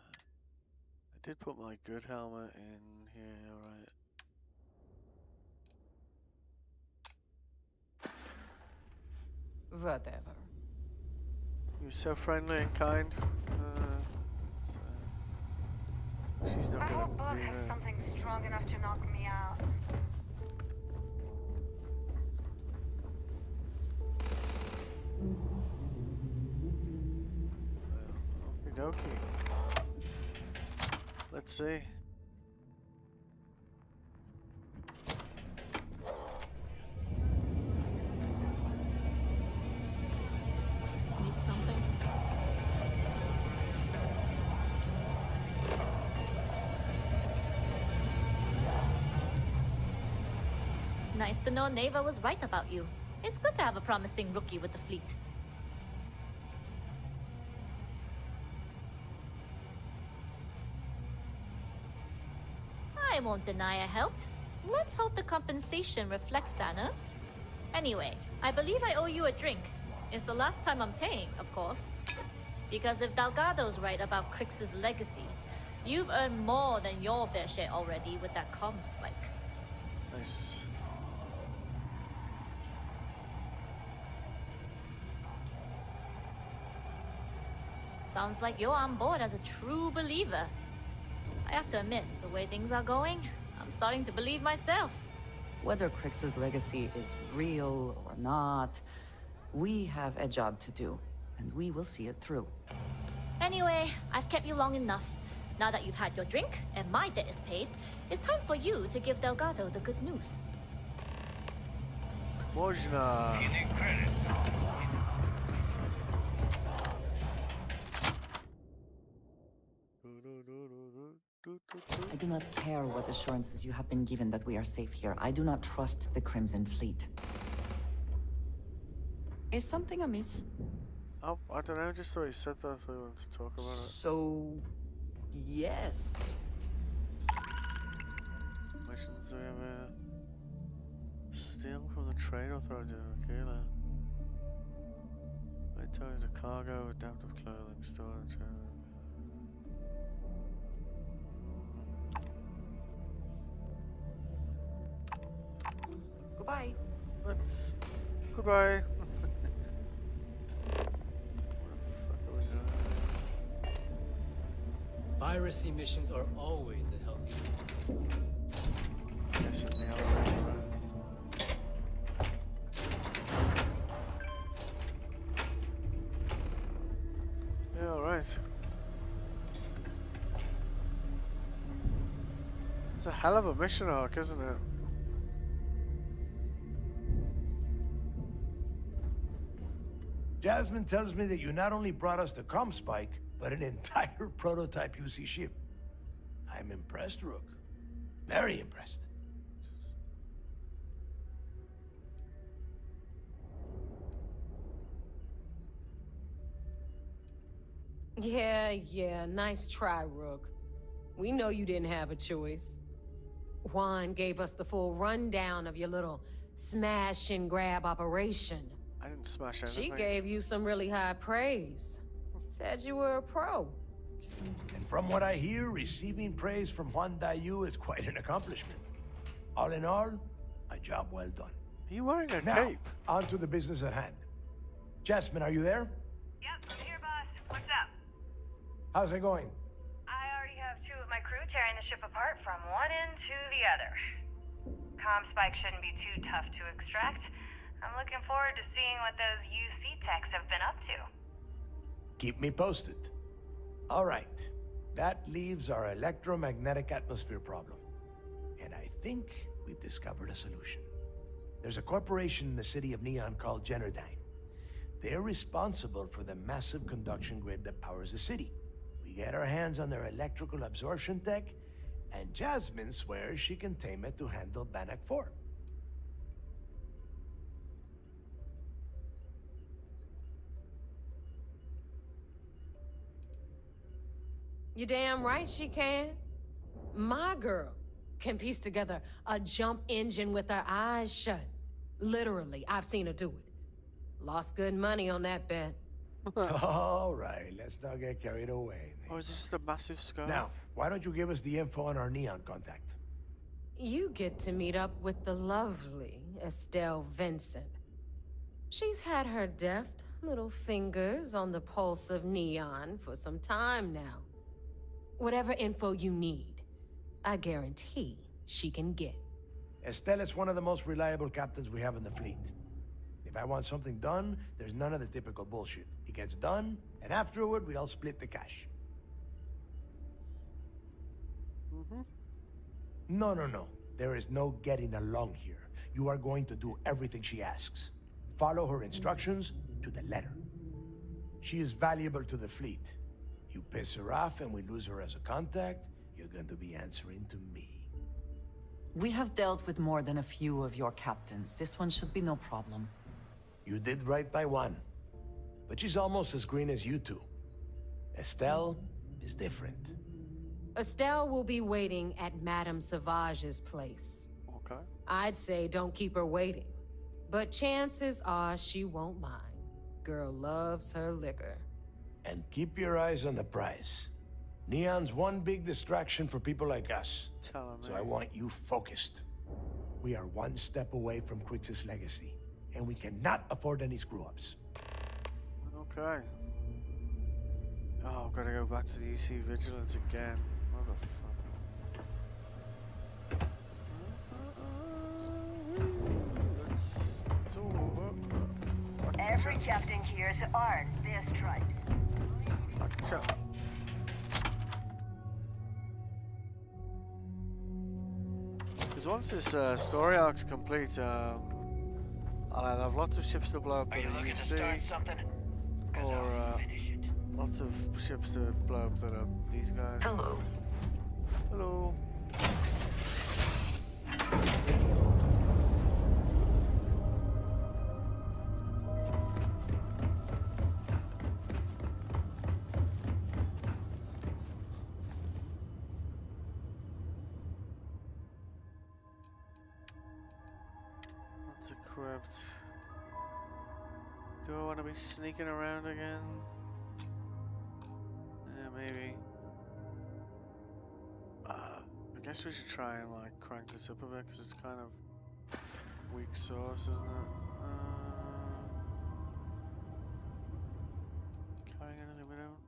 did put my good helmet in here, right? Whatever. You're so friendly and kind. She's not gonna Bug be has there. something strong enough to knock me out. Okie dokie. Let's see. Need something? Nice to know Neva was right about you. It's good to have a promising rookie with the fleet. I won't deny I helped. Let's hope the compensation reflects that, huh? Anyway, I believe I owe you a drink. It's the last time I'm paying, of course. Because if Delgado's right about Crix's legacy, you've earned more than your fair share already with that comm spike. Nice. Sounds like you're on board as a true believer. I have to admit, the way things are going, I'm starting to believe myself. Whether Crix's legacy is real or not, we have a job to do, and we will see it through. Anyway, I've kept you long enough. Now that you've had your drink and my debt is paid, it's time for you to give Delgado the good news. Można. I do not care what assurances you have been given that we are safe here. I do not trust the Crimson Fleet. Is something amiss? Oh, I don't know, just thought you said that if we wanted to talk about it. So, yes. Missions do we have here? Steal from the trade authority. Okay, then. Inventory is a cargo, adaptive clothing, storage. Goodbye. Let's. Goodbye. Piracy missions are always a healthy use. Yes, in the elevator, right? Yeah, alright. It's a hell of a mission arc, isn't it? Jasmine tells me that you not only brought us the comm spike, but an entire prototype UC ship. I'm impressed, Rook. Very impressed. Yeah, nice try, Rook. We know you didn't have a choice. Juan gave us the full rundown of your little smash and grab operation. I didn't smash anything. She gave you some really high praise. Said you were a pro. And from what I hear, receiving praise from Juan Dayu is quite an accomplishment. All in all, a job well done. Are you wearing a now, cape? On to the business at hand. Jasmine, are you there? Yep, I'm here, boss. What's up? How's it going? I already have two of my crew tearing the ship apart from one end to the other. Comm spike shouldn't be too tough to extract. I'm looking forward to seeing what those UC techs have been up to. Keep me posted. All right. That leaves our electromagnetic atmosphere problem. And I think we've discovered a solution. There's a corporation in the city of Neon called Generdyne. They're responsible for the massive conduction grid that powers the city. We get our hands on their electrical absorption tech, and Jasmine swears she can tame it to handle Bannock 4. You damn right she can. My girl can piece together a jump engine with her eyes shut. Literally, I've seen her do it. Lost good money on that bet. All right, let's not get carried away. Or is it just a massive scarf? Now, why don't you give us the info on our Neon contact? You get to meet up with the lovely Estelle Vincent. She's had her deft little fingers on the pulse of Neon for some time now. Whatever info you need, I guarantee she can get. Estelle is one of the most reliable captains we have in the fleet. If I want something done, there's none of the typical bullshit. It gets done, and afterward, we all split the cash. No. There is no getting along here. You are going to do everything she asks. Follow her instructions to the letter. She is valuable to the fleet. You piss her off and we lose her as a contact, you're going to be answering to me. We have dealt with more than a few of your captains. This one should be no problem. You did right by one. But she's almost as green as you two. Estelle is different. Estelle will be waiting at Madame Sauvage's place. Okay. I'd say don't keep her waiting. But chances are she won't mind. Girl loves her liquor. And keep your eyes on the prize. Neon's one big distraction for people like us. Tell him, so I want you focused. We are one step away from Quix's legacy, and we cannot afford any screw-ups. Okay. Oh, I've got to go back to the UC Vigilance again. Motherfucker. Let's do it. Every captain here has earned their stripes. Gotcha. Because once this story arc's complete, I'll either have lots of ships to blow up in the UC, or lots of ships to blow up that are these guys. Hello. Hello. What's equipped? Do I want to be sneaking around again? Yeah, maybe. I guess we should try and like crank this up a bit because it's kind of weak sauce, isn't it? Carrying anything we don't.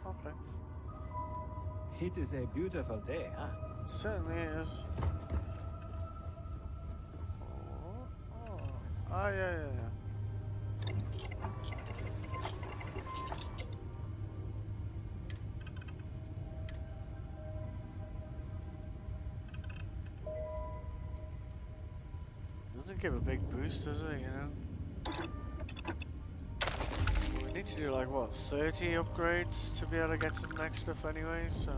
Okay. It is a beautiful day, huh? It certainly is. Oh, yeah. Doesn't give a big boost, does it, you know? We need to do like, what, 30 upgrades to be able to get to the next stuff anyway, so...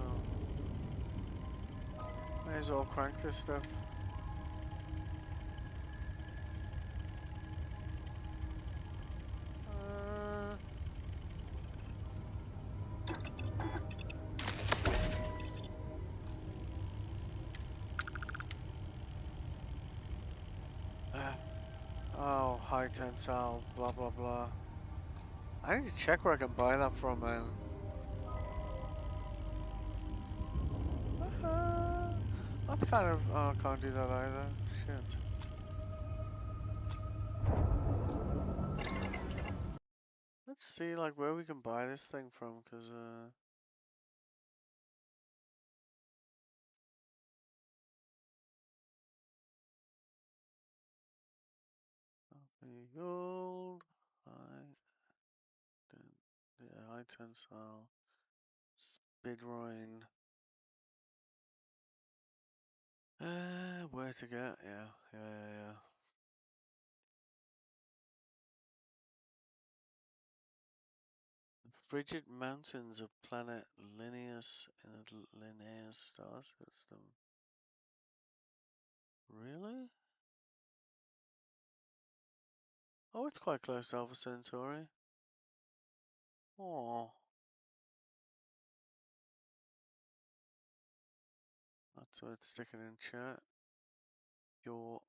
May as well crank this stuff. Oh, high tensile, blah blah blah. I need to check where I can buy that from, man. That's kind of... Oh, I can't do that either. Shit. Let's see, like, where we can buy this thing from, because, gold, high tensile, spidroin. Where to get? Yeah. The frigid mountains of planet Linnaeus in the Linnaeus star system. Really? Oh, it's quite close to Alpha Centauri. Oh. That's worth sticking in chat. You're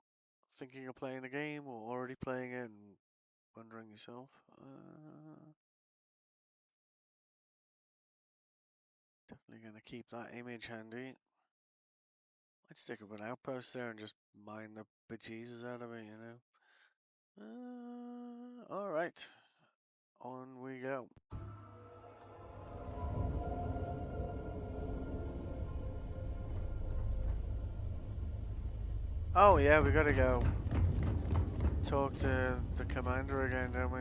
thinking of playing a game or already playing it and wondering yourself. Definitely going to keep that image handy. I'd stick up an outpost there and just mine the bejesus out of it, you know. Alright. On we go. Oh yeah, we gotta go talk to the commander again, don't we?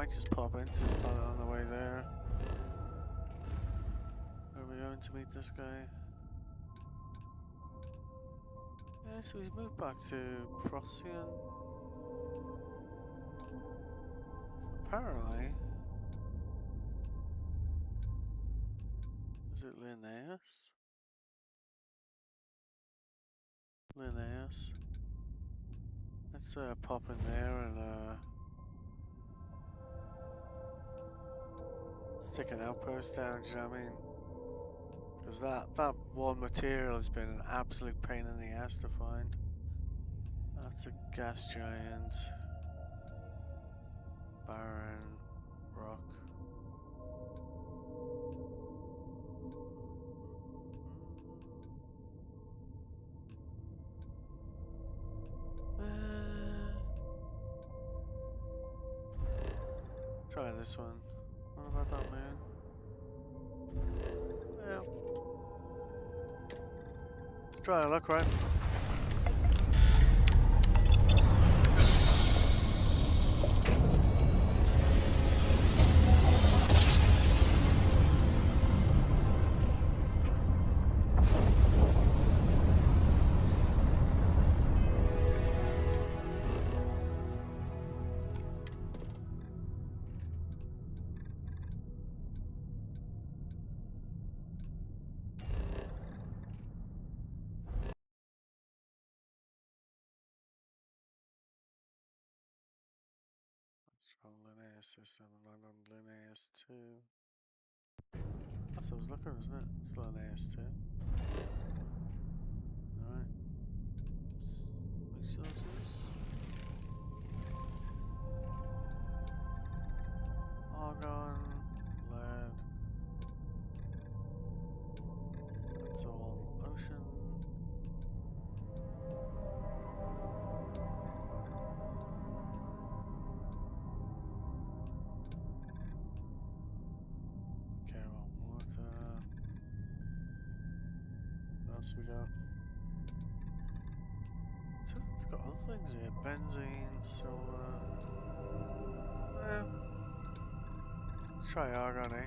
might just pop into this planet on the way there. Are we going to meet this guy? Yeah, so he's moved back to Procyon. So apparently... Is it Linnaeus? Linnaeus. Let's pop in there and stick an outpost down, do you know what I mean? Because that one material has been an absolute pain in the ass to find. That's a gas giant. Barren rock. Try this one. What about that man? Yeah. Let's try a look, right? Strong Linnaeus system, land on Linnaeus 2. That's what I was looking, isn't it? It's Linnaeus 2. Alright. Resources. Argon, lead. It's all ocean. What else we got? It says it's got other things here. Benzene, silver. Let's try argon, eh?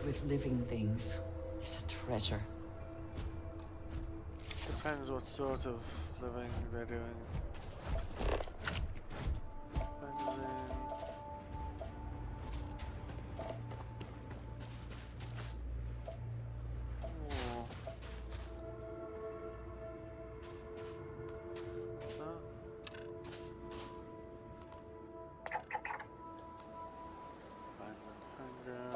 With living things is a treasure. Depends what sort of living they're doing. Benzene. Oh. What's that? Violent hunger.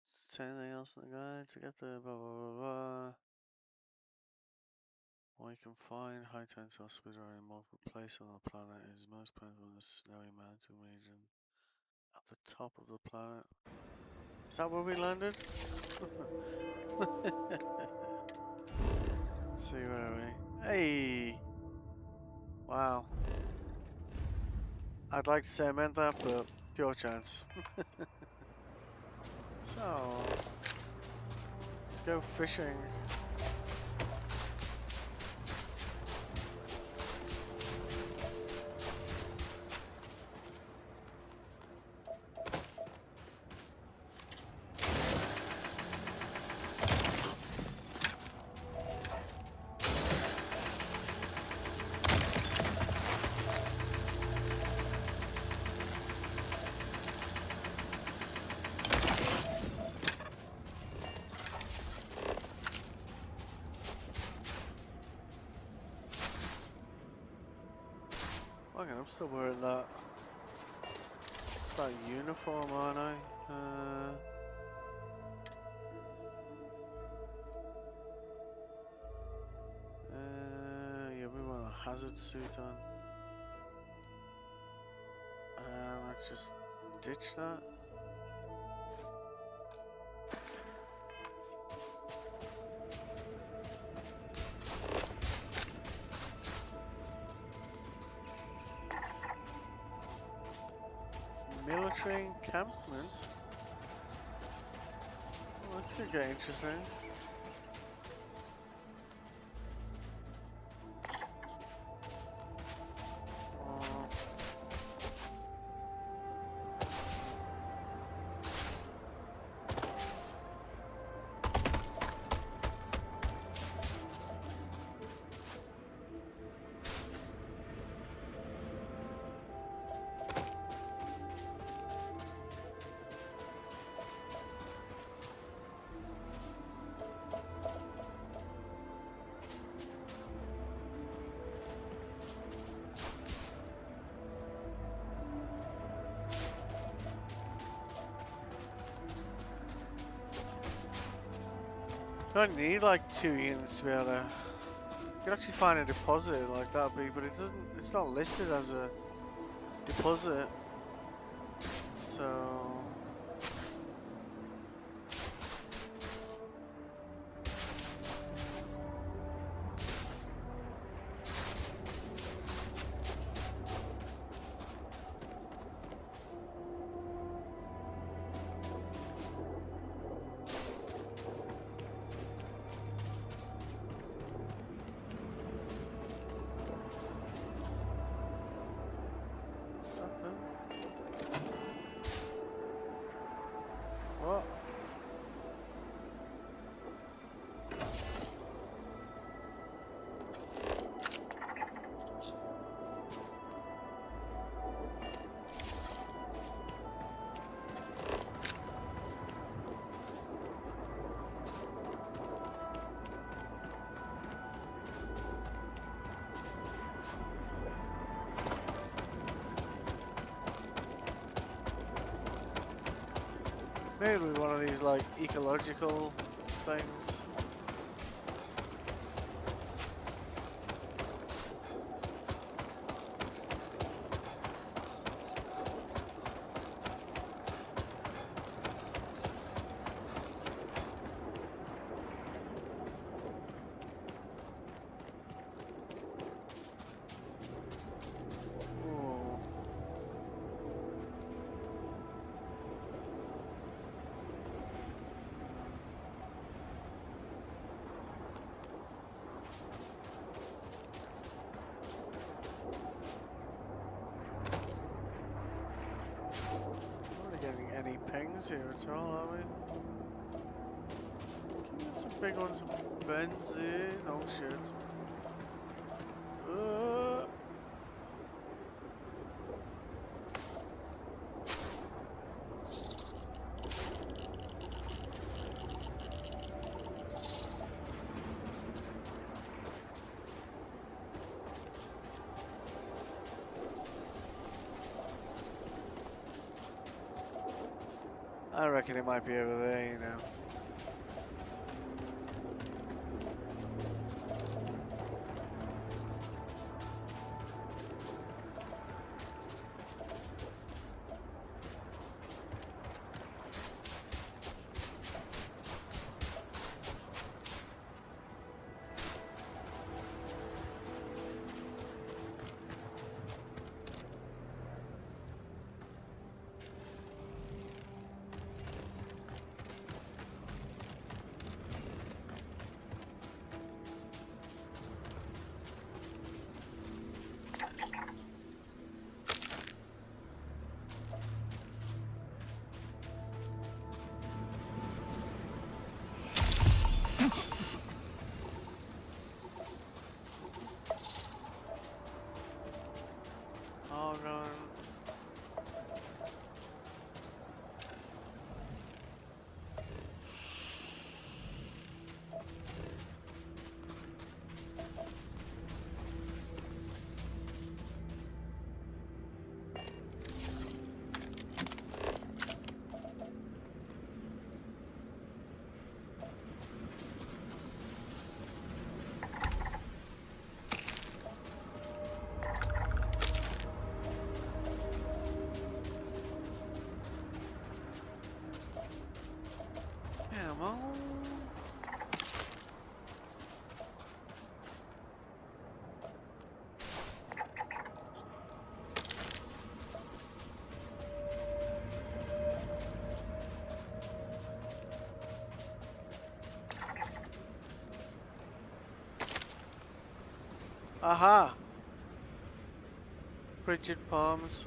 Is there anything else in the guide to get the blah blah blah blah? What you can find, high tensile squids are in multiple places on the planet. It is most plentiful in the snowy mountain region at the top of the planet. Is that where we landed? Let's see, where are we? Hey! Wow. I'd like to say I meant that, but pure chance. So, let's go fishing. Fucking, I'm still wearing that uniform, aren't I? Yeah, we want a hazard suit on. Let's just ditch that. Military encampment? Oh, that's gonna get interesting. You don't need like 2 units to be able to. You can actually find a deposit like that, but it doesn't. It's not listed as a deposit. So. What? Maybe one of these like ecological things. Any pings here at all, are we? Can we get some big ones of benzene? Oh shit. I reckon it might be over there, you know. Aha! Frigid palms.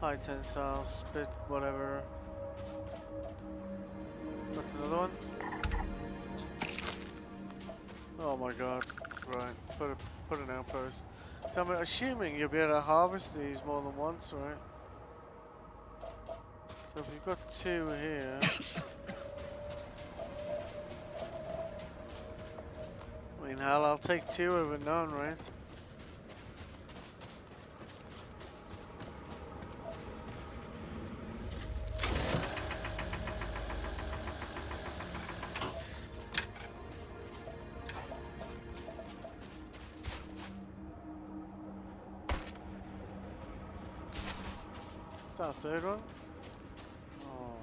High tensile, spit, whatever. What's another one? Oh my god. Right, put an outpost. So I'm assuming you'll be able to harvest these more than once, right? So if you've got 2 here. I mean, hell, I'll take 2 over none, right? What's our 3rd one? Oh.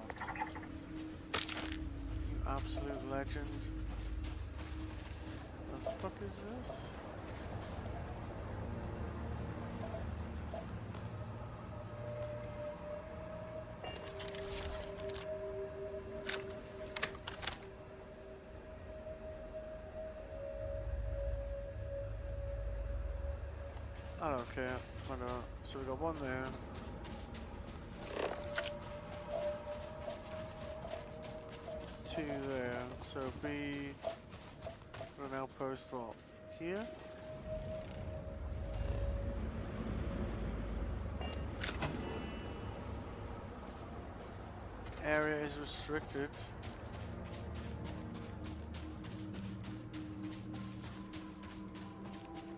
You absolute legend. The fuck is this? I don't care. I don't. So we got 1 there. Two there. So if we put an outpost, what, here? Area is restricted.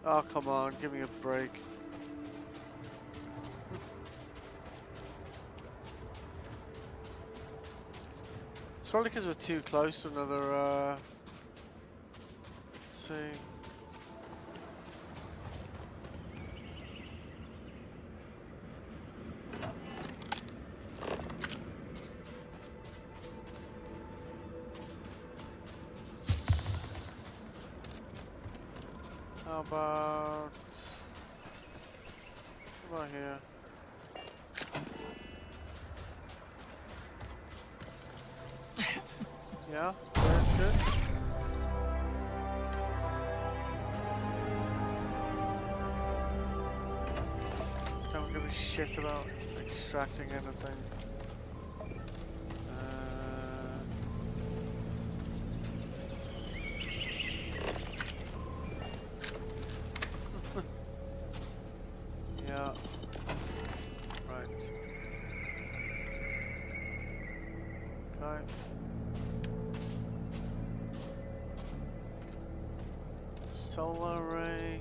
Oh, come on, give me a break. It's probably because we're too close to another, let's see. How about here? Yeah, that's good. Don't give a shit about extracting anything. Yeah. Right. Okay. Solar array.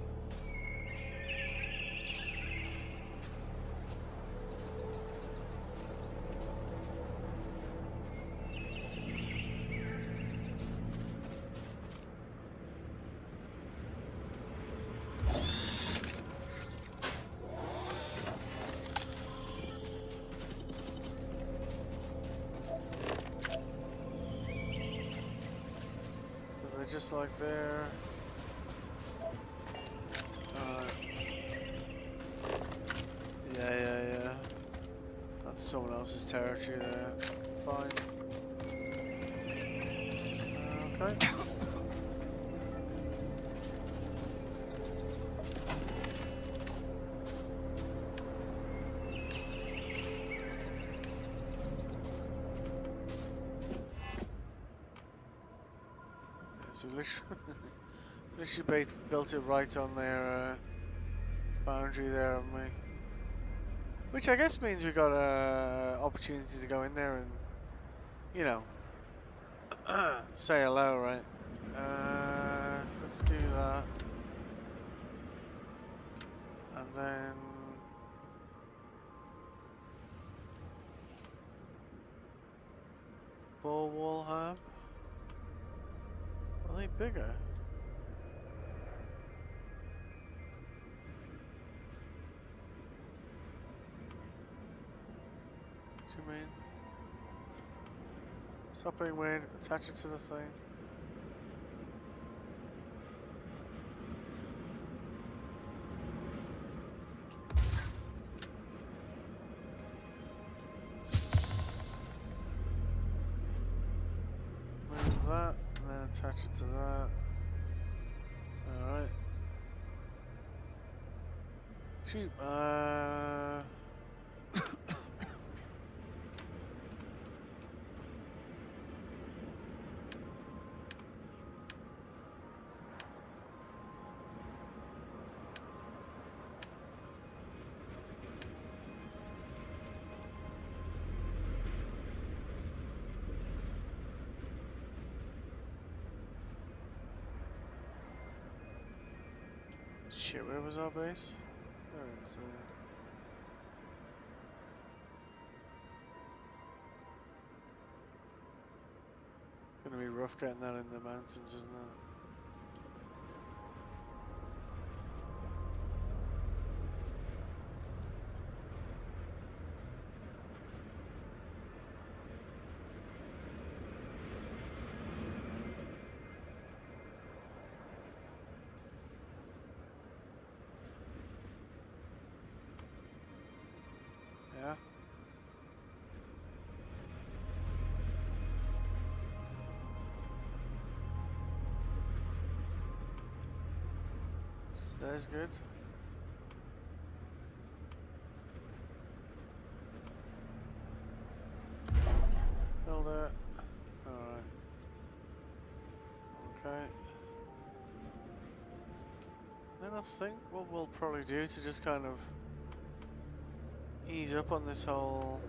They're just like there. Yeah. That's someone else's territory there. Fine. Okay. So literally built it right on their boundary there, haven't we? Which I guess means we got a opportunity to go in there and, you know, say hello, right? So let's do that. And then full wall hub. Are they bigger? What do you mean? Stop being weird, attach it to the thing. Move that, and then attach it to that. Alright. Shoot, shit, where was our base? There it's gonna be rough getting that in the mountains, isn't it? Yeah. That's good. Build it. Alright. Okay. Then I think what we'll probably do to just kind of ease up on this whole...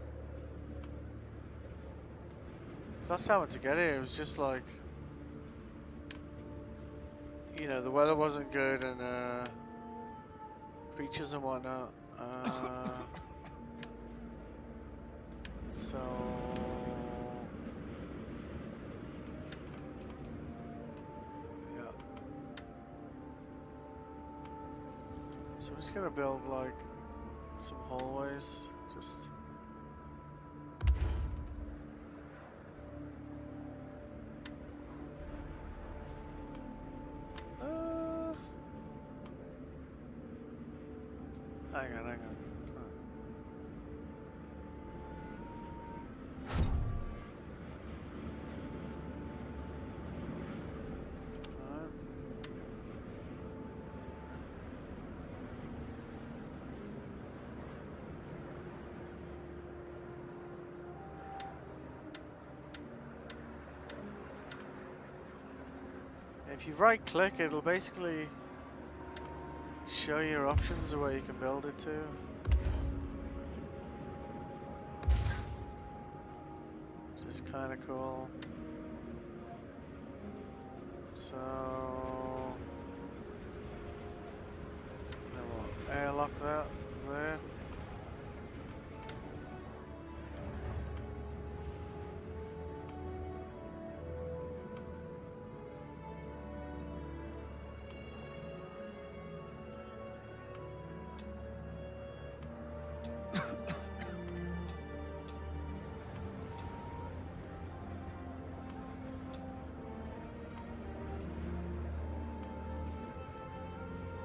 Last time I went to get here, it was just like... You know, the weather wasn't good and creatures and whatnot. So... Yeah. So I'm just gonna build like some hallways, just... Hang on. If you right click, it'll basically show your options of where you can build it to. Which is kind of cool. So... Then we'll airlock that there.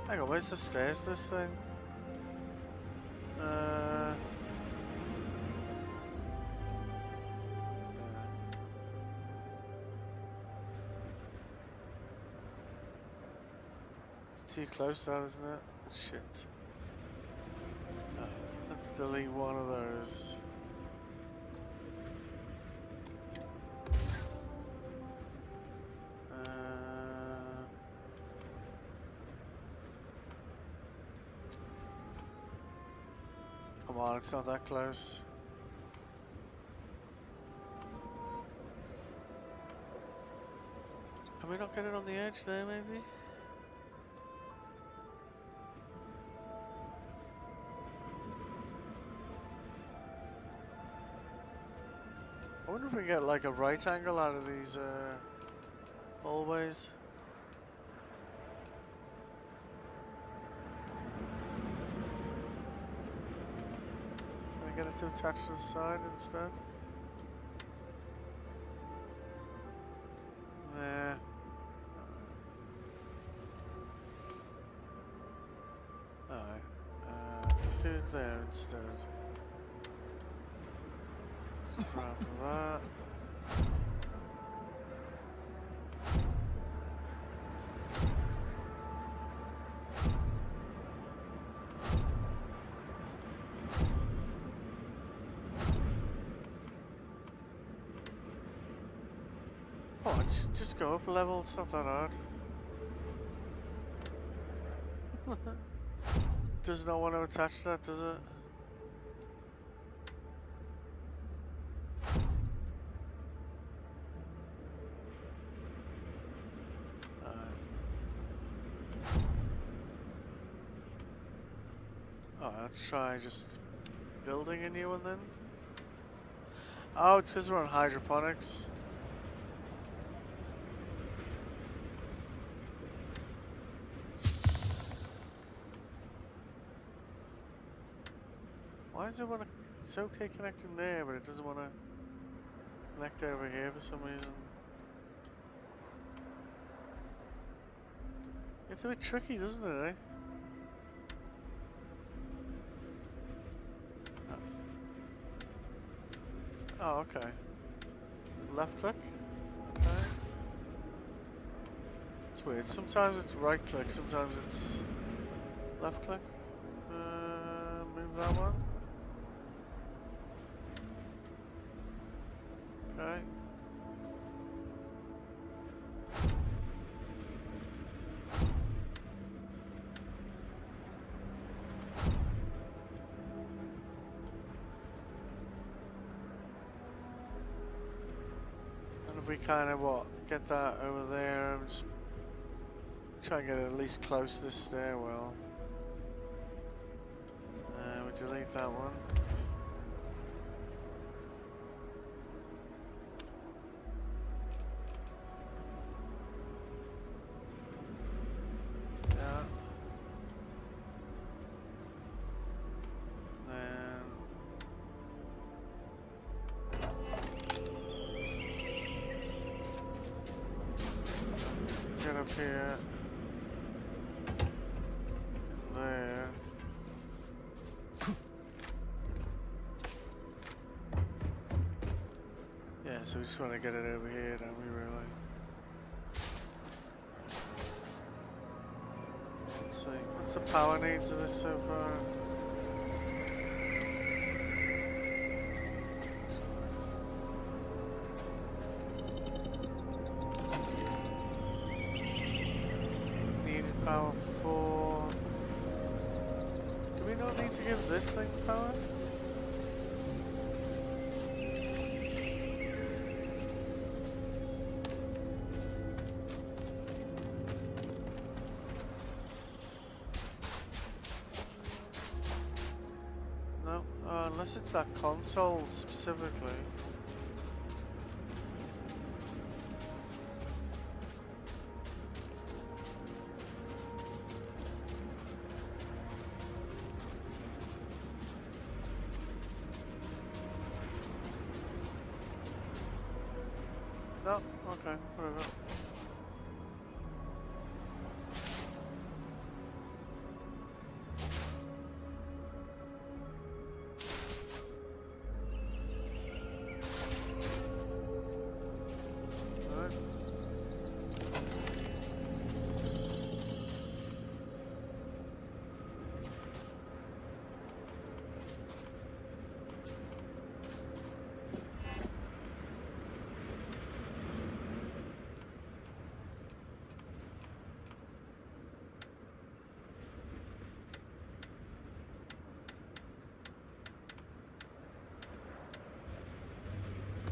Hang on, where's the stairs this thing? It's too close that, isn't it? Shit. Let's delete one of those. Come on, it's not that close. Can we not get it on the edge there, maybe? I wonder if we get like a right angle out of these hallways. Can I get it to attach to the side instead? Nah. Alright. Do it there instead. Let's grab that. Just go up a level, it's not that hard. Does not want to attach that, does it? Oh, let's try just building a new one then. Oh, it's because we're on hydroponics. Why does it want to... It's okay connecting there, but it doesn't want to connect over here for some reason. It's a bit tricky, doesn't it, eh? Oh, okay. Left click? Okay. It's weird. Sometimes it's right click, sometimes it's left click. Move that one. Okay. And if we kind of get that over there, and just try and get it at least close to this stairwell. We delete that one. Yeah. Then get up here. There. Yeah, so we just want to get it over here, don't we, really? Let's see. What's the power needs of this so far? Needed power 4. Do we not need to give this thing power? No, unless it's that console specifically. No, okay, whatever. Alright.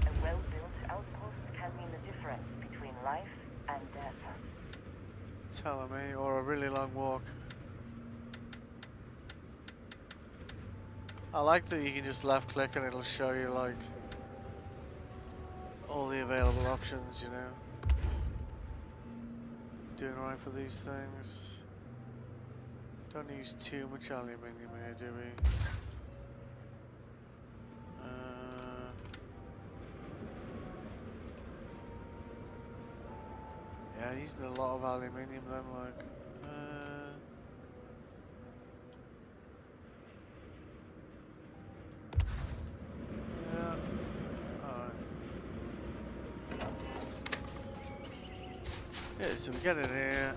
A well-built outpost can mean the difference between life and death. Telling me, or a really long walk. I like that you can just left click and it'll show you like all the available options, you know. Doing right for these things. Don't use too much aluminium here, do we? Yeah, using a lot of aluminium then, like. Yeah. Alright. Yeah, so we get it here.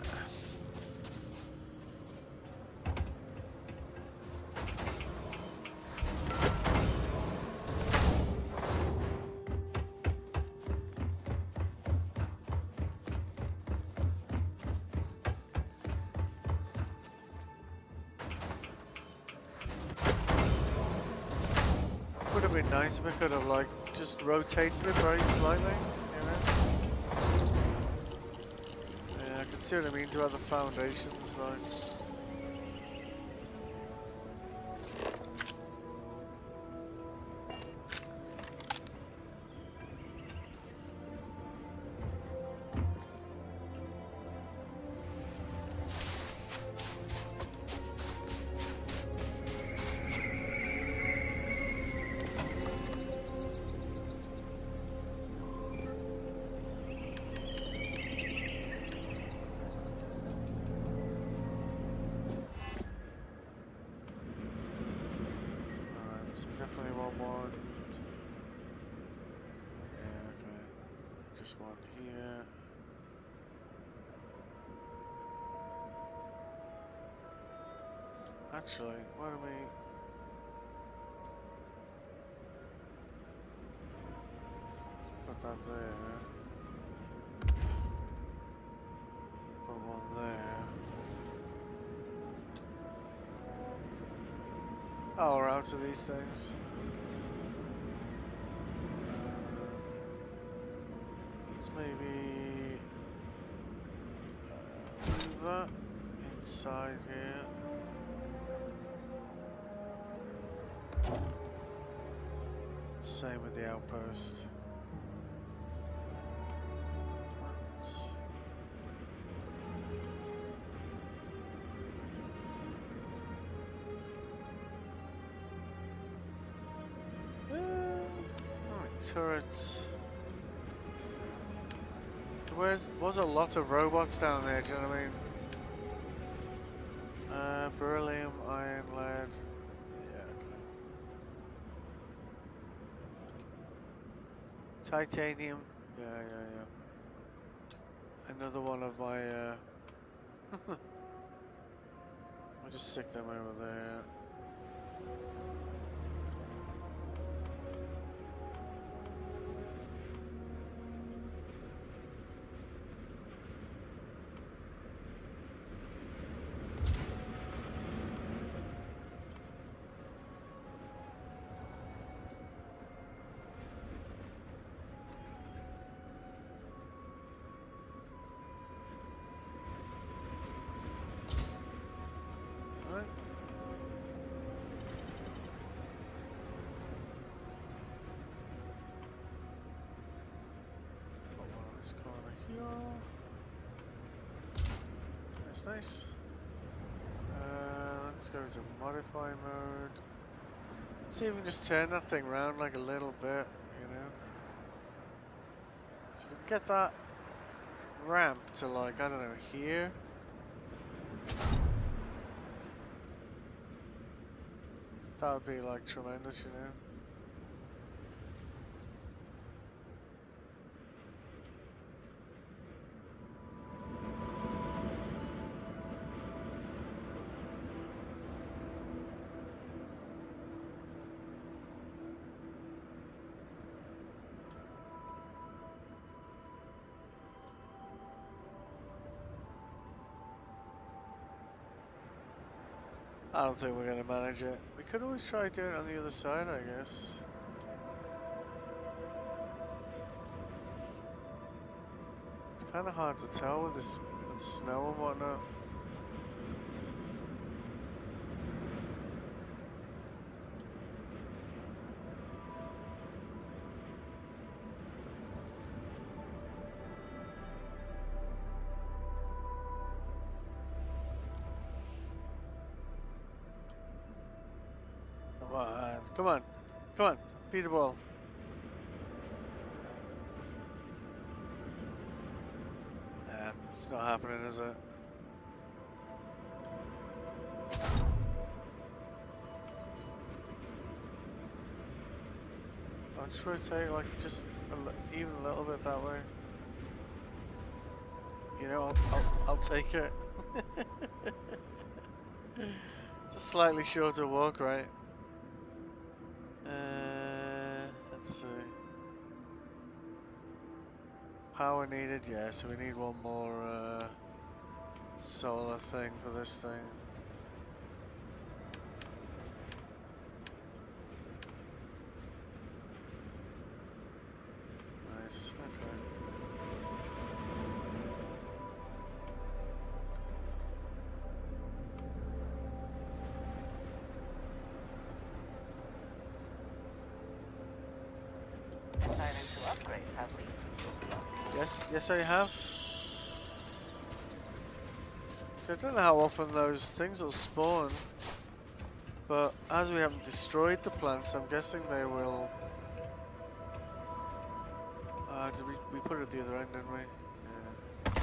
have been nice if I could have like just rotated it very slightly, you know? Yeah, I can see what it means about the foundations, like. So we definitely want one. Yeah, okay. Just one here. Actually, why don't we put that there? Put one there. Oh, we're out of these things. Let's maybe move that inside here. Same with the outpost. Turrets. There was a lot of robots down there, do you know what I mean? Beryllium, iron, lead. Yeah, okay. Titanium. Yeah. Another one of my, I'll just stick them over there. This corner here. That's nice. Let's go to modify mode. See if we can just turn that thing around like a little bit, you know. So we can get that ramp to like, I don't know, here. That would be like tremendous, you know. I don't think we're going to manage it. We could always try doing it on the other side, I guess. It's kind of hard to tell with this with the snow and whatnot. Come on, beat the ball. Nah, it's not happening, is it? I'll just rotate like just even a little bit that way. You know, I'll take it. It's a slightly shorter walk, right? Let's see. Power needed, yeah, so we need one more solar thing for this thing. Yes, I have. So I don't know how often those things will spawn, but as we haven't destroyed the plants, I'm guessing they will. Did we put it at the other end, didn't we? Yeah.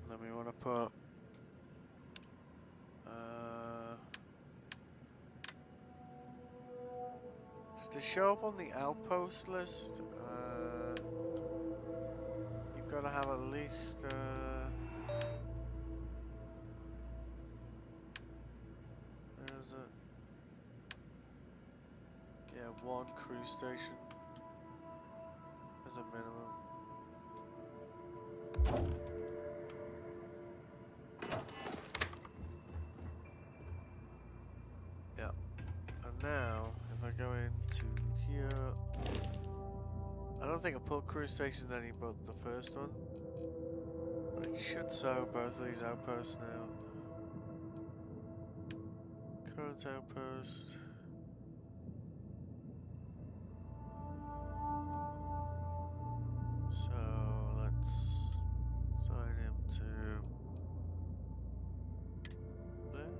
Then we want to put does it show up on the outpost list? You've got to have at least where is it? Yeah, one cruise station as a minimum. Yeah. And now, if I go into here, I don't think I put cruise stations in any but the first one. But it should show both of these outposts now. Current outpost. So let's assign him to there.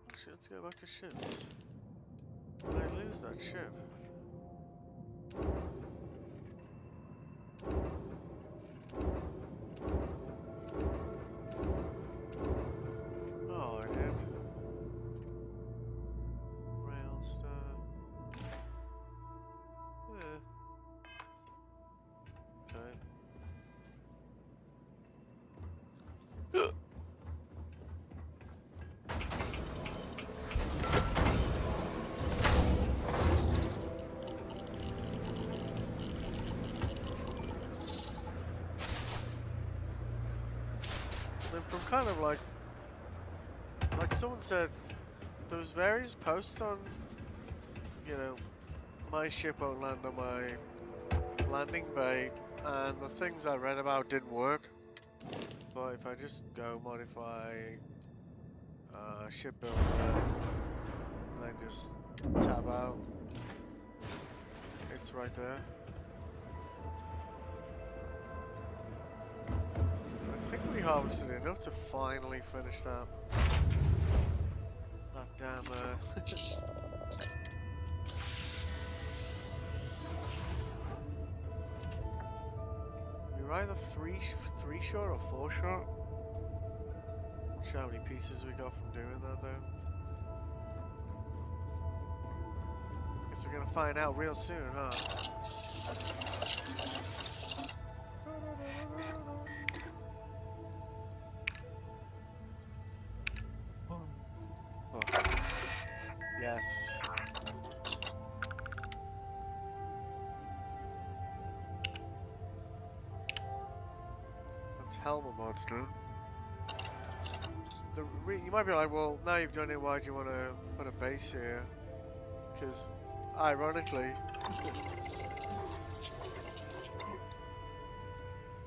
Actually, let's go back to ships. Did I lose that ship? Oh, I did. Rail star. Yeah. Okay. Then from kind of like someone said, there was various posts on, you know, my ship won't land on my landing bay, and the things I read about didn't work. But if I just go modify ship builder and then just tab out, it's right there. I think we harvested enough to finally finish that. That damn we're either three short or 4 short. Not sure how many pieces we got from doing that though. Guess we're gonna find out real soon, huh? Oh. Yes. That's Helmer mods, dude. You might be like, well, now you've done it, why do you want to put a base here? Because, ironically,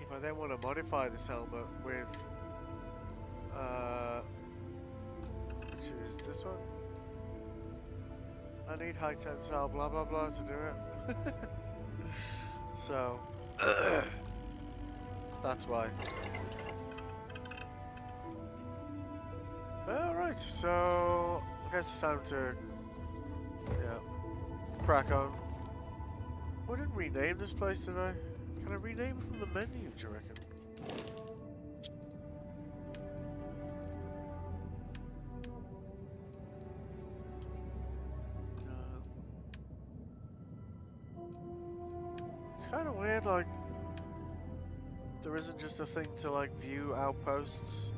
if I then want to modify this helmet with, which is this one, I need high tensile blah blah blah to do it. So, that's why. Alright, so I guess it's time to, crack on. I didn't rename this place, did I? Can I rename it from the menu, do you reckon? It's kind of weird, like, there isn't just a thing to, like, view outposts.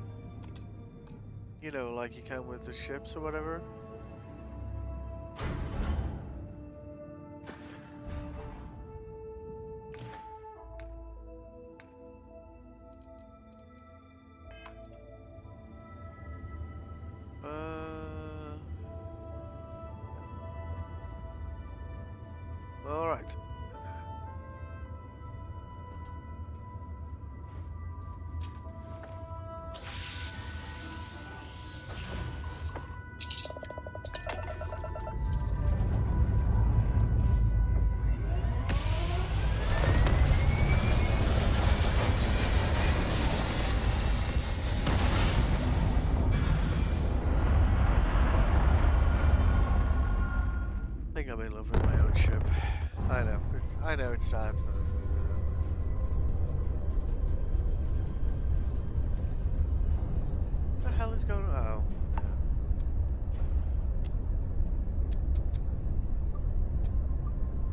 You know, like you can with the ships or whatever. All right. I think I'm in love with my own ship. I know it's sad, but what the hell is going on? Oh,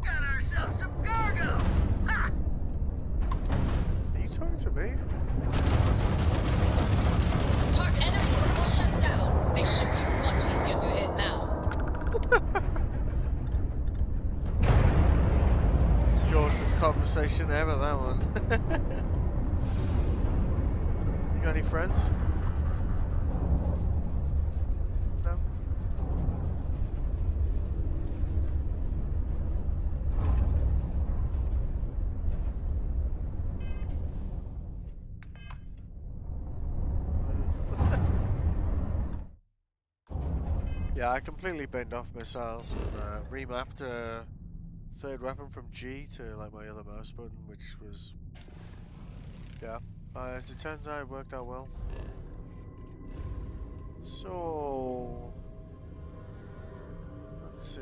Got ourselves some cargo! Ha! are you talking to me? Target enemy propulsion down. They should be much easier to hit now. Shortest conversation ever, that one. You got any friends? No? Yeah, I completely burned off missiles and remapped third weapon from G to like my other mouse button, which was, yeah, as it turns out, it worked out well. So let's see.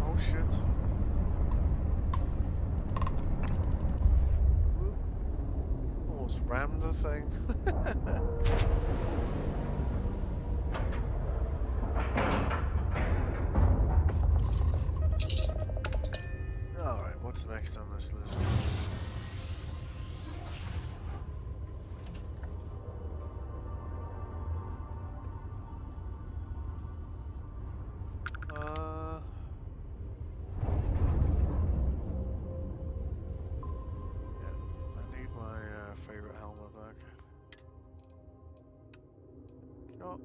Oh shit. Whoop. Almost rammed the thing. Alright, what's next on this list? Yeah, I need my favorite helmet back. Oh.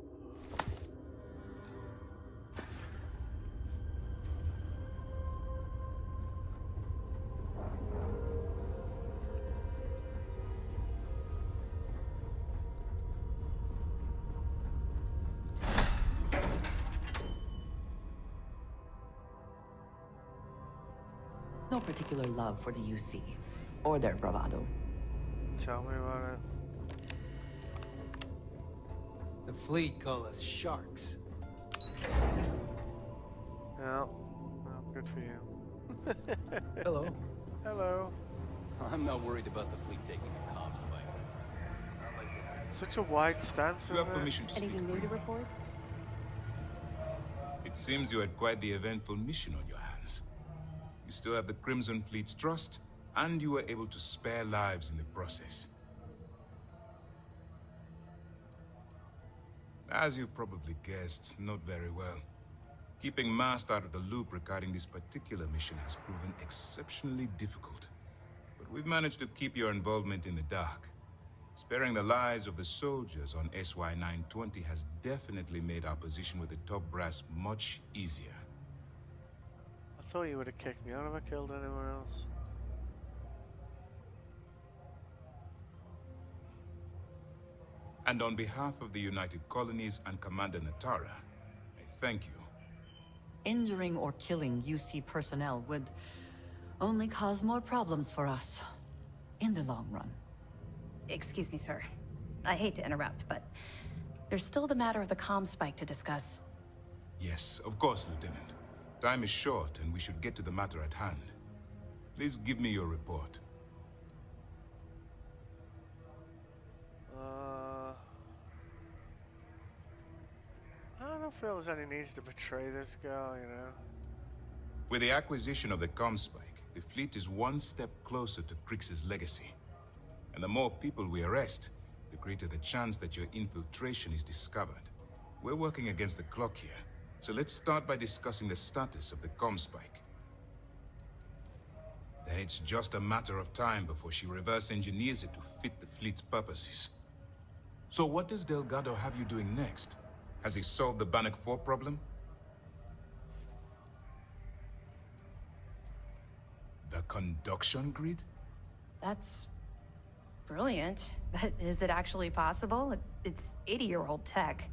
No particular love for the UC, or their bravado. Tell me about it. The fleet call us sharks. Yeah, well, good for you. Hello. Hello. I'm not worried about the fleet taking a comm spike. Such a wide stance, You have isn't it? permission to speak freely. report? It seems you had quite the eventful mission on your hands. You still have the Crimson Fleet's trust, and you were able to spare lives in the process. As you've probably guessed, not very well. Keeping Mast out of the loop regarding this particular mission has proven exceptionally difficult. But we've managed to keep your involvement in the dark. Sparing the lives of the soldiers on SY-920 has definitely made our position with the top brass much easier. I thought you would have kicked me out if I killed anyone else. And on behalf of the United Colonies and Commander Natara, I thank you. Injuring or killing UC personnel would only cause more problems for us in the long run. Excuse me, sir. I hate to interrupt, but there's still the matter of the comm spike to discuss. Yes, of course, Lieutenant. Time is short, and we should get to the matter at hand. Please give me your report. I don't don't feel there's any need to betray this girl, you know. With the acquisition of the Comspike, the fleet is one step closer to Krix's legacy. And the more people we arrest, the greater the chance that your infiltration is discovered. We're working against the clock here, so let's start by discussing the status of the Comspike. Then it's just a matter of time before she reverse engineers it to fit the fleet's purposes. So what does Delgado have you doing next? Has he solved the Bannock 4 problem? The conduction grid? That's brilliant, but is it actually possible? It's 80-year-old tech.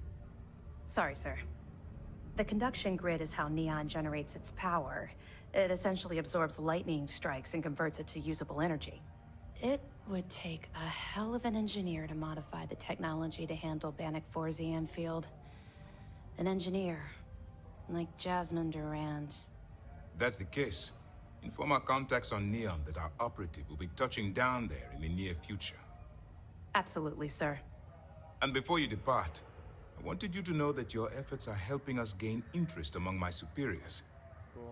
Sorry, sir. The conduction grid is how Neon generates its power. It essentially absorbs lightning strikes and converts it to usable energy. It would take a hell of an engineer to modify the technology to handle Bannock 4's EM field. An engineer, like Jasmine Durand. That's the case. Inform our contacts on Neon that our operative will be touching down there in the near future. Absolutely, sir. And before you depart, I wanted you to know that your efforts are helping us gain interest among my superiors.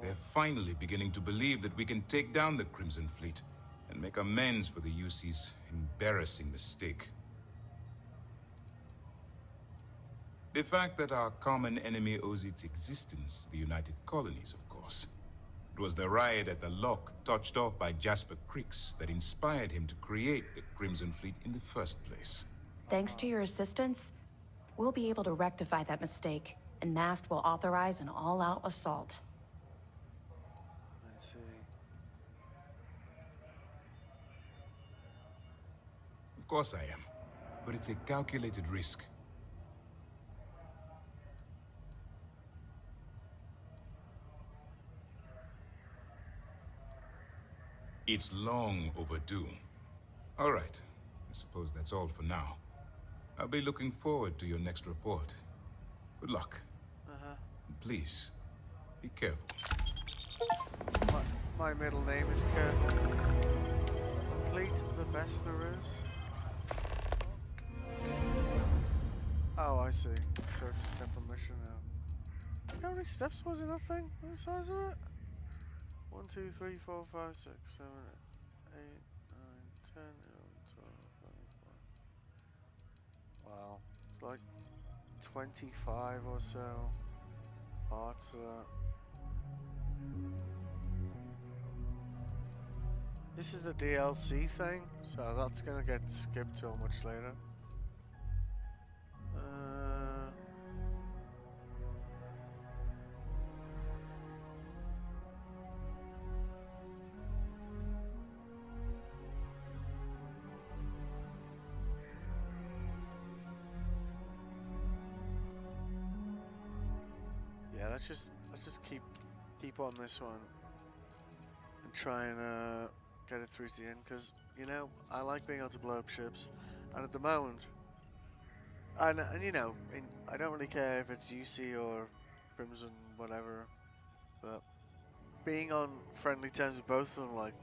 They're finally beginning to believe that we can take down the Crimson Fleet and make amends for the UC's embarrassing mistake. The fact that our common enemy owes its existence to the United Colonies, of course. It was the riot at the Lock, touched off by Jasper Krix, that inspired him to create the Crimson Fleet in the first place. Thanks to your assistance, we'll be able to rectify that mistake, and MAST will authorize an all-out assault. I see. Of course I am, but it's a calculated risk. It's long overdue. All right, I suppose that's all for now. I'll be looking forward to your next report. Good luck. And please, be careful. My middle name is Kurt. Complete the best there is. Oh, I see. So it's a separate mission now. Look how many steps was in that thing? What the size of it? 1, 2, 3, 4, 5, 6, 7, 8, 9, 10, 11, 12, 13, 14. Wow. It's like 25 or so parts of that. This is the DLC thing, so that's gonna get skipped till much later. Yeah, let's just keep on this one and try and get it through to the end, because you know I like being able to blow up ships, and at the moment, and you know, I don't really care if it's UC or Crimson, whatever, but being on friendly terms with both of them like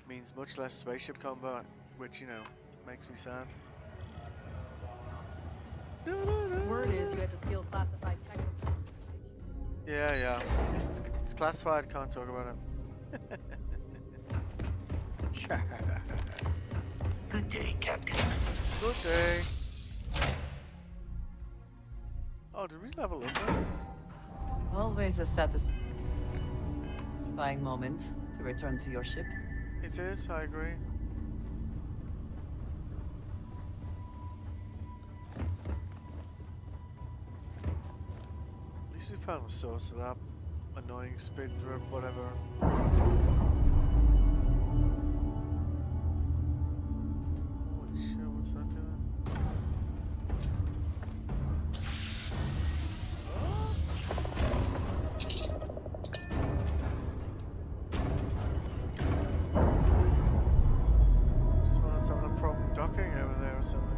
means much less spaceship combat, which you know makes me sad. Word is you had to steal classified tech. Yeah, it's classified. Can't talk about it. Good day, Captain. Good day. Oh, did we level up there? Always a satisfying moment to return to your ship. It is, I agree. At least we found a source of that annoying spin or whatever. Holy shit, what's that doing? Someone's having a problem docking over there or something.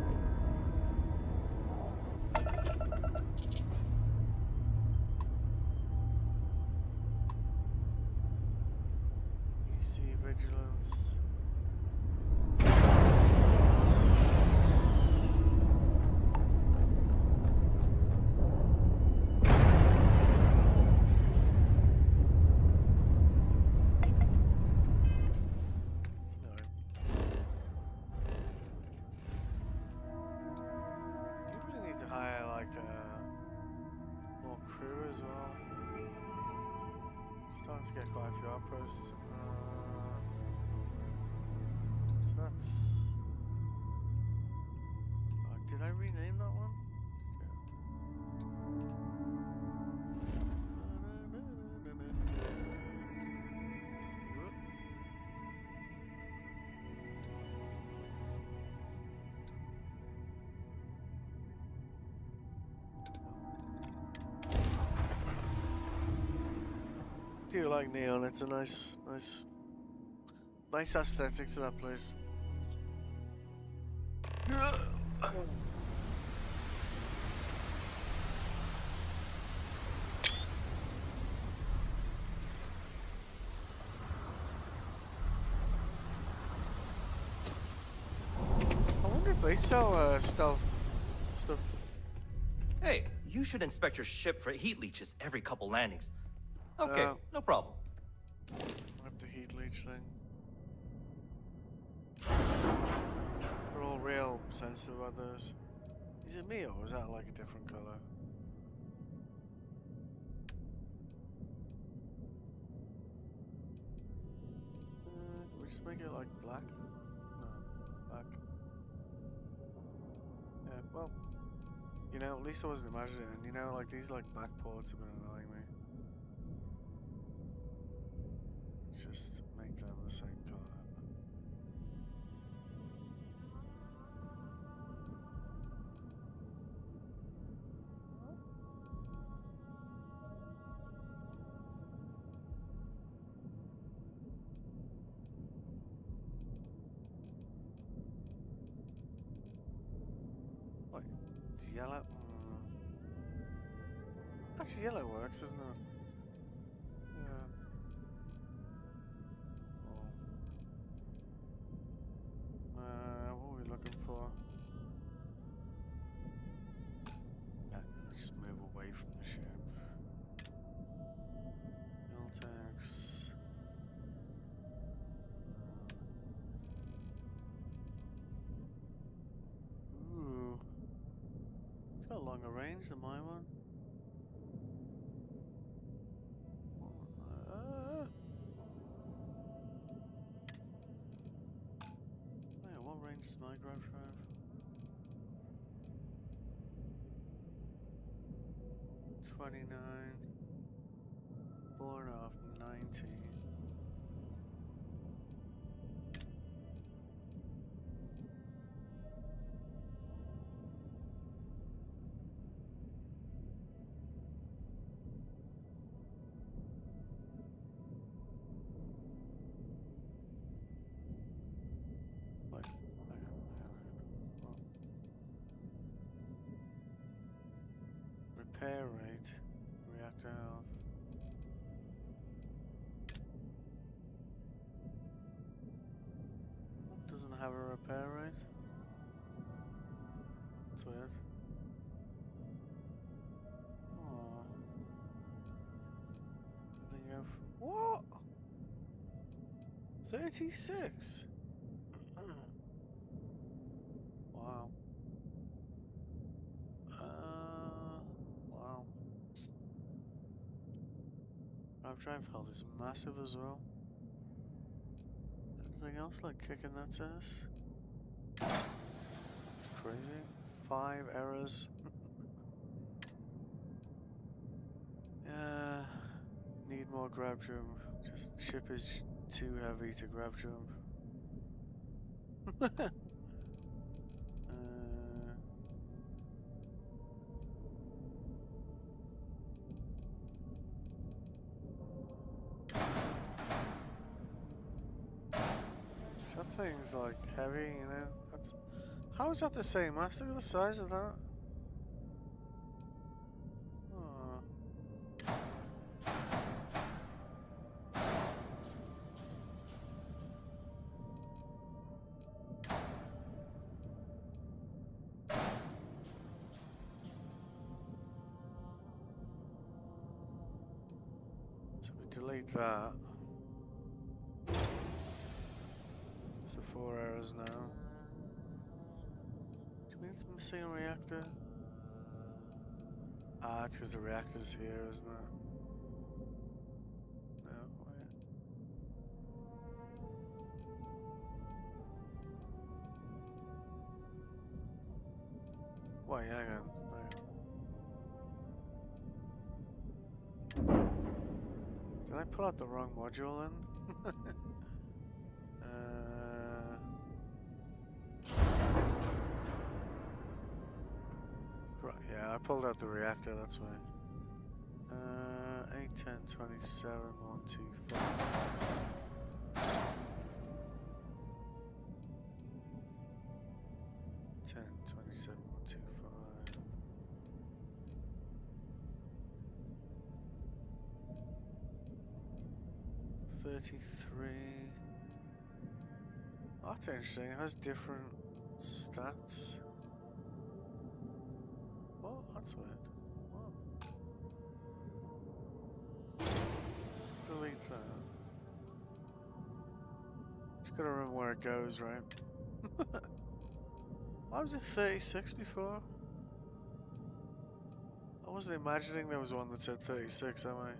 UC Vigilance. like more crew as well. Starting to get quite a few outposts. So that's. Did I rename that one? Do you like neon? It's a nice aesthetic to that place. I wonder if they sell stealth stuff. Hey, you should inspect your ship for heat leeches every couple landings. Okay, no problem. Like the heat leech thing. We're all real sensitive about those. Is it me or is that like a different color? Can we just make it like black? No, black. Yeah, well, you know, at least I wasn't imagining it. And you know, like these like back ports have been annoying me. Let's just make them the same color. Wait, it's yellow? Actually, yellow works, doesn't it? Yeah. What are we looking for? Let's just move away from the ship. Fuel tanks. Ooh. It's got a longer range than my one. Yeah, what range does my graph have? 29. Born off 19. Wait, well, repair rate, reactor health. What doesn't have a repair rate? That's weird. Oh. I think I've what? 36. Wow. Wow. Drive health is massive as well. Anything else like kicking that ass? It's crazy. 5 errors. Yeah. Need more grab jump. Just ship is too heavy to grab jump. That thing's like heavy, you know. That's how is that the same? Look at the size of that. Oh. So we delete that. So 4 errors now. Do you mean it's missing a reactor? Ah, it's because the reactor's here, isn't it? No, wait. Wait, hang on. Did I pull out the wrong module then? Yeah, I pulled out the reactor, that's why. 8, 10, 27, 1, 2, 5. 10, 27, 1, 2, 5. 33. Oh, that's interesting. It has different stats. Oh, that's weird. Wow. Delete that. Just gotta remember where it goes, right? Why was it 36 before? I wasn't imagining there was one that said 36, am I?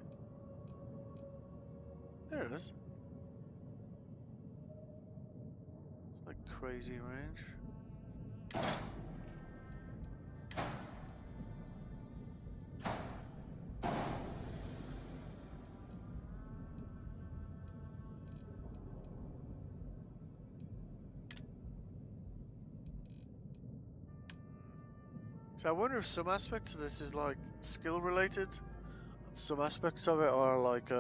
There it is. It's like crazy range. So I wonder if some aspects of this is like skill related, and some aspects of it are like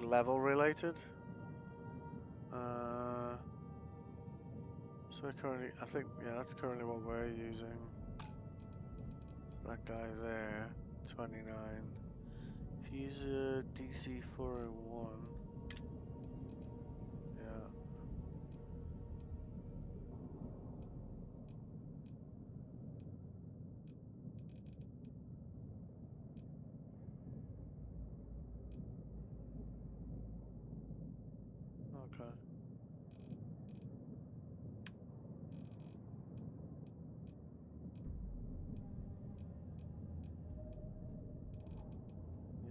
level related. So we're currently, I think, yeah, that's currently what we're using. It's that guy there, 29. If you use a DC 401, yeah. Okay.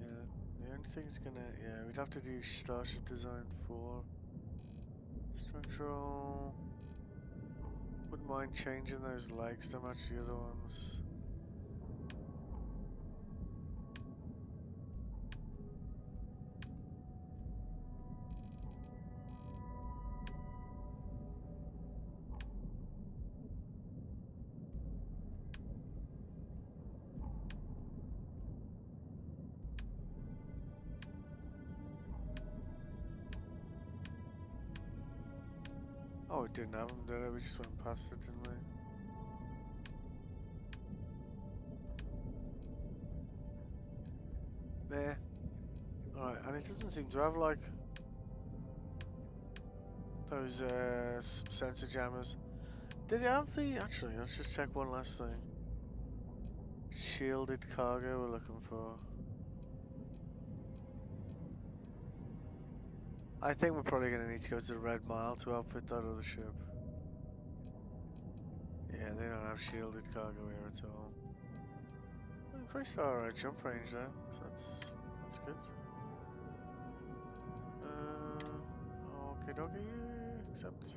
Yeah, the only thing is gonna, yeah, we'd have to do Starship Design 4. Structural. Wouldn't mind changing those legs to match the other ones. Oh, it didn't have them, did it? We just went past it, didn't we? There. Alright, and it doesn't seem to have like those sensor jammers. Did it have the, actually, let's just check one last thing. Shielded cargo we're looking for. I think we're probably going to need to go to the Red Mile to outfit that other ship. Yeah, they don't have shielded cargo here at all. Increased our jump range though, so that's good. Okay dokie, accept.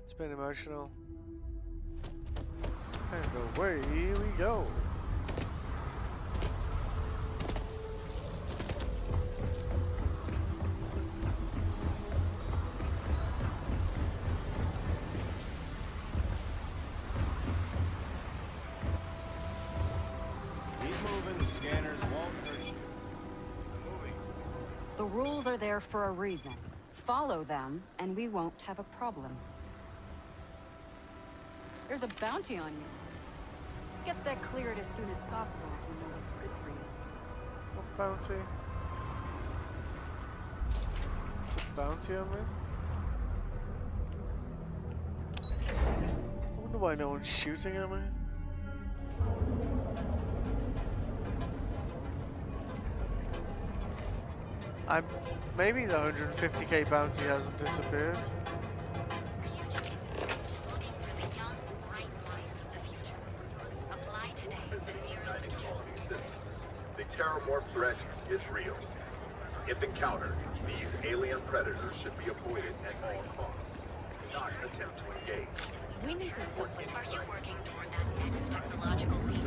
It's been emotional. And away we go. The rules are there for a reason. Follow them, and we won't have a problem. There's a bounty on you. Get that cleared as soon as possible if you know what's good for you. What bounty? Is a bounty on me? I wonder why no one's shooting at me. Maybe the 150k bounty hasn't disappeared. Ryujin Industries is looking for the young, bright minds of the future. Apply today at the nearest kiosk. The terramorph threat is real. If encountered, these alien predators should be avoided at all costs. Not attempt to engage. We need to stop. Are you working toward that next technological leap?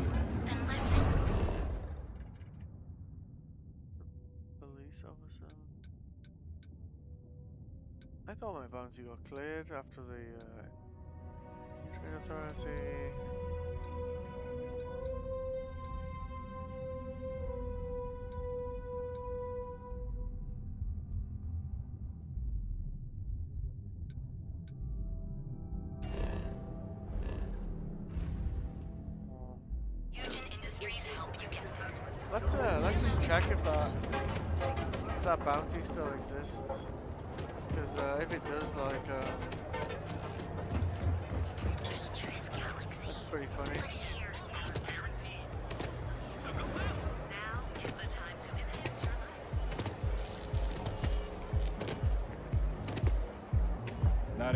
Then let me. Police officer. I thought my bounty got cleared after the trade authority. Ryujin Industries help you get there. Let's just check if that bounty still exists. Because if it does, like, it's pretty funny.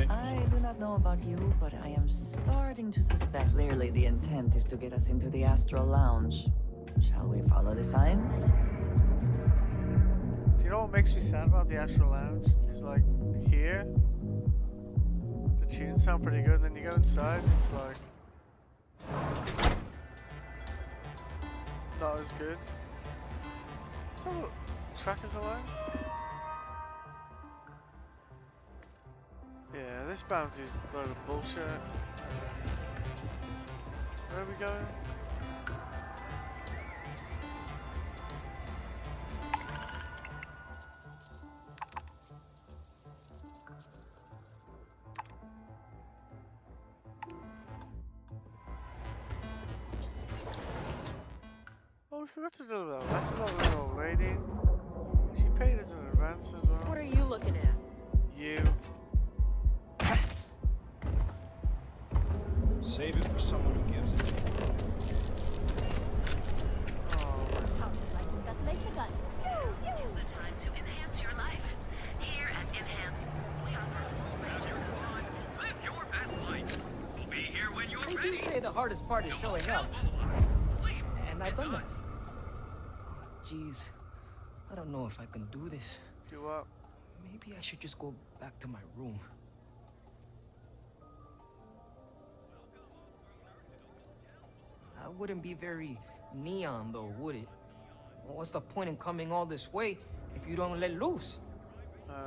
I do not know about you, but I am starting to suspect clearly the intent is to get us into the Astral Lounge. Shall we follow the signs? Do you know what makes me sad about the Astral Lounge? Is like, here, the tunes sound pretty good, and then you go inside, it's like, not as good. Is that what Trackers Alliance? Yeah, this bounty's a load of bullshit. Where are we going? Oh, we forgot to do that. That's about the little lady. She paid us in advance as well. What are you looking at? You. Save it for someone who gives it. How do you like that lace gun? The time to enhance your life. Here at Enhance, we offer full live your best life. We'll be here when you're They ready. do say the hardest part is showing up. And I've done that. Oh, jeez. I don't know if I can do this. Do what? Maybe I should just go back to my room. I wouldn't be very neon, though, would it? What's the point in coming all this way if you don't let loose?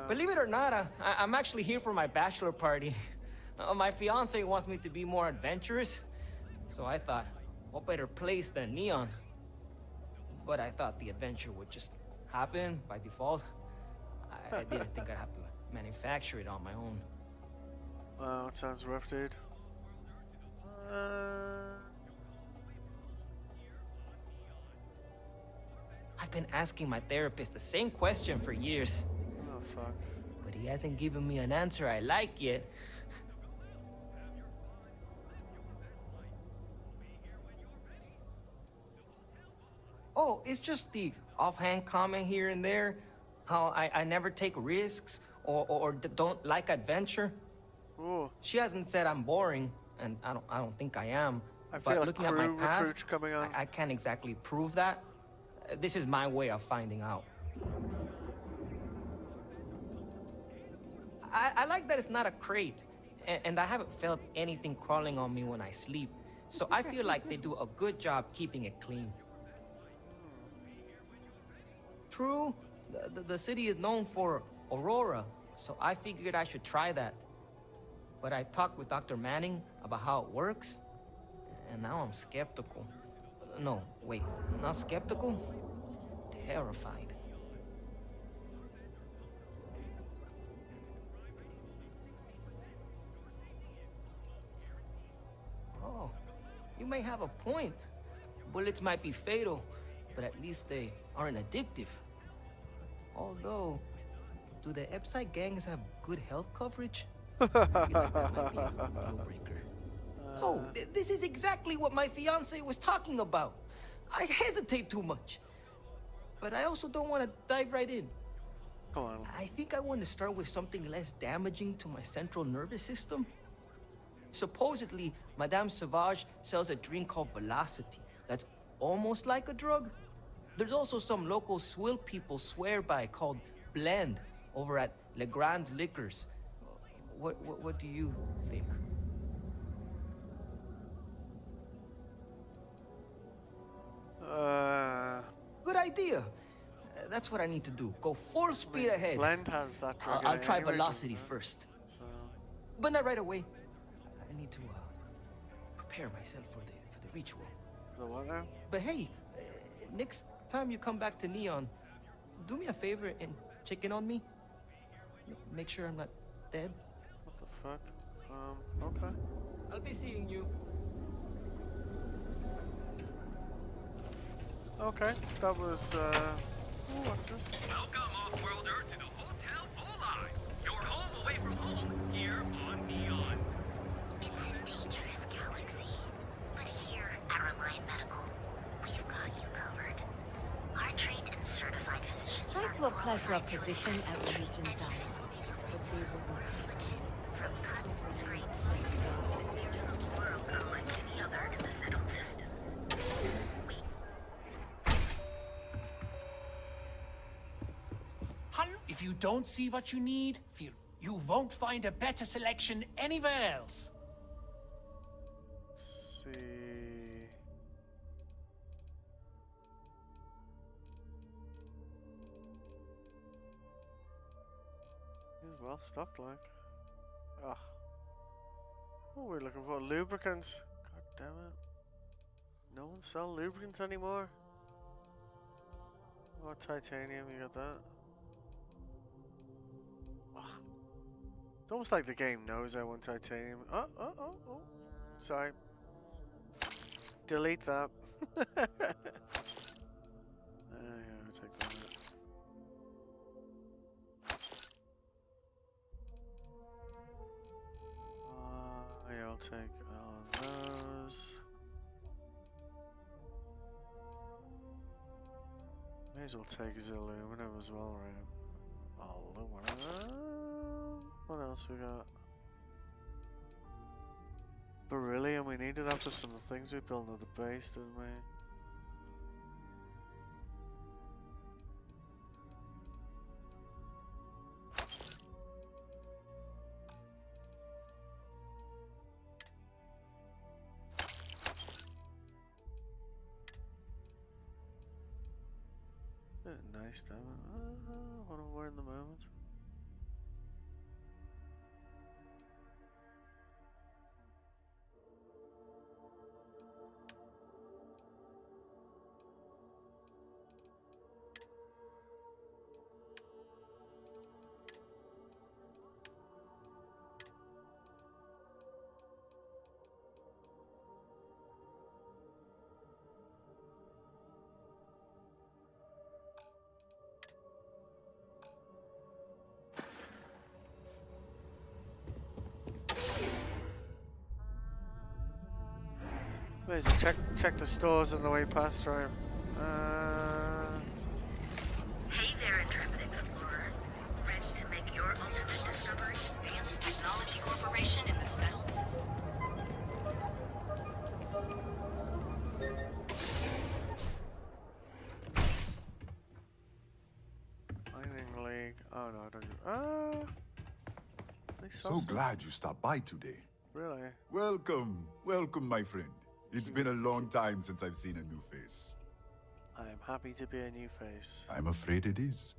Believe it or not, I'm actually here for my bachelor party. My fiance wants me to be more adventurous, so I thought, what better place than Neon? But I thought the adventure would just happen by default. I didn't think I'd have to manufacture it on my own. Wow, it sounds rough, dude. I've been asking my therapist the same question for years. Oh, fuck. But he hasn't given me an answer I like yet. Oh, it's just the offhand comment here and there. How I never take risks or don't like adventure. Ooh. She hasn't said I'm boring, and I don't think I am. I but feel like looking at my past, coming on. I can't exactly prove that. This is my way of finding out. I like that it's not a crate, and I haven't felt anything crawling on me when I sleep. So I feel like they do a good job keeping it clean. True, the city is known for Aurora, so I figured I should try that. But I talked with Dr. Manning about how it works, and now I'm skeptical. No, wait, not skeptical? Terrified. Oh, you may have a point. Bullets might be fatal, but at least they aren't addictive. Although, do the Epside gangs have good health coverage? I feel like that might be a deal breaker. Oh, this is exactly what my fiance was talking about. I hesitate too much. But I also don't want to dive right in. Come on. I think I want to start with something less damaging to my central nervous system. Supposedly, Madame Sauvage sells a drink called Velocity that's almost like a drug. There's also some local swill people swear by called Blend over at Legrand's Liquors. What do you think? Good idea. That's what I need to do. Go full speed ahead. Blend has that drug in I'll it try anyway, Velocity doesn't it? first. So, But not right away. I need to prepare myself for the ritual. the what now? But hey, next time you come back to Neon, do me a favor and check in on me. Make sure I'm not dead. What the fuck? Okay. I'll be seeing you. Okay, that was, ooh, what's this? Welcome, off-worlder, to the Hotel Volai. Your home away from home, here on Neon. It's a dangerous galaxy, but here at Reliant Medical, we've got you covered. Our trained and certified physicians Tried to apply for a position at Religion Town, but they wouldn't. from cut, scrape, the nearest We're unlike any other in the settled system. If you don't see what you need, you won't find a better selection anywhere else. Let's see. He's well stocked, like. Ugh. What are we looking for? Lubricant? God damn it. No one sell lubricants anymore? What titanium? You got that? Ugh. It's almost like the game knows I want titanium. Oh. Sorry. Delete that. Yeah, I'll take that. Yeah, I'll take all of those. May as well take his aluminum as well, right? Aluminum. What else we got? Beryllium. We needed that for some of the things we built at the base, didn't we? Nice, damn it. What am I wearing at the moment? Check the stores on the way past, right? Hey there, intrepid explorer. Ready to make your ultimate discovery? Advanced Technology Corporation in the settled systems. Mining League. Oh no, I don't. So glad you stopped by today. Really? Welcome, my friend. It's been a long time since I've seen a new face. I am happy to be a new face. I'm afraid it is.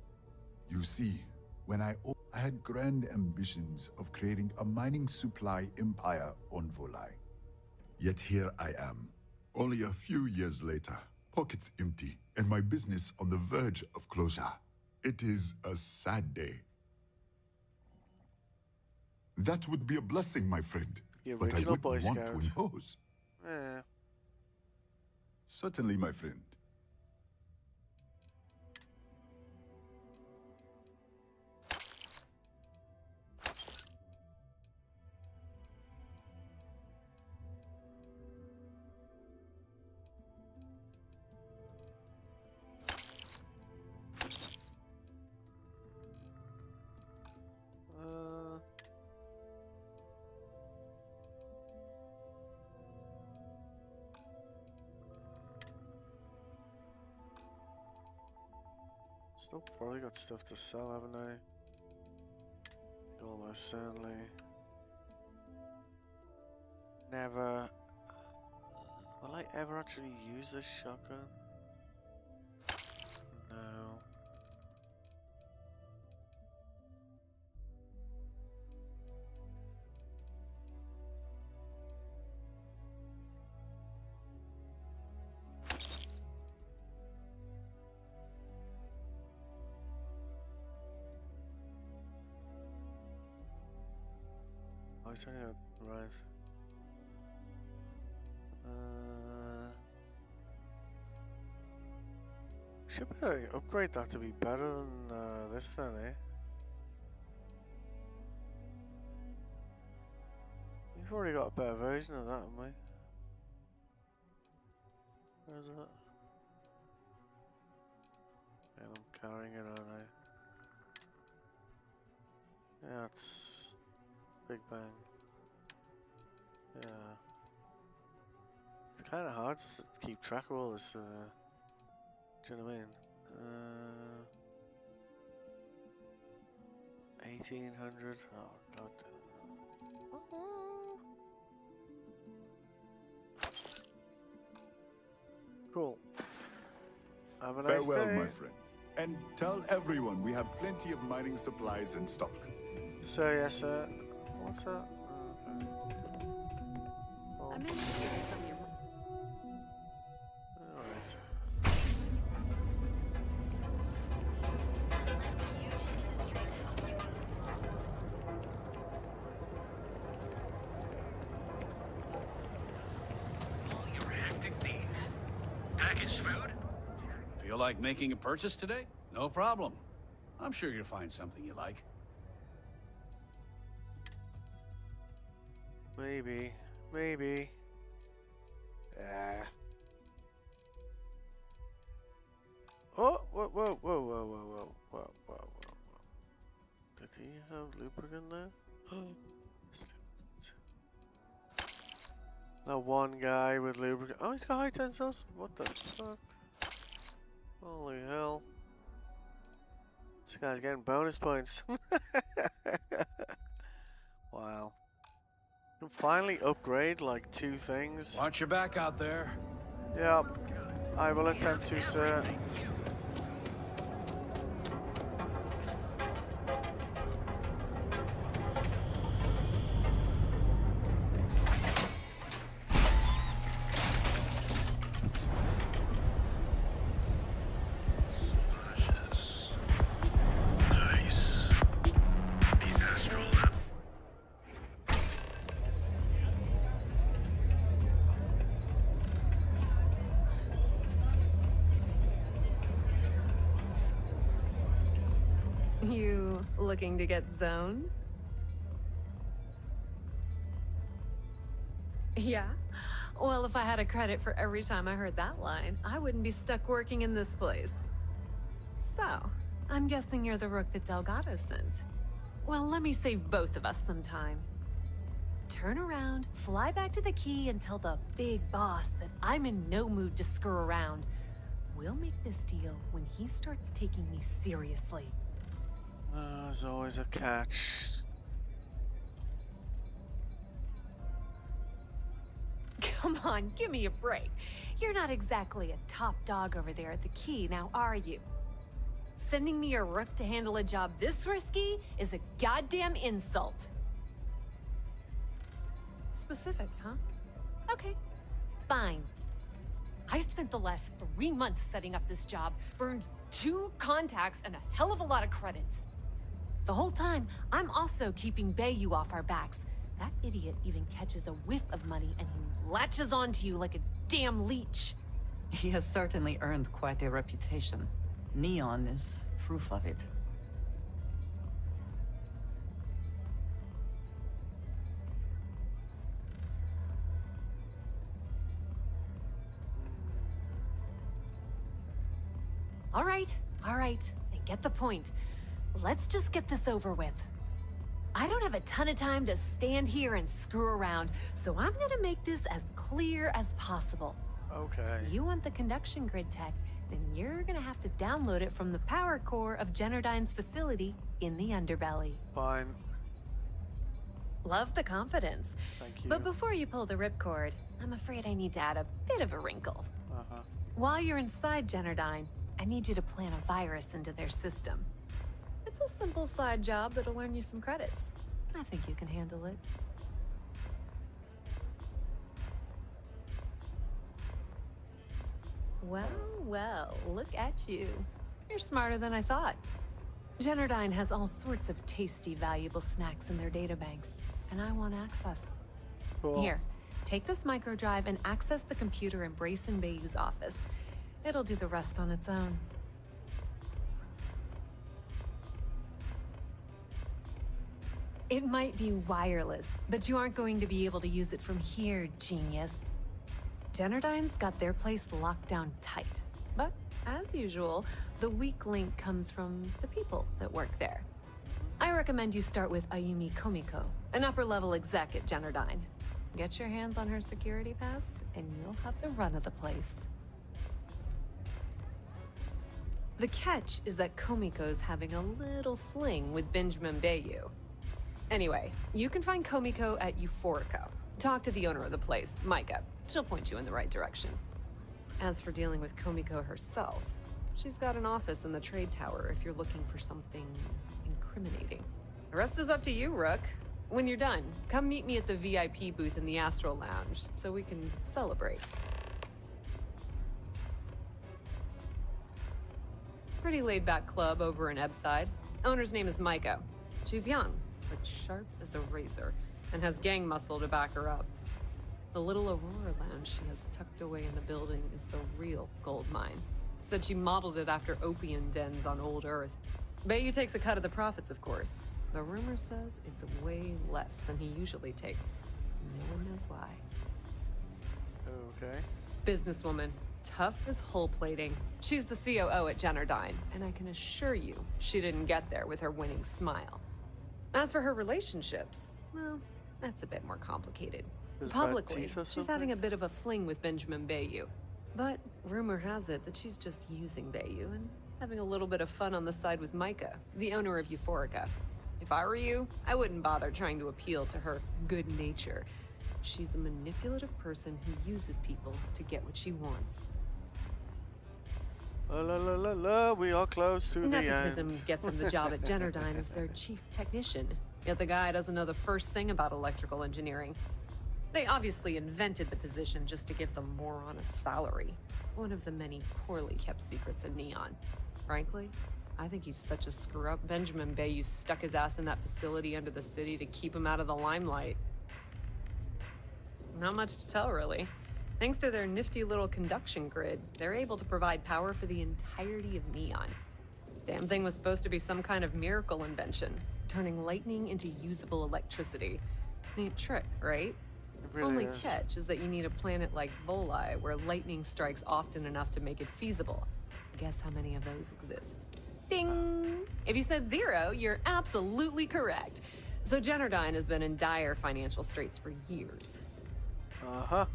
You see, when I had grand ambitions of creating a mining supply empire on Volai. Yet here I am, only a few years later, pockets empty, and my business on the verge of closure. It is a sad day. That would be a blessing, my friend. The But I original wouldn't Boy want Scout. to impose. Yeah. Certainly, my friend. Still probably got stuff to sell, haven't I? Almost certainly. Never. Will I ever actually use this shotgun? No. Oh, it's only a rise. Should better upgrade that to be better than this then, eh? We've already got a better version of that, haven't we? Where is it? And I'm carrying it, aren't I? Yeah, it's Big Bang. Yeah. It's kind of hard to keep track of all this, do you know what I mean? 1800. Oh god. Cool. Have a nice Farewell, day. my friend. And tell everyone we have plenty of mining supplies in stock. So yes, sir. What's that? Oh, okay. Oh. I'm interested in some of your. All right. All your hectic needs. Packaged food? Feel like making a purchase today? No problem. I'm sure you'll find something you like. Maybe. Maybe. Oh! Whoa! Whoa! Whoa! Whoa! Whoa! Whoa! Whoa! Whoa! Whoa! Did he have lubricant there? That one guy with lubricant. Oh, he's got high tensors. What the fuck? Holy hell! This guy's getting bonus points. Wow. Can finally upgrade like 2 things. Watch your back out there. Yep. I will attempt to, sir. You looking to get zoned? Yeah? Well, if I had a credit for every time I heard that line, I wouldn't be stuck working in this place. So, I'm guessing you're the rook that Delgado sent. Well, let me save both of us some time. Turn around, fly back to the key, and tell the big boss that I'm in no mood to screw around. We'll make this deal when he starts taking me seriously. There's always a catch. Come on, give me a break. You're not exactly a top dog over there at the key, now are you? Sending me a rook to handle a job this risky is a goddamn insult. Specifics, huh? Okay, fine. I spent the last 3 months setting up this job, burned 2 contacts and a hell of a lot of credits. The whole time, I'm also keeping Bayou off our backs. That idiot even catches a whiff of money and he latches onto you like a damn leech. He has certainly earned quite a reputation. Neon is proof of it. All right, I get the point. Let's just get this over with. I don't have a ton of time to stand here and screw around, so I'm gonna make this as clear as possible. Okay. You want the conduction grid tech, then you're gonna have to download it from the power core of Generdyne's facility in the underbelly. Fine. Love the confidence. Thank you. But before you pull the ripcord, I'm afraid I need to add a bit of a wrinkle. Uh-huh. While you're inside Generdyne, I need you to plant a virus into their system. It's a simple side job that'll earn you some credits. I think you can handle it. Well, well, look at you. You're smarter than I thought. Generdyne has all sorts of tasty, valuable snacks in their databanks, and I want access. Cool. Here, take this microdrive and access the computer in Brayson Bayou's office. It'll do the rest on its own. It might be wireless, but you aren't going to be able to use it from here, genius. Generdyne's got their place locked down tight. But, as usual, the weak link comes from the people that work there. I recommend you start with Ayumi Komiko, an upper-level exec at Generdyne. Get your hands on her security pass, and you'll have the run of the place. The catch is that Komiko's having a little fling with Benjamin Bayou. Anyway, you can find Komiko at Euphorica. Talk to the owner of the place, Micah. She'll point you in the right direction. As for dealing with Komiko herself, she's got an office in the trade tower if you're looking for something incriminating. The rest is up to you, Rook. When you're done, come meet me at the VIP booth in the Astral Lounge so we can celebrate. Pretty laid-back club over in Ebside. Owner's name is Micah. She's young, but sharp as a razor, and has gang muscle to back her up. The little Aurora Lounge she has tucked away in the building is the real gold mine. Said she modeled it after opium dens on old Earth. Bayou takes a cut of the profits, of course. The rumor says it's way less than he usually takes. No one knows why. Okay. Businesswoman. Tough as hull plating. She's the COO at Generdyne, and I can assure you she didn't get there with her winning smile. As for her relationships, well, that's a bit more complicated. Publicly, she's having a bit of a fling with Benjamin Bayou. But rumor has it that she's just using Bayou and having a little bit of fun on the side with Micah, the owner of Euphorica. If I were you, I wouldn't bother trying to appeal to her good nature. She's a manipulative person who uses people to get what she wants. La la la la, we are close to the end. Nepotism gets him the job at Generdyne as their chief technician. Yet the guy doesn't know the first thing about electrical engineering. They obviously invented the position just to give them more on a salary. One of the many poorly kept secrets in Neon. Frankly, I think he's such a screw-up. Benjamin Bayou stuck his ass in that facility under the city to keep him out of the limelight. Not much to tell, really. Thanks to their nifty little conduction grid, they're able to provide power for the entirety of Neon. Damn thing was supposed to be some kind of miracle invention, turning lightning into usable electricity. Neat trick, right? Really Only is. catch is that you need a planet like Voli, where lightning strikes often enough to make it feasible. Guess how many of those exist? Ding! If you said 0, you're absolutely correct. So Generdyne has been in dire financial straits for years. Uh-huh.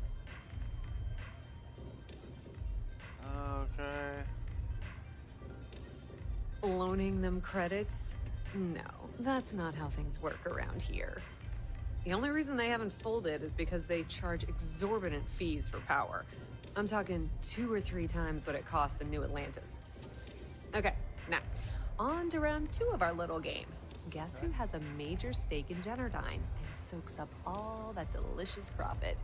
Okay. Loaning them credits? No, that's not how things work around here. The only reason they haven't folded is because they charge exorbitant fees for power. I'm talking 2 or 3 times what it costs in New Atlantis. Okay, now, on to round 2 of our little game. Guess who has a major stake in Generdyne and soaks up all that delicious profit?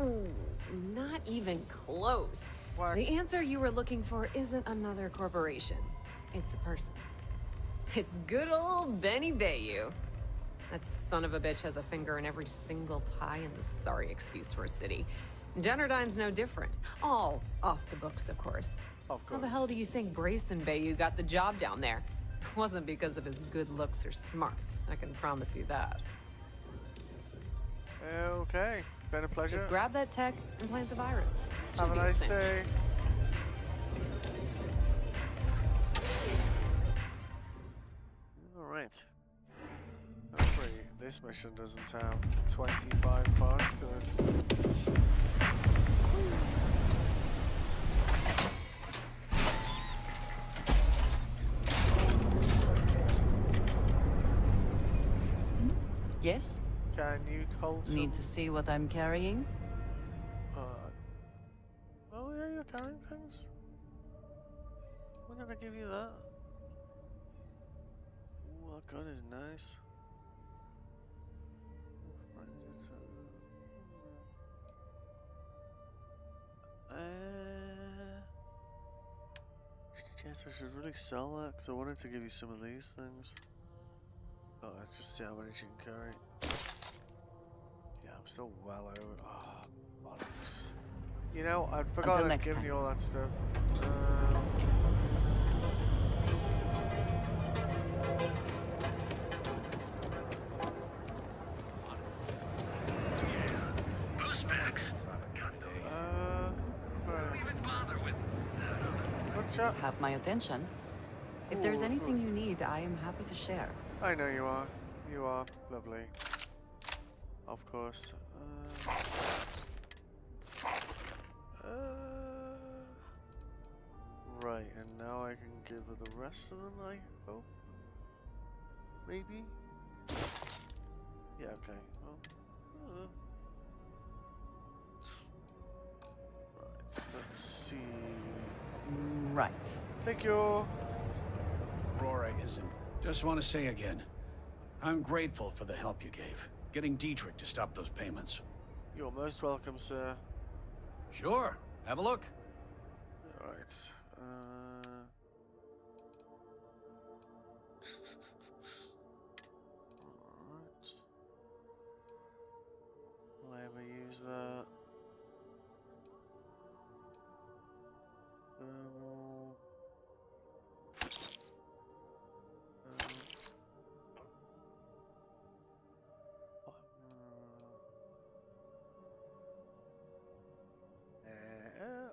Ooh, not even close. What? The answer you were looking for isn't another corporation. It's a person. It's good old Benny Bayou. That son of a bitch has a finger in every single pie in the sorry excuse for a city. Generdyne's no different. All off the books, of course. Of course. How the hell do you think Brayson Bayou got the job down there? It wasn't because of his good looks or smarts. I can promise you that. Okay. Been a pleasure. Just grab that tech and plant the virus. Have Should a be nice cinch. day. Alright. Hopefully this mission doesn't have 25 parts to it. Yes? Can you hold some... Need to see what I'm carrying? Oh yeah, you're carrying things? When did I give you that? Ooh, that gun is nice. Yes, I should really sell that because I wanted to give you some of these things. Oh, let's just see how many you can carry. Yeah, I'm still well over. Oh, bollocks. You know, I forgot I'd given you all that stuff. Have my attention. If there's anything you need, I am happy to share. I know you are. You are. Lovely. Of course. Right, and now I can give her the rest of them, I hope? Maybe? Yeah, okay. Well, right, let's see. Right. Thank you. Aurora isn't. Just want to say again, I'm grateful for the help you gave. Getting Dietrich to stop those payments. You're most welcome, sir. Sure. Have a look. Alright. Alright. Will I ever use that? Thermal.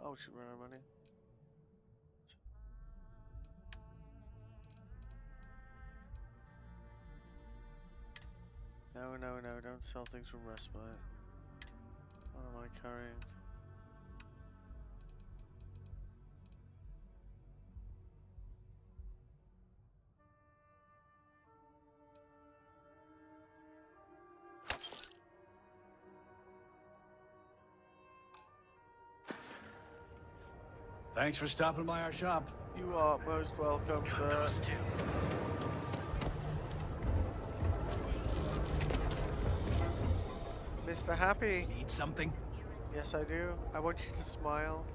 Oh, should run out of money. No, no, no, don't sell things from respite. What am I carrying? Thanks for stopping by our shop. You are most welcome, sir. Mr. Happy. Need something? Yes, I do. I want you to smile.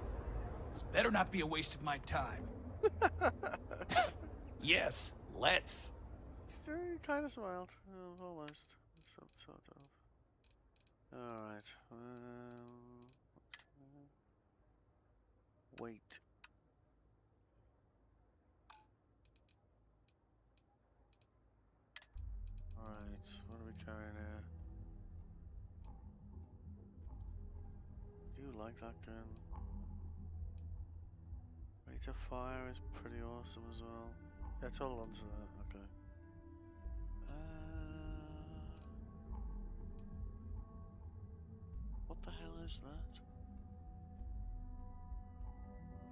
This better not be a waste of my time. Yes, let's. Still, kind of smiled. Almost. Some sort of. Alright. Wait. Alright, what are we carrying here? I do like that gun. Rate of fire is pretty awesome as well. Yeah, let's hold on to that, okay. What the hell is that?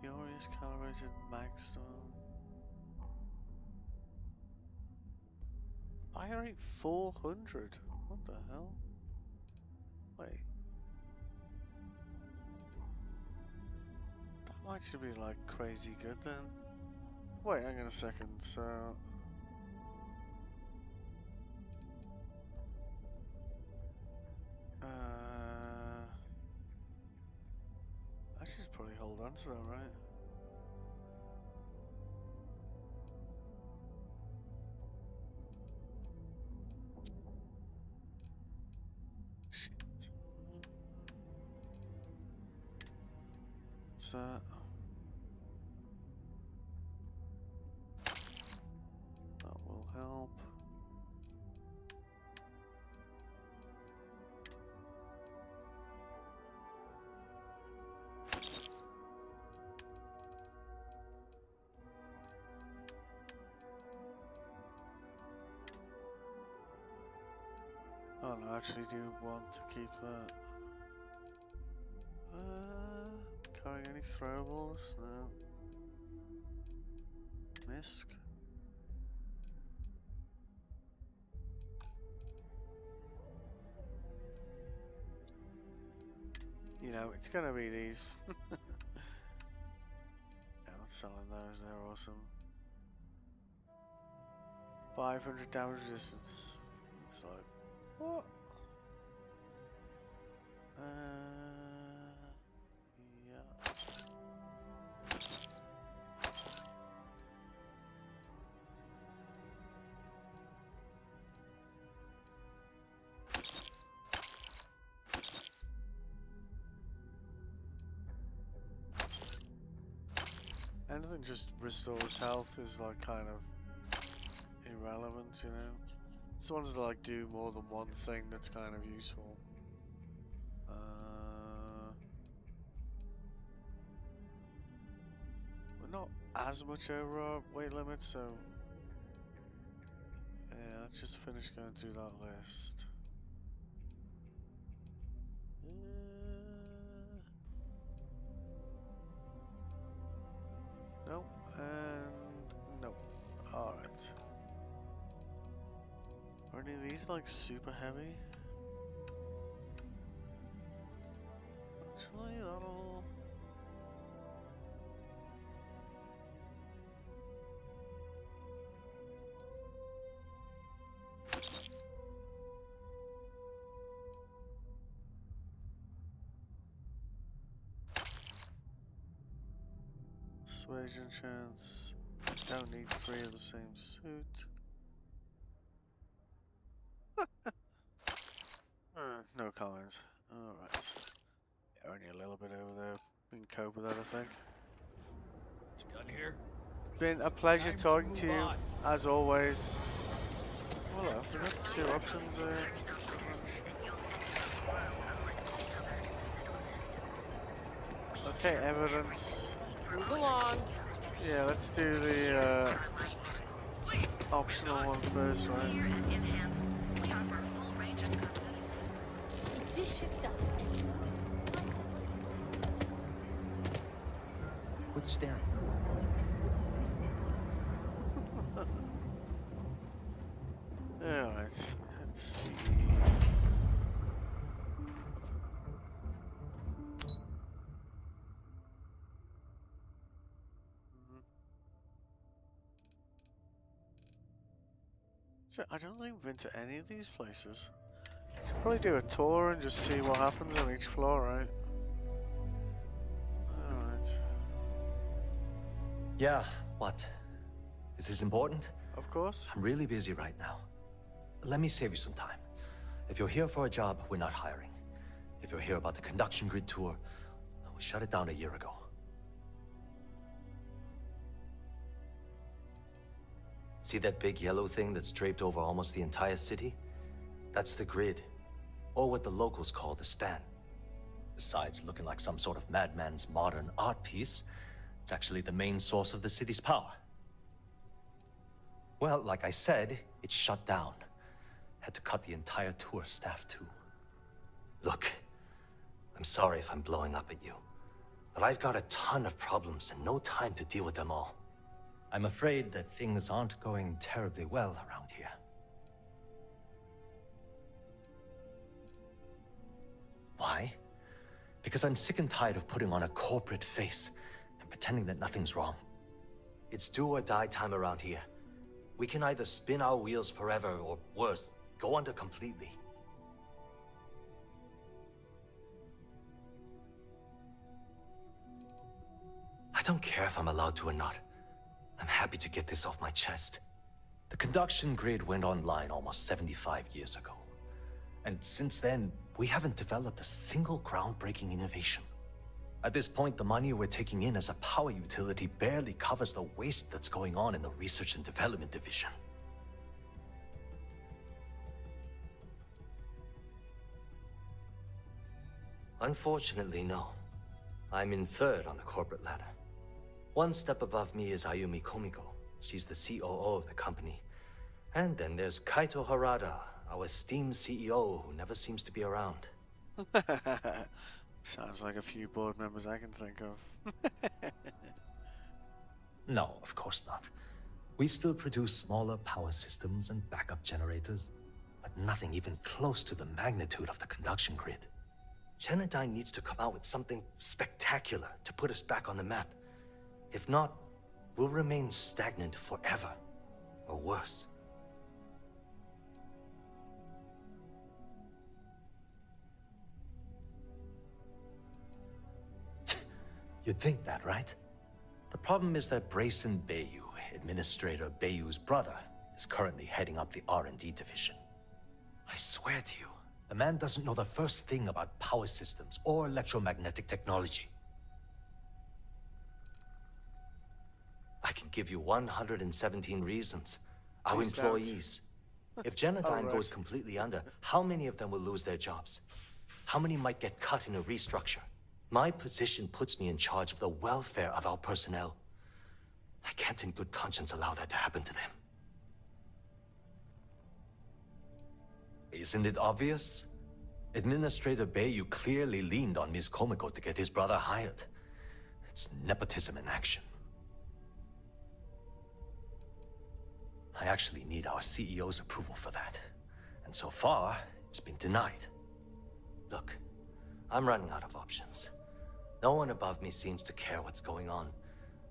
Furious calibrated magstone. Fire rate 400. What the hell? Wait. That might should be like crazy good then. Wait, hang on a second. So. I should probably hold on to that, right? Shit. What's that? That will help. Oh no, I actually do want to keep that. Carrying any throwables? No. Misc? you know, it's gonna be these. Yeah, I'm selling those, they're awesome. 500 damage resistance. It's like, what? Yeah. Anything just restores health is like kind of irrelevant, you know. It's the ones that like do more than one thing that's kind of useful. We're not as much over our weight limit, so yeah, let's just finish going through that list. Nope, and nope. Alright. Are any of these like super heavy? Actually, that'll... Persuasion chance. Don't need 3 of the same suit. No comments. Alright. Yeah, only a little bit over there. We can cope with that, I think. It's done here. It's been a pleasure talking to you, as always. Hello, we got 2 options there. Okay, evidence. Move along. Yeah, let's do the optional one first, right? This ship doesn't miss. Quit staring. Alright, let's see. So I don't think I've been to any of these places. Should probably do a tour and just see what happens on each floor, right? Alright. Yeah, what? Is this important? Of course. I'm really busy right now. Let me save you some time. If you're here for a job, we're not hiring. If you're here about the conduction grid tour, we shut it down a year ago. See that big yellow thing that's draped over almost the entire city? That's the grid, or what the locals call the span. Besides looking like some sort of madman's modern art piece, it's actually the main source of the city's power. Well, like I said, it's shut down. Had to cut the entire tour staff too. Look, I'm sorry if I'm blowing up at you, but I've got a ton of problems and no time to deal with them all. I'm afraid that things aren't going terribly well around here. Why? Because I'm sick and tired of putting on a corporate face and pretending that nothing's wrong. It's do or die time around here. We can either spin our wheels forever or worse, go under completely. I don't care if I'm allowed to or not. I'm happy to get this off my chest. The conduction grid went online almost 75 years ago. And since then, we haven't developed a single groundbreaking innovation. At this point, the money we're taking in as a power utility barely covers the waste that's going on in the research and development division. Unfortunately, no. I'm in third on the corporate ladder. One step above me is Ayumi Komiko. She's the COO of the company. And then there's Kaito Harada, our esteemed CEO who never seems to be around. Sounds like a few board members I can think of. No, of course not. We still produce smaller power systems and backup generators, but nothing even close to the magnitude of the conduction grid. Genodyne needs to come out with something spectacular to put us back on the map. If not, we'll remain stagnant forever. Or worse. You'd think that, right? The problem is that Brayson Bayou, Administrator Bayou's brother, is currently heading up the R&D division. I swear to you, the man doesn't know the first thing about power systems or electromagnetic technology. I can give you 117 reasons. Our Who's that? employees. If Genodyne Oh, right. goes completely under, how many of them will lose their jobs? How many might get cut in a restructure? My position puts me in charge of the welfare of our personnel. I can't in good conscience allow that to happen to them. Isn't it obvious? Administrator Bayou clearly leaned on Ms. Komiko to get his brother hired. It's nepotism in action. I actually need our CEO's approval for that. And so far, it's been denied. Look, I'm running out of options. No one above me seems to care what's going on,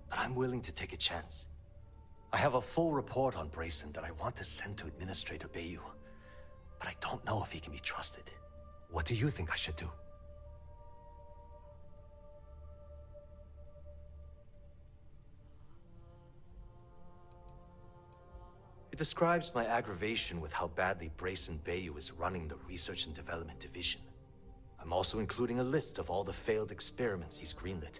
but I'm willing to take a chance. I have a full report on Brayson that I want to send to Administrator Bayou, but I don't know if he can be trusted. What do you think I should do? It describes my aggravation with how badly Brayson Bayou is running the Research and Development Division. I'm also including a list of all the failed experiments he's greenlit,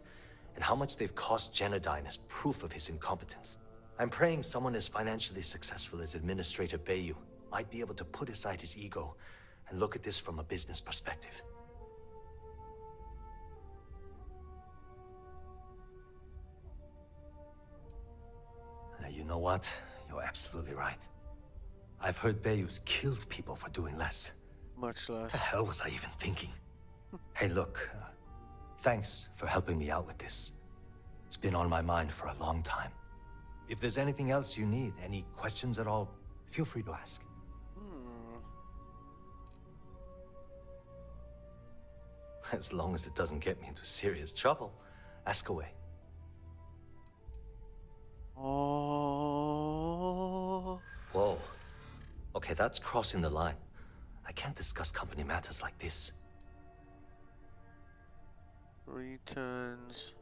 and how much they've cost Genodyne as proof of his incompetence. I'm praying someone as financially successful as Administrator Bayou might be able to put aside his ego and look at this from a business perspective. You know what? You're absolutely right. I've heard Bayou's killed people for doing less. Much What less. the hell was I even thinking? Hey, look, thanks for helping me out with this. It's been on my mind for a long time. If there's anything else you need, any questions at all, feel free to ask. As long as it doesn't get me into serious trouble, ask away. Oh. Whoa. Okay, that's crossing the line. I can't discuss company matters like this. Returns.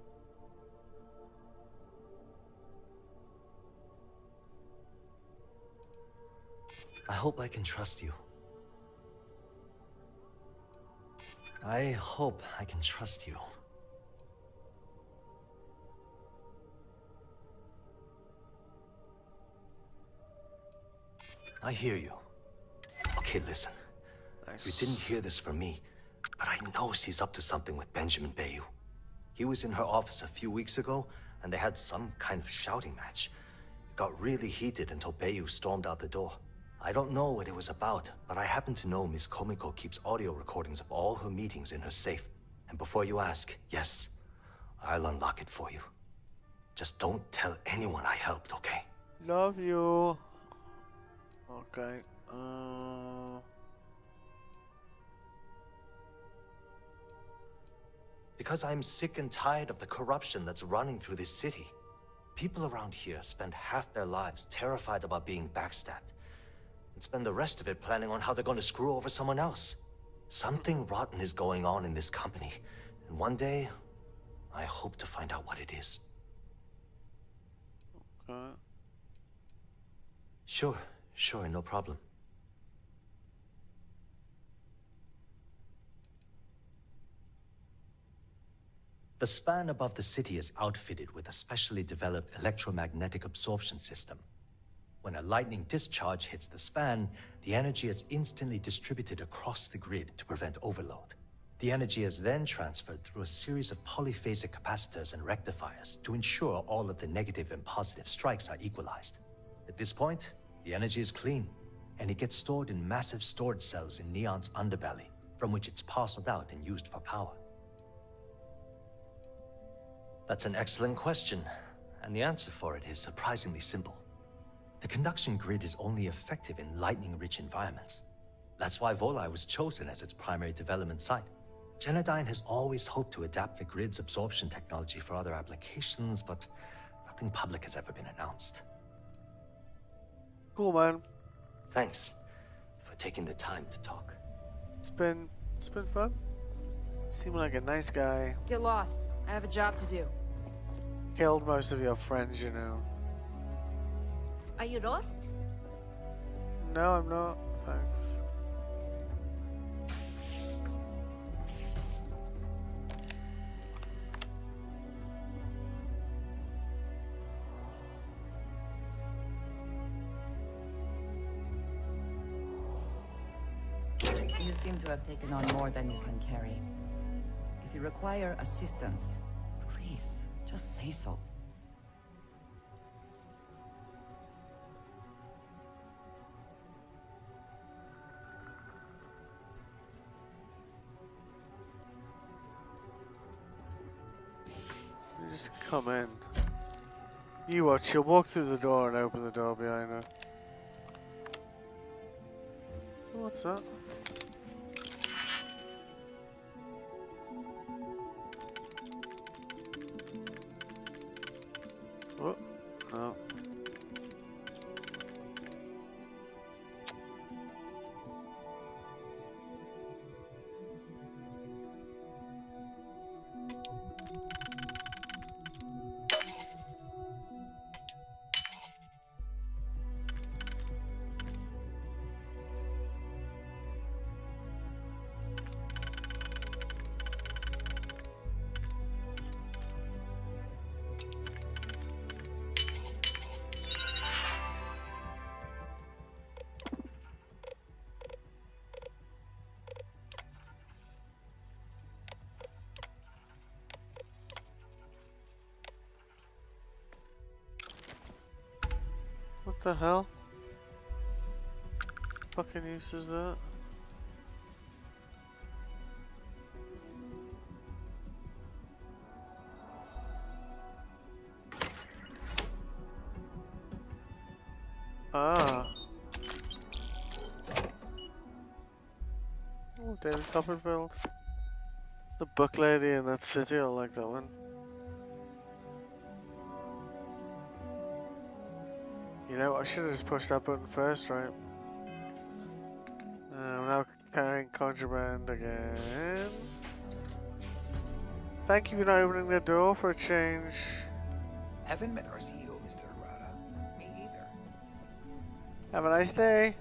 I hope I can trust you. I hope I can trust you. I hear you. Okay, listen. You didn't hear this from me, but I know she's up to something with Benjamin Bayou. He was in her office a few weeks ago, and they had some kind of shouting match. It got really heated until Bayou stormed out the door. I don't know what it was about, but I happen to know Miss Komiko keeps audio recordings of all her meetings in her safe. And before you ask, yes, I'll unlock it for you. Just don't tell anyone I helped, okay? Love you. Okay. Because I'm sick and tired of the corruption that's running through this city. People around here spend half their lives terrified about being backstabbed, and spend the rest of it planning on how they're going to screw over someone else. Something rotten is going on in this company, and one day, I hope to find out what it is. Okay. Sure, no problem. The span above the city is outfitted with a specially developed electromagnetic absorption system. When a lightning discharge hits the span, the energy is instantly distributed across the grid to prevent overload. The energy is then transferred through a series of polyphasic capacitors and rectifiers to ensure all of the negative and positive strikes are equalized. At this point, the energy is clean, and it gets stored in massive storage cells in Neon's underbelly, from which it's parceled out and used for power. That's an excellent question, and the answer for it is surprisingly simple. The conduction grid is only effective in lightning-rich environments. That's why Volai was chosen as its primary development site. Genodyne has always hoped to adapt the grid's absorption technology for other applications, but nothing public has ever been announced. Cool, man. Thanks for taking the time to talk. It's been fun. You seem like a nice guy. Get lost. I have a job to do. Killed most of your friends, you know. Are you lost? No, I'm not. Thanks. You seem to have taken on more than you can carry. If you require assistance, please, just say so. You just come in. You watch, she'll walk through the door and open the door behind her. What's that? Oh, no. What the hell? Fucking use is that? Ah. Oh, David Copperfield. The book lady in that city, I like that one. You know, I should have just pushed that button first, right? I'm now carrying contraband again. Thank you for not opening the door for a change. Haven't met our CEO, Mr. Rara. Me either. Have a nice day.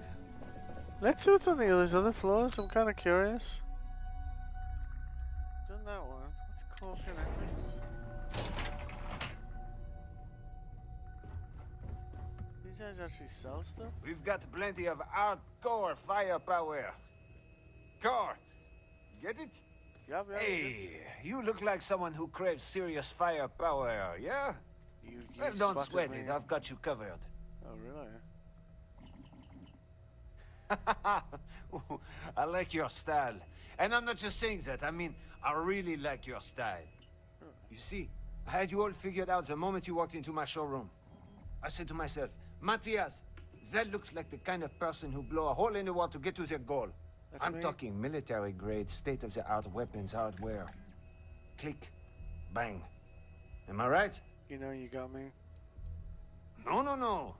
Let's see what's on these other floors. I'm kind of curious. Done that one. What's core kinetics? These guys actually sell stuff? We've got plenty of hardcore firepower. Core, get it? Yep, hey, you look like someone who craves serious firepower, yeah? You well, don't spotted sweat me. it, I've got you covered. Oh, really? I like your style. And I'm not just saying that, I mean, I really like your style. You see, I had you all figured out the moment you walked into my showroom. I said to myself, Matthias, that looks like the kind of person who blow a hole in the wall to get to their goal. I'm talking military-grade, state-of-the-art weapons hardware. Click, bang. Am I right? You know you got me. No, no, no.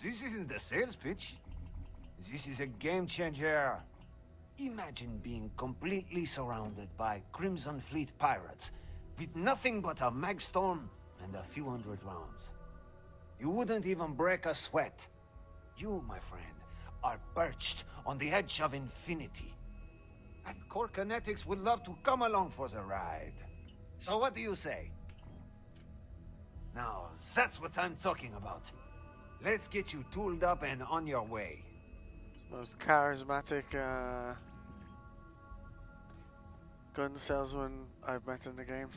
This isn't the sales pitch. This is a game changer. Imagine being completely surrounded by Crimson Fleet pirates with nothing but a magstorm and a few hundred rounds. You wouldn't even break a sweat. You, my friend, are perched on the edge of infinity. And Core Kinetics would love to come along for the ride. So what do you say? Now, that's what I'm talking about. Let's get you tooled up and on your way. It's the most charismatic gun salesman I've met in the game.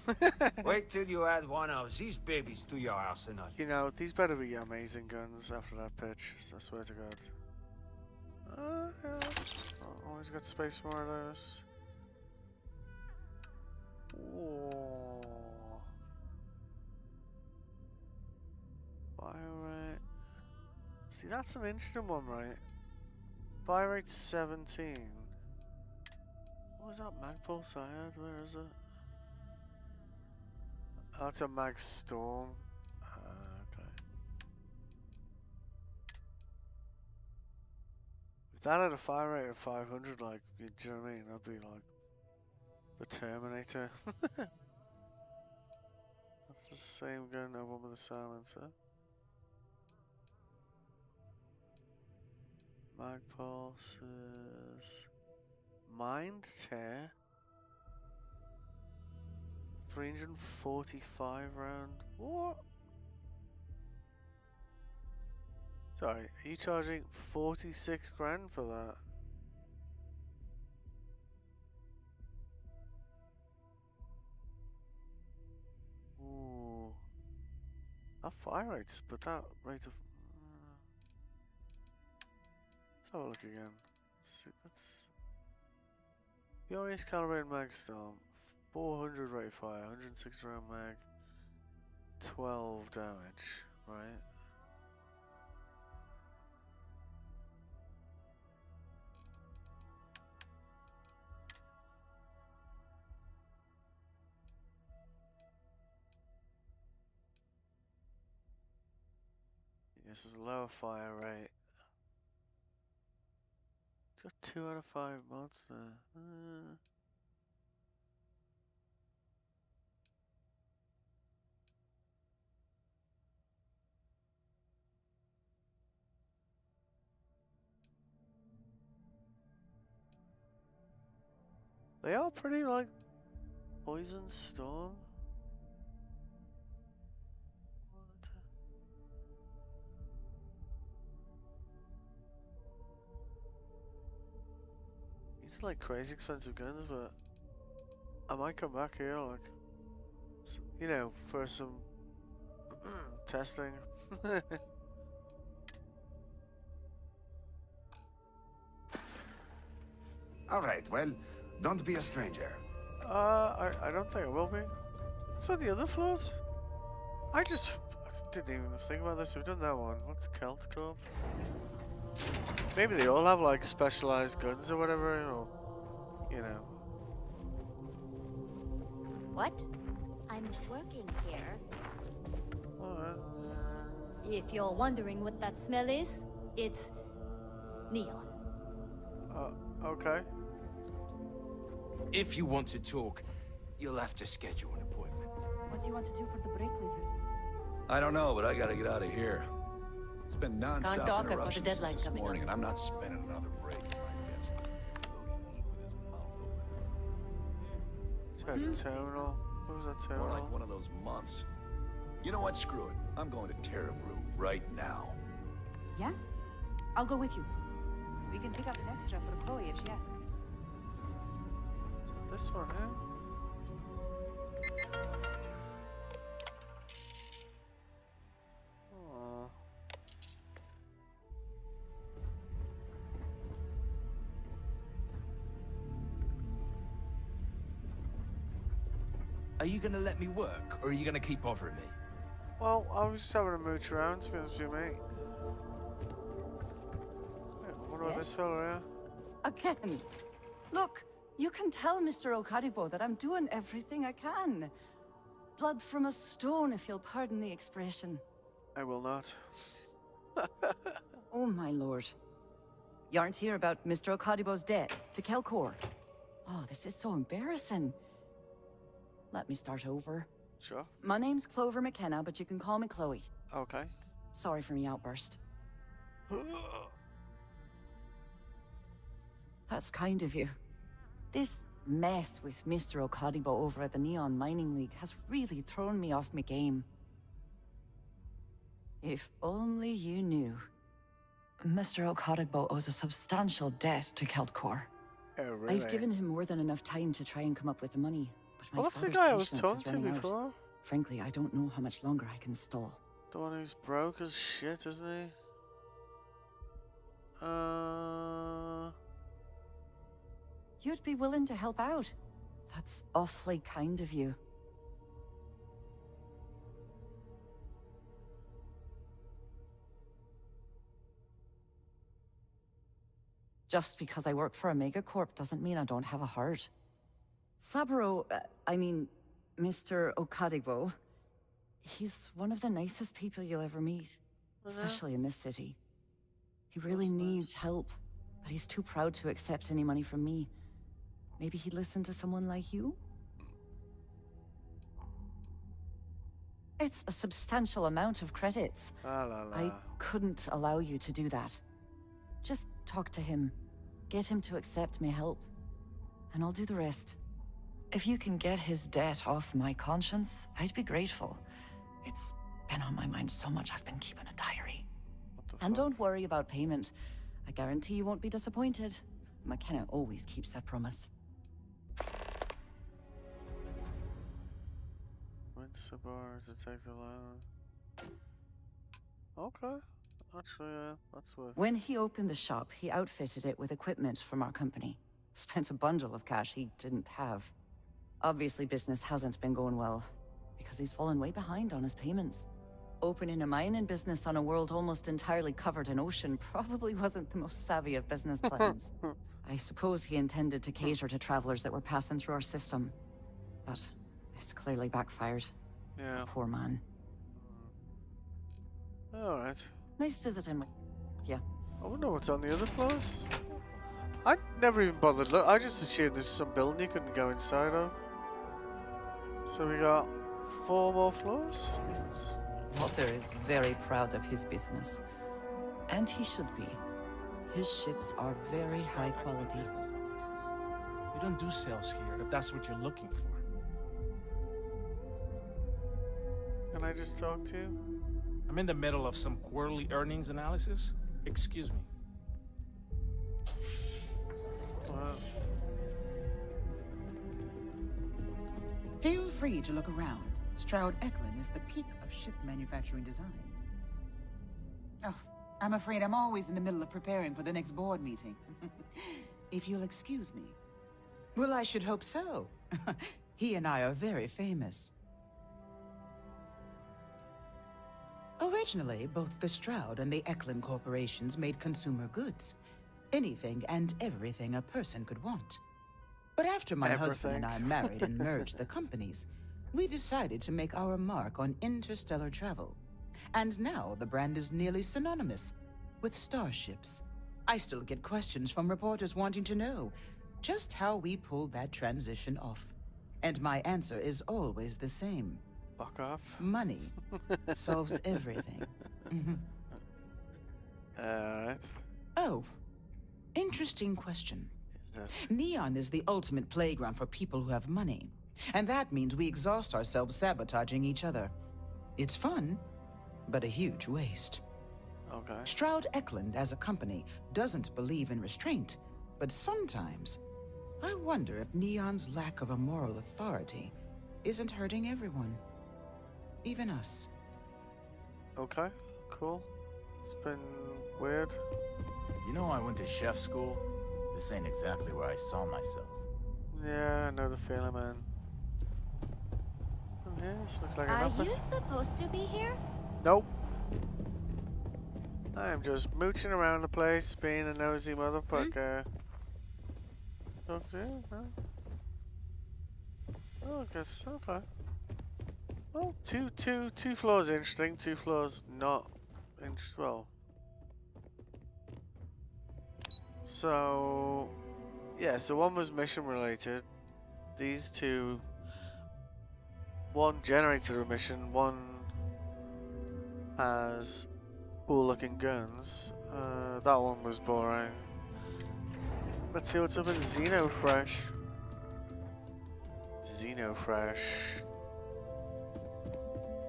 Wait till you add one of these babies to your arsenal. You know, these better be amazing guns after that pitch, so I swear to God. Yeah. Always got space for more of those. Whoa. Fire rate. See, that's an interesting one, right? Fire rate 17. What was that mag pulse I had? Where is it? Oh, it's a mag storm. Okay. If that had a fire rate of 500, like, do you know what I mean? That'd be like the Terminator. That's the same gun, no one with a silencer. Mag pulses. Mind tear. 345 round. What? Sorry, are you charging 46 grand for that? Ooh. That fire rates, but that rate of. Let's have a look again. Let's see, that's. Furious calibrated mag storm. 400 rate of fire, 160 round mag. 12 damage, right? This is a lower fire rate. It's got 2 out of 5 mods there. They are pretty like Poison Storm. What? These are like crazy expensive guns, but I might come back here, like, you know, for some testing. All right, well, don't be a stranger. I don't think I will be. So the other floors? I didn't even think about this. We've done that one. What's Celt Corp? Maybe they all have like specialized guns or whatever, or you know. What? I'm working here. Alright. If you're wondering what that smell is, it's neon. Okay. If you want to talk, you'll have to schedule an appointment. What do you want to do for the break later? I don't know, but I gotta get out of here. It's been non-stop Can't talk, I've got a interruptions deadline since this coming morning, up. and I'm not spending another break at my desk. Loading eat with his mouth open. Terminal. What was that terminal? More like one of those months. You know what? Screw it. I'm going to Terrabrew right now. Yeah? I'll go with you. We can pick up an extra for Chloe if she asks. This one, huh? Aww. Are you gonna let me work, or are you gonna keep bothering me? Well, I was just having a mooch around, to be honest with you, mate. What about this fella here? Again. Look, you can tell Mr. Okadibo that I'm doing everything I can. Blood from a stone, if you'll pardon the expression. I will not. Oh, my lord. You aren't here about Mr. Okadibo's debt to Kelkor. Oh, this is so embarrassing. Let me start over. Sure. My name's Clover McKenna, but you can call me Chloe. Okay. Sorry for me outburst. That's kind of you. This mess with Mr. Okadibo over at the Neon Mining League has really thrown me off my game. If only you knew. Mr. Okadibo owes a substantial debt to Keltkor. Oh, really? I've given him more than enough time to try and come up with the money, but my Well, that's the father's guy I was patience talking is to running out. before. Frankly, I don't know how much longer I can stall. The one who's broke as shit, isn't he? You'd be willing to help out. That's awfully kind of you. Just because I work for a megacorp doesn't mean I don't have a heart. Saburo, I mean, Mr. Okadigbo, he's one of the nicest people you'll ever meet. Especially in this city. He really needs help, but he's too proud to accept any money from me. Maybe he'd listen to someone like you? It's a substantial amount of credits. I couldn't allow you to do that. Just talk to him. Get him to accept my help. And I'll do the rest. If you can get his debt off my conscience, I'd be grateful. It's been on my mind so much I've been keeping a diary. And don't worry about payment. I guarantee you won't be disappointed. McKenna always keeps that promise. Bar to take the ladder. Okay. Actually, that's worth. When he opened the shop, he outfitted it with equipment from our company. Spent a bundle of cash he didn't have. Obviously, business hasn't been going well, because he's fallen way behind on his payments. Opening a mining business on a world almost entirely covered in ocean probably wasn't the most savvy of business plans. I suppose he intended to cater to travelers that were passing through our system. But it's clearly backfired. Yeah. Poor man. Alright. Nice visiting with you. I wonder what's on the other floors. I never even bothered look. I just assumed there's some building you couldn't go inside of. So we got 4 more floors. Walter is very proud of his business. And he should be. His ships are very high quality. We don't do sales here, if that's what you're looking for. Can I just talk to you? I'm in the middle of some quarterly earnings analysis. Excuse me. Wow. Feel free to look around. Stroud Eklund is the peak of ship manufacturing design. Oh, I'm afraid I'm always in the middle of preparing for the next board meeting. If you'll excuse me. Well, I should hope so. He and I are very famous. Originally, both the Stroud and the Eklund corporations made consumer goods. Anything and everything a person could want. But after my husband and I married and merged the companies, we decided to make our mark on interstellar travel. And now the brand is nearly synonymous with starships. I still get questions from reporters wanting to know just how we pulled that transition off. And my answer is always the same. Fuck off. Money solves everything. Alright. Oh, interesting question. Neon is the ultimate playground for people who have money. And that means we exhaust ourselves sabotaging each other. It's fun, but a huge waste. Okay. Stroud Eklund as a company doesn't believe in restraint, but sometimes I wonder if Neon's lack of a moral authority isn't hurting everyone. Even us. Okay, cool. It's been weird. You know I went to chef school? This ain't exactly where I saw myself. Yeah, I know the feeling, man. This looks like an Are office. you supposed to be here? Nope. I am just mooching around the place, being a nosy motherfucker. Talk to you? No? Oh, I guess, okay. Well, two floors interesting, 2 floors not interesting. Well, so yeah, so one was mission related. These 2, one generated a mission, one has cool looking guns. That one was boring. Let's see what's up in Xenofresh. Xenofresh.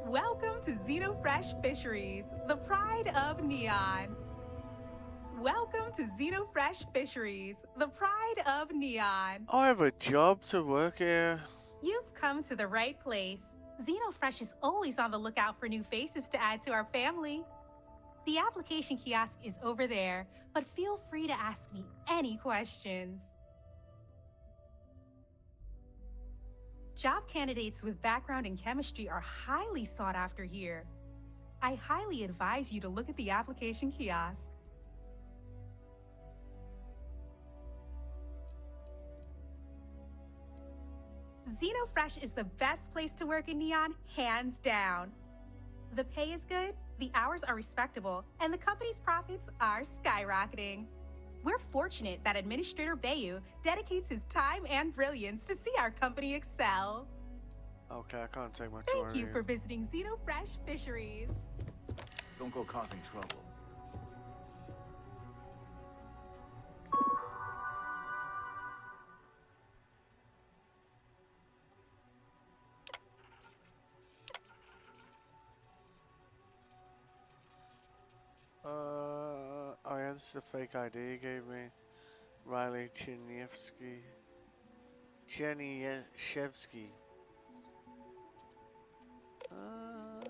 Welcome to Xenofresh Fisheries, the pride of Neon. Welcome to Xenofresh Fisheries, the pride of Neon. I have a job to work here. You've come to the right place. Xenofresh is always on the lookout for new faces to add to our family. The application kiosk is over there, but feel free to ask me any questions. Job candidates with background in chemistry are highly sought after here. I highly advise you to look at the application kiosk. Xenofresh is the best place to work in Neon, hands down. The pay is good, the hours are respectable, and the company's profits are skyrocketing. We're fortunate that Administrator Bayu dedicates his time and brilliance to see our company excel. Okay, I can't take much Thank you for visiting Xenofresh Fisheries. Don't go causing trouble. Oh yeah, this is the fake ID he gave me. Riley Chenieshevsky. Oh.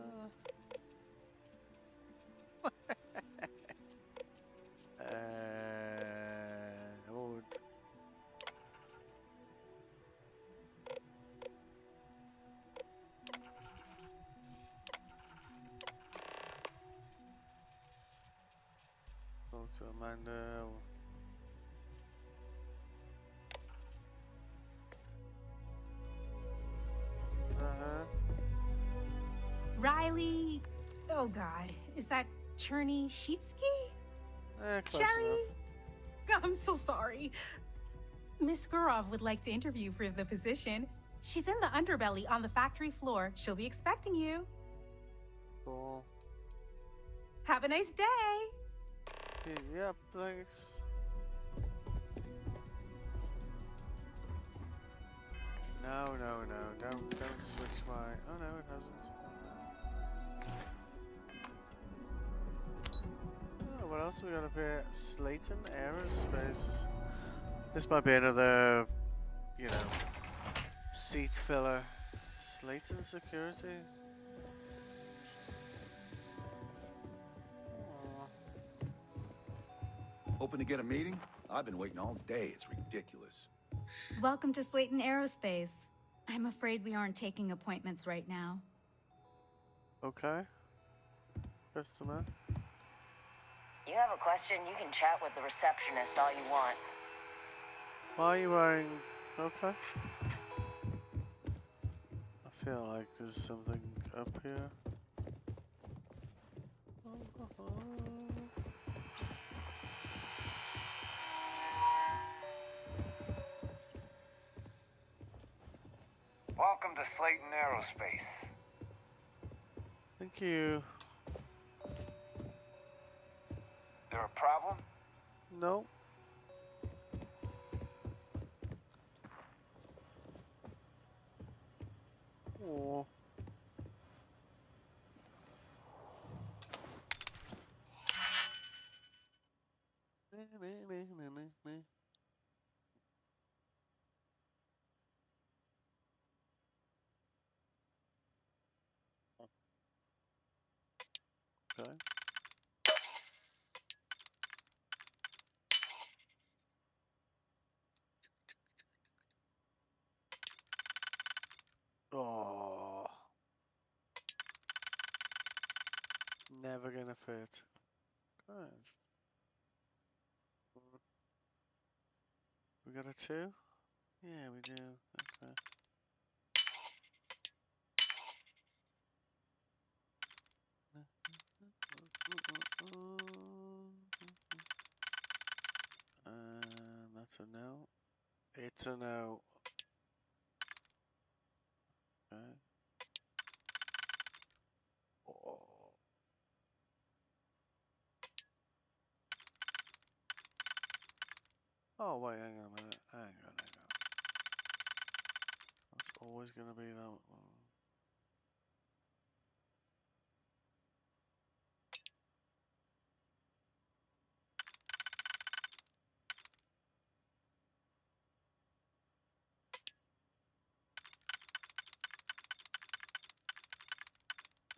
Go to Amanda. Riley, oh God, is that Cherny Sheetsky? Close Cherry? enough. I'm so sorry. Miss Gurov would like to interview for the position. She's in the underbelly on the factory floor. She'll be expecting you. Cool. Have a nice day. Yep, thanks. No, don't switch my. Oh no, it hasn't. Oh, what else we got up here? Slayton Aerospace. This might be another, you know, seat filler. Slayton Security. Hoping to get a meeting? I've been waiting all day. It's ridiculous. Welcome to Slayton Aerospace. I'm afraid we aren't taking appointments right now. Okay. Customer. You have a question, you can chat with the receptionist all you want. Why are you wearing... Okay. I feel like there's something up here. Welcome to Slayton Aerospace. Thank you. There a problem? No. Oh. Okay. Oh. Never gonna fit. Okay. We got a 2? Yeah, we do. Okay. That's a no. It's a no. Okay. Oh. Oh, wait, hang on a minute. Hang on. That's always gonna be that one.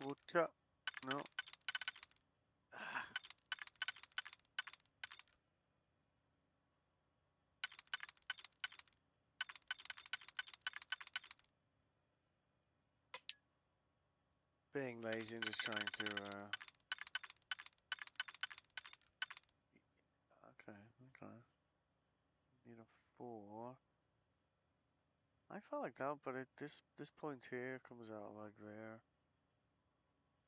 Whatcha? No. Being lazy and just trying to, okay. Need a 4. I I felt like that, but this point here comes out like there.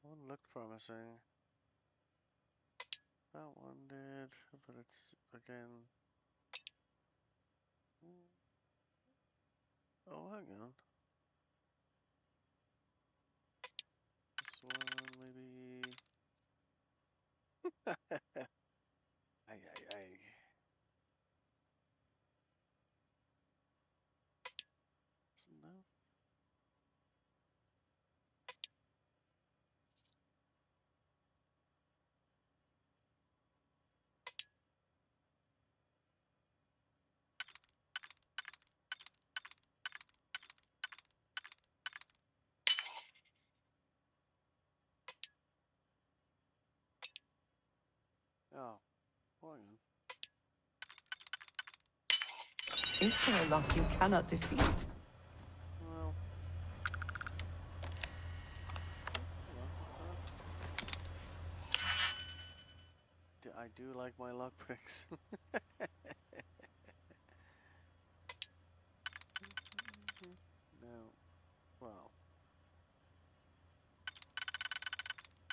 One looked promising. That one did, but it's again. Oh, hang on. This one maybe. Ay. That's enough. Oh, hang on. Is there a lock you cannot defeat? Well. I do like my lockpicks. No. Well.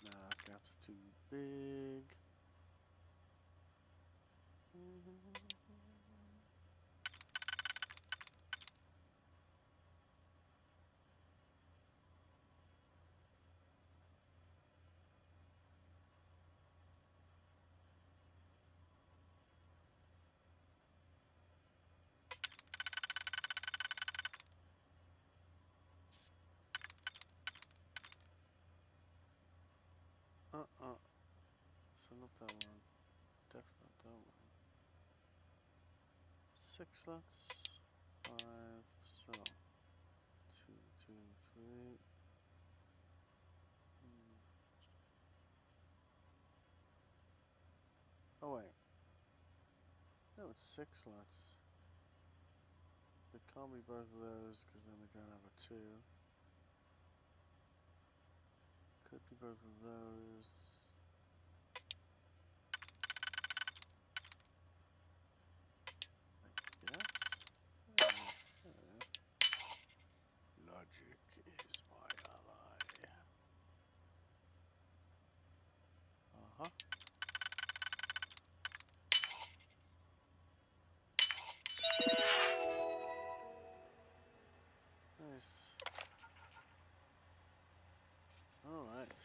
Nah, gap's too big. So not that one. Definitely not that one. 6 slots. 5. So 2, 2, 3. Oh wait. No, it's 6 slots. It can't be both of those because then we don't have a 2. Could be both of those. Yes. Logic is my ally. Uh-huh. Nice. Alright.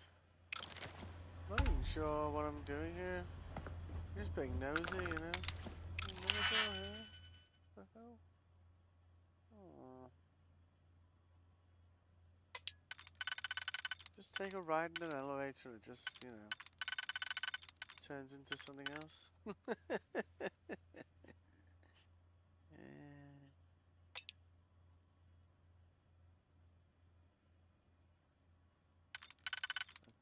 Not even sure what I'm doing here. Just being nosy, you know? What the hell? Oh. Just take a ride in an elevator and it just, you know, turns into something else. That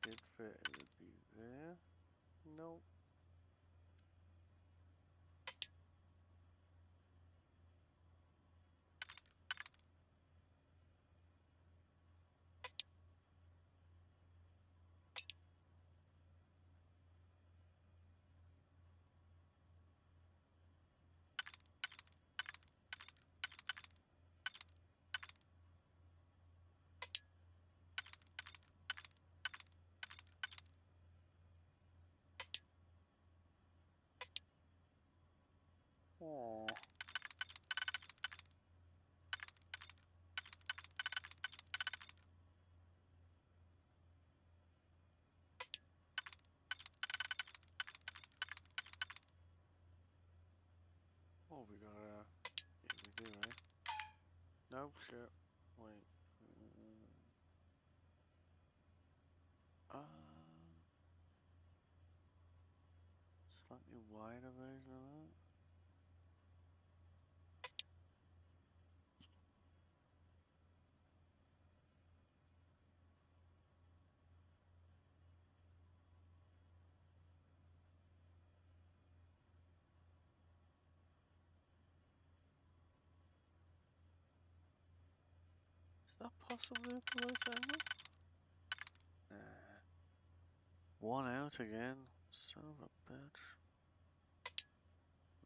did fit, it would be there. Nope. Oh. Oh, we got yeah, we do, right? Nope, shit. Wait. Slightly wider version of that. Is that possibly at the right angle? Nah. One out again. Son of a bitch.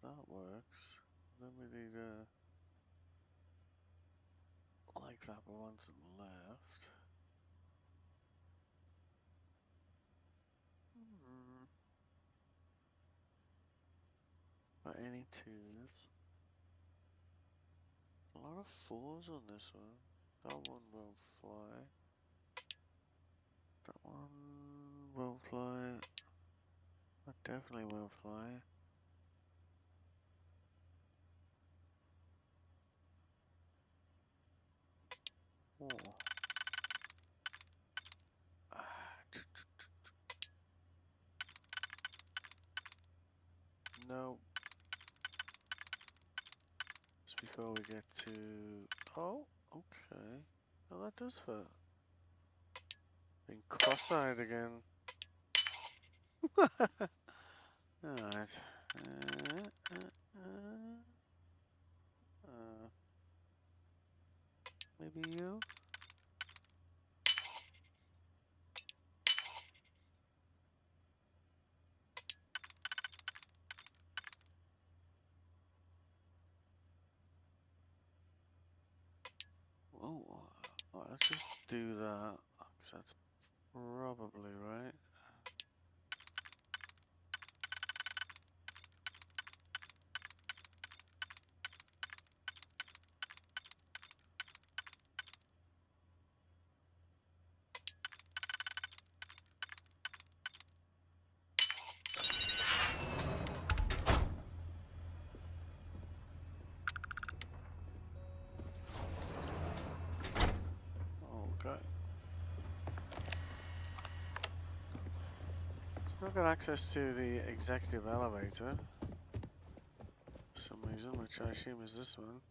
That works. Then we need like that, but one to the left. Got any twos? A lot of fours on this one. That one won't fly. That one won't fly. That definitely won't fly. Oh. No. Just before we get to... Oh, okay. Oh, that does fit. Being cross-eyed again. Alright. Maybe you? Oh, let's just do that. 'Cause that's probably right. Okay. Still got access to the executive elevator. For some reason, which I assume is this one.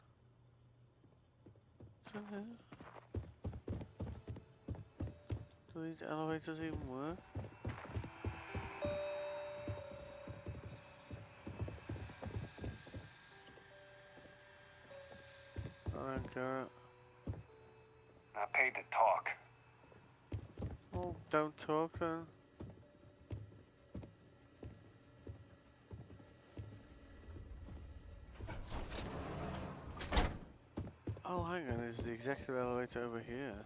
What's in here? Do these elevators even work? I don't care. I paid to talk. Oh, don't talk then. Oh, hang on, is the executive elevator over here?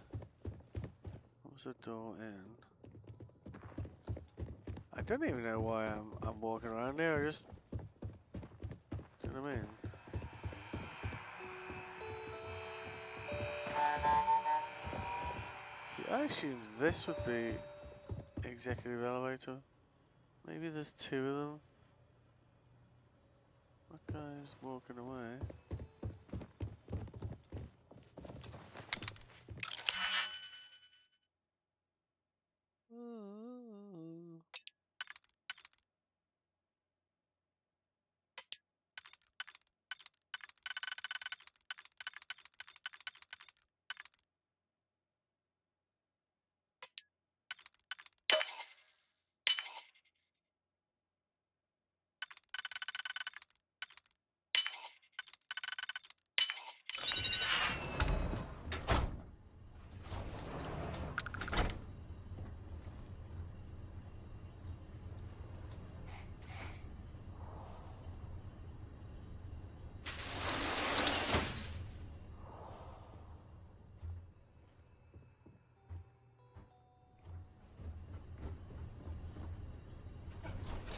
What was the door in? I don't even know why I'm walking around here. I just, do you know what I mean? See, I assumed this would be executive elevator. Maybe there's two of them. That guy's walking away.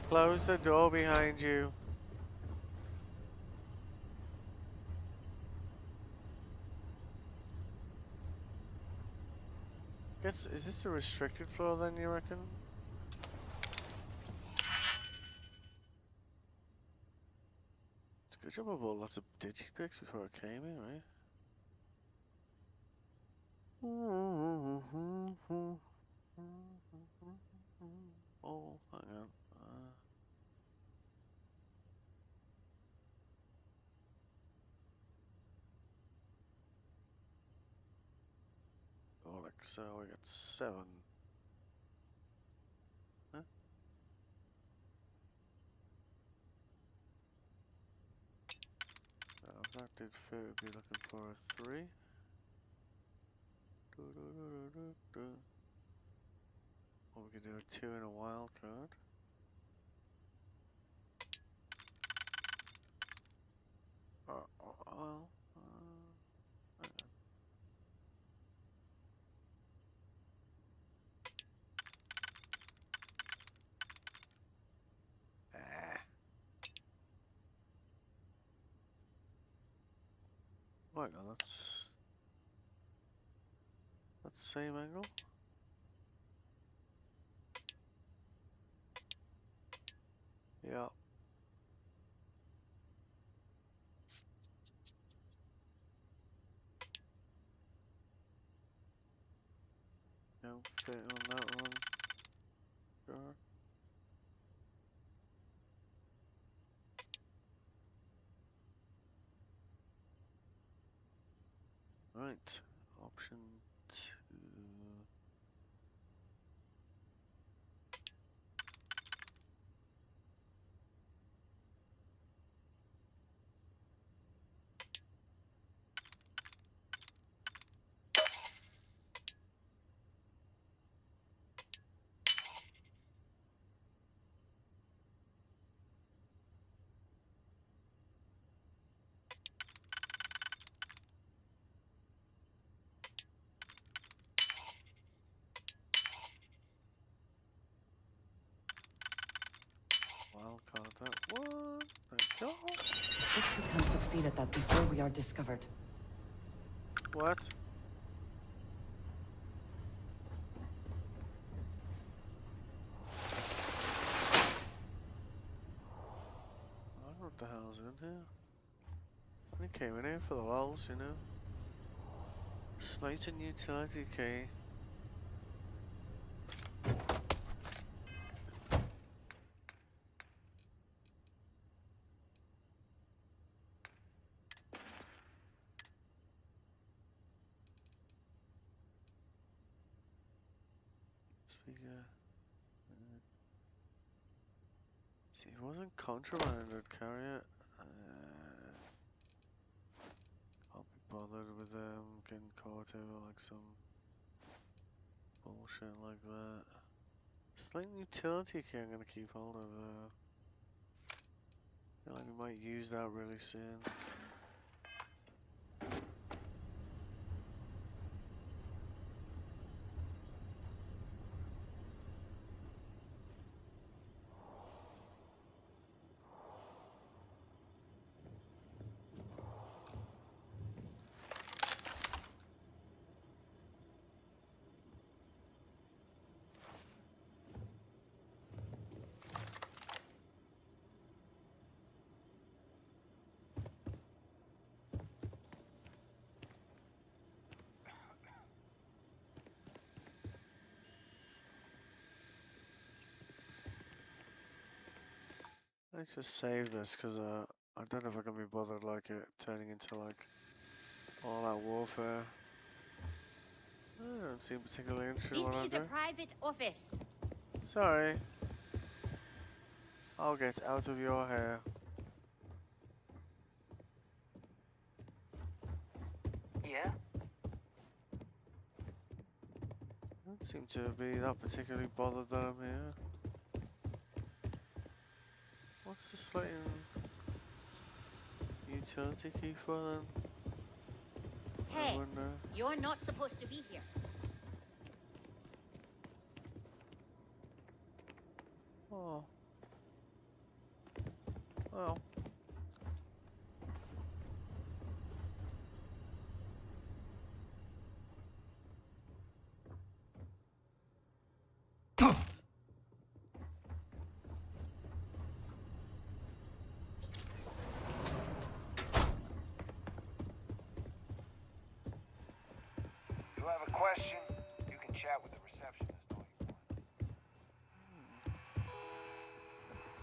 Close the door behind you. Guess, is this a restricted floor then, you reckon? It's a good job I bought lots of digipicks before I came in, right? Oh, hang on. Oh, like so, we got 7. Huh? So if that did fit, we'd be looking for a 3. Or we could do a 2 and a wild card. Well, hang on. hang on, that's the same angle. Yeah. Don't fit on that one. Sure. Right. Option 2. Wildcard that one. Thank you. If we can succeed at that before we are discovered. What? I don't know what the hell's in here. I came in here for the lulz, you know. Slating utility key. Speaker. See, if it wasn't contraband, I'd carry it. Can't be bothered with getting caught over like some bullshit like that. Slating utility key I'm gonna keep hold of though. I feel like we might use that really soon. Let's just save this because I don't know if I can be bothered like it turning into like all out warfare. I don't seem particularly interested in what I'm This is a doing. private office. Sorry. I'll get out of your hair. Yeah? Don't seem to be that particularly bothered that I'm here. What's the slating utility key for then? Hey, you're not supposed to be here. Oh. Well. You have a question? You can chat with the receptionist all you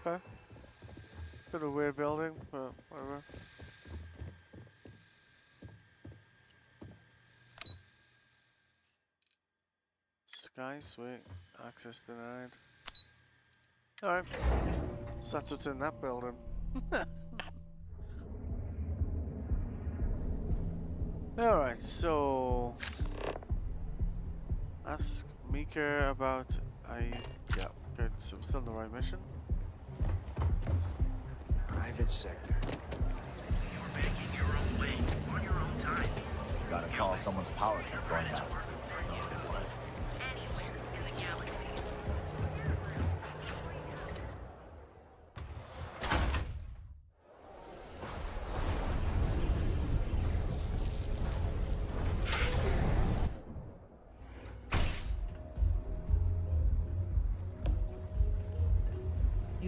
want. Okay. Bit of a weird building, but whatever. Sky suite. Access denied. Alright. So that's what's in that building. Alright, so ask Mika about yeah, good. So we're still on the right mission. Private sector. You're making your own way, on your own time. Gotta call someone's power keep going out. Know what it was? Anywhere in the galaxy.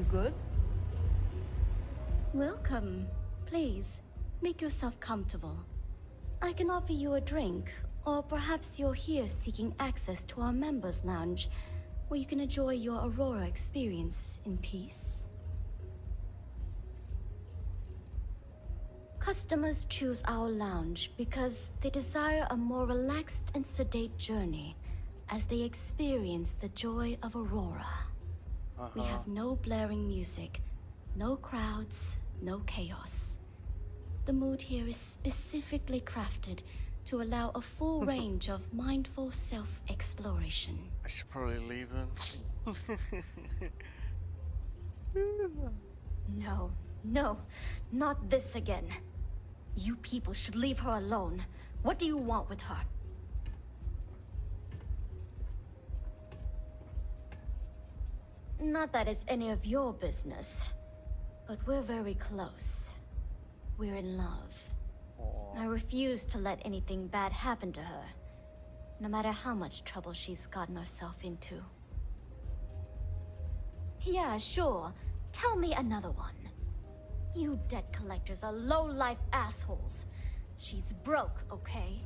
You good? Welcome. Please, make yourself comfortable. I can offer you a drink, or perhaps you're here seeking access to our members' lounge, where you can enjoy your Aurora experience in peace. Customers choose our lounge because they desire a more relaxed and sedate journey as they experience the joy of Aurora. We have no blaring music, no crowds, no chaos. The mood here is specifically crafted to allow a full range of mindful self-exploration. I should probably leave then. No, no, not this again. You people should leave her alone. What do you want with her? Not that it's any of your business, but we're very close. We're in love. I refuse to let anything bad happen to her, no matter how much trouble she's gotten herself into. Yeah, sure. Tell me another one. You debt collectors are low-life assholes. She's broke, okay?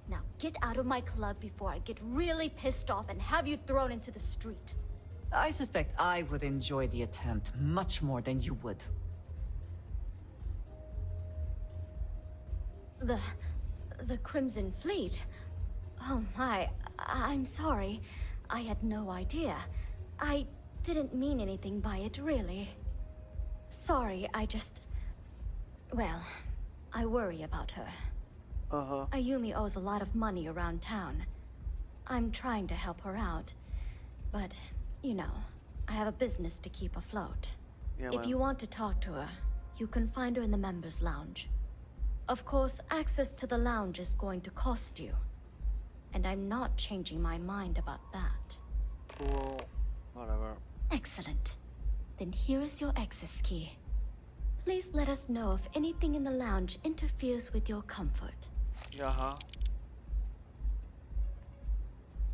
Now get out of my club before I get really pissed off and have you thrown into the street. I suspect I would enjoy the attempt much more than you would. The Crimson Fleet? Oh my, I'm sorry. I had no idea. I didn't mean anything by it, really. Sorry, well, I worry about her. Ayumi owes a lot of money around town. I'm trying to help her out, but, you know, I have a business to keep afloat. Yeah, if you want to talk to her, you can find her in the members' lounge. Of course, access to the lounge is going to cost you. And I'm not changing my mind about that. Cool. Whatever. Excellent. Then here is your access key. Please let us know if anything in the lounge interferes with your comfort. Yeah.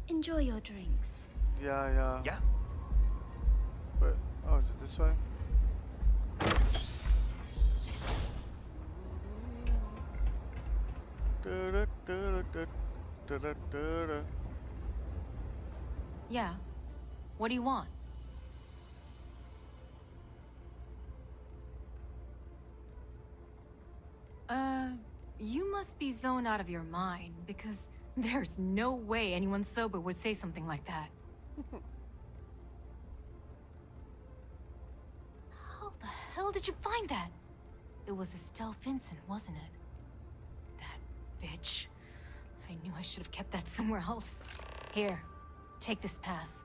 Enjoy your drinks. Yeah. Yeah. Wait, oh, is it this way? Yeah. What do you want? You must be zoned out of your mind, because there's no way anyone sober would say something like that. How the hell did you find that? It was Estelle Vincent, wasn't it? That bitch. I knew I should have kept that somewhere else. Here, take this pass.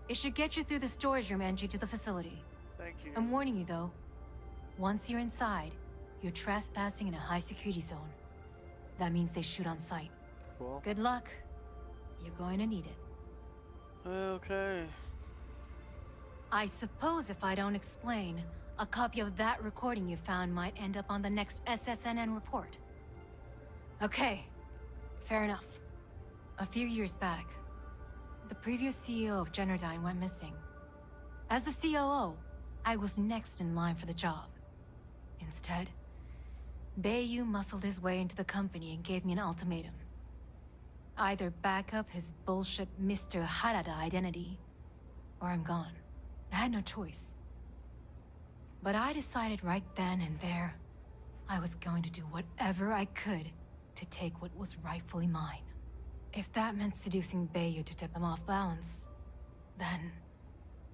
It should get you through the storage room entry to the facility. Thank you. I'm warning you, though. Once you're inside, you're trespassing in a high-security zone. That means they shoot on sight. Cool. Good luck. You're going to need it. Okay. I suppose if I don't explain, a copy of that recording you found might end up on the next SSNN report. Okay, fair enough. A few years back, the previous CEO of Generdyne went missing. As the COO, I was next in line for the job. Instead, Bayu muscled his way into the company and gave me an ultimatum. Either back up his bullshit Mr. Harada identity, or I'm gone. I had no choice. But I decided right then and there, I was going to do whatever I could to take what was rightfully mine. If that meant seducing Bayu to tip him off balance, then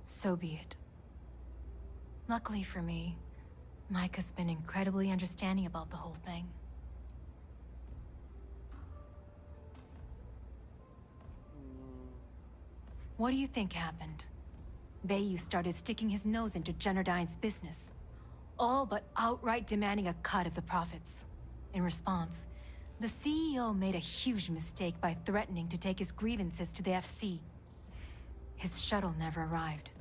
so be it. Luckily for me, Mike has been incredibly understanding about the whole thing. What do you think happened? Bayu started sticking his nose into Generdyne's business, all but outright demanding a cut of the profits. In response, the CEO made a huge mistake by threatening to take his grievances to the FC. His shuttle never arrived.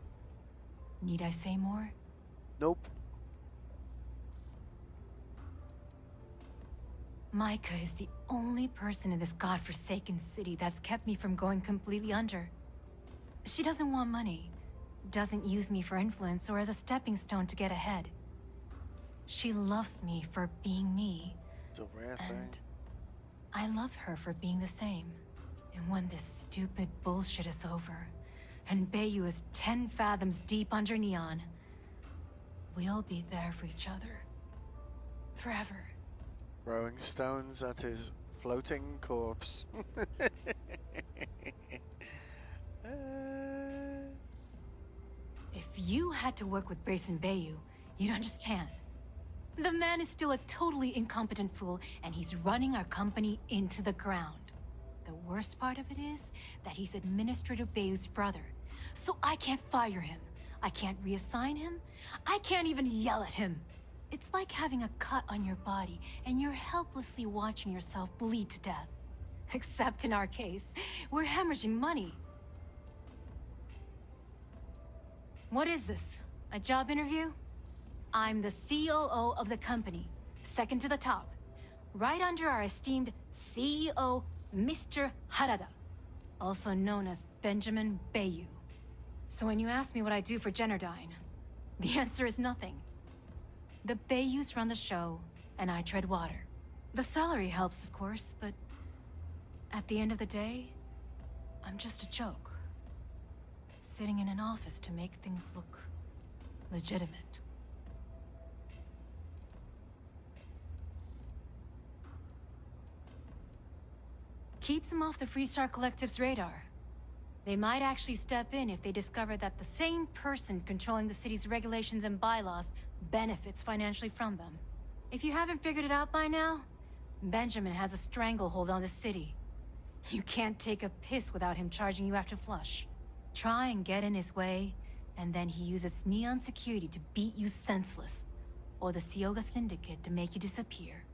Need I say more? Nope. Micah is the only person in this godforsaken city that's kept me from going completely under. She doesn't want money. doesn't use me for influence or as a stepping stone to get ahead. She loves me for being me. It's a rare thing. I love her for being the same. And when this stupid bullshit is over, and Bayou is 10 fathoms deep under Neon, we'll be there for each other. Forever. Throwing stones at his floating corpse. If you had to work with Grayson Bayou, you'd understand. The man is still a totally incompetent fool, and he's running our company into the ground. The worst part of it is that he's Administrator Bayou's brother, so I can't fire him. I can't reassign him. I can't even yell at him. It's like having a cut on your body, and you're helplessly watching yourself bleed to death. Except in our case, we're hemorrhaging money. What is this? A job interview? I'm the COO of the company, second to the top, right under our esteemed CEO, Mr. Harada, also known as Benjamin Bayou. So when you ask me what I do for Generdyne, the answer is nothing. The Bayous run the show, and I tread water. The salary helps, of course, but at the end of the day, I'm just a joke. Sitting in an office to make things look legitimate. Keeps them off the Freestar Collective's radar. They might actually step in if they discover that the same person controlling the city's regulations and bylaws benefits financially from them. If you haven't figured it out by now, Benjamin has a stranglehold on the city. You can't take a piss without him charging you after flush. Try and get in his way, and then he uses Neon security to beat you senseless, or the Sioga Syndicate to make you disappear.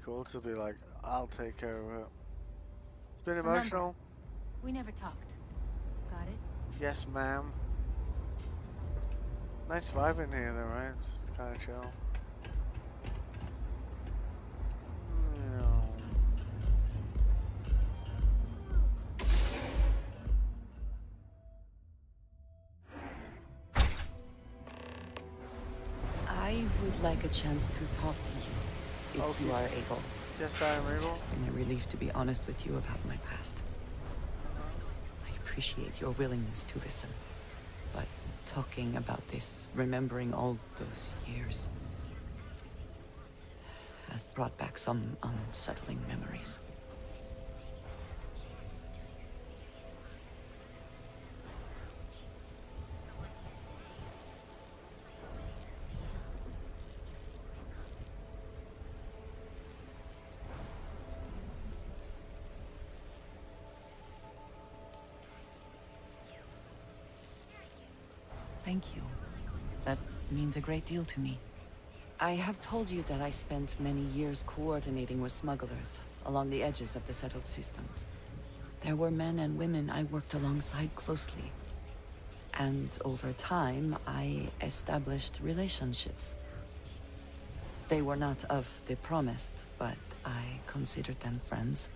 Cool to be like, I'll take care of it. It's been Remember, emotional. we never talked. Got it? Yes, ma'am. Nice vibe in here, though, right? It's kind of chill. I would like a chance to talk to you, if you are able. Yes, I am able. It's been a relief to be honest with you about my past. I appreciate your willingness to listen. But talking about this, remembering all those years, has brought back some unsettling memories. Thank you. That means a great deal to me. I have told you that I spent many years coordinating with smugglers along the edges of the settled systems. There were men and women I worked alongside closely. And over time, I established relationships. They were not of the promised, but I considered them friends.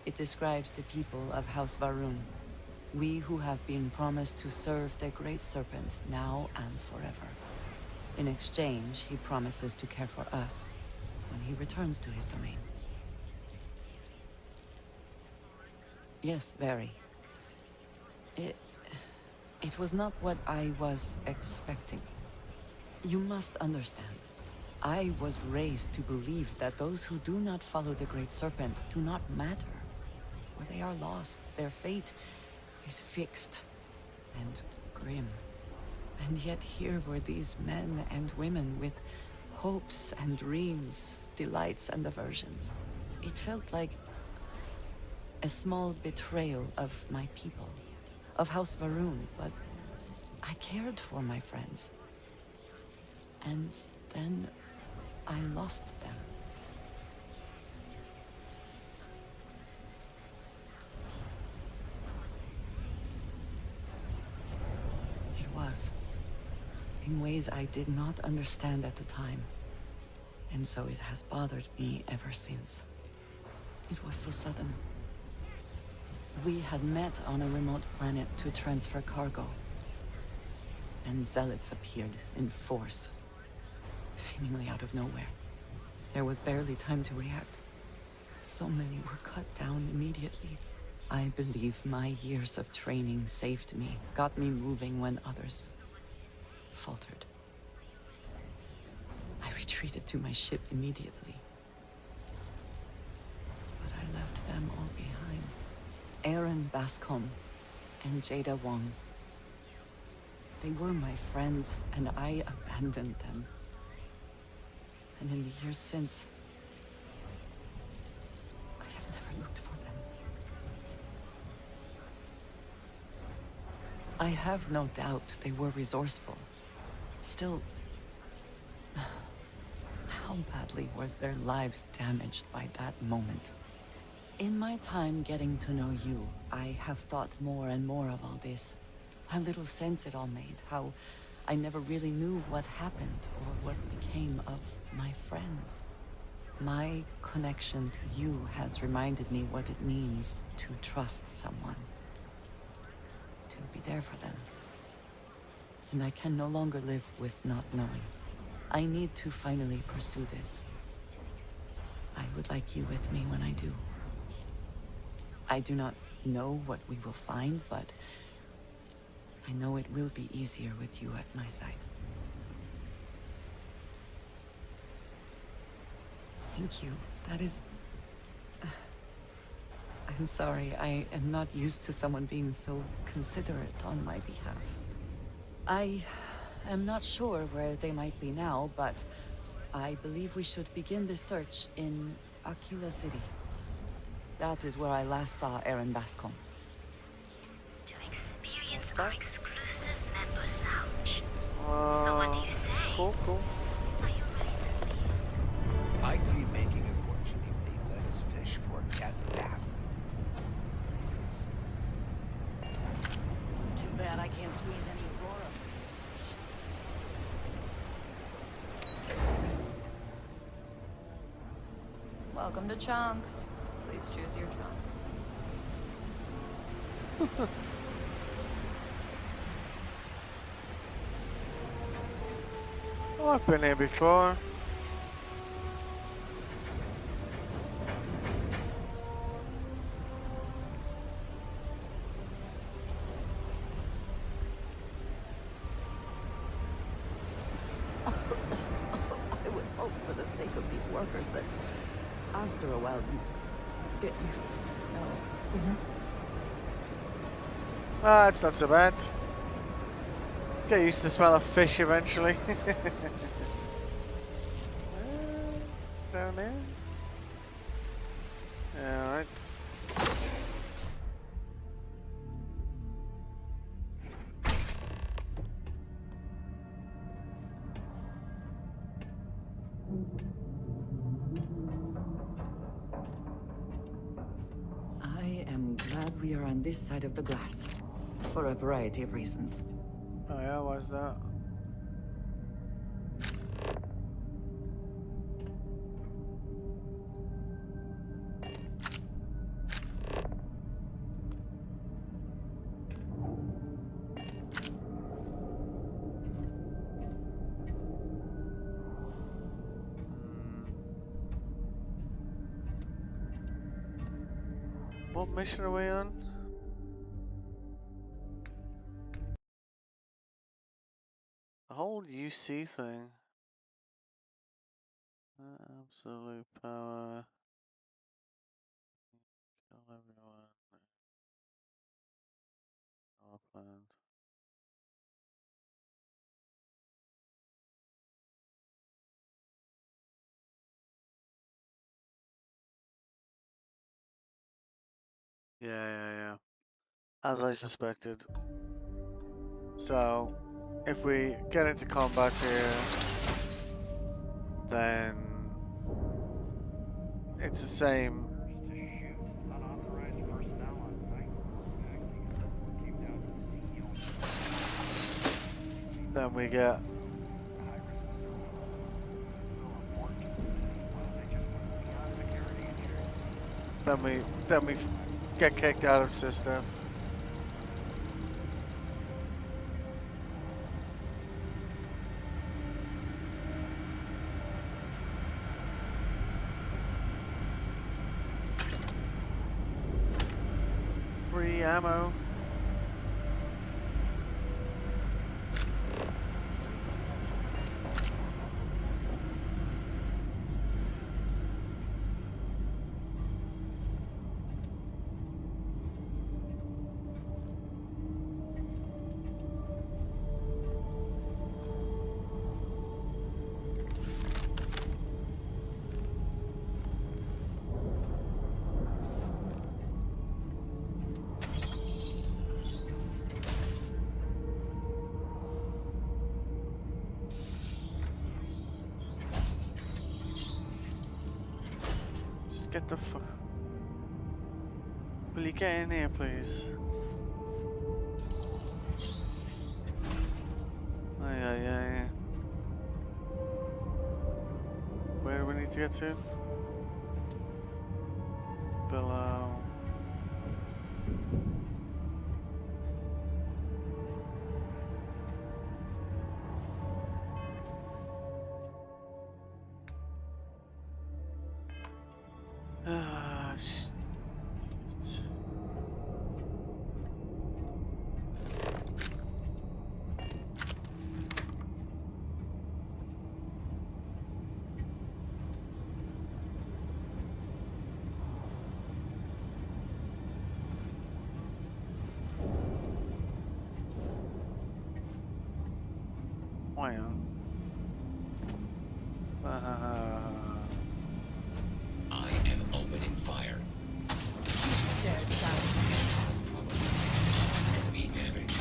It describes the people of House Varun. We who have been promised to serve the Great Serpent now and forever. In exchange, he promises to care for us when he returns to his domain. Yes, very. It was not what I was expecting. You must understand. I was raised to believe that those who do not follow the Great Serpent do not matter. Or they are lost. Their fate is fixed and grim. And yet here were these men and women with hopes and dreams, delights and aversions. It felt like a small betrayal of my people, of House Varun, but I cared for my friends. And then I lost them. In ways I did not understand at the time. And so it has bothered me ever since. It was so sudden. We had met on a remote planet to transfer cargo. And zealots appeared in force, seemingly out of nowhere. There was barely time to react. So many were cut down immediately. I believe my years of training saved me, got me moving when others faltered. I retreated to my ship immediately. But I left them all behind. Aaron Bascom and Jada Wong. They were my friends, and I abandoned them. And in the years since, I have never looked for them. I have no doubt they were resourceful. Still, how badly were their lives damaged by that moment? In my time getting to know you, I have thought more and more of all this. How little sense it all made, how I never really knew what happened or what became of my friends. My connection to you has reminded me what it means to trust someone. To be there for them. And I can no longer live with not knowing. I need to finally pursue this. I would like you with me when I do. I do not know what we will find, but I know it will be easier with you at my side. Thank you. That is... I'm sorry. I am not used to someone being so considerate on my behalf. I am not sure where they might be now, but I believe we should begin the search in Aquila City. That is where I last saw Aaron Bascom. To experience our exclusive members lounge. So what do you say? Cool. Are you ready to leave? I'd be making a fortune if they let us fish for gas and gas. Too bad I can't squeeze any Aurora. Welcome to Chunks. Please choose your chunks. Oh, I've been here before. I would hope for the sake of these workers that after a while you get used to the smell. Ah, it's not so bad. Get used to the smell of fish eventually. Down there. Alright. I am glad we are on this side of the glass. For a variety of reasons. Oh yeah, why's that? What mission are we on? The whole UC thing. Absolute power. Kill everyone. Power plant. Yeah. As I suspected. So, if we get into combat here, then it's the same. Then we get then we get kicked out of stuff. Free ammo. Get the fuck. Will you get in here, please? Aye. Where do we need to get to? Below. Ah, shit. Why on? I am opening fire. Enemy damage.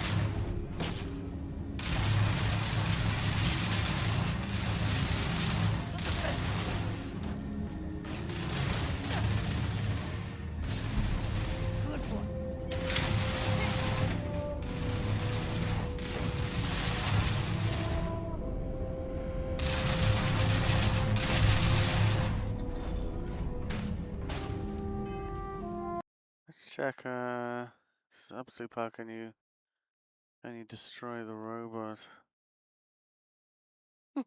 Good one. Let's check. This absolute power. Can you destroy the robot? You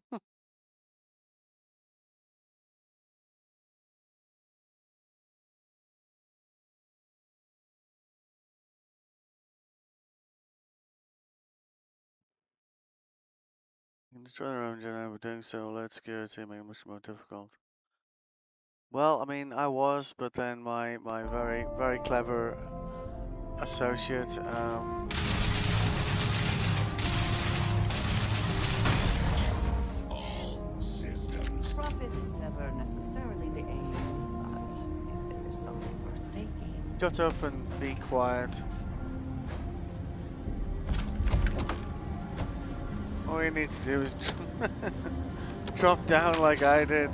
can destroy their own generator, but doing so will alert security, make it much more difficult. Well, I mean, I was, but then my very, very clever associate, All systems. Profit is never necessarily the aim, but if there is something worth taking. Shut up and be quiet. All you need to do is drop down like I did,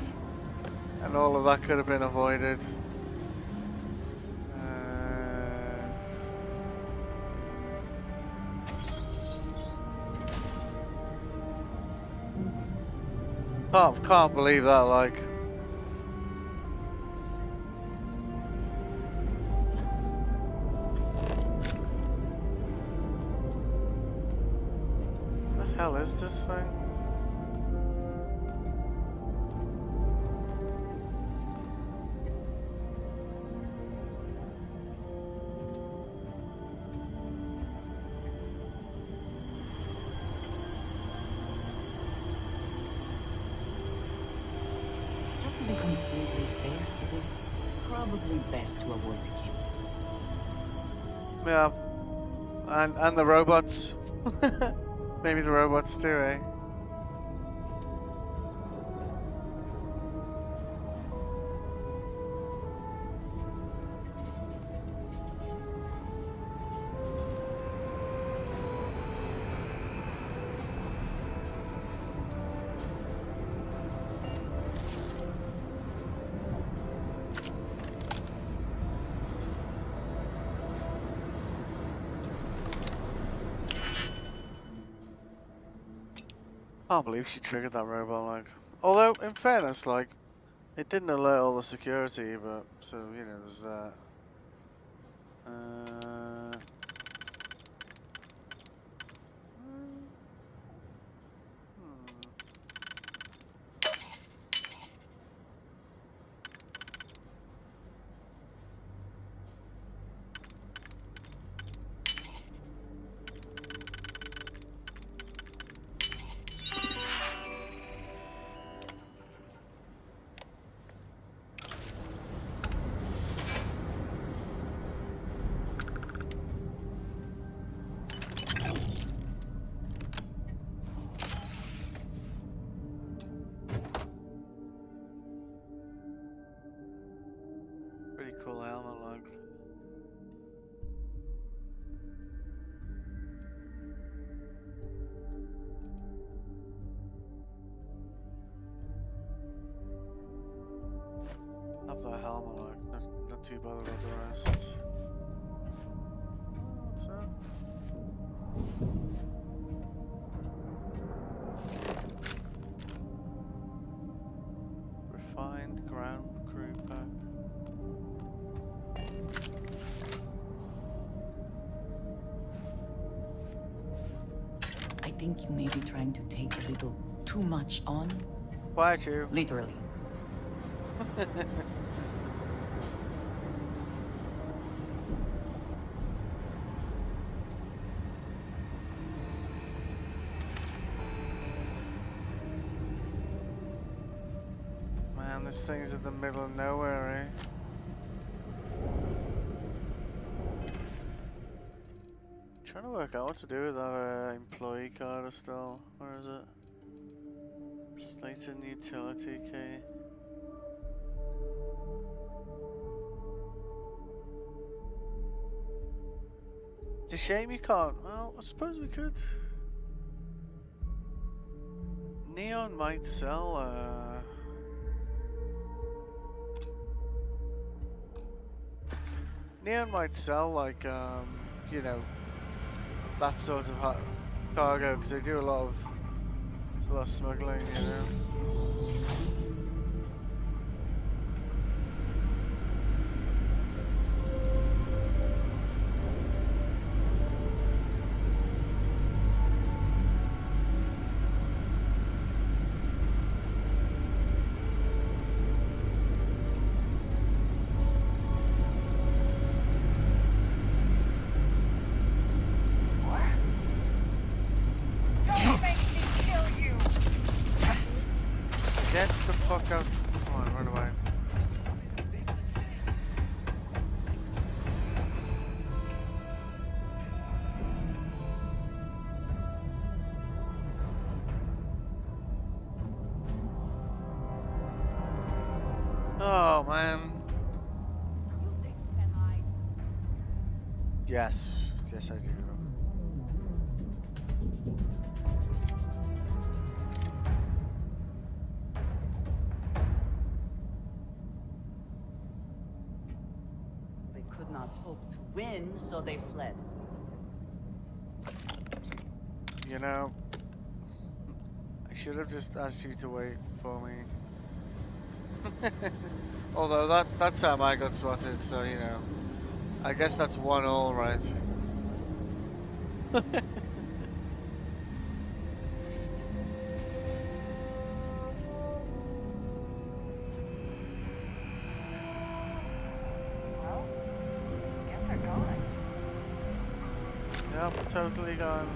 and all of that could have been avoided. Can't believe that, like. What the hell is this thing? Just to be completely safe, it is probably best to avoid the kills. Yeah. And the robots. Maybe the robots too, eh? I can't believe she triggered that robot, like. Although, in fairness, like, it didn't alert all the security, but, so, you know, there's that. Pretty cool helmet look. Love that helmet look. Not too bothered about the rest. What's that? Refined ground crew pack. I think you may be trying to take a little too much on. Why you? Literally. Man, this thing's in the middle of nowhere, eh? Trying to work out what to do with that employee card still. Where is it? Slated utility key. It's a shame you can't. Well, I suppose we could. Neon might sell. Neon might sell like you know, that sort of cargo, because they do a lot of smuggling, you know. Oh man. Yes, yes I do. They could not hope to win, so they fled. You know, I should have just asked you to wait for me. Although that time I got spotted, so you know, I guess that's 1-1, right? Well, guess they're gone. Yep, totally gone.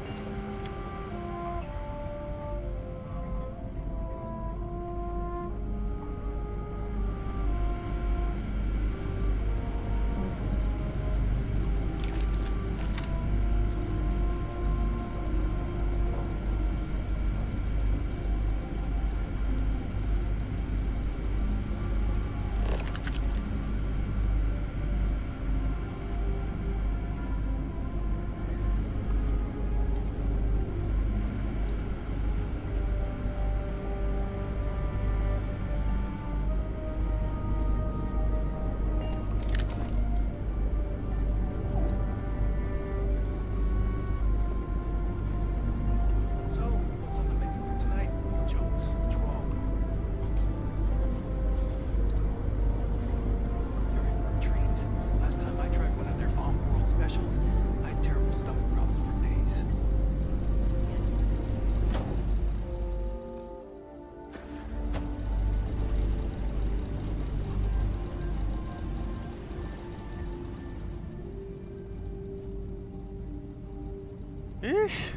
Yeesh.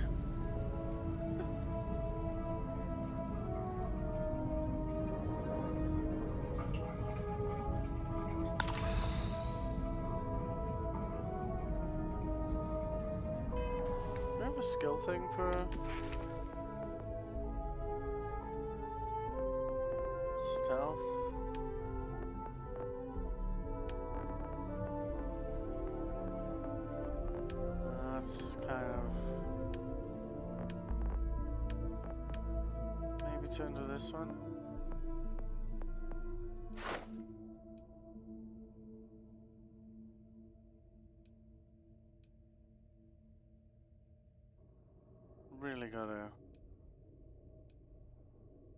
Do I have a skill thing for stealth? That's kind of maybe turn to this one. Really gotta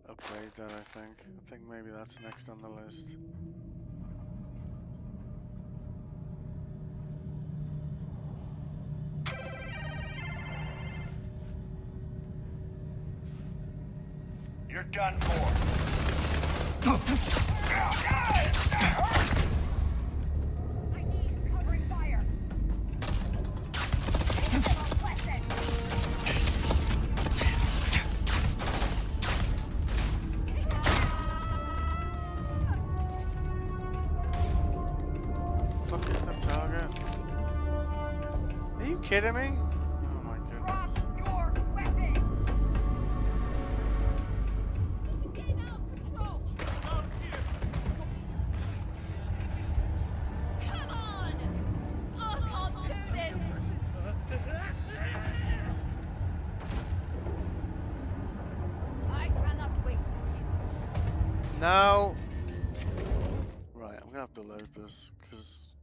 upgrade that, I think. I think maybe that's next on the list. You're done for. I need covering fire. Fuck is the target? Are you kidding me? Oh my goodness. No. Right, I'm gonna have to load this because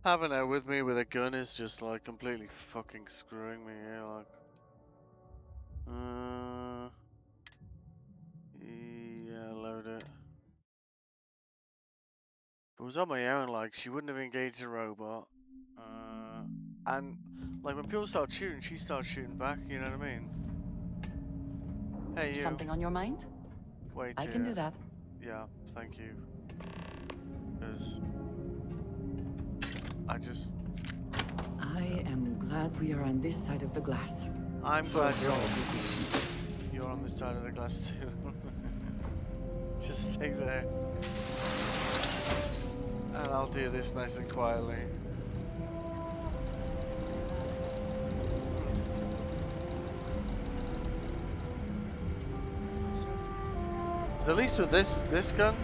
having her with me with a gun is just like completely fucking screwing me here. Like, yeah, load it. If it was on my own, like she wouldn't have engaged the robot, and like when people start shooting, she starts shooting back. You know what I mean? Hey, you. Something on your mind? Wait I can do that. Yeah, thank you. Because I am glad we are on this side of the glass. I'm glad you're on this side of the glass too. Just stay there. And I'll do this nice and quietly. But at least with this gun,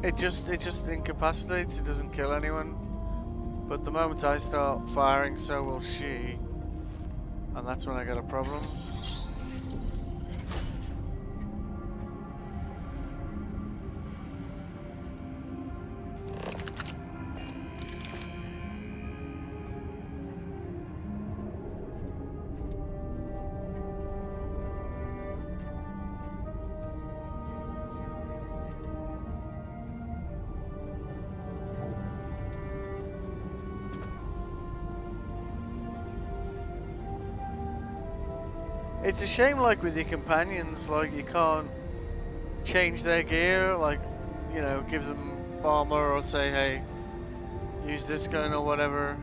it just incapacitates. It doesn't kill anyone. But the moment I start firing, so will she, and that's when I get a problem. It's a shame, like, with your companions, like, you can't change their gear, like, you know, give them armor or say, hey, use this gun or whatever.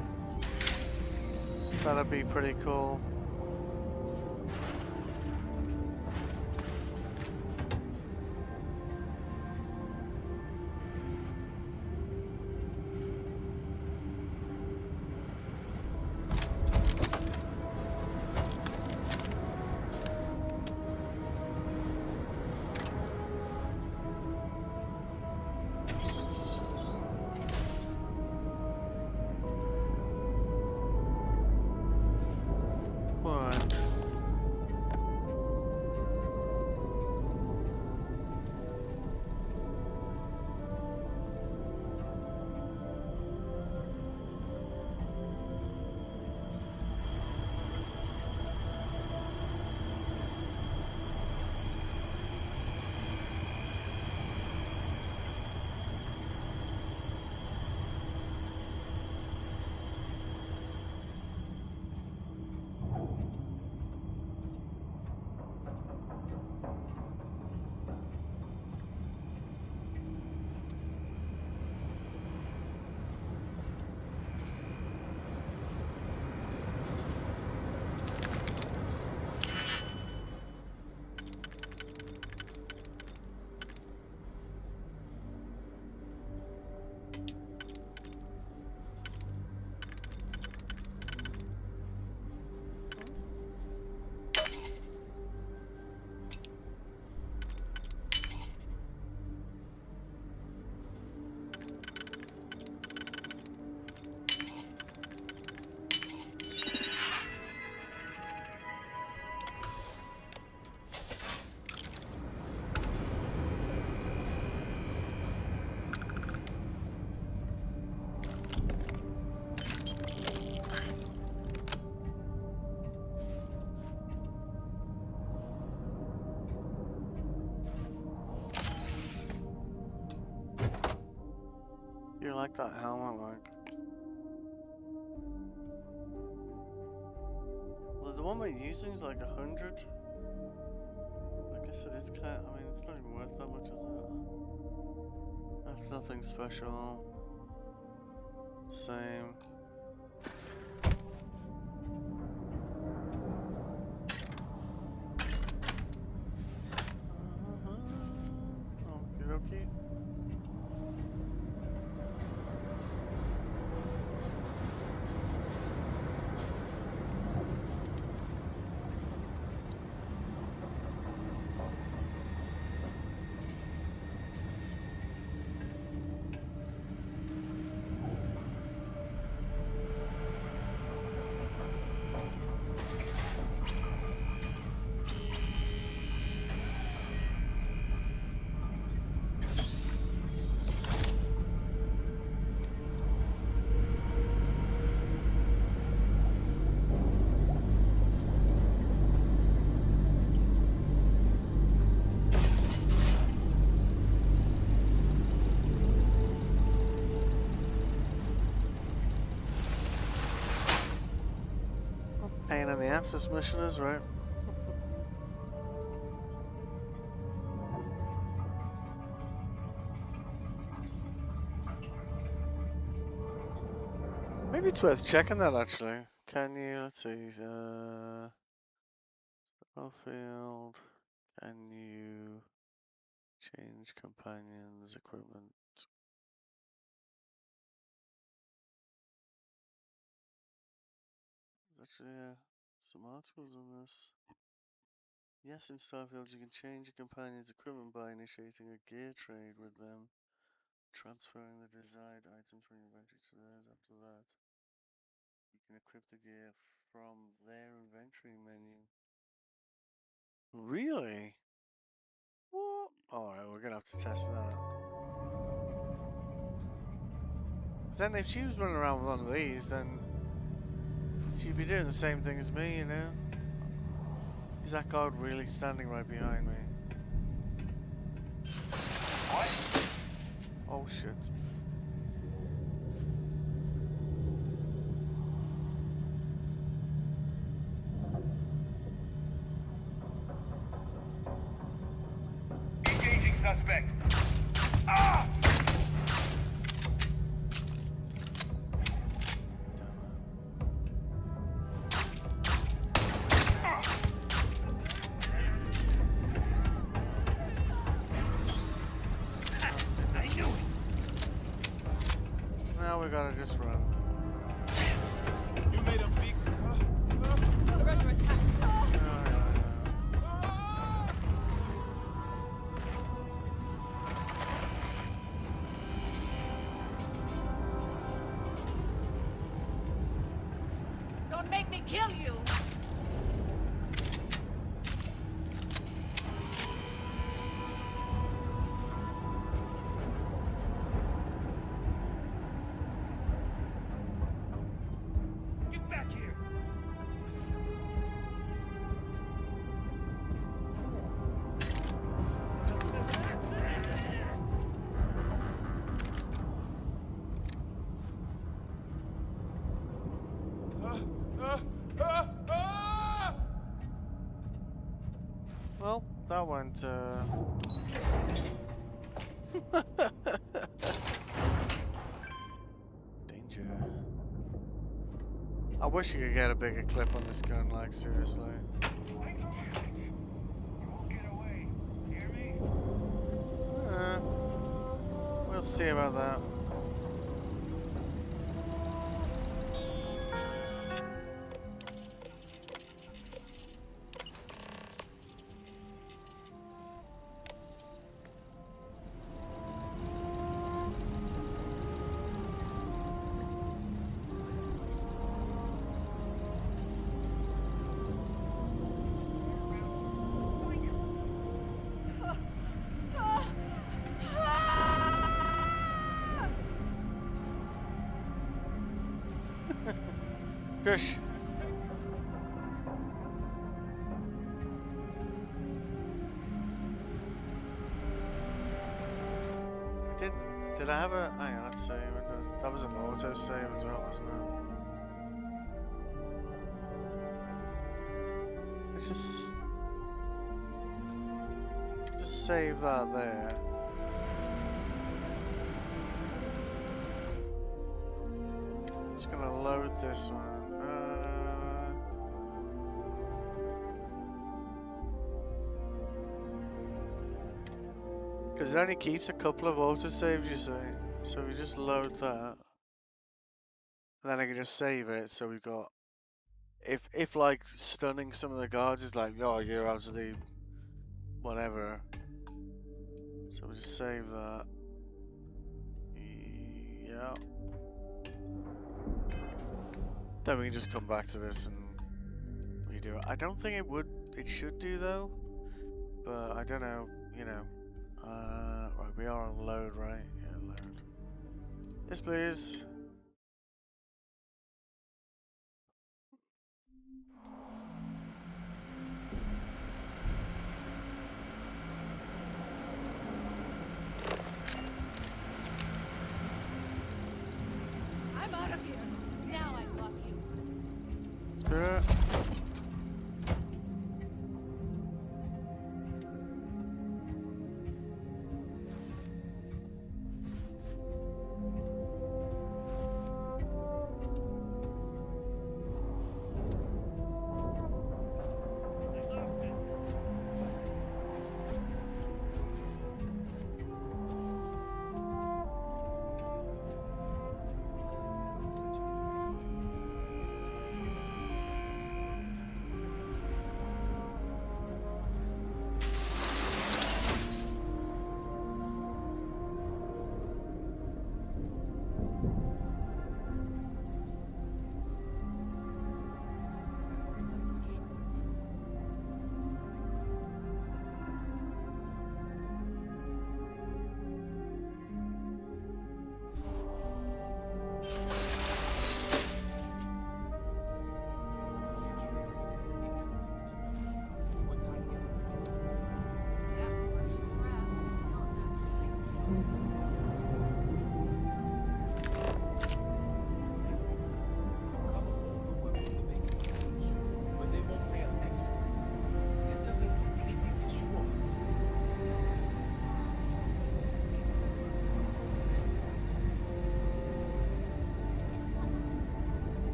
That'd be pretty cool. like that helmet, like. Well, the one we're using is like 100. I guess it is kind of, I mean, it's not even worth that much, is it? That's nothing special. Same. Okie dokie. Pain in the ass this mission is, right? Maybe it's worth checking that actually. Can you, let's see, Starfield, can you change companions, equipment? There's actually some articles on this. Yes, in Starfield you can change your companion's equipment by initiating a gear trade with them, transferring the desired items from your inventory to theirs. After that, you can equip the gear from their inventory menu. Really? What? Alright, we're gonna have to test that. Then if she was running around with one of these, then she'd be doing the same thing as me, you know? Is that guard really standing right behind me? What? Oh shit. Engaging suspect. Ah! Now we gotta just run. You made a big. We're under attack. Don't make me kill you. Get back here. Well, that went, Danger. I wish you could get a bigger clip on this gun, like, seriously. We'll see about that. Shush. Did Did I have a... Hang on, let's see. That was an auto-save as well, wasn't it? Let's just save that there. Just gonna load this one. Because it only keeps a couple of autosaves, you see. So we just load that. And then I can just save it, so we've got... If like, stunning some of the guards is like, oh, you're out of the... whatever. So we just save that. Yeah. Then we can just come back to this and redo it. I don't think it should do though. But I don't know, you know. Right, we are on load, right? Yeah, load. Yes, please. I'm out of here. Now I got you. Spirit.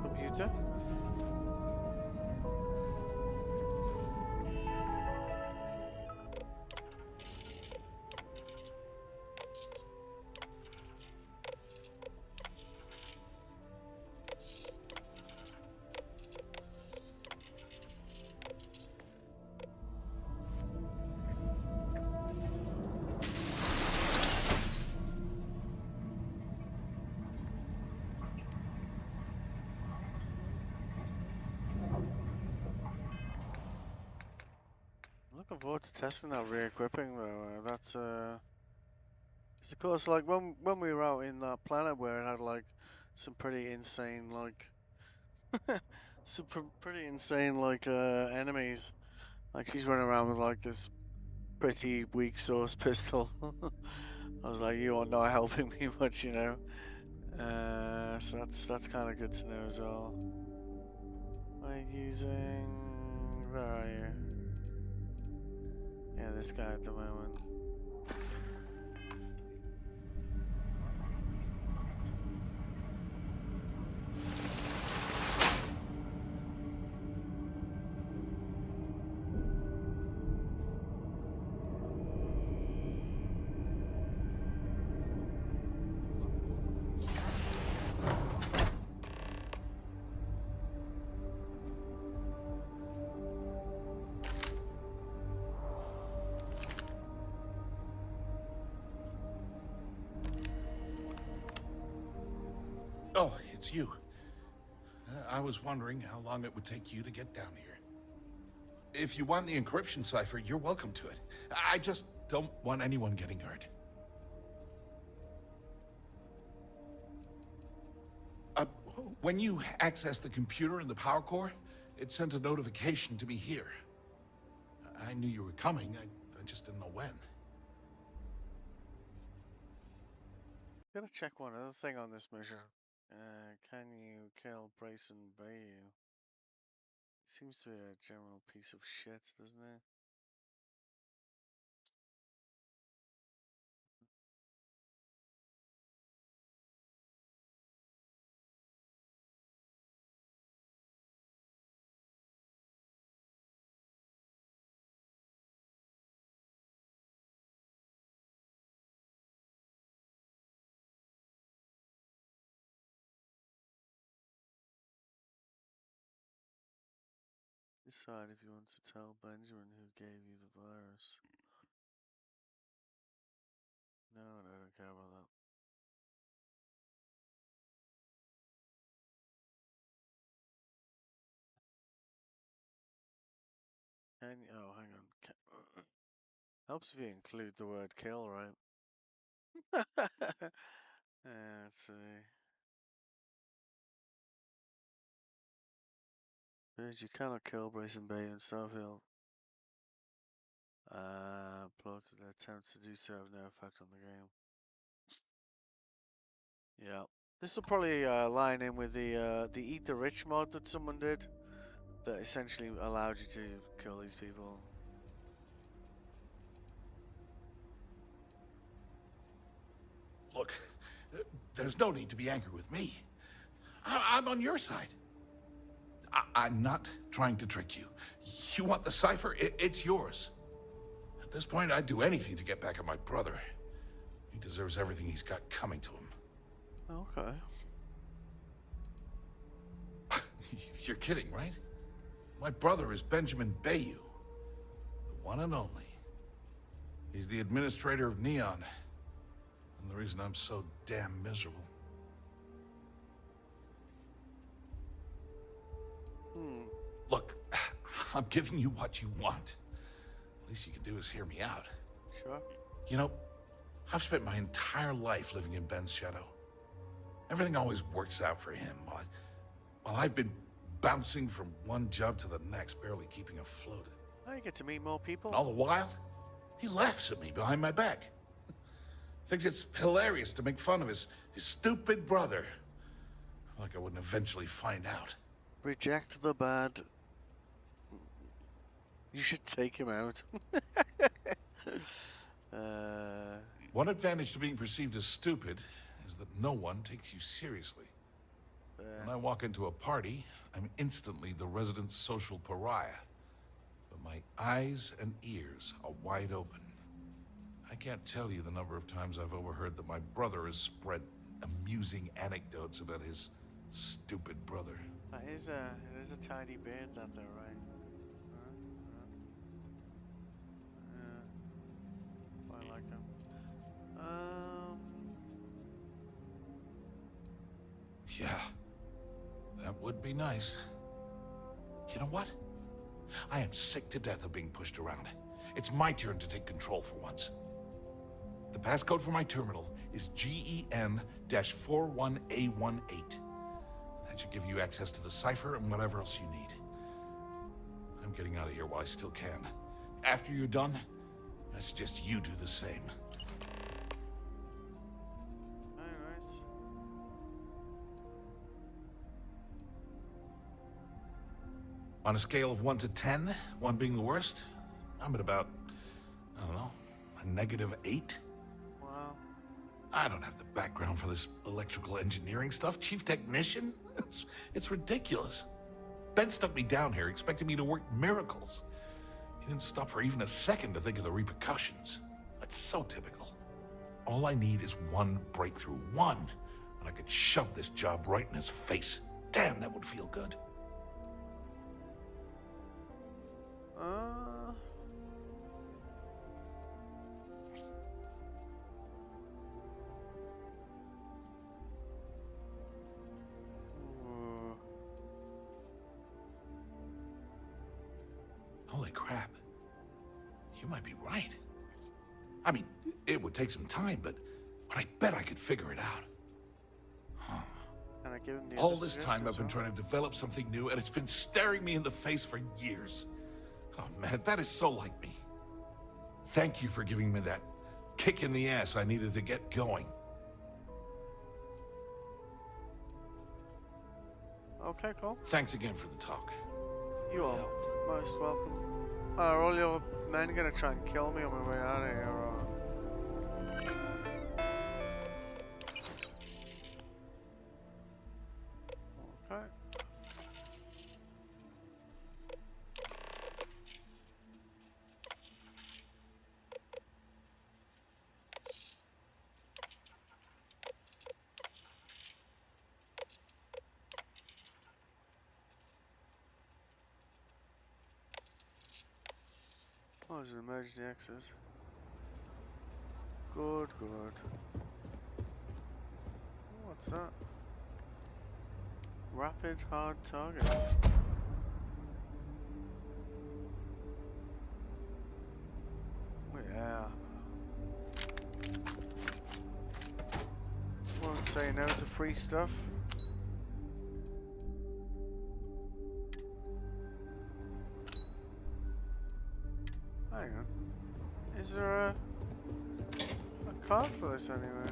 Computer? Looking forward to testing that re-equipping though. That's because of course, like when we were out in that planet where it had like some pretty insane like pretty insane like enemies. Like she's running around with like this pretty weak source pistol. I was like, you are not helping me much, you know. So that's kind of good to know as well. We're using. Where are you? Yeah, this guy at the moment. Oh, it's you. I was wondering how long it would take you to get down here. if you want the encryption cipher, you're welcome to it. I just don't want anyone getting hurt. When you access the computer in the power core, it sent a notification to me here. I knew you were coming, I just didn't know when. Gotta check one other thing on this mission. Can you kill Bryson Bayou? Seems to be a general piece of shit, doesn't it? Decide if you want to tell Benjamin who gave you the virus. No, I don't care about that. Can you, oh, hang on. Helps if you include the word kill, right? Let's see. Says you cannot kill Bryson Bay in Starfield. Plot of the attempts to do so have no effect on the game. Yeah. This will probably line in with the Eat the Rich mod that someone did. That essentially allowed you to kill these people. Look, there's no need to be angry with me. I'm on your side. I'm not trying to trick you. You want the cipher? It's yours. At this point, I'd do anything to get back at my brother. He deserves everything he's got coming to him. Okay. You're kidding, right? My brother is Benjamin Bayou, the one and only. He's the administrator of Neon, and the reason I'm so damn miserable. Look, I'm giving you what you want. Least you can do is hear me out. Sure. You know, I've spent my entire life living in Ben's shadow. Everything always works out for him, while I've been bouncing from one job to the next, barely keeping afloat. I get to meet more people. All the while, he laughs at me behind my back. Thinks it's hilarious to make fun of his stupid brother. Like I wouldn't eventually find out. Reject the bad. You should take him out. One advantage to being perceived as stupid is that no one takes you seriously. When I walk into a party, I'm instantly the resident social pariah. But my eyes and ears are wide open. I can't tell you the number of times I've overheard that my brother has spread amusing anecdotes about his stupid brother. It is a tiny beard that though, right? I like him. Yeah, that would be nice. You know what? I am sick to death of being pushed around. It's my turn to take control for once. The passcode for my terminal is GEN-41A18. That should give you access to the cipher and whatever else you need. I'm getting out of here while I still can. After you're done, I suggest you do the same. Very nice. On a scale of 1 to 10, 1 being the worst, I'm at about, I don't know, a -8. Wow. I don't have the background for this electrical engineering stuff. Chief technician? It's ridiculous. Ben stuck me down here expecting me to work miracles. He didn't stop for even a second to think of the repercussions. That's so typical. All I need is one breakthrough, one, and I could shove this job right in his face. Damn, that would feel good. Holy crap. You might be right. I mean, it would take some time, but I bet I could figure it out. Huh. Can I give him the All other this time I've been trying to develop something new, and it's been staring me in the face for years. Oh man, that is so like me. Thank you for giving me that kick in the ass I needed to get going. Okay, cool. Thanks again for the talk. You are most welcome. Are all your men gonna try and kill me on my way out of here, or...? Okay. Oh, there's an emergency exit. Good, good. What's that? Rapid hard targets. Oh, yeah. Won't say no to free stuff. Hang on. Is there a card for this anywhere?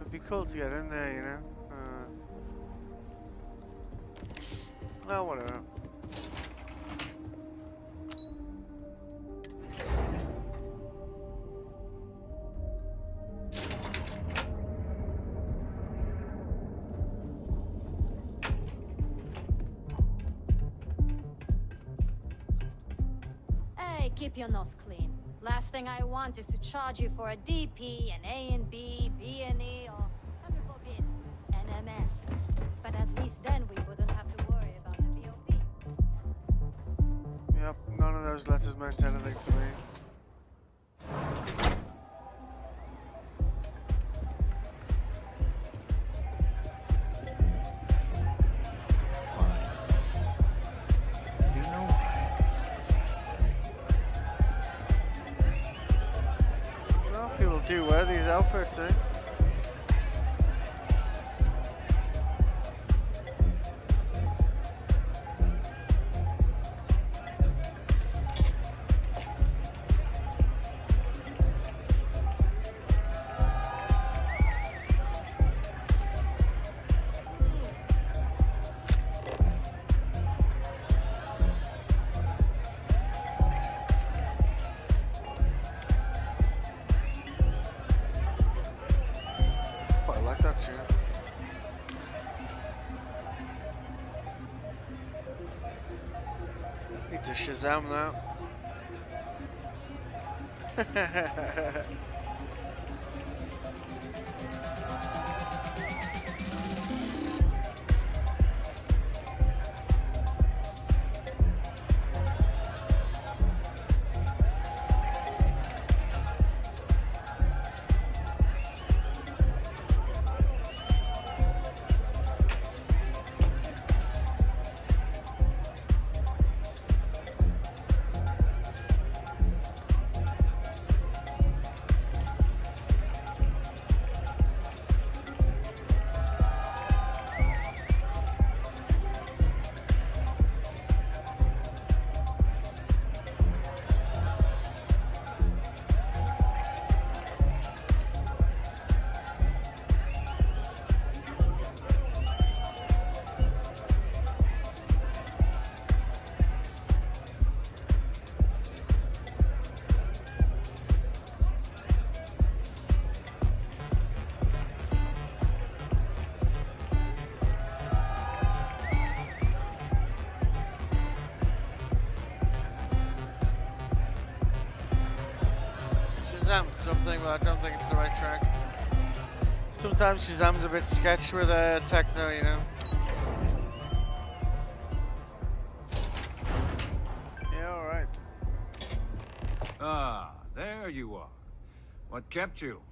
It'd be cool to get in there, you know? Well, whatever. Hey, keep your nose clean. Last thing I want is to charge you for a DP, an A and B, B and E, or, heaven forbid, an MS. But at least then we wouldn't have to worry about the VOP. Yep, none of those letters meant anything to me. You know why this is Well, people do wear these outfits, eh? I like that tune. Need to Shazam that. Shazam something, but I don't think it's the right track. It's Sometimes Shazam's a bit sketch with techno, you know. Yeah, alright. Ah, there you are. What kept you?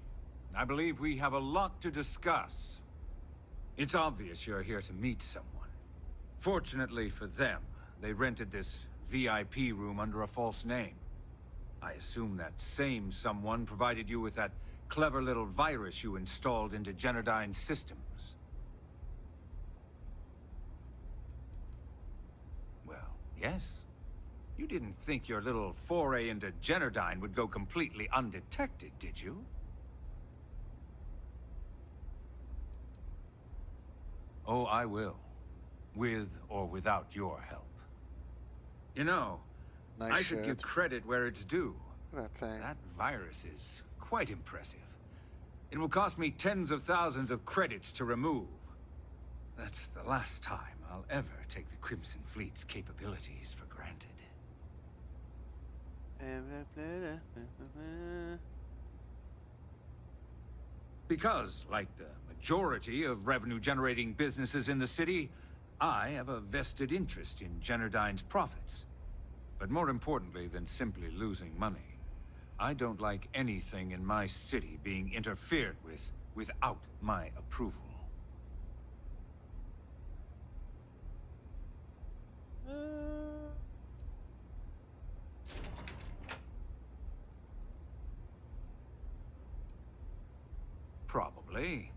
I believe we have a lot to discuss. It's obvious you're here to meet someone. Fortunately for them, they rented this VIP room under a false name. I assume that same someone provided you with that clever little virus you installed into Generdyne's systems. Well, yes. You didn't think your little foray into Generdyne would go completely undetected, did you? Oh, I will. With or without your help. You know, Nice I should give shirt. credit where it's due. That thing. That virus is quite impressive. It will cost me tens of thousands of credits to remove. That's the last time I'll ever take the Crimson Fleet's capabilities for granted. Because, like the majority of revenue-generating businesses in the city, I have a vested interest in Generdyne's profits. But more importantly than simply losing money, I don't like anything in my city being interfered with without my approval. Probably.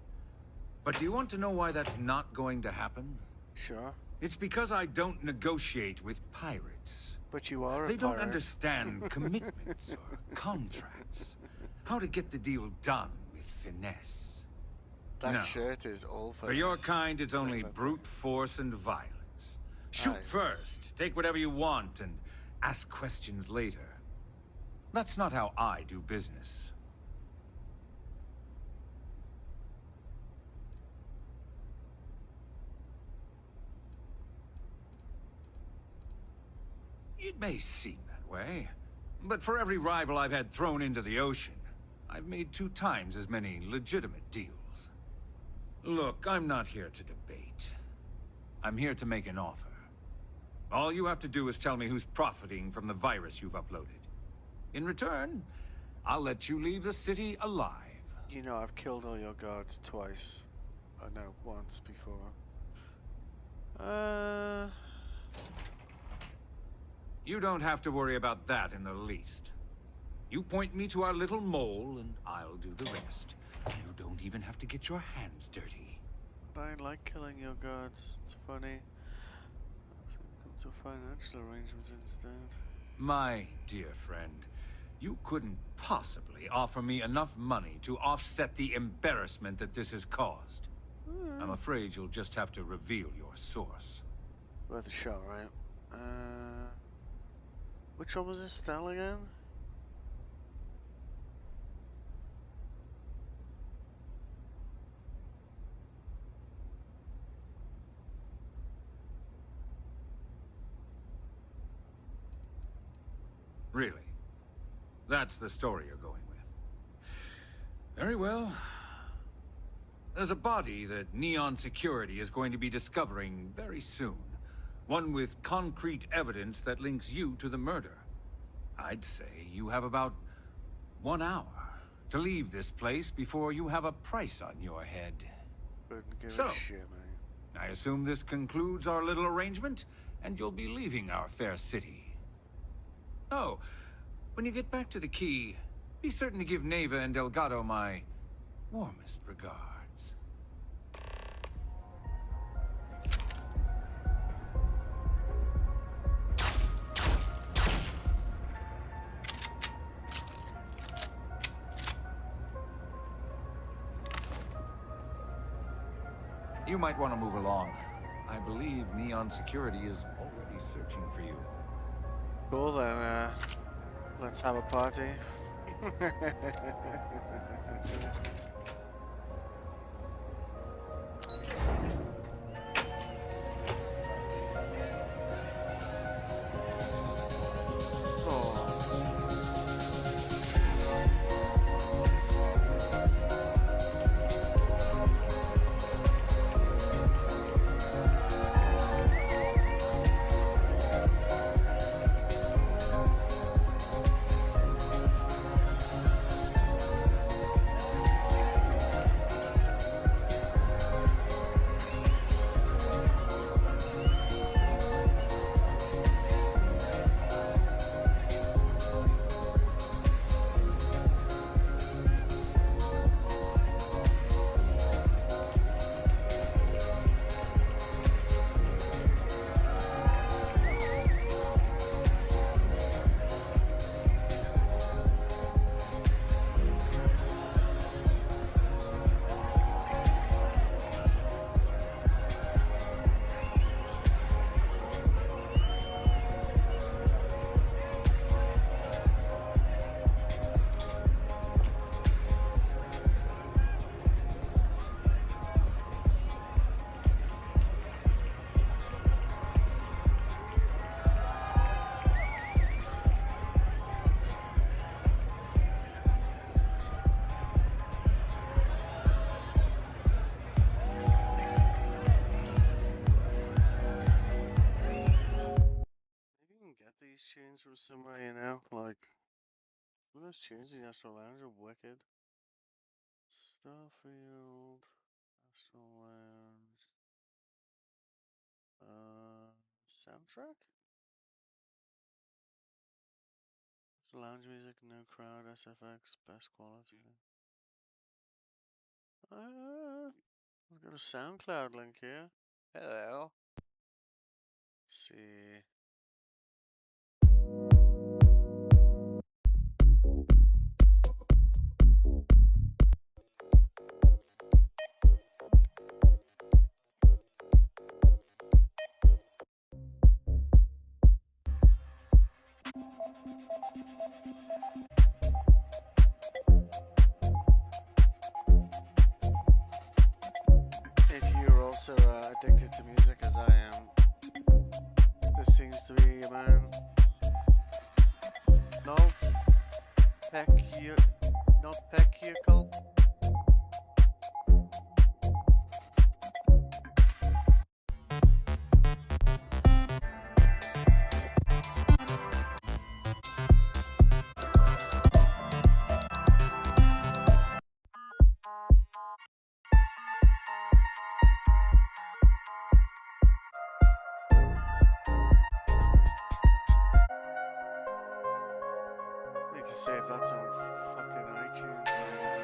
But do you want to know why that's not going to happen? Sure. It's because I don't negotiate with pirates. But you are a They don't pirate. understand commitments or contracts. How to get the deal done with finesse. That No. shirt is all for For your us. kind, it's only brute force and violence. Shoot Nice. first, take whatever you want, and ask questions later. That's not how I do business. It may seem that way, but for every rival I've had thrown into the ocean, I've made 2 times as many legitimate deals. Look, I'm not here to debate. I'm here to make an offer. All you have to do is tell me who's profiting from the virus you've uploaded. In return, I'll let you leave the city alive. You know I've killed all your guards twice. Oh no, once before. You don't have to worry about that in the least. You point me to our little mole, and I'll do the rest. You don't even have to get your hands dirty. But I like killing your guards. It's funny. Come to financial arrangements instead. My dear friend, you couldn't possibly offer me enough money to offset the embarrassment that this has caused. I'm afraid you'll just have to reveal your source. It's worth a shot, right? Which one was this style again? Really? That's the story you're going with. Very well. There's a body that Neon Security is going to be discovering very soon. One with concrete evidence that links you to the murder. I'd say you have about 1 hour to leave this place before you have a price on your head. Couldn't give So, a shit, man. I assume this concludes our little arrangement, and you'll be leaving our fair city. Oh, when you get back to the key, be certain to give Neva and Delgado my warmest regards. You might want to move along. I believe Neon Security is already searching for you. Cool then, let's have a party. somewhere, you know, like some of those tunes in the Astral Lounge are wicked. Starfield, Astral Lounge, soundtrack. Lounge music, no crowd, SFX, best quality. We've got a SoundCloud link here. Hello. Let's see. If you're also addicted to music as I am, this seems to be a man. Not peculiar. Need to see if that's on fucking iTunes right now.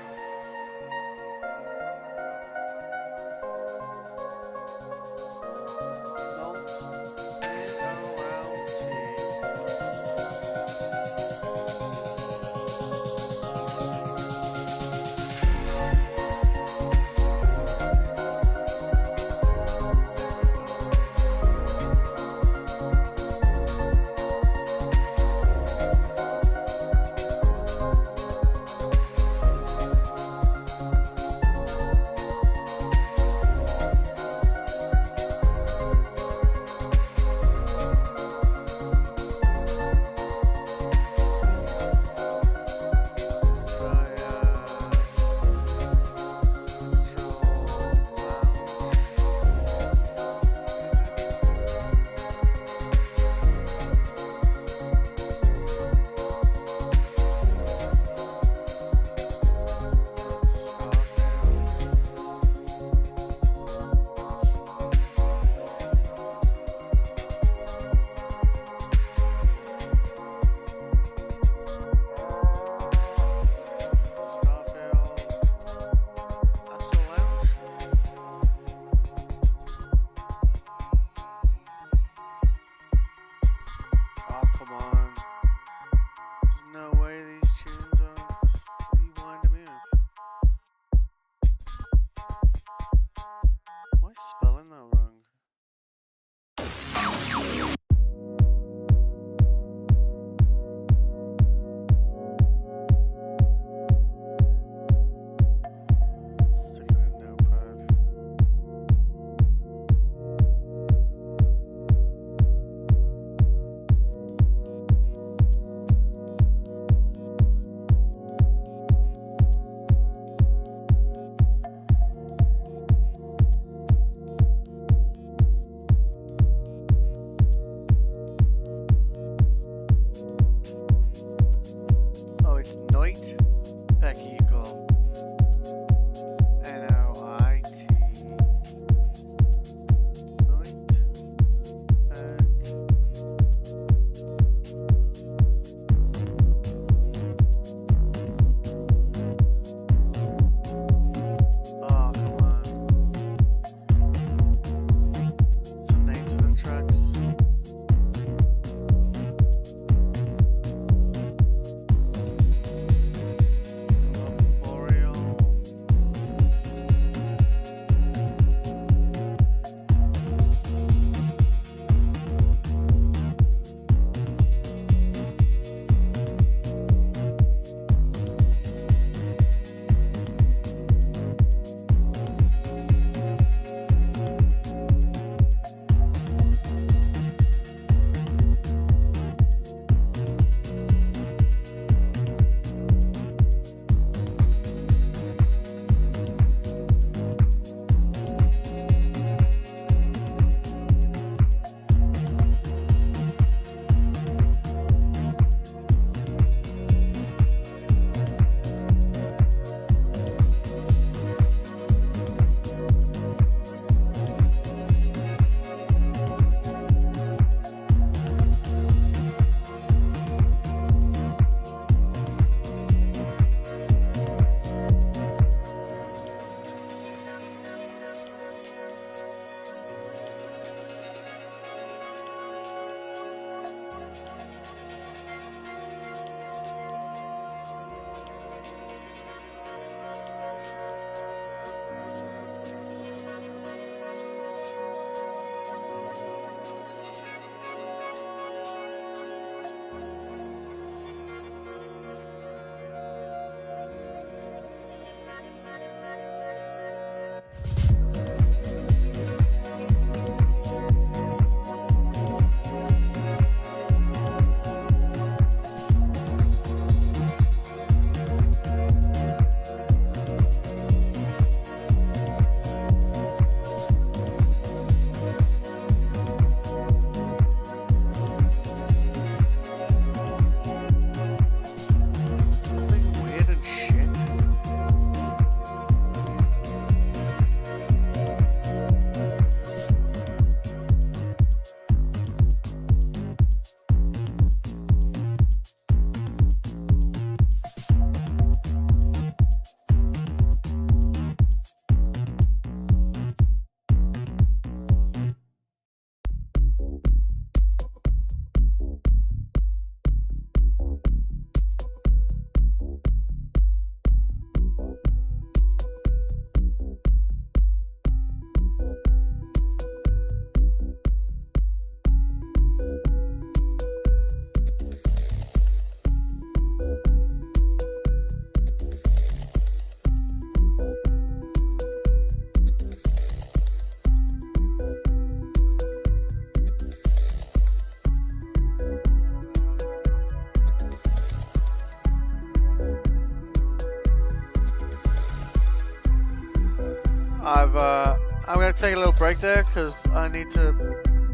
I'm gonna take a little break there because I need to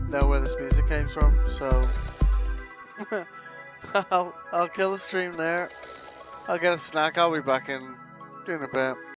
know where this music came from. So I'll kill the stream there. I'll get a snack. I'll be back in a bit.